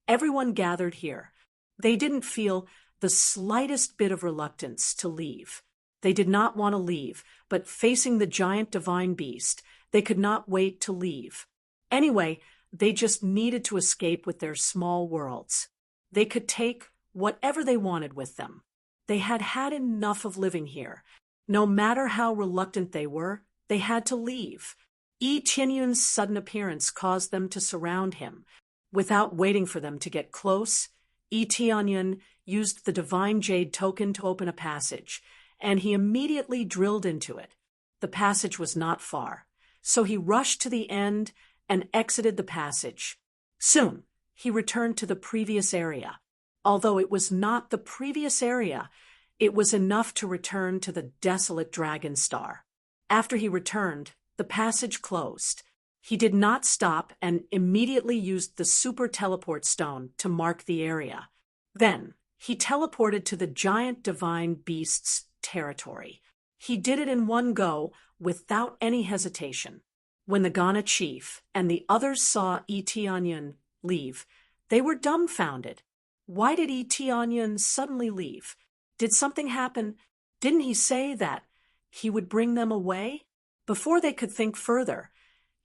Everyone gathered here. They didn't feel the slightest bit of reluctance to leave. They did not want to leave, but facing the giant divine beast, they could not wait to leave. Anyway, they just needed to escape with their small worlds. They could take whatever they wanted with them. They had had enough of living here. No matter how reluctant they had to leave. Yi Qianyun's sudden appearance caused them to surround him. Without waiting for them to get close, Yi Tianyun used the divine jade token to open a passage, and he immediately drilled into it. The passage was not far, so he rushed to the end and exited the passage. Soon, he returned to the previous area. Although it was not the previous area, it was enough to return to the desolate dragon star. After he returned, the passage closed. He did not stop and immediately used the super teleport stone to mark the area. Then, he teleported to the giant divine beast's territory. He did it in one go, without any hesitation. When the Ghana chief and the others saw Yi Tianyun leave, they were dumbfounded. Why did Yi Tianyun suddenly leave? Did something happen? Didn't he say that he would bring them away? Before they could think further,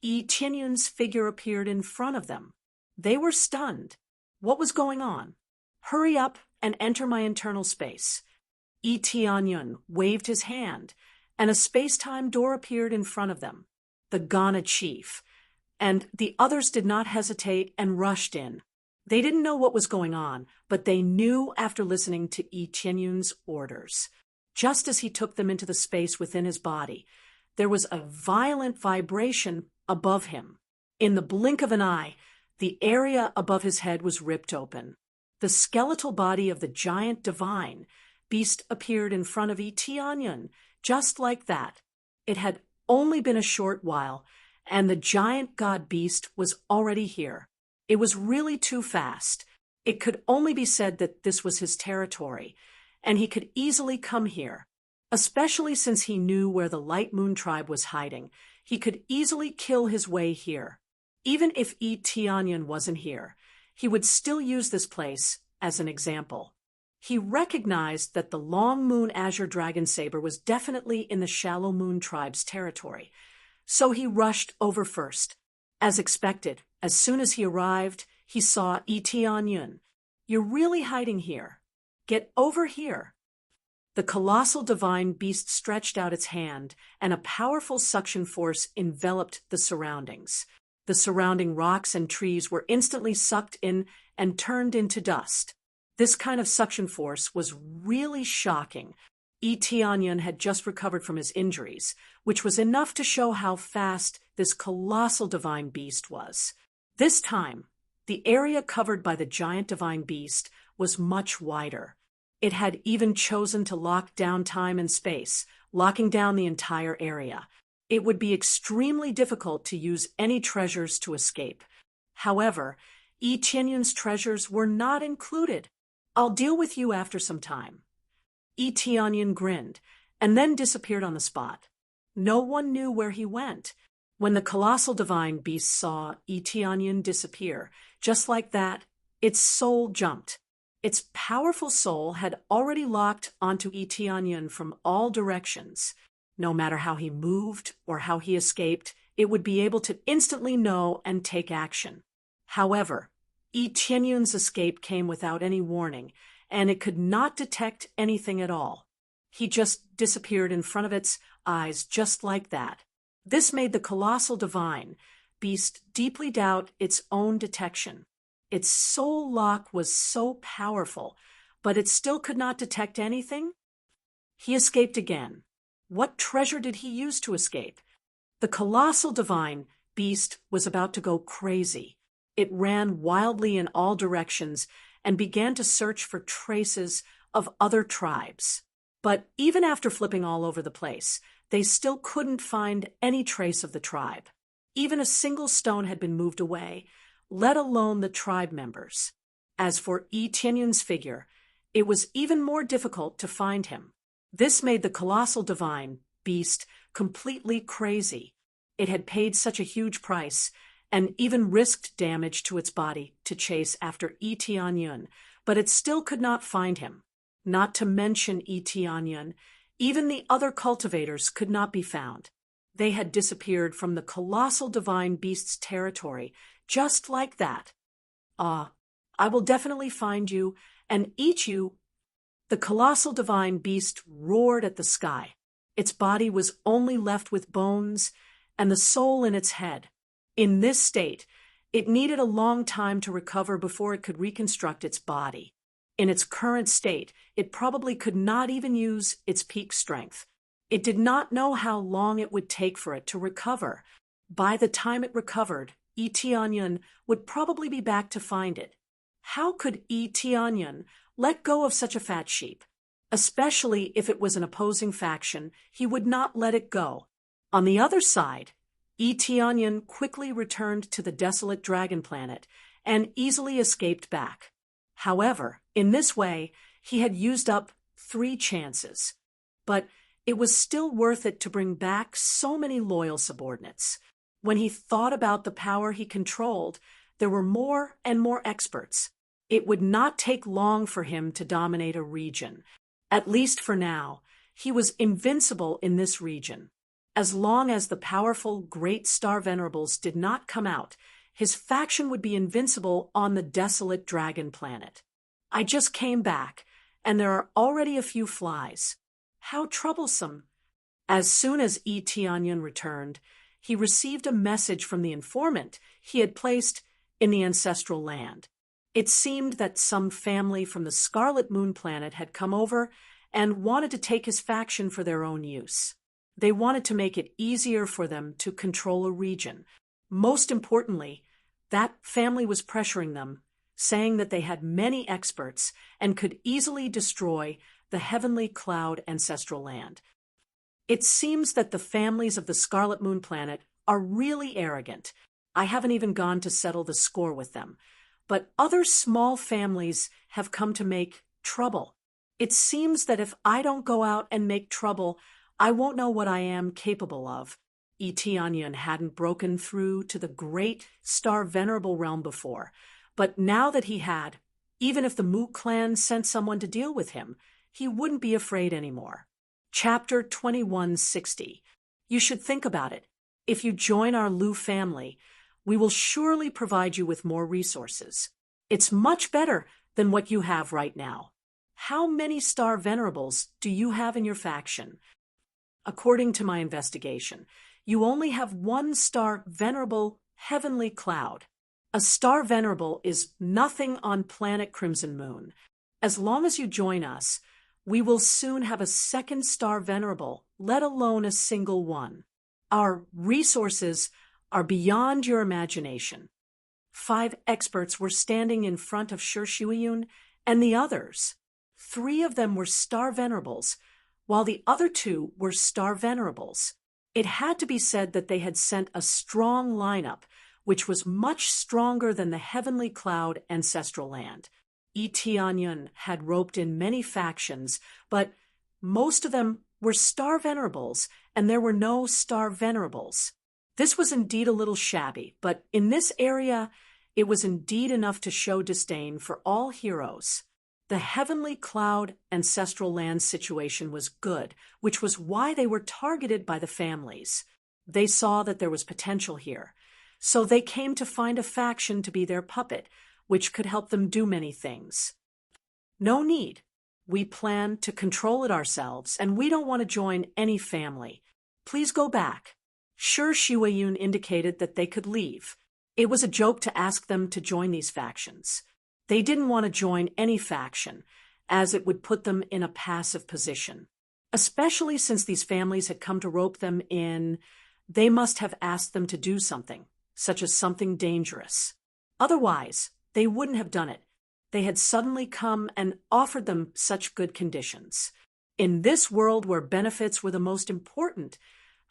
Yi Tianyun's figure appeared in front of them. They were stunned. What was going on? Hurry up and enter my internal space. Yi Tianyun waved his hand, and a space-time door appeared in front of them. The Ghana chief, and the others did not hesitate and rushed in. They didn't know what was going on, but they knew after listening to Yi Qianyun's orders. Just as he took them into the space within his body, there was a violent vibration above him. In the blink of an eye, the area above his head was ripped open. The skeletal body of the giant divine beast appeared in front of Yi Tianyun, just like that. It had only been a short while, and the giant god beast was already here. It was really too fast. It could only be said that this was his territory, and he could easily come here. Especially since he knew where the Light Moon tribe was hiding, he could easily kill his way here. Even if Yi Tianyun wasn't here, he would still use this place as an example. He recognized that the Long Moon Azure Dragon Saber was definitely in the Shallow Moon tribe's territory, so he rushed over first. As expected, as soon as he arrived, he saw Yi Tianyun. "You're really hiding here. Get over here." The colossal divine beast stretched out its hand, and a powerful suction force enveloped the surroundings. The surrounding rocks and trees were instantly sucked in and turned into dust. This kind of suction force was really shocking. Yi Tianyun had just recovered from his injuries, which was enough to show how fast this colossal divine beast was. This time, the area covered by the giant divine beast was much wider. It had even chosen to lock down time and space, locking down the entire area. It would be extremely difficult to use any treasures to escape. However, Yi Qianyun's treasures were not included. "I'll deal with you after some time." Yi Tianyun grinned, and then disappeared on the spot. No one knew where he went. When the colossal divine beast saw Yi Tianyun disappear, just like that, its soul jumped. Its powerful soul had already locked onto Yi Tianyun from all directions. No matter how he moved or how he escaped, it would be able to instantly know and take action. However, Yi Qianyun's escape came without any warning, and it could not detect anything at all. He just disappeared in front of its eyes just like that. This made the colossal divine beast deeply doubt its own detection. Its soul lock was so powerful, but it still could not detect anything. He escaped again. What treasure did he use to escape? The colossal divine beast was about to go crazy. It ran wildly in all directions and began to search for traces of other tribes. But even after flipping all over the place, they still couldn't find any trace of the tribe. Even a single stone had been moved away, let alone the tribe members. As for Yi Tianyun's figure, it was even more difficult to find him. This made the colossal divine beast completely crazy. It had paid such a huge price, and even risked damage to its body to chase after Yi Tianyun, but it still could not find him. Not to mention Yi Tianyun, even the other cultivators could not be found. They had disappeared from the colossal divine beast's territory, just like that. "I will definitely find you and eat you The colossal divine beast roared at the sky. Its body was only left with bones and the soul in its head. In this state, it needed a long time to recover before it could reconstruct its body. In its current state, it probably could not even use its peak strength. It did not know how long it would take for it to recover. By the time it recovered, Tianyun would probably be back to find it. How could Tianyun let go of such a fat sheep? Especially if it was an opposing faction, he would not let it go. On the other side, Tianyun quickly returned to the desolate dragon planet and easily escaped back. However, in this way, he had used up 3 chances. But it was still worth it to bring back so many loyal subordinates. When he thought about the power he controlled, there were more and more experts. It would not take long for him to dominate a region. At least for now, he was invincible in this region. As long as the powerful Great Star Venerables did not come out, his faction would be invincible on the desolate dragon planet. I just came back, and there are already a few flies. How troublesome. As soon as Tianyun returned, he received a message from the informant he had placed in the ancestral land. It seemed that some family from the Scarlet Moon planet had come over and wanted to take his faction for their own use. They wanted to make it easier for them to control a region. Most importantly, that family was pressuring them, saying that they had many experts and could easily destroy the Heavenly Cloud ancestral land. It seems that the families of the Scarlet Moon planet are really arrogant. I haven't even gone to settle the score with them. But other small families have come to make trouble. It seems that if I don't go out and make trouble, I won't know what I am capable of. Tianyun hadn't broken through to the Great Star Venerable realm before, but now that he had, even if the Mu clan sent someone to deal with him, he wouldn't be afraid anymore. Chapter 2160. You should think about it. If you join our Lu family, we will surely provide you with more resources. It's much better than what you have right now. How many Star Venerables do you have in your faction? According to my investigation, you only have 1 Star Venerable Heavenly Cloud. A Star Venerable is nothing on planet Crimson Moon. As long as you join us, we will soon have a 2nd Star Venerable, let alone a single one. Our resources are beyond your imagination. 5 experts were standing in front of Shuiyun and the others. 3 of them were Star Venerables, while the other 2 were Star Venerables. It had to be said that they had sent a strong lineup, which was much stronger than the Heavenly Cloud ancestral land. Tianyun had roped in many factions, but most of them were Star Venerables, and there were no Star Venerables. This was indeed a little shabby, but in this area, it was indeed enough to show disdain for all heroes. The Heavenly Cloud ancestral land situation was good, which was why they were targeted by the families. They saw that there was potential here, so they came to find a faction to be their puppet, which could help them do many things. No need. We plan to control it ourselves, and we don't want to join any family. Please go back. Shuiyun indicated that they could leave. It was a joke to ask them to join these factions. They didn't want to join any faction, as it would put them in a passive position. Especially since these families had come to rope them in, they must have asked them to do something, such as something dangerous. Otherwise, they wouldn't have done it. They had suddenly come and offered them such good conditions. In this world where benefits were the most important,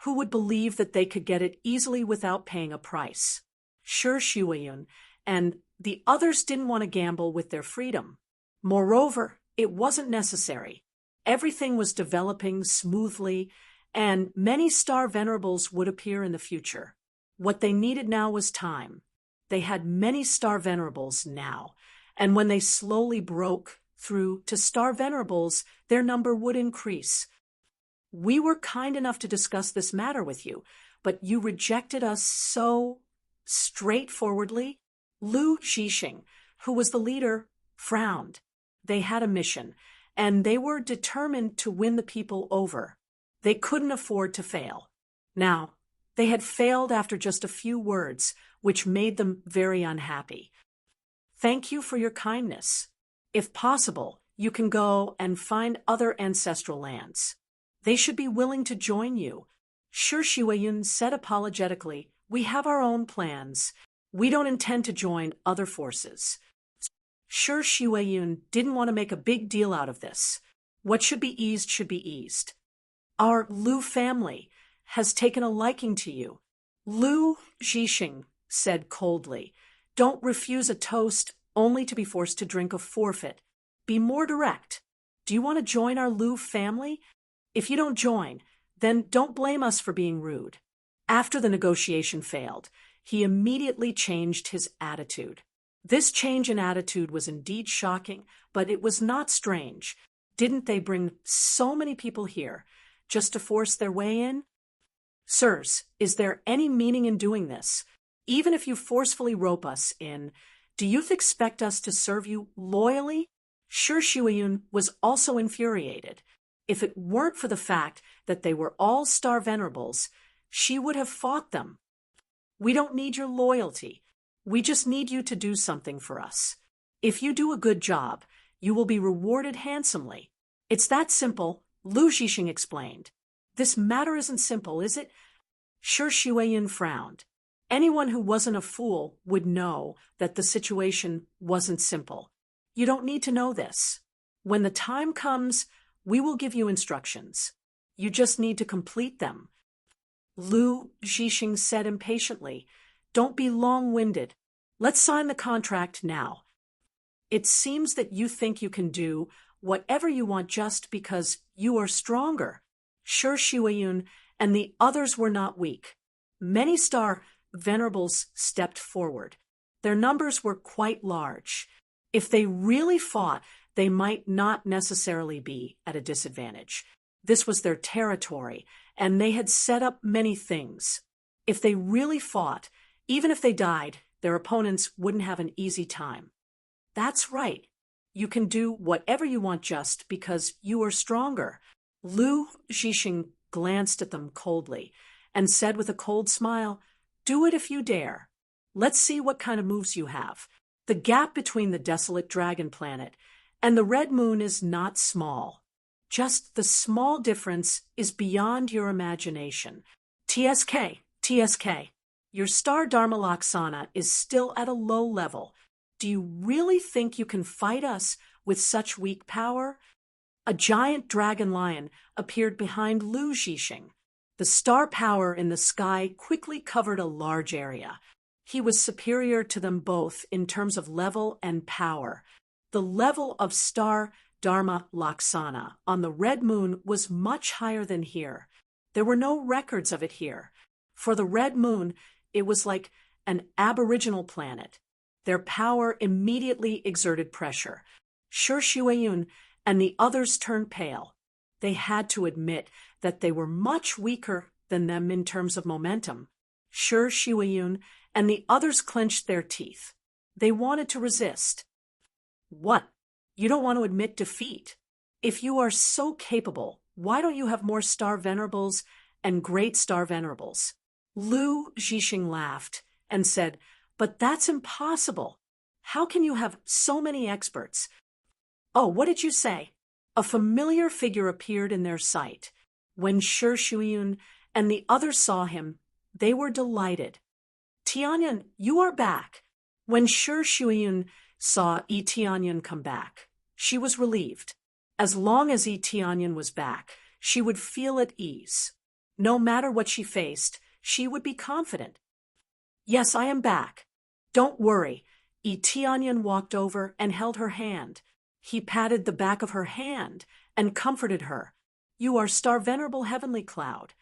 who would believe that they could get it easily without paying a price? Shuiyun and the others didn't want to gamble with their freedom. Moreover, it wasn't necessary. Everything was developing smoothly, and many Star Venerables would appear in the future. What they needed now was time. They had many Star Venerables now, and when they slowly broke through to Star Venerables, their number would increase. We were kind enough to discuss this matter with you, but you rejected us so straightforwardly. Lu Jixing, who was the leader, frowned. They had a mission, and they were determined to win the people over. They couldn't afford to fail. Now, they had failed after just a few words, which made them very unhappy. Thank you for your kindness. If possible, you can go and find other ancestral lands. They should be willing to join you. Shi Shuiyun said apologetically, we have our own plans. We don't intend to join other forces. Shi Shuiyun didn't want to make a big deal out of this. What should be eased should be eased. Our Lu family has taken a liking to you. Lu Zhixing said coldly, don't refuse a toast only to be forced to drink a forfeit. Be more direct. Do you want to join our Lu family? If you don't join, then don't blame us for being rude. After the negotiation failed, he immediately changed his attitude. This change in attitude was indeed shocking, but it was not strange. Didn't they bring so many people here just to force their way in? Sirs, is there any meaning in doing this? Even if you forcefully rope us in, do you expect us to serve you loyally? Shi Shuiyun was also infuriated. If it weren't for the fact that they were all star venerables, she would have fought them. We don't need your loyalty. We just need you to do something for us. If you do a good job, you will be rewarded handsomely. It's that simple, Lu Zhixing explained. This matter isn't simple, is it? Shi Shuiyun frowned. Anyone who wasn't a fool would know that the situation wasn't simple. You don't need to know this. When the time comes, we will give you instructions. You just need to complete them. Lu Zhixing said impatiently, don't be long-winded. Let's sign the contract now. It seems that you think you can do whatever you want just because you are stronger. Shi Shuiyun and the others were not weak. Many star venerables stepped forward. Their numbers were quite large. If they really fought, they might not necessarily be at a disadvantage. This was their territory, and they had set up many things. If they really fought, even if they died, their opponents wouldn't have an easy time. That's right. You can do whatever you want just because you are stronger. Lu Zhixing glanced at them coldly and said with a cold smile, do it if you dare. Let's see what kind of moves you have. The gap between the desolate dragon planet and the red moon is not small. Just the small difference is beyond your imagination. TSK, your star Dharma Laksana is still at a low level. Do you really think you can fight us with such weak power? A giant dragon lion appeared behind Lu Zhixing. The star power in the sky quickly covered a large area. He was superior to them both in terms of level and power. The level of star Dharma Laksana on the red moon was much higher than here. There were no records of it here. For the red moon, it was like an aboriginal planet. Their power immediately exerted pressure. Shi Shuiyun and the others turned pale. They had to admit that they were much weaker than them in terms of momentum. Shi Shuiyun and the others clenched their teeth. They wanted to resist. What? You don't want to admit defeat? If you are so capable, why don't you have more star venerables and great star venerables? Lu Zhixing laughed and said, but that's impossible. How can you have so many experts? Oh, what did you say? A familiar figure appeared in their sight. When Shi Shuiyun and the others saw him, they were delighted. Tianyan, you are back. When Shi Shuiyun saw Yi Tianyan come back, she was relieved. As long as Yi Tianyan was back, she would feel at ease. No matter what she faced, she would be confident. Yes, I am back. Don't worry. Yi Tianyan walked over and held her hand. He patted the back of her hand and comforted her. You are Star Venerable Heavenly Cloud.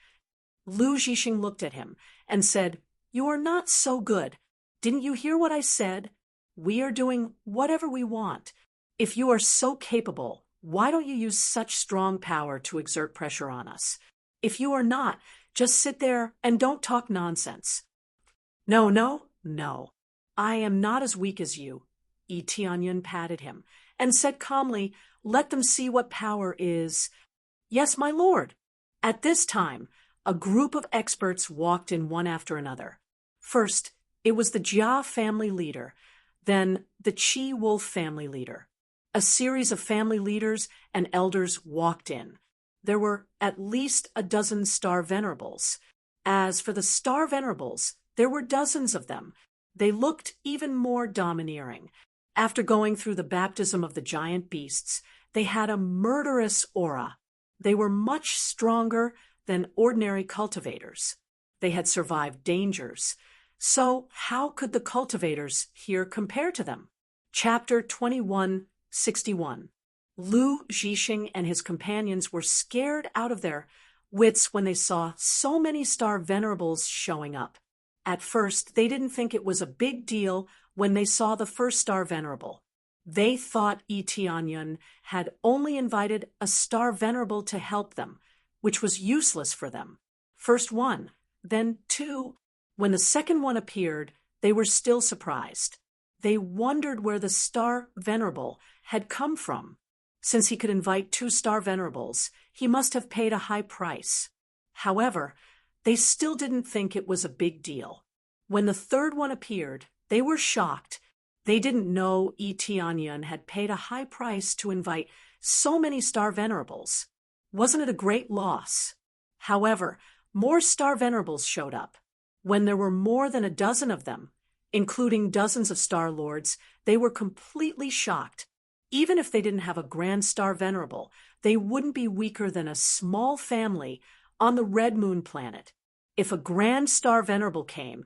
Lu Zhixing looked at him and said, you are not so good. Didn't you hear what I said? We are doing whatever we want. If you are so capable, why don't you use such strong power to exert pressure on us? If you are not, just sit there and don't talk nonsense. No. I am not as weak as you. Tianyun patted him and said calmly, "Let them see what power is." "Yes, my lord." At this time, a group of experts walked in one after another. First, it was the Jia family leader, then the Chi wolf family leader. A series of family leaders and elders walked in. There were at least a dozen star venerables. As for the star venerables, there were dozens of them. They looked even more domineering. After going through the baptism of the giant beasts, they had a murderous aura. They were much stronger than ordinary cultivators. They had survived dangers. So how could the cultivators here compare to them? Chapter 2161. Lu Zhixing and his companions were scared out of their wits when they saw so many star venerables showing up. At first, they didn't think it was a big deal when they saw the first star venerable. They thought Tianyun had only invited a star venerable to help them, which was useless for them. First one, then two. When the second one appeared, they were still surprised. They wondered where the star venerable had come from. Since he could invite two star venerables, he must have paid a high price. However, they still didn't think it was a big deal. When the third one appeared, they were shocked. They didn't know Tianyun had paid a high price to invite so many star venerables. Wasn't it a great loss? However, more star venerables showed up. When there were more than a dozen of them, including dozens of star lords, they were completely shocked. Even if they didn't have a grand star venerable, they wouldn't be weaker than a small family on the Red Moon planet. If a grand star venerable came,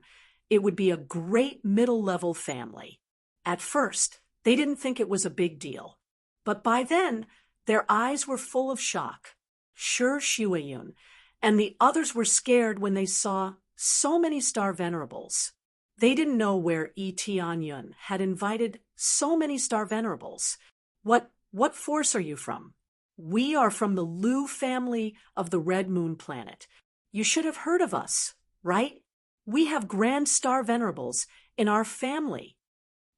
it would be a great middle-level family. At first, they didn't think it was a big deal. But by then, their eyes were full of shock. Sure Shuayun and the others were scared when they saw so many star venerables. They didn't know where Tianyun had invited so many star venerables. What force are you from? We are from the Lu family of the Red Moon planet. You should have heard of us, right? We have grand star venerables in our family.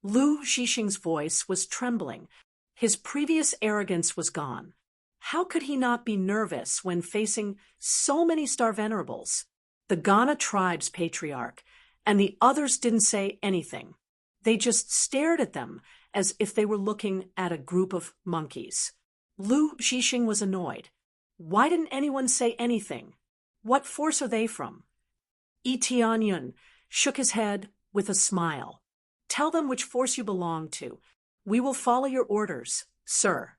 Lu Zhixing's voice was trembling. His previous arrogance was gone. How could he not be nervous when facing so many star venerables? The Ghana tribe's patriarch and the others didn't say anything. They just stared at them as if they were looking at a group of monkeys. Lu Zhixing was annoyed. Why didn't anyone say anything? What force are they from? Tianyun shook his head with a smile. Tell them which force you belong to. We will follow your orders, sir.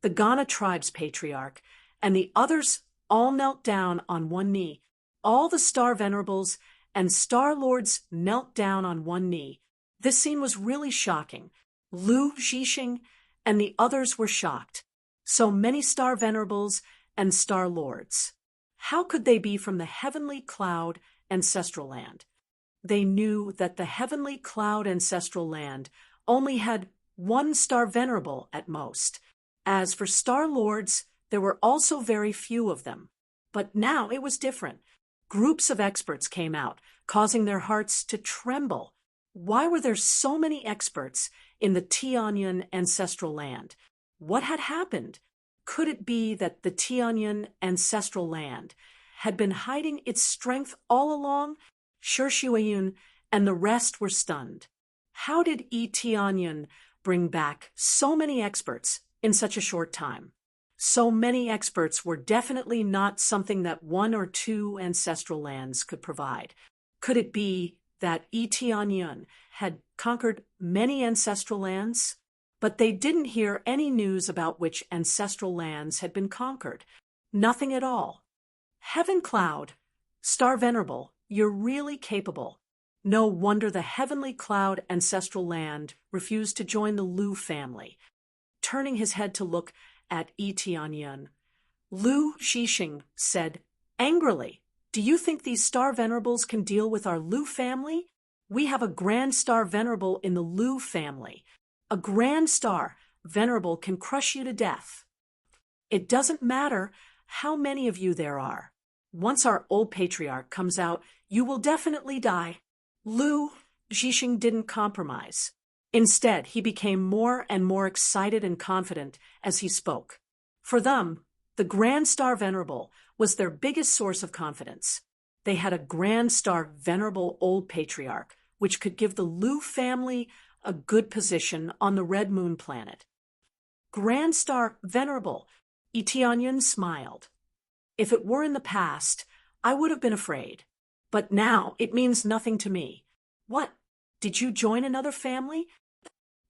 The Ghana tribe's patriarch and the others all knelt down on one knee. All the star venerables and star lords knelt down on one knee. This scene was really shocking. Lu Zhixing and the others were shocked. So many star venerables and star lords. How could they be from the heavenly cloud ancestral land? They knew that the heavenly cloud ancestral land only had one star venerable at most. As for star lords, there were also very few of them. But now it was different. Groups of experts came out, causing their hearts to tremble. Why were there so many experts in the Tianyun ancestral land? What had happened? Could it be that the Tianyun ancestral land had been hiding its strength all along? Sure Shuayun and the rest were stunned. How did Tianyun bring back so many experts in such a short time? So many experts were definitely not something that one or two ancestral lands could provide. Could it be that Tianyun had conquered many ancestral lands? But they didn't hear any news about which ancestral lands had been conquered. Nothing at all. Heaven Cloud, Star Venerable, you're really capable. No wonder the Heavenly Cloud ancestral land refused to join the Lu family. Turning his head to look at Tianyun, Lu Zhixing said angrily, "Do you think these star venerables can deal with our Lu family? We have a grand star venerable in the Lu family. A grand star venerable can crush you to death. It doesn't matter how many of you there are. Once our old patriarch comes out, you will definitely die." Lu Zhixing didn't compromise. Instead, he became more and more excited and confident as he spoke. For them, the Grand Star Venerable was their biggest source of confidence. They had a Grand Star Venerable Old Patriarch, which could give the Lu family a good position on the Red Moon planet. Grand Star Venerable, Itianyan smiled. If it were in the past, I would have been afraid. But now it means nothing to me. What? Did you join another family?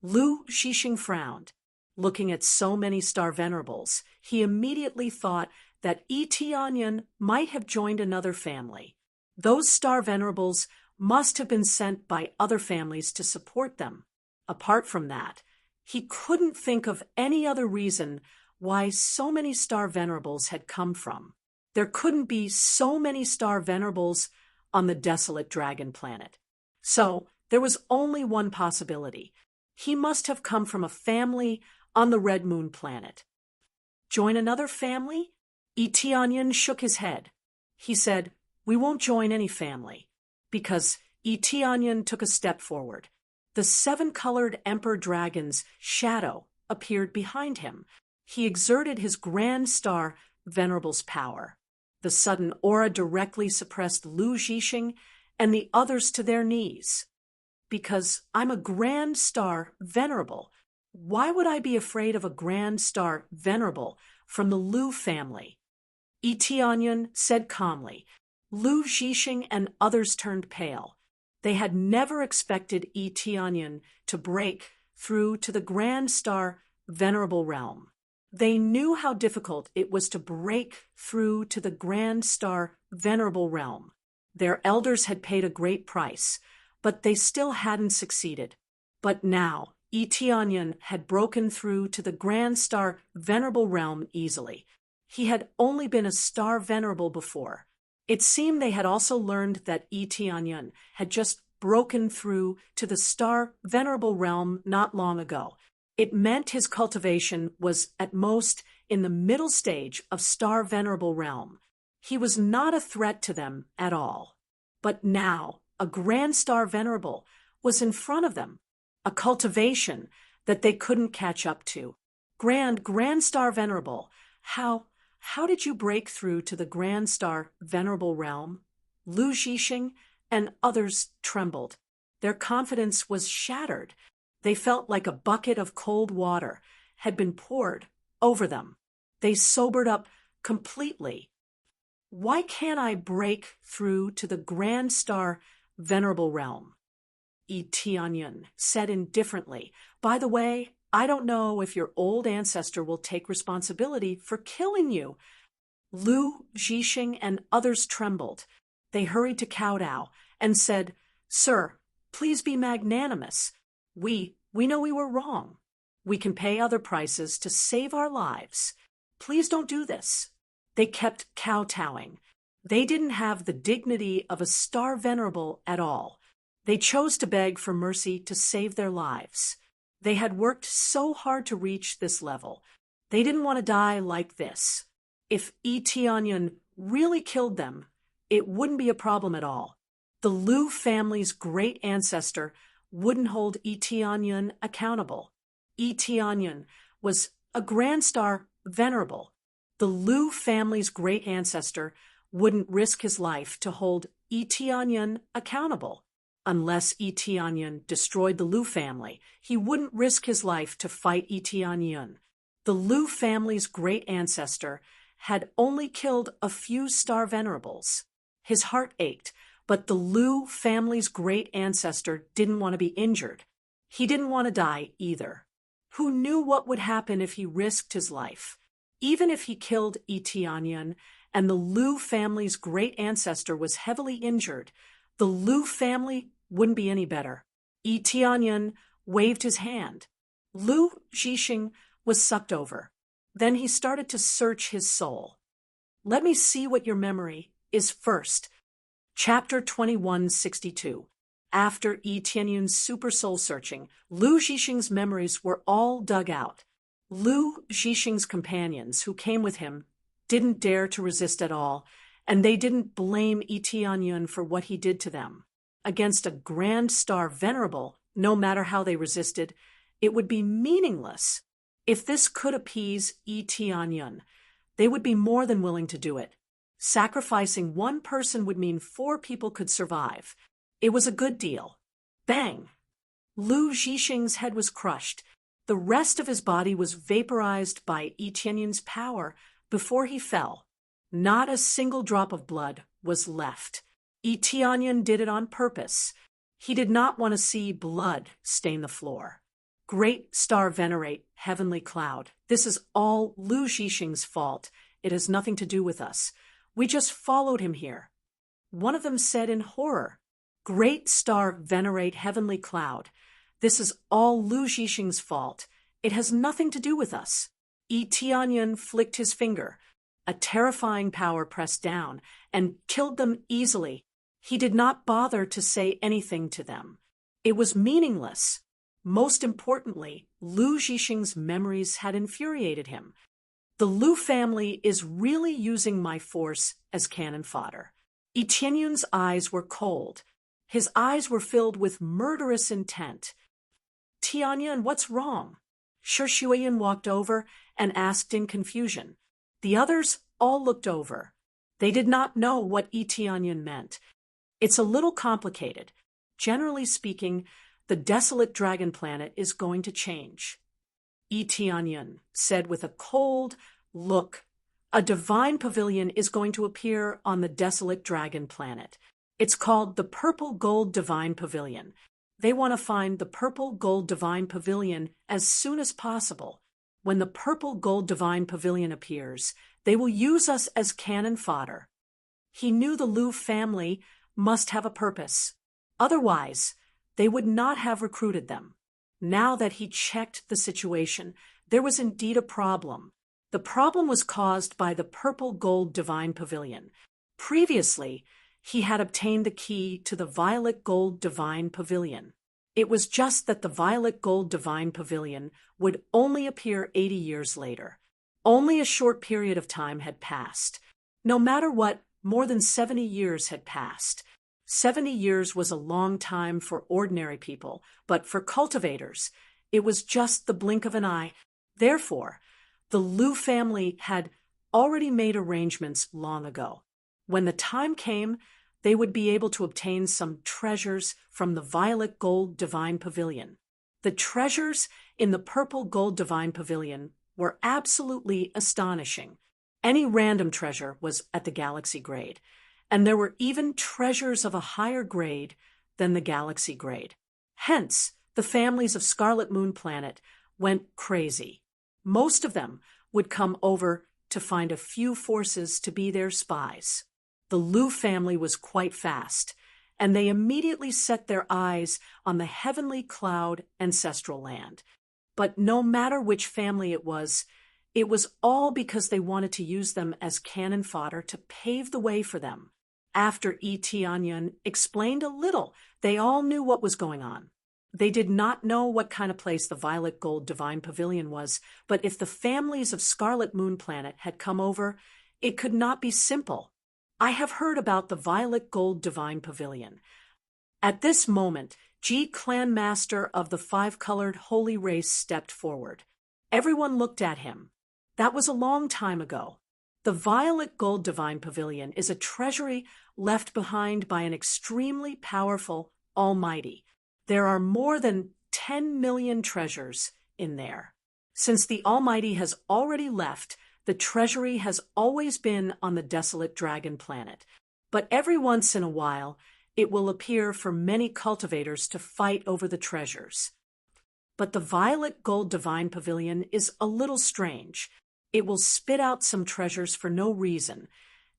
Lu Xixing frowned. Looking at so many Star Venerables, he immediately thought that Itianyan might have joined another family. Those Star Venerables must have been sent by other families to support them. Apart from that, he couldn't think of any other reason why so many Star Venerables had come from. There couldn't be so many Star Venerables on the desolate dragon planet. So there was only one possibility. He must have come from a family on the Red Moon planet. Join another family? Itianyan shook his head. He said, "We won't join any family." Because Itianyan took a step forward. The 7-colored Emperor Dragon's shadow appeared behind him. He exerted his Grand Star Venerable's power. The sudden aura directly suppressed Lu Xixing and the others to their knees. Because I'm a Grand Star Venerable, why would I be afraid of a Grand Star Venerable from the Lu family? Itianyan said calmly. Lu Xixing and others turned pale. They had never expected Itianyan to break through to the Grand Star Venerable realm. They knew how difficult it was to break through to the Grand Star Venerable realm. Their elders had paid a great price, but they still hadn't succeeded. But now, Itianyan had broken through to the Grand Star Venerable realm easily. He had only been a Star Venerable before. It seemed they had also learned that Itianyan had just broken through to the Star Venerable realm not long ago. It meant his cultivation was at most in the middle stage of Star Venerable realm. He was not a threat to them at all. But now, a Grand Star Venerable was in front of them, a cultivation that they couldn't catch up to. Grand Star Venerable, how did you break through to the Grand Star Venerable realm? Lu Xixing and others trembled. Their confidence was shattered. They felt like a bucket of cold water had been poured over them. They sobered up completely. Why can't I break through to the Grand Star Venerable realm? Itianyan said indifferently. By the way, I don't know if your old ancestor will take responsibility for killing you. Lu Xixing and others trembled. They hurried to kowtow and said, "Sir, please be magnanimous. We know we were wrong. We can pay other prices to save our lives. Please don't do this." They kept kowtowing. They didn't have the dignity of a Star Venerable at all. They chose to beg for mercy to save their lives. They had worked so hard to reach this level. They didn't want to die like this. If Itianyan really killed them, it wouldn't be a problem at all. The Lu family's great ancestor wouldn't hold Itianyan accountable. Itianyan was a Grand Star Venerable. The Lu family's great ancestor wouldn't risk his life to hold Itianyan accountable. Unless Itianyan destroyed the Lu family, he wouldn't risk his life to fight Itianyan. The Lu family's great ancestor had only killed a few Star Venerables. His heart ached, but the Lu family's great ancestor didn't want to be injured. He didn't want to die either. Who knew what would happen if he risked his life? Even if he killed Itianyan and the Lu family's great ancestor was heavily injured, the Lu family wouldn't be any better. Itianyan waved his hand. Lu Xixing was sucked over. Then he started to search his soul. Let me see what your memory is first. Chapter 2162. After Itianyan's super soul searching, Lu Xixing's memories were all dug out. Lu Xixing's companions who came with him didn't dare to resist at all, and they didn't blame Itianyan for what he did to them. Against a Grand Star Venerable, No matter how they resisted, it would be meaningless. If this could appease Tianyun, they would be more than willing to do it. Sacrificing one person would mean 4 people could survive. It was a good deal. Bang! Lu Zhixing's head was crushed. The rest of his body was vaporized by Tianyun's power before he fell. Not a single drop of blood was left. Tianyun did it on purpose. He did not want to see blood stain the floor. Great star venerate, heavenly cloud. This is all Lu Zhixing's fault. It has nothing to do with us. We just followed him here. One of them said in horror, Great star venerate, heavenly cloud. This is all Lu Zhixing's fault. It has nothing to do with us. Tianyun flicked his finger. A terrifying power pressed down and killed them easily. He did not bother to say anything to them. It was meaningless. Most importantly, Lu Zhixing's memories had infuriated him. The Lu family is really using my force as cannon fodder. Tianyun's eyes were cold. His eyes were filled with murderous intent. Tianyun, what's wrong? Shi Shuiyan walked over and asked in confusion. The others all looked over. They did not know what Tianyun meant. It's a little complicated. Generally speaking, the desolate dragon planet is going to change. Tianyun said with a cold look, a divine pavilion is going to appear on the desolate dragon planet. It's called the Purple Gold Divine Pavilion. They want to find the Purple Gold Divine Pavilion as soon as possible. When the Purple Gold Divine Pavilion appears, they will use us as cannon fodder. He knew the Lu family must have a purpose. Otherwise, they would not have recruited them. Now that he checked the situation, there was indeed a problem. The problem was caused by the Purple Gold Divine Pavilion. Previously, he had obtained the key to the Violet Gold Divine Pavilion. It was just that the Violet Gold Divine Pavilion would only appear 80 years later. Only a short period of time had passed. No matter what, more than 70 years had passed. 70 years was a long time for ordinary people, but for cultivators, it was just the blink of an eye. Therefore, the Lu family had already made arrangements long ago. When the time came, they would be able to obtain some treasures from the Violet Gold Divine Pavilion. The treasures in the Purple Gold Divine Pavilion were absolutely astonishing. Any random treasure was at the galaxy grade, and there were even treasures of a higher grade than the galaxy grade. Hence, the families of Scarlet Moon Planet went crazy. Most of them would come over to find a few forces to be their spies. The Lu family was quite fast, and they immediately set their eyes on the heavenly cloud ancestral land. But no matter which family it was all because they wanted to use them as cannon fodder to pave the way for them. After Tianyun explained a little, they all knew what was going on. They did not know what kind of place the Violet Gold Divine Pavilion was, but if the families of Scarlet Moon Planet had come over, it could not be simple. I have heard about the Violet Gold Divine Pavilion. At this moment, Clan Master of the 5-colored holy race stepped forward. Everyone looked at him. That was a long time ago. The Violet Gold Divine Pavilion is a treasury left behind by an extremely powerful Almighty. There are more than 10 million treasures in there. Since the Almighty has already left, the treasury has always been on the desolate dragon planet. But every once in a while, it will appear for many cultivators to fight over the treasures. But the Violet Gold Divine Pavilion is a little strange. It will spit out some treasures for no reason,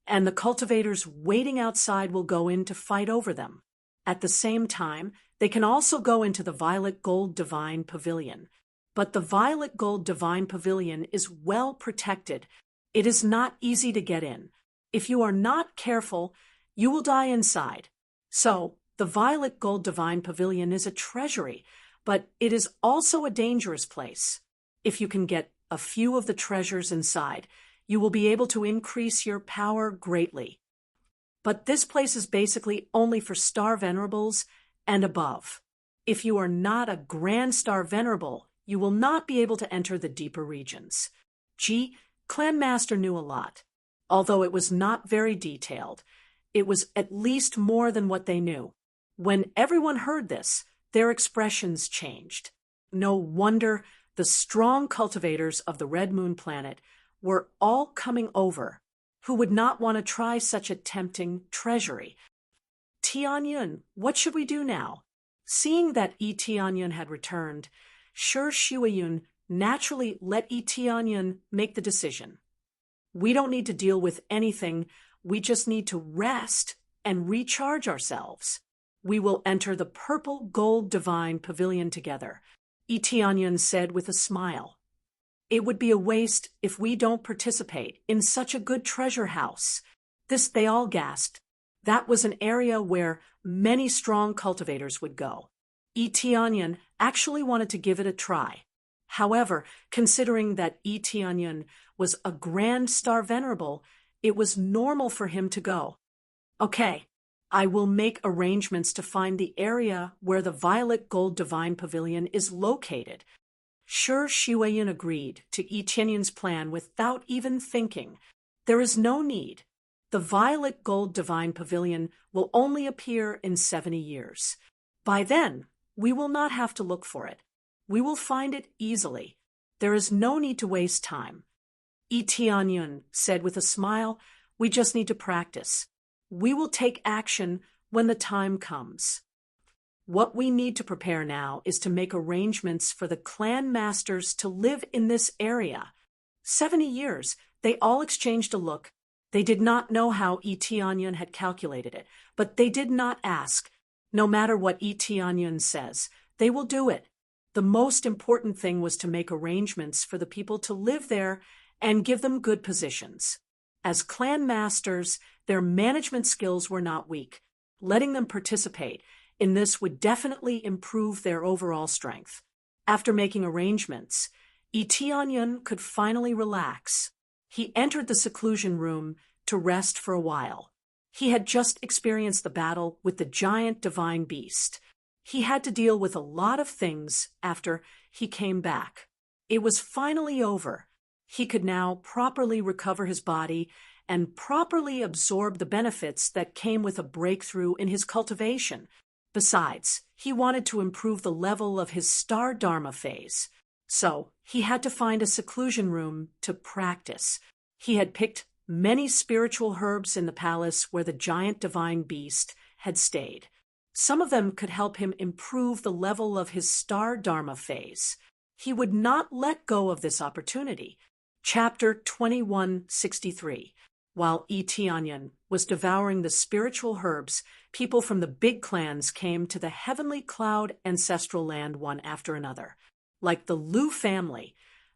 and the cultivators waiting outside will go in to fight over them. At the same time, they can also go into the Violet Gold Divine Pavilion. But the Violet Gold Divine Pavilion is well protected. It is not easy to get in. If you are not careful, you will die inside. So, the Violet Gold Divine Pavilion is a treasury, but it is also a dangerous place. If you can get a few of the treasures inside, you will be able to increase your power greatly. But this place is basically only for star venerables and above. If you are not a Grand Star Venerable, you will not be able to enter the deeper regions. Clan Master knew a lot. Although it was not very detailed, it was at least more than what they knew. When everyone heard this, their expressions changed. No wonder the strong cultivators of the Red Moon planet were all coming over. Who would not want to try such a tempting treasury? Tianyun, what should we do now? Seeing that Yi Tianyun had returned, Shi Shuiyun naturally let Yi Tianyun make the decision. We don't need to deal with anything, we just need to rest and recharge ourselves. We will enter the Purple Gold Divine Pavilion together, Yi Tianyun said with a smile. It would be a waste if we don't participate in such a good treasure house. This they all gasped. That was an area where many strong cultivators would go. Yi Tianyun actually wanted to give it a try. However, considering that Yi Tianyun was a Grand Star Venerable, it was normal for him to go. Okay, I will make arrangements to find the area where the Violet Gold Divine Pavilion is located. Shi Shuiyun agreed to Yi Tianyun's plan without even thinking. There is no need. The Violet Gold Divine Pavilion will only appear in 70 years. By then, we will not have to look for it. We will find it easily. There is no need to waste time. Yi Tianyun said with a smile, we just need to practice. We will take action when the time comes. What we need to prepare now is to make arrangements for the clan masters to live in this area. 70 years, they all exchanged a look. They did not know how Yi Tianyun had calculated it, but they did not ask. No matter what Yi Tianyun says, they will do it. The most important thing was to make arrangements for the people to live there and give them good positions. As clan masters, their management skills were not weak. Letting them participate in this would definitely improve their overall strength. After making arrangements, Yi Tianyun could finally relax. He entered the seclusion room to rest for a while. He had just experienced the battle with the giant divine beast. He had to deal with a lot of things after he came back. It was finally over. He could now properly recover his body and properly absorb the benefits that came with a breakthrough in his cultivation. Besides, he wanted to improve the level of his Star Dharma phase. So, he had to find a seclusion room to practice. He had picked many spiritual herbs in the palace where the giant divine beast had stayed. Some of them could help him improve the level of his Star Dharma phase. He would not let go of this opportunity. Chapter 2163. While Yi Tianyun was devouring the spiritual herbs, people from the big clans came to the Heavenly Cloud ancestral land one after another. Like the Lu family,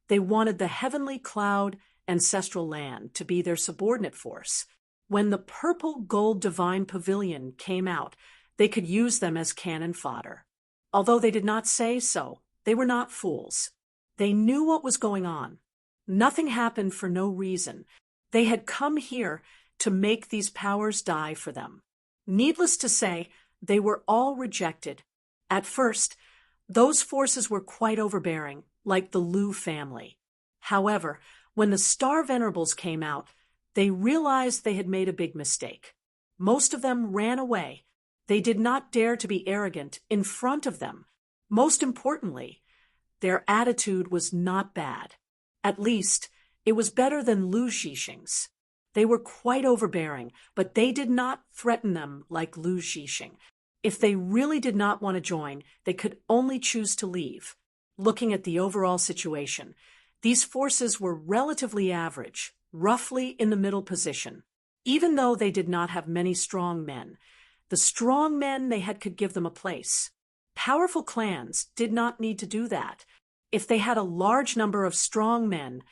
they wanted the Heavenly Cloud ancestral land to be their subordinate force. When the Purple Gold Divine Pavilion came out, they could use them as cannon fodder. Although they did not say so, they were not fools. They knew what was going on. Nothing happened for no reason. They had come here to make these powers die for them. Needless to say, they were all rejected. At first, those forces were quite overbearing, like the Lu family. However, when the Star Venerables came out, they realized they had made a big mistake. Most of them ran away. They did not dare to be arrogant in front of them. Most importantly, their attitude was not bad. At least, it was better than Lu Zhixing's. They were quite overbearing, but they did not threaten them like Lu Zhixing. If they really did not want to join, they could only choose to leave. Looking at the overall situation, these forces were relatively average, roughly in the middle position. Even though they did not have many strong men, the strong men they had could give them a place. Powerful clans did not need to do that. If they had a large number of strong men,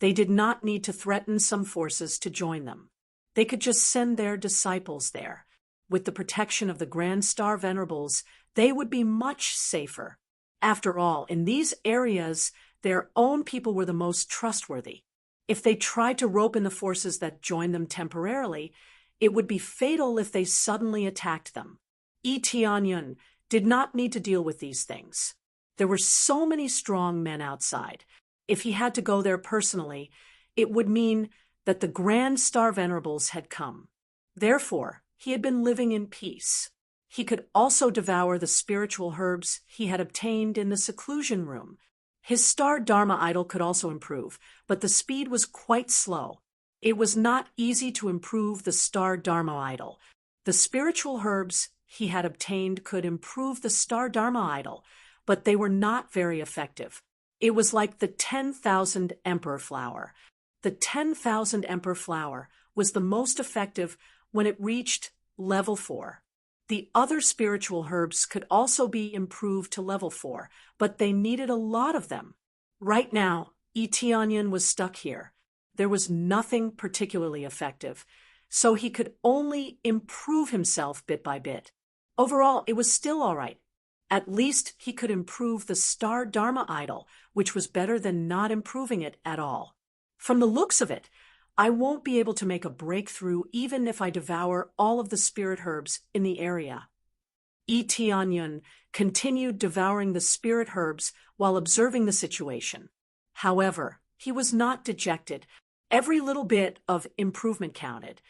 they did not need to threaten some forces to join them. They could just send their disciples there. With the protection of the Grand Star Venerables, they would be much safer. After all, in these areas, their own people were the most trustworthy. If they tried to rope in the forces that joined them temporarily, it would be fatal if they suddenly attacked them. Yi Tianyun did not need to deal with these things. There were so many strong men outside. If he had to go there personally, it would mean that the Grand Star Venerables had come. Therefore, he had been living in peace. He could also devour the spiritual herbs he had obtained in the seclusion room. His star Dharma idol could also improve, but the speed was quite slow. It was not easy to improve the star Dharma idol. The spiritual herbs he had obtained could improve the star Dharma idol, but they were not very effective. It was like the 10,000 emperor flower. The 10,000 emperor flower was the most effective when it reached level 4. The other spiritual herbs could also be improved to level 4, but they needed a lot of them. Right now, Itianyan was stuck here. There was nothing particularly effective, so he could only improve himself bit by bit. Overall, it was still all right. At least he could improve the star Dharma idol, which was better than not improving it at all. From the looks of it, I won't be able to make a breakthrough even if I devour all of the spirit herbs in the area. Itianyan continued devouring the spirit herbs while observing the situation. However, he was not dejected. Every little bit of improvement counted.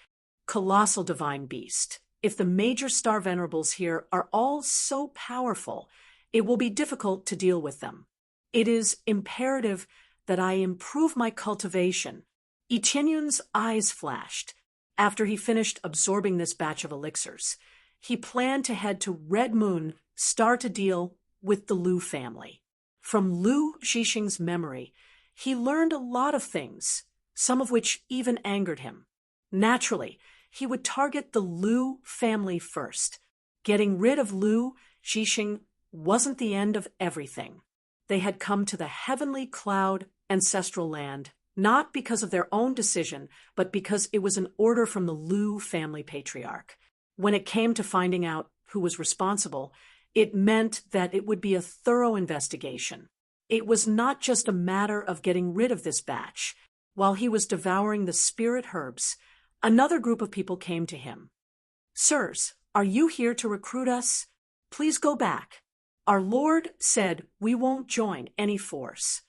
Colossal divine beast. If the major star venerables here are all so powerful, it will be difficult to deal with them. It is imperative that I improve my cultivation. Itianyan's eyes flashed. After he finished absorbing this batch of elixirs, he planned to head to Red Moon Star to deal with the Lu family. From Lu Xixing's memory, he learned a lot of things, some of which even angered him. Naturally, he would target the Lu family first. Getting rid of Lu Xixing wasn't the end of everything. They had come to the heavenly cloud ancestral land, not because of their own decision, but because it was an order from the Lu family patriarch. When it came to finding out who was responsible, it meant that it would be a thorough investigation. It was not just a matter of getting rid of this batch. While he was devouring the spirit herbs, another group of people came to him. "Sirs, are you here to recruit us? Please go back. Our Lord said we won't join any force."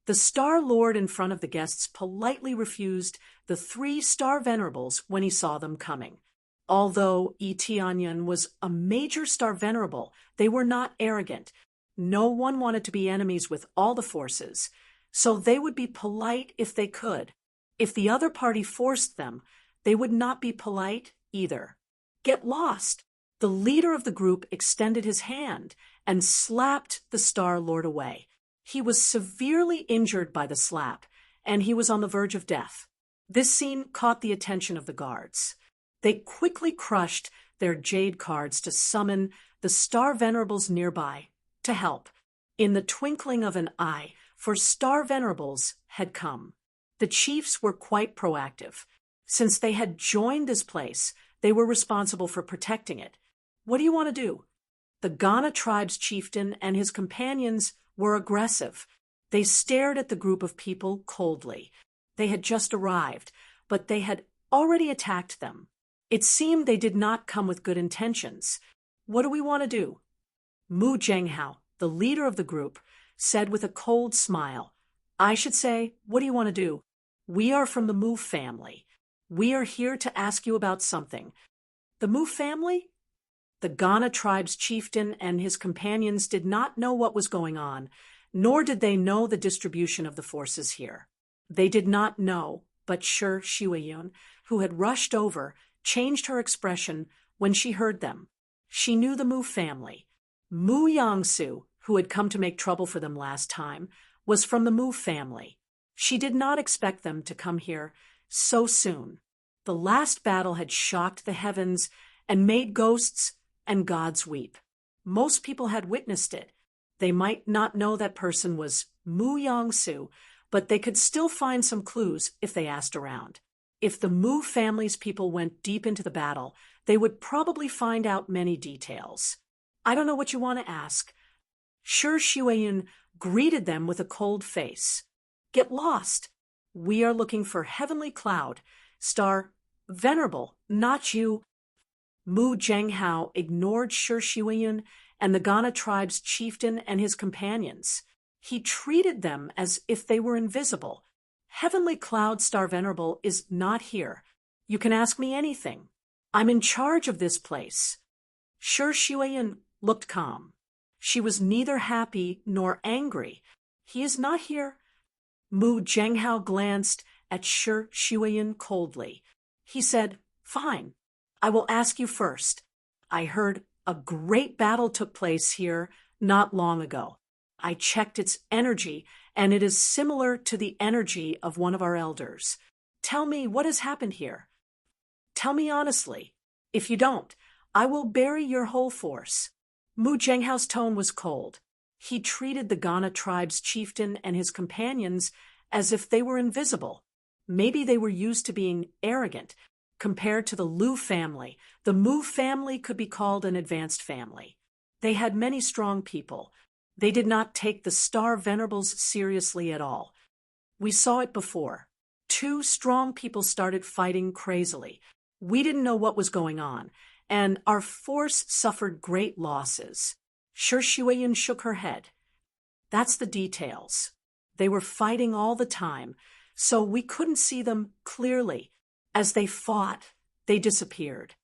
The Star Lord in front of the guests politely refused the 3 star venerables when he saw them coming. Although Itianyan was a major star venerable, they were not arrogant. No one wanted to be enemies with all the forces, so they would be polite if they could. If the other party forced them, they would not be polite either. "Get lost!" The leader of the group extended his hand and slapped the Star Lord away. He was severely injured by the slap, and he was on the verge of death. This scene caught the attention of the guards. They quickly crushed their jade cards to summon the star venerables nearby to help. In the twinkling of an eye, for star venerables had come. The chiefs were quite proactive. Since they had joined this place, they were responsible for protecting it. "What do you want to do?" The Ghana tribe's chieftain and his companions were aggressive. They stared at the group of people coldly. They had just arrived, but they had already attacked them. It seemed they did not come with good intentions. "What do we want to do?" Mu Zhenghao, the leader of the group, said with a cold smile, "I should say, what do you want to do? We are from the Mu family. We are here to ask you about something." "The Mu family?" The Ghana tribe's chieftain and his companions did not know what was going on, nor did they know the distribution of the forces here. They did not know, but Shi Shuiyun, who had rushed over, changed her expression when she heard them. She knew the Mu family. Mu Yangsu, who had come to make trouble for them last time, was from the Mu family. She did not expect them to come here so soon. The last battle had shocked the heavens and made ghosts and gods weep. Most people had witnessed it. They might not know that person was Mu Yangsu, but they could still find some clues if they asked around. If the Mu family's people went deep into the battle, they would probably find out many details. "I don't know what you want to ask." Shi Shuiyun greeted them with a cold face. "Get lost. We are looking for Heavenly Cloud, Star Venerable, not you." Mu Zhenghao ignored Shi Shuiyun and the Ghana tribe's chieftain and his companions. He treated them as if they were invisible. Heavenly Cloud Star Venerable is not here. You can ask me anything. I'm in charge of this place. Shi Shuiyan looked calm. She was neither happy nor angry. He is not here. Mu Zhenghao glanced at Shi Shuiyan coldly. He said, "Fine. I will ask you first. I heard a great battle took place here not long ago. I checked its energy, and it is similar to the energy of one of our elders. Tell me what has happened here. Tell me honestly. If you don't, I will bury your whole force." Mu Zhenghao's tone was cold. He treated the Ghana tribe's chieftain and his companions as if they were invisible. Maybe they were used to being arrogant. Compared to the Lu family, the Mu family could be called an advanced family. They had many strong people. They did not take the Star Venerables seriously at all. We saw it before. Two strong people started fighting crazily. We didn't know what was going on, and our force suffered great losses. Shi Shuiyan shook her head. That's the details. They were fighting all the time, so we couldn't see them clearly. As they fought, they disappeared.